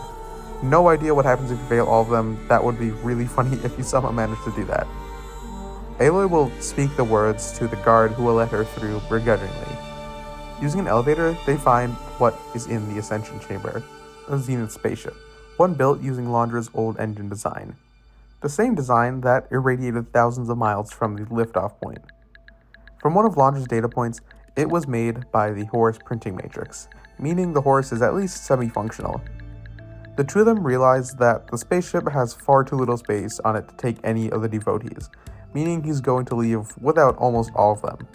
No idea what happens if you fail all of them. That would be really funny if you somehow managed to do that. Aloy will speak the words to the guard who will let her through begrudgingly. Using an elevator, they find what is in the Ascension Chamber, a Zenith spaceship, one built using Londra's old engine design. The same design that irradiated thousands of miles from the liftoff point. From one of Londra's data points, it was made by the Horus printing matrix, meaning the Horus is at least semi-functional. The two of them realize that the spaceship has far too little space on it to take any of the devotees, meaning he's going to leave without almost all of them.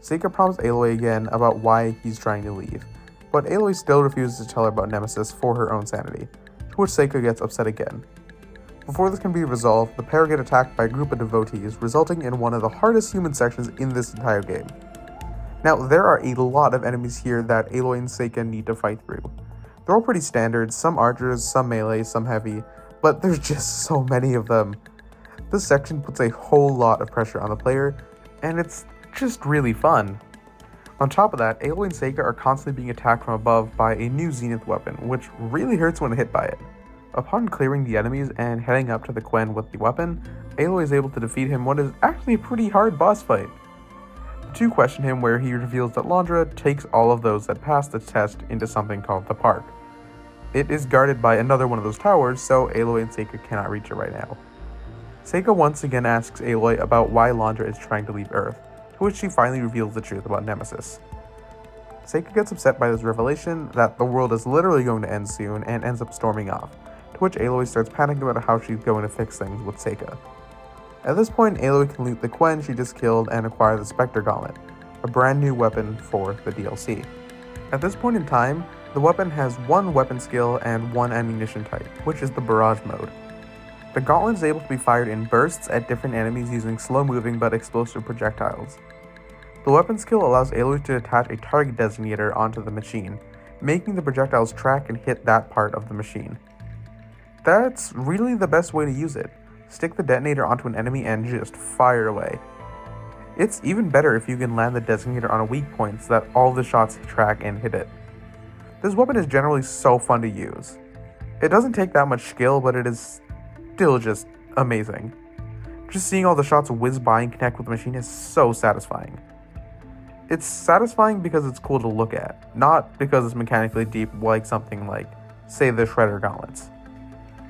Seika prompts Aloy again about why he's trying to leave, but Aloy still refuses to tell her about Nemesis for her own sanity, to which Seika gets upset again. Before this can be resolved, the pair get attacked by a group of devotees, resulting in one of the hardest human sections in this entire game. Now, there are a lot of enemies here that Aloy and Seika need to fight through. They're all pretty standard, some archers, some melee, some heavy, but there's just so many of them. This section puts a whole lot of pressure on the player, and it's just really fun. On top of that, Aloy and Seika are constantly being attacked from above by a new Zenith weapon, which really hurts when hit by it. Upon clearing the enemies and heading up to the Quen with the weapon, Aloy is able to defeat him in what is actually a pretty hard boss fight. The two question him, where he reveals that Londra takes all of those that pass the test into something called the Park. It is guarded by another one of those towers, so Aloy and Seika cannot reach it right now. Seika once again asks Aloy about why Londra is trying to leave Earth, to which she finally reveals the truth about Nemesis. Seika gets upset by this revelation that the world is literally going to end soon and ends up storming off, to which Aloy starts panicking about how she's going to fix things with Seika. At this point, Aloy can loot the Quen she just killed and acquire the Spectre Gauntlet, a brand new weapon for the DLC. At this point in time, the weapon has one weapon skill and one ammunition type, which is the Barrage mode. The Gauntlet is able to be fired in bursts at different enemies using slow-moving but explosive projectiles. The weapon skill allows Aloy to attach a target designator onto the machine, making the projectiles track and hit that part of the machine. That's really the best way to use it. Stick the detonator onto an enemy and just fire away. It's even better if you can land the designator on a weak point so that all the shots track and hit it. This weapon is generally so fun to use. It doesn't take that much skill, but it is still just amazing. Just seeing all the shots whiz by and connect with the machine is so satisfying. It's satisfying because it's cool to look at, not because it's mechanically deep like something like, say, the Shredder Gauntlets.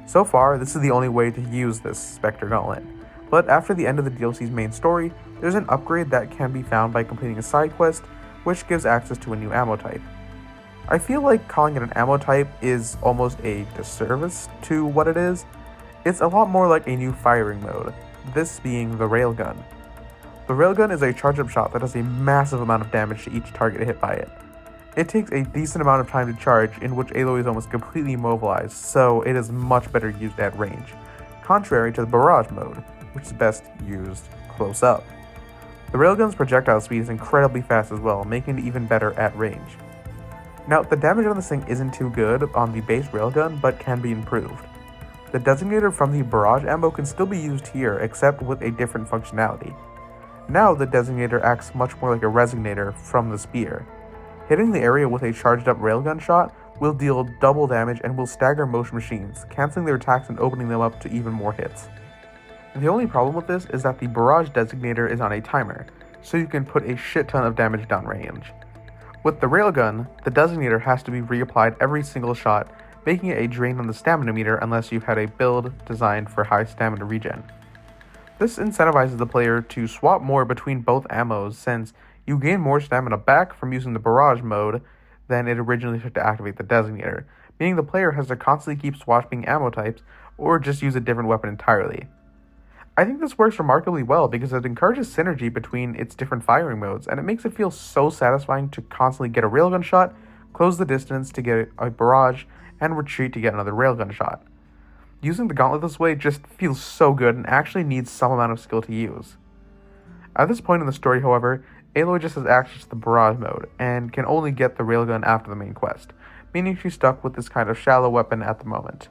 So far, this is the only way to use this Spectre Gauntlet, but after the end of the DLC's main story, there's an upgrade that can be found by completing a side quest, which gives access to a new ammo type. I feel like calling it an ammo type is almost a disservice to what it is. It's a lot more like a new firing mode, this being the Railgun. The Railgun is a charge-up shot that does a massive amount of damage to each target hit by it. It takes a decent amount of time to charge, in which Aloy is almost completely immobilized, so it is much better used at range, contrary to the Barrage mode, which is best used close up. The Railgun's projectile speed is incredibly fast as well, making it even better at range. Now, the damage on this thing isn't too good on the base Railgun, but can be improved. The designator from the Barrage ammo can still be used here, except with a different functionality. Now the designator acts much more like a resonator from the spear. Hitting the area with a charged up railgun shot will deal double damage and will stagger most machines, cancelling their attacks and opening them up to even more hits. The only problem with this is that the Barrage designator is on a timer, so you can put a shit ton of damage downrange. With the railgun, the designator has to be reapplied every single shot, making it a drain on the stamina meter unless you've had a build designed for high stamina regen. This incentivizes the player to swap more between both ammos, since you gain more stamina back from using the Barrage mode than it originally took to activate the designator, meaning the player has to constantly keep swapping ammo types or just use a different weapon entirely. I think this works remarkably well because it encourages synergy between its different firing modes, and it makes it feel so satisfying to constantly get a railgun shot, close the distance to get a barrage, and retreat to get another railgun shot. Using the gauntlet this way just feels so good and actually needs some amount of skill to use. At this point in the story, however, Aloy just has access to the Barrage mode, and can only get the railgun after the main quest, meaning she's stuck with this kind of shallow weapon at the moment.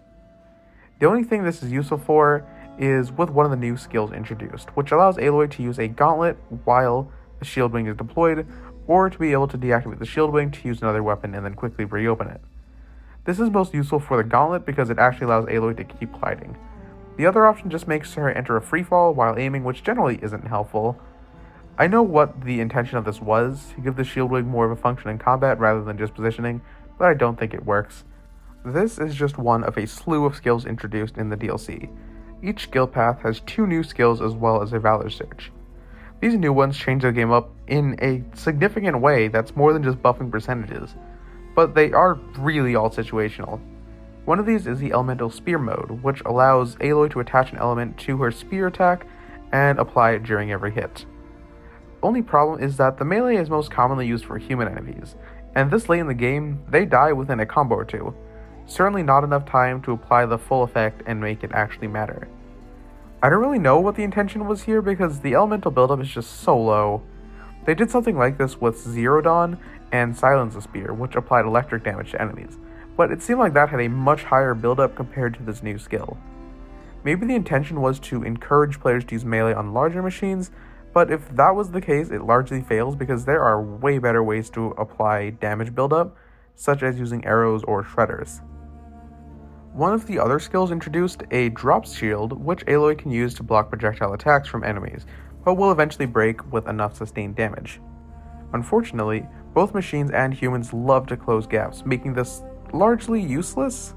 The only thing this is useful for is with one of the new skills introduced, which allows Aloy to use a gauntlet while the shield wing is deployed, or to be able to deactivate the shield wing to use another weapon and then quickly reopen it. This is most useful for the gauntlet because it actually allows Aloy to keep gliding. The other option just makes her enter a freefall while aiming, which generally isn't helpful. I know what the intention of this was, to give the shield wing more of a function in combat rather than just positioning, but I don't think it works. This is just one of a slew of skills introduced in the DLC. Each skill path has 2 new skills as well as a Valor Search. These new ones change the game up in a significant way that's more than just buffing percentages, but they are really all situational. One of these is the Elemental Spear mode, which allows Aloy to attach an element to her spear attack and apply it during every hit. The only problem is that the melee is most commonly used for human enemies, and this late in the game, they die within a combo or two. Certainly not enough time to apply the full effect and make it actually matter. I don't really know what the intention was here because the elemental buildup is just so low. They did something like this with Zero Dawn and Silence the Spear, which applied electric damage to enemies, but it seemed like that had a much higher buildup compared to this new skill. Maybe the intention was to encourage players to use melee on larger machines, but if that was the case, it largely fails because there are way better ways to apply damage buildup, such as using arrows or shredders. One of the other skills introduced a drop shield, which Aloy can use to block projectile attacks from enemies, but will eventually break with enough sustained damage. Unfortunately, both machines and humans love to close gaps, making this largely useless.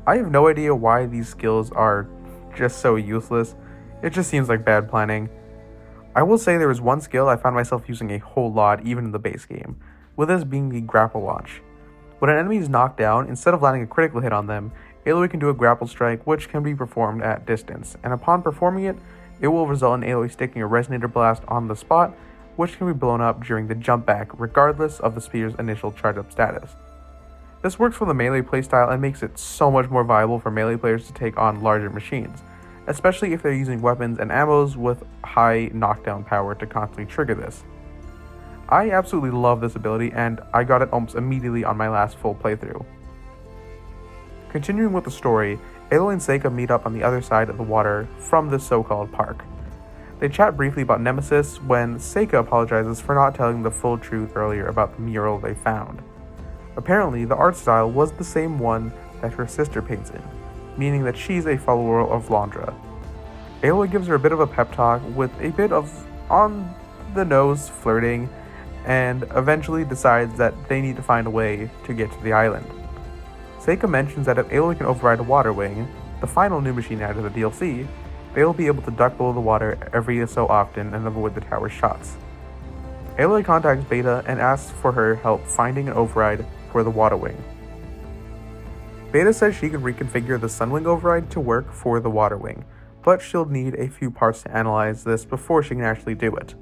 I have no idea why these skills are just so useless. It just seems like bad planning. I will say there was one skill I found myself using a whole lot even in the base game, with this being the grapple launch. When an enemy is knocked down, instead of landing a critical hit on them, Aloy can do a grapple strike which can be performed at distance, and upon performing it, it will result in Aloy sticking a resonator blast on the spot, which can be blown up during the jump back regardless of the spear's initial charge up status. This works for the melee playstyle and makes it so much more viable for melee players to take on larger machines, especially if they're using weapons and ammos with high knockdown power to constantly trigger this. I absolutely love this ability and I got it almost immediately on my last full playthrough. Continuing with the story, Aloy and Seika meet up on the other side of the water from this so-called park. They chat briefly about Nemesis when Seika apologizes for not telling the full truth earlier about the mural they found. Apparently, the art style was the same one that her sister paints in, meaning that she's a follower of Londra. Aloy gives her a bit of a pep talk with a bit of on-the-nose flirting, and eventually decides that they need to find a way to get to the island. Seika mentions that if Aloy can override a water wing, the final new machine added to the DLC, they will be able to duck below the water every so often and avoid the tower's shots. Aloy contacts Beta and asks for her help finding an override for the water wing. Beta says she can reconfigure the Sunwing override to work for the water wing, but she'll need a few parts to analyze this before she can actually do it.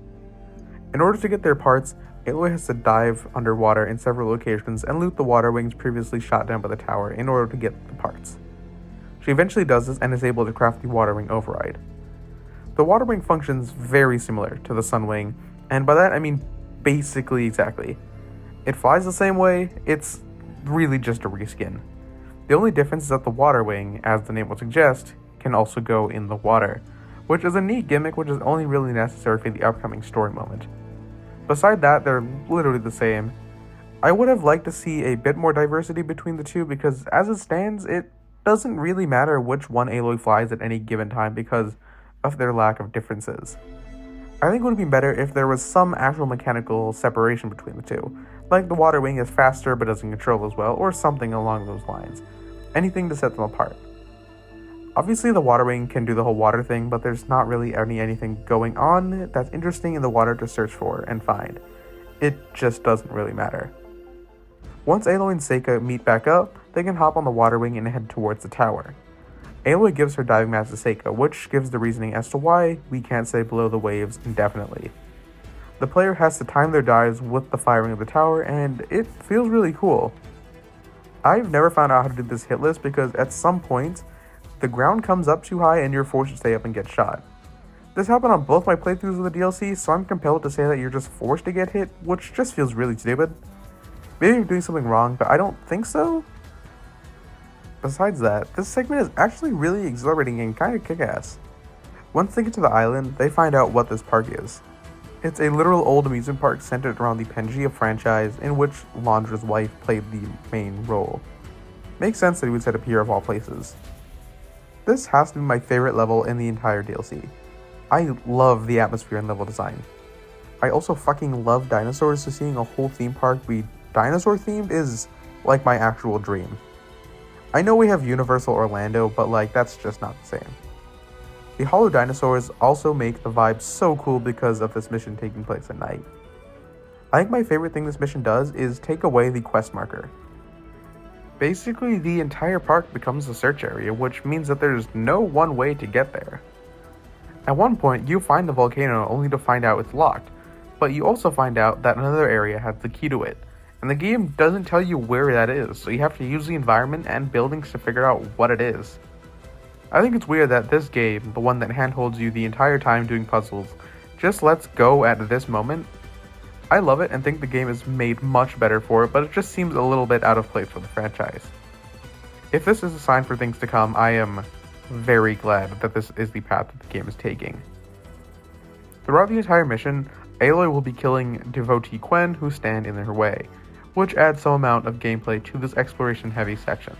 In order to get their parts, Aloy has to dive underwater in several locations and loot the water wings previously shot down by the tower in order to get the parts. She eventually does this and is able to craft the water wing override. The water wing functions very similar to the Sunwing, and by that I mean basically exactly. It flies the same way, it's really just a reskin. The only difference is that the water wing, as the name would suggest, can also go in the water, which is a neat gimmick which is only really necessary for the upcoming story moment. Beside that, they're literally the same. I would have liked to see a bit more diversity between the two because as it stands, it doesn't really matter which one Aloy flies at any given time because of their lack of differences. I think it would be better if there was some actual mechanical separation between the two, like the water wing is faster but doesn't control as well, or something along those lines. Anything to set them apart. Obviously the water wing can do the whole water thing, but there's not really anything going on that's interesting in the water to search for and find. It just doesn't really matter. Once Aloy and Seika meet back up, they can hop on the water wing and head towards the tower. Aloy gives her diving mask to Seika, which gives the reasoning as to why we can't stay below the waves indefinitely. The player has to time their dives with the firing of the tower, and it feels really cool. I've never found out how to do this hit list because at some point, the ground comes up too high and you're forced to stay up and get shot. This happened on both my playthroughs of the DLC, so I'm compelled to say that you're just forced to get hit, which just feels really stupid. Maybe I'm doing something wrong, but I don't think so. Besides that, this segment is actually really exhilarating and kind of kick-ass. Once they get to the island, they find out what this park is. It's a literal old amusement park centered around the Pangea franchise in which Londra's wife played the main role. Makes sense that he would set up here of all places. This has to be my favorite level in the entire DLC. I love the atmosphere and level design. I also fucking love dinosaurs, so seeing a whole theme park be dinosaur themed is like my actual dream. I know we have Universal Orlando, but like that's just not the same. The hollow dinosaurs also make the vibe so cool because of this mission taking place at night. I think my favorite thing this mission does is take away the quest marker. Basically, the entire park becomes a search area, which means that there's no one way to get there. At one point, you find the volcano only to find out it's locked, but you also find out that another area has the key to it, and the game doesn't tell you where that is, so you have to use the environment and buildings to figure out what it is. I think it's weird that this game, the one that handholds you the entire time doing puzzles, just lets go at this moment. I love it and think the game is made much better for it, but it just seems a little bit out of place for the franchise. If this is a sign for things to come, I am very glad that this is the path that the game is taking. Throughout the entire mission, Aloy will be killing devotee Quen who stand in her way, which adds some amount of gameplay to this exploration-heavy section.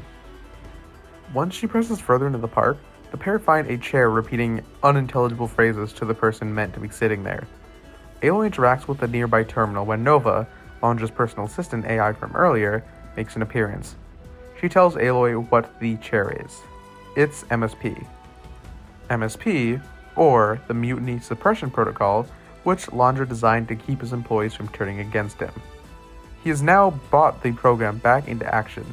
Once she presses further into the park, the pair find a chair repeating unintelligible phrases to the person meant to be sitting there. Aloy interacts with the nearby terminal when Nova, Londra's personal assistant AI from earlier, makes an appearance. She tells Aloy what the chair is. It's MSP. MSP, or the Mutiny Suppression Protocol, which Londra designed to keep his employees from turning against him. He has now brought the program back into action,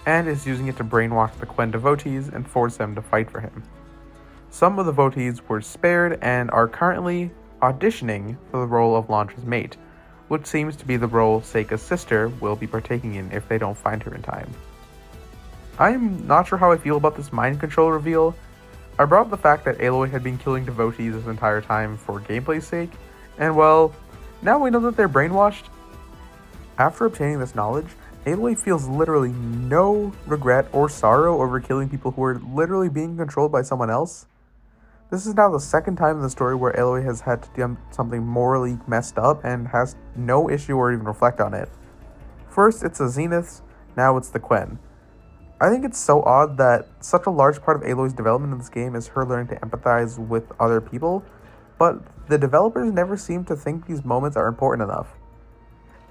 and is using it to brainwash the Quen devotees and force them to fight for him. Some of the devotees were spared and are currently auditioning for the role of Londra's mate, which seems to be the role Seika's sister will be partaking in if they don't find her in time. I am not sure how I feel about this mind control reveal. I brought up the fact that Aloy had been killing devotees this entire time for gameplay's sake, and well, now we know that they're brainwashed. After obtaining this knowledge, Aloy feels literally no regret or sorrow over killing people who are literally being controlled by someone else. This is now the second time in the story where Aloy has had to do something morally messed up and has no issue or even reflect on it. First it's the Zeniths, now it's the Quen. I think it's so odd that such a large part of Aloy's development in this game is her learning to empathize with other people, but the developers never seem to think these moments are important enough.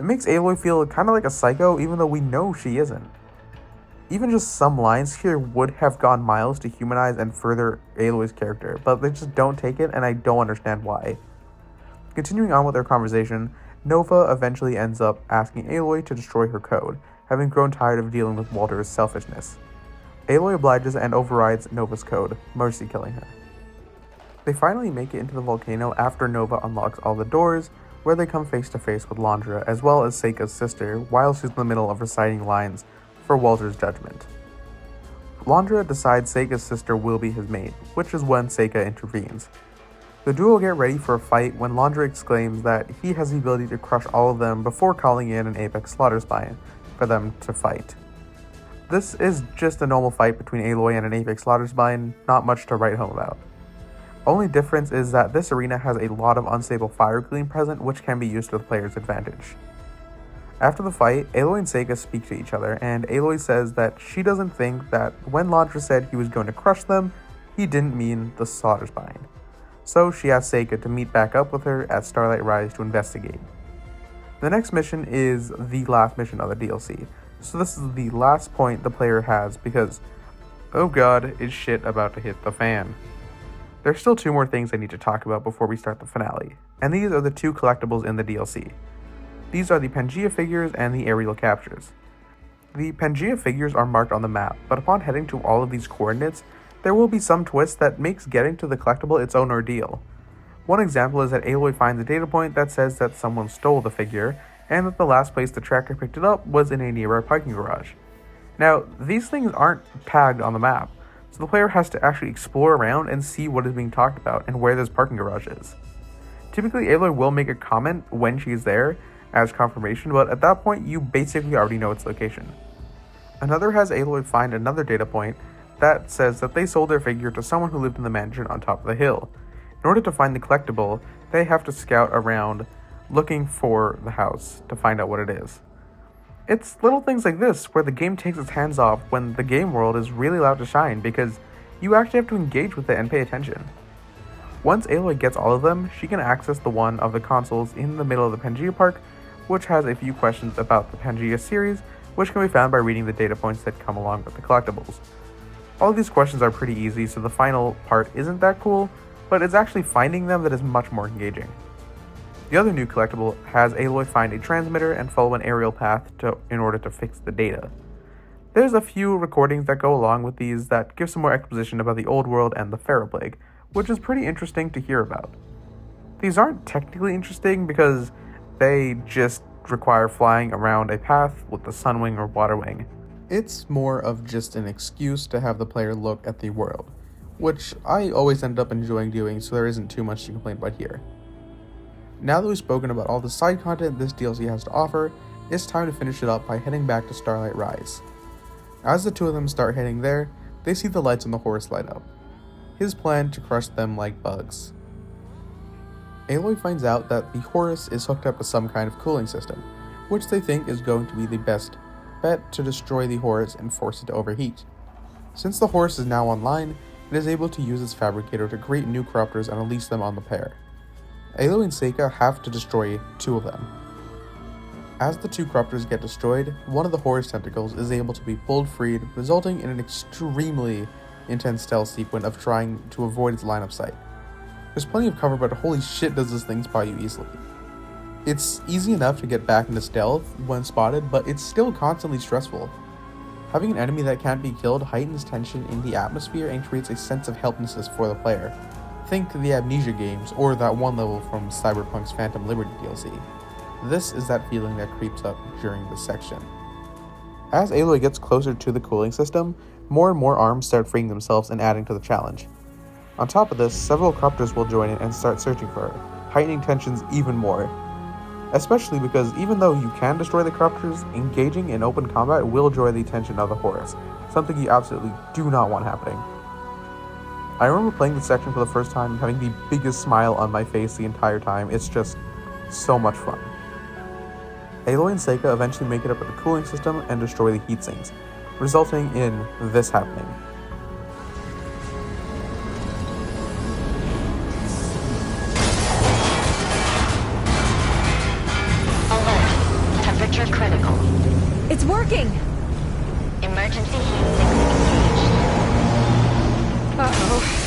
It makes Aloy feel kind of like a psycho even though we know she isn't. Even just some lines here would have gone miles to humanize and further Aloy's character, but they just don't take it and I don't understand why. Continuing on with their conversation, Nova eventually ends up asking Aloy to destroy her code, having grown tired of dealing with Walter's selfishness. Aloy obliges and overrides Nova's code, mercy killing her. They finally make it into the volcano after Nova unlocks all the doors, where they come face to face with Londra as well as Seika's sister while she's in the middle of reciting lines for Walter's judgment. Londra decides Seika's sister will be his mate, which is when Seika intervenes. The duo get ready for a fight when Londra exclaims that he has the ability to crush all of them before calling in an Apex Slaughter Spine for them to fight. This is just a normal fight between Aloy and an Apex Slaughter Spine, not much to write home about. Only difference is that this arena has a lot of unstable fire gleam present which can be used to the player's advantage. After the fight, Aloy and Seika speak to each other, and Aloy says that she doesn't think that when Londra said he was going to crush them, he didn't mean the Slaughter Spine. So she asks Seika to meet back up with her at Starlight Rise to investigate. The next mission is the last mission of the DLC, so this is the last point the player has because, oh god, is shit about to hit the fan. There's still two more things I need to talk about before we start the finale, and these are the two collectibles in the DLC. These are the Pangea figures and the aerial captures. The Pangea figures are marked on the map, but upon heading to all of these coordinates, there will be some twist that makes getting to the collectible its own ordeal. One example is that Aloy finds a data point that says that someone stole the figure, and that the last place the tracker picked it up was in a nearby parking garage. Now, these things aren't tagged on the map, so the player has to actually explore around and see what is being talked about and where this parking garage is. Typically, Aloy will make a comment when she's there as confirmation, but at that point, you basically already know its location. Another has Aloy find another data point that says that they sold their figure to someone who lived in the mansion on top of the hill. In order to find the collectible, they have to scout around looking for the house to find out what it is. It's little things like this where the game takes its hands off when the game world is really allowed to shine because you actually have to engage with it and pay attention. Once Aloy gets all of them, she can access the one of the consoles in the middle of the Pangea Park, which has a few questions about the Pangea series, which can be found by reading the data points that come along with the collectibles. All of these questions are pretty easy, so the final part isn't that cool, but it's actually finding them that is much more engaging. The other new collectible has Aloy find a transmitter and follow an aerial path in order to fix the data. There's a few recordings that go along with these that give some more exposition about the old world and the Pharaoh Plague, which is pretty interesting to hear about. These aren't technically interesting because they just require flying around a path with the Sunwing or Waterwing. It's more of just an excuse to have the player look at the world, which I always end up enjoying doing, so there isn't too much to complain about here. Now that we've spoken about all the side content this DLC has to offer, it's time to finish it up by heading back to Starlight Rise. As the two of them start heading there, they see the lights on the horse light up. His plan to crush them like bugs. Aloy finds out that the Horus is hooked up to some kind of cooling system, which they think is going to be the best bet to destroy the Horus and force it to overheat. Since the Horus is now online, it is able to use its fabricator to create new corruptors and release them on the pair. Aloy and Seika have to destroy two of them. As the two corruptors get destroyed, one of the Horus tentacles is able to be pulled free, resulting in an extremely intense stealth sequence of trying to avoid its line of sight. There's plenty of cover, but holy shit does this thing spot you easily. It's easy enough to get back into stealth when spotted, but it's still constantly stressful. Having an enemy that can't be killed heightens tension in the atmosphere and creates a sense of helplessness for the player. Think the Amnesia games, or that one level from Cyberpunk's Phantom Liberty DLC. This is that feeling that creeps up during this section. As Aloy gets closer to the cooling system, more and more arms start freeing themselves and adding to the challenge. On top of this, several corruptors will join in and start searching for her, heightening tensions even more. Especially because even though you can destroy the corruptors, engaging in open combat will draw the attention of the Horus, something you absolutely do not want happening. I remember playing this section for the first time and having the biggest smile on my face the entire time. It's just so much fun. Aloy and Seika eventually make it up to the cooling system and destroy the heat sinks, resulting in this happening. Alert. Temperature critical. It's working! Emergency heat sinks engaged. Uh-oh.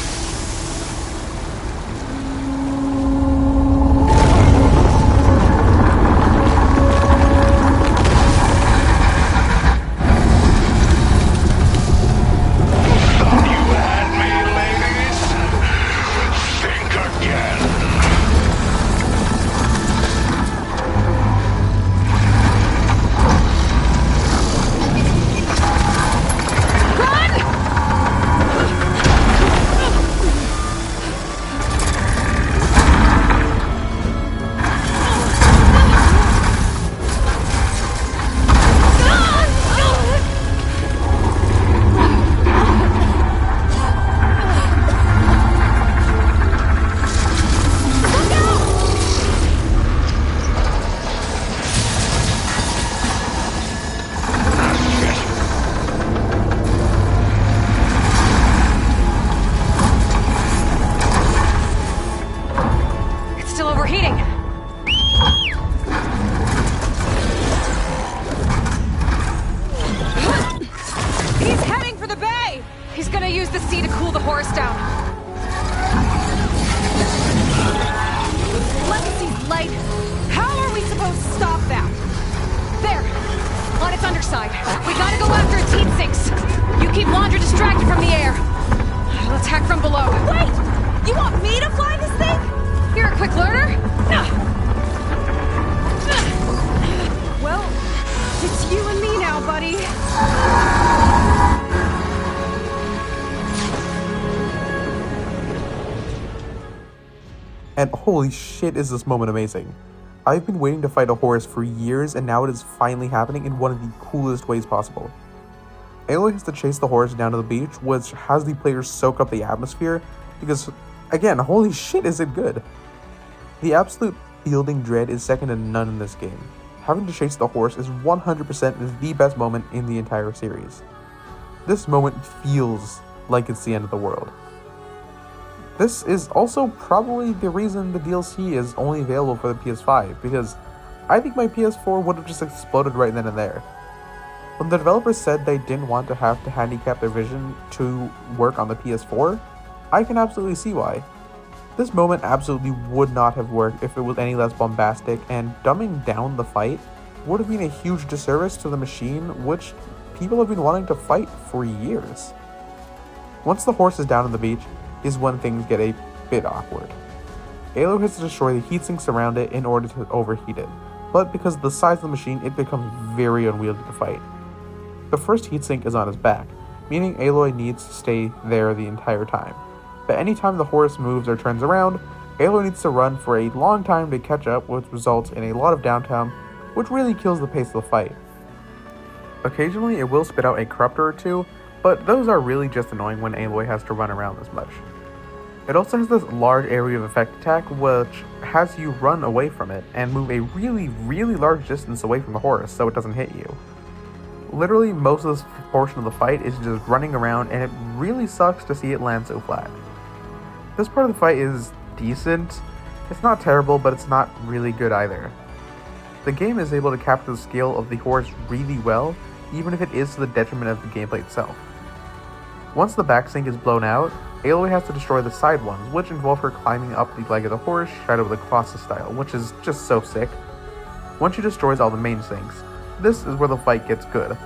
And holy shit is this moment amazing. I've been waiting to fight a Horus for years, and now it is finally happening in one of the coolest ways possible. Aloy has to chase the Horus down to the beach, which has the players soak up the atmosphere, because, again, holy shit is it good. The absolute fielding dread is second to none in this game. Having to chase the Horus is 100% the best moment in the entire series. This moment feels like it's the end of the world. This is also probably the reason the DLC is only available for the PS5, because I think my PS4 would have just exploded right then and there. When the developers said they didn't want to have to handicap their vision to work on the PS4, I can absolutely see why. This moment absolutely would not have worked if it was any less bombastic, and dumbing down the fight would have been a huge disservice to the machine, which people have been wanting to fight for years. Once the Horus is down on the beach is when things get a bit awkward. Aloy has to destroy the heat sinks around it in order to overheat it, but because of the size of the machine, it becomes very unwieldy to fight. The first heatsink is on his back, meaning Aloy needs to stay there the entire time. But anytime the horse moves or turns around, Aloy needs to run for a long time to catch up, which results in a lot of downtime, which really kills the pace of the fight. Occasionally it will spit out a corruptor or two, but those are really just annoying when Aloy has to run around this much. It also has this large area of effect attack, which has you run away from it and move a really large distance away from the horse so it doesn't hit you. Literally most of this portion of the fight is just running around, and it really sucks to see it land so flat. This part of the fight is decent. It's not terrible, but it's not really good either. The game is able to capture the scale of the horse really well, even if it is to the detriment of the gameplay itself. Once the back sink is blown out, Aloy has to destroy the side ones, which involve her climbing up the leg of the horse, Shadow of the Colossus style, which is just so sick. Once she destroys all the main sinks, this is where the fight gets good.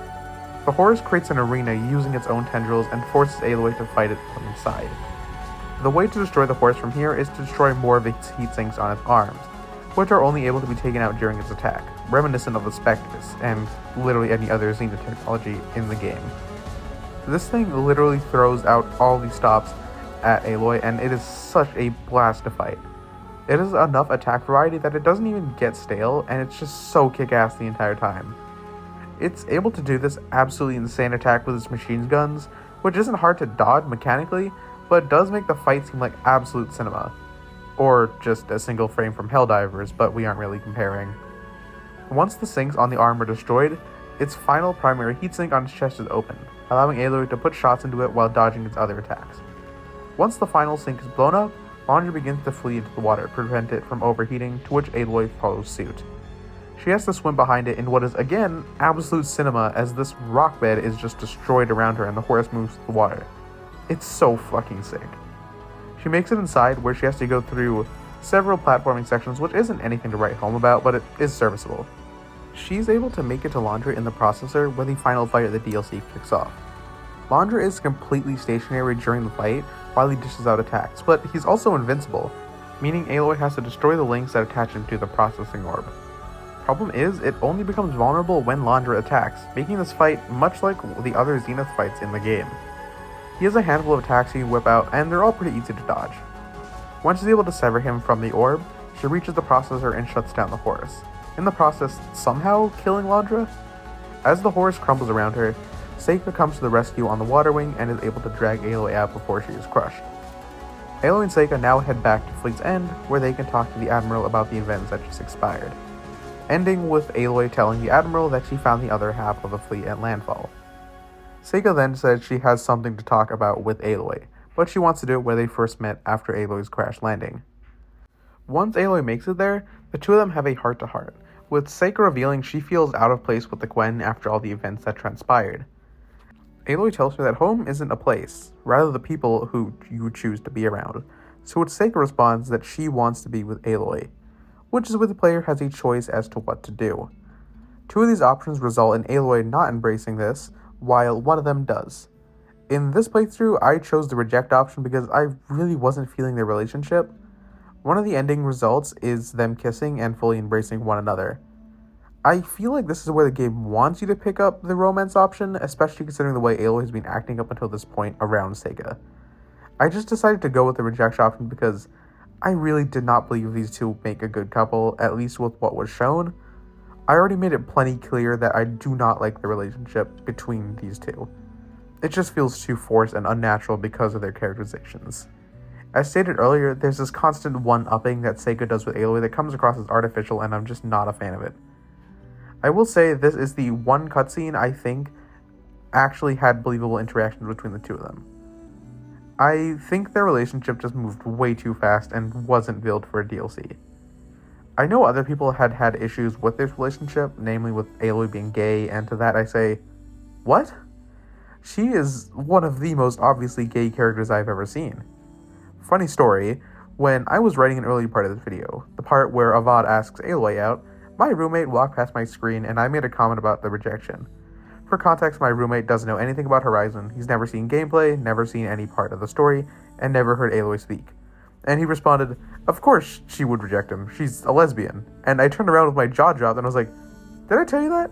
The horse creates an arena using its own tendrils and forces Aloy to fight it from inside. The way to destroy the horse from here is to destroy more of its heat sinks on its arms, which are only able to be taken out during its attack, reminiscent of the Spectres, and literally any other Xena technology in the game. This thing literally throws out all these stops at Aloy, and it is such a blast to fight. It is enough attack variety that it doesn't even get stale, and it's just so kick-ass the entire time. It's able to do this absolutely insane attack with its machine guns, which isn't hard to dodge mechanically, but does make the fight seem like absolute cinema. Or just a single frame from Helldivers, but we aren't really comparing. Once the sinks on the arm are destroyed, its final primary heatsink on its chest is opened, allowing Aloy to put shots into it while dodging its other attacks. Once the final sink is blown up, Laundra begins to flee into the water to prevent it from overheating, to which Aloy follows suit. She has to swim behind it in what is, again, absolute cinema, as this rock bed is just destroyed around her and the horse moves through the water. It's so fucking sick. She makes it inside, where she has to go through several platforming sections, which isn't anything to write home about, but it is serviceable. She's able to make it to Laundra in the processor when the final fight of the DLC kicks off. Laundra is completely stationary during the fight while he dishes out attacks, but he's also invincible, meaning Aloy has to destroy the links that attach him to the processing orb. Problem is, it only becomes vulnerable when Laundra attacks, making this fight much like the other Zenith fights in the game. He has a handful of attacks he can whip out, and they're all pretty easy to dodge. Once she's able to sever him from the orb, she reaches the processor and shuts down the horse, in the process somehow killing Laundra. As the horse crumbles around her, Seika comes to the rescue on the water wing and is able to drag Aloy out before she is crushed. Aloy and Seika now head back to Fleet's End, where they can talk to the Admiral about the events that just expired, ending with Aloy telling the Admiral that she found the other half of the fleet at landfall. Seika then says she has something to talk about with Aloy, but she wants to do it where they first met after Aloy's crash landing. Once Aloy makes it there, the two of them have a heart-to-heart, with Seika revealing she feels out of place with the Gwen after all the events that transpired. Aloy tells her that home isn't a place, rather the people who you choose to be around, so which Seika responds that she wants to be with Aloy, which is where the player has a choice as to what to do. Two of these options result in Aloy not embracing this, while one of them does. In this playthrough, I chose the reject option because I really wasn't feeling their relationship. One of the ending results is them kissing and fully embracing one another. I feel like this is where the game wants you to pick up the romance option, especially considering the way Aloy has been acting up until this point around Seika. I just decided to go with the rejection option because I really did not believe these two make a good couple, at least with what was shown. I already made it plenty clear that I do not like the relationship between these two. It just feels too forced and unnatural because of their characterizations. As stated earlier, there's this constant one-upping that Seika does with Aloy that comes across as artificial, and I'm just not a fan of it. I will say this is the one cutscene I think actually had believable interactions between the two of them. I think their relationship just moved way too fast and wasn't built for a DLC. I know other people had had issues with this relationship, namely with Aloy being gay, and to that I say, what? She is one of the most obviously gay characters I've ever seen. Funny story, when I was writing an early part of this video, the part where Avad asks Aloy out, my roommate walked past my screen and I made a comment about the rejection. For context, my roommate doesn't know anything about Horizon, he's never seen gameplay, never seen any part of the story, and never heard Aloy speak. And he responded, "Of course she would reject him. She's a lesbian." And I turned around with my jaw dropped and I was like, "Did I tell you that?"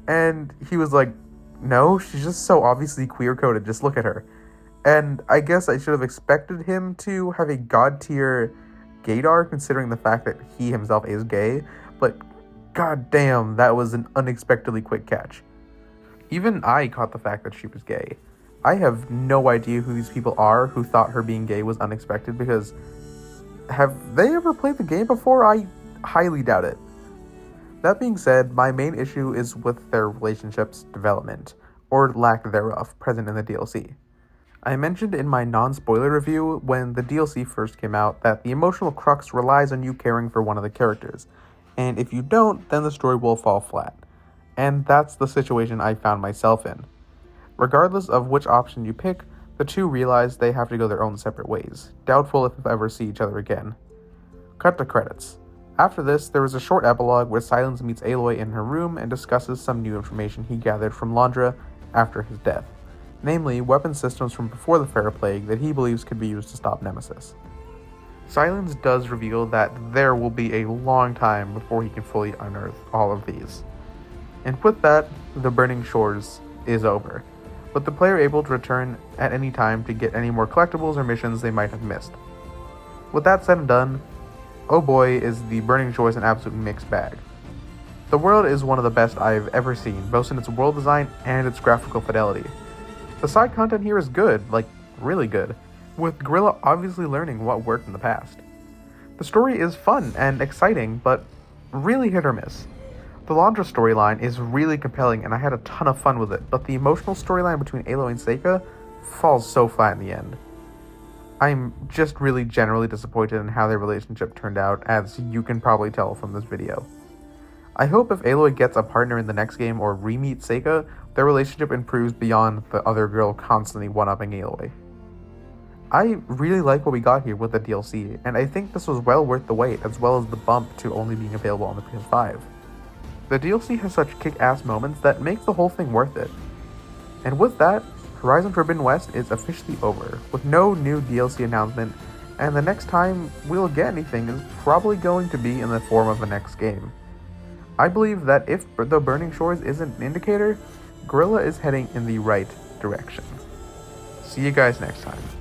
And he was like, "No, she's just so obviously queer-coded. Just look at her." And I guess I should have expected him to have a god-tier gaydar, considering the fact that he himself is gay, but goddamn, that was an unexpectedly quick catch. Even I caught the fact that she was gay. I have no idea who these people are who thought her being gay was unexpected, because have they ever played the game before? I highly doubt it. That being said, my main issue is with their relationship's development, or lack thereof, present in the DLC. I mentioned in my non-spoiler review when the DLC first came out that the emotional crux relies on you caring for one of the characters, and if you don't, then the story will fall flat. And that's the situation I found myself in. Regardless of which option you pick, the two realize they have to go their own separate ways, doubtful if they'll ever see each other again. Cut to credits. After this, there is a short epilogue where Silence meets Aloy in her room and discusses some new information he gathered from Londra after his death. Namely, weapon systems from before the Fair Plague that he believes could be used to stop Nemesis. Silence does reveal that there will be a long time before he can fully unearth all of these. And with that, the Burning Shores is over, with the player able to return at any time to get any more collectibles or missions they might have missed. With that said and done, oh boy is the Burning Shores an absolute mixed bag. The world is one of the best I've ever seen, both in its world design and its graphical fidelity. The side content here is good, like really good, with Guerrilla obviously learning what worked in the past. The story is fun and exciting, but really hit or miss. The Londra storyline is really compelling and I had a ton of fun with it, but the emotional storyline between Aloy and Seika falls so flat in the end. I'm just really generally disappointed in how their relationship turned out, as you can probably tell from this video. I hope if Aloy gets a partner in the next game or re-meets Seika, their relationship improves beyond the other girl constantly one-upping Aloy. I really like what we got here with the DLC, and I think this was well worth the wait, as well as the bump to only being available on the PS5. The DLC has such kick-ass moments that make the whole thing worth it. And with that, Horizon Forbidden West is officially over, with no new DLC announcement, and the next time we'll get anything is probably going to be in the form of a next game. I believe that if the Burning Shores isn't an indicator, Guerrilla is heading in the right direction. See you guys next time.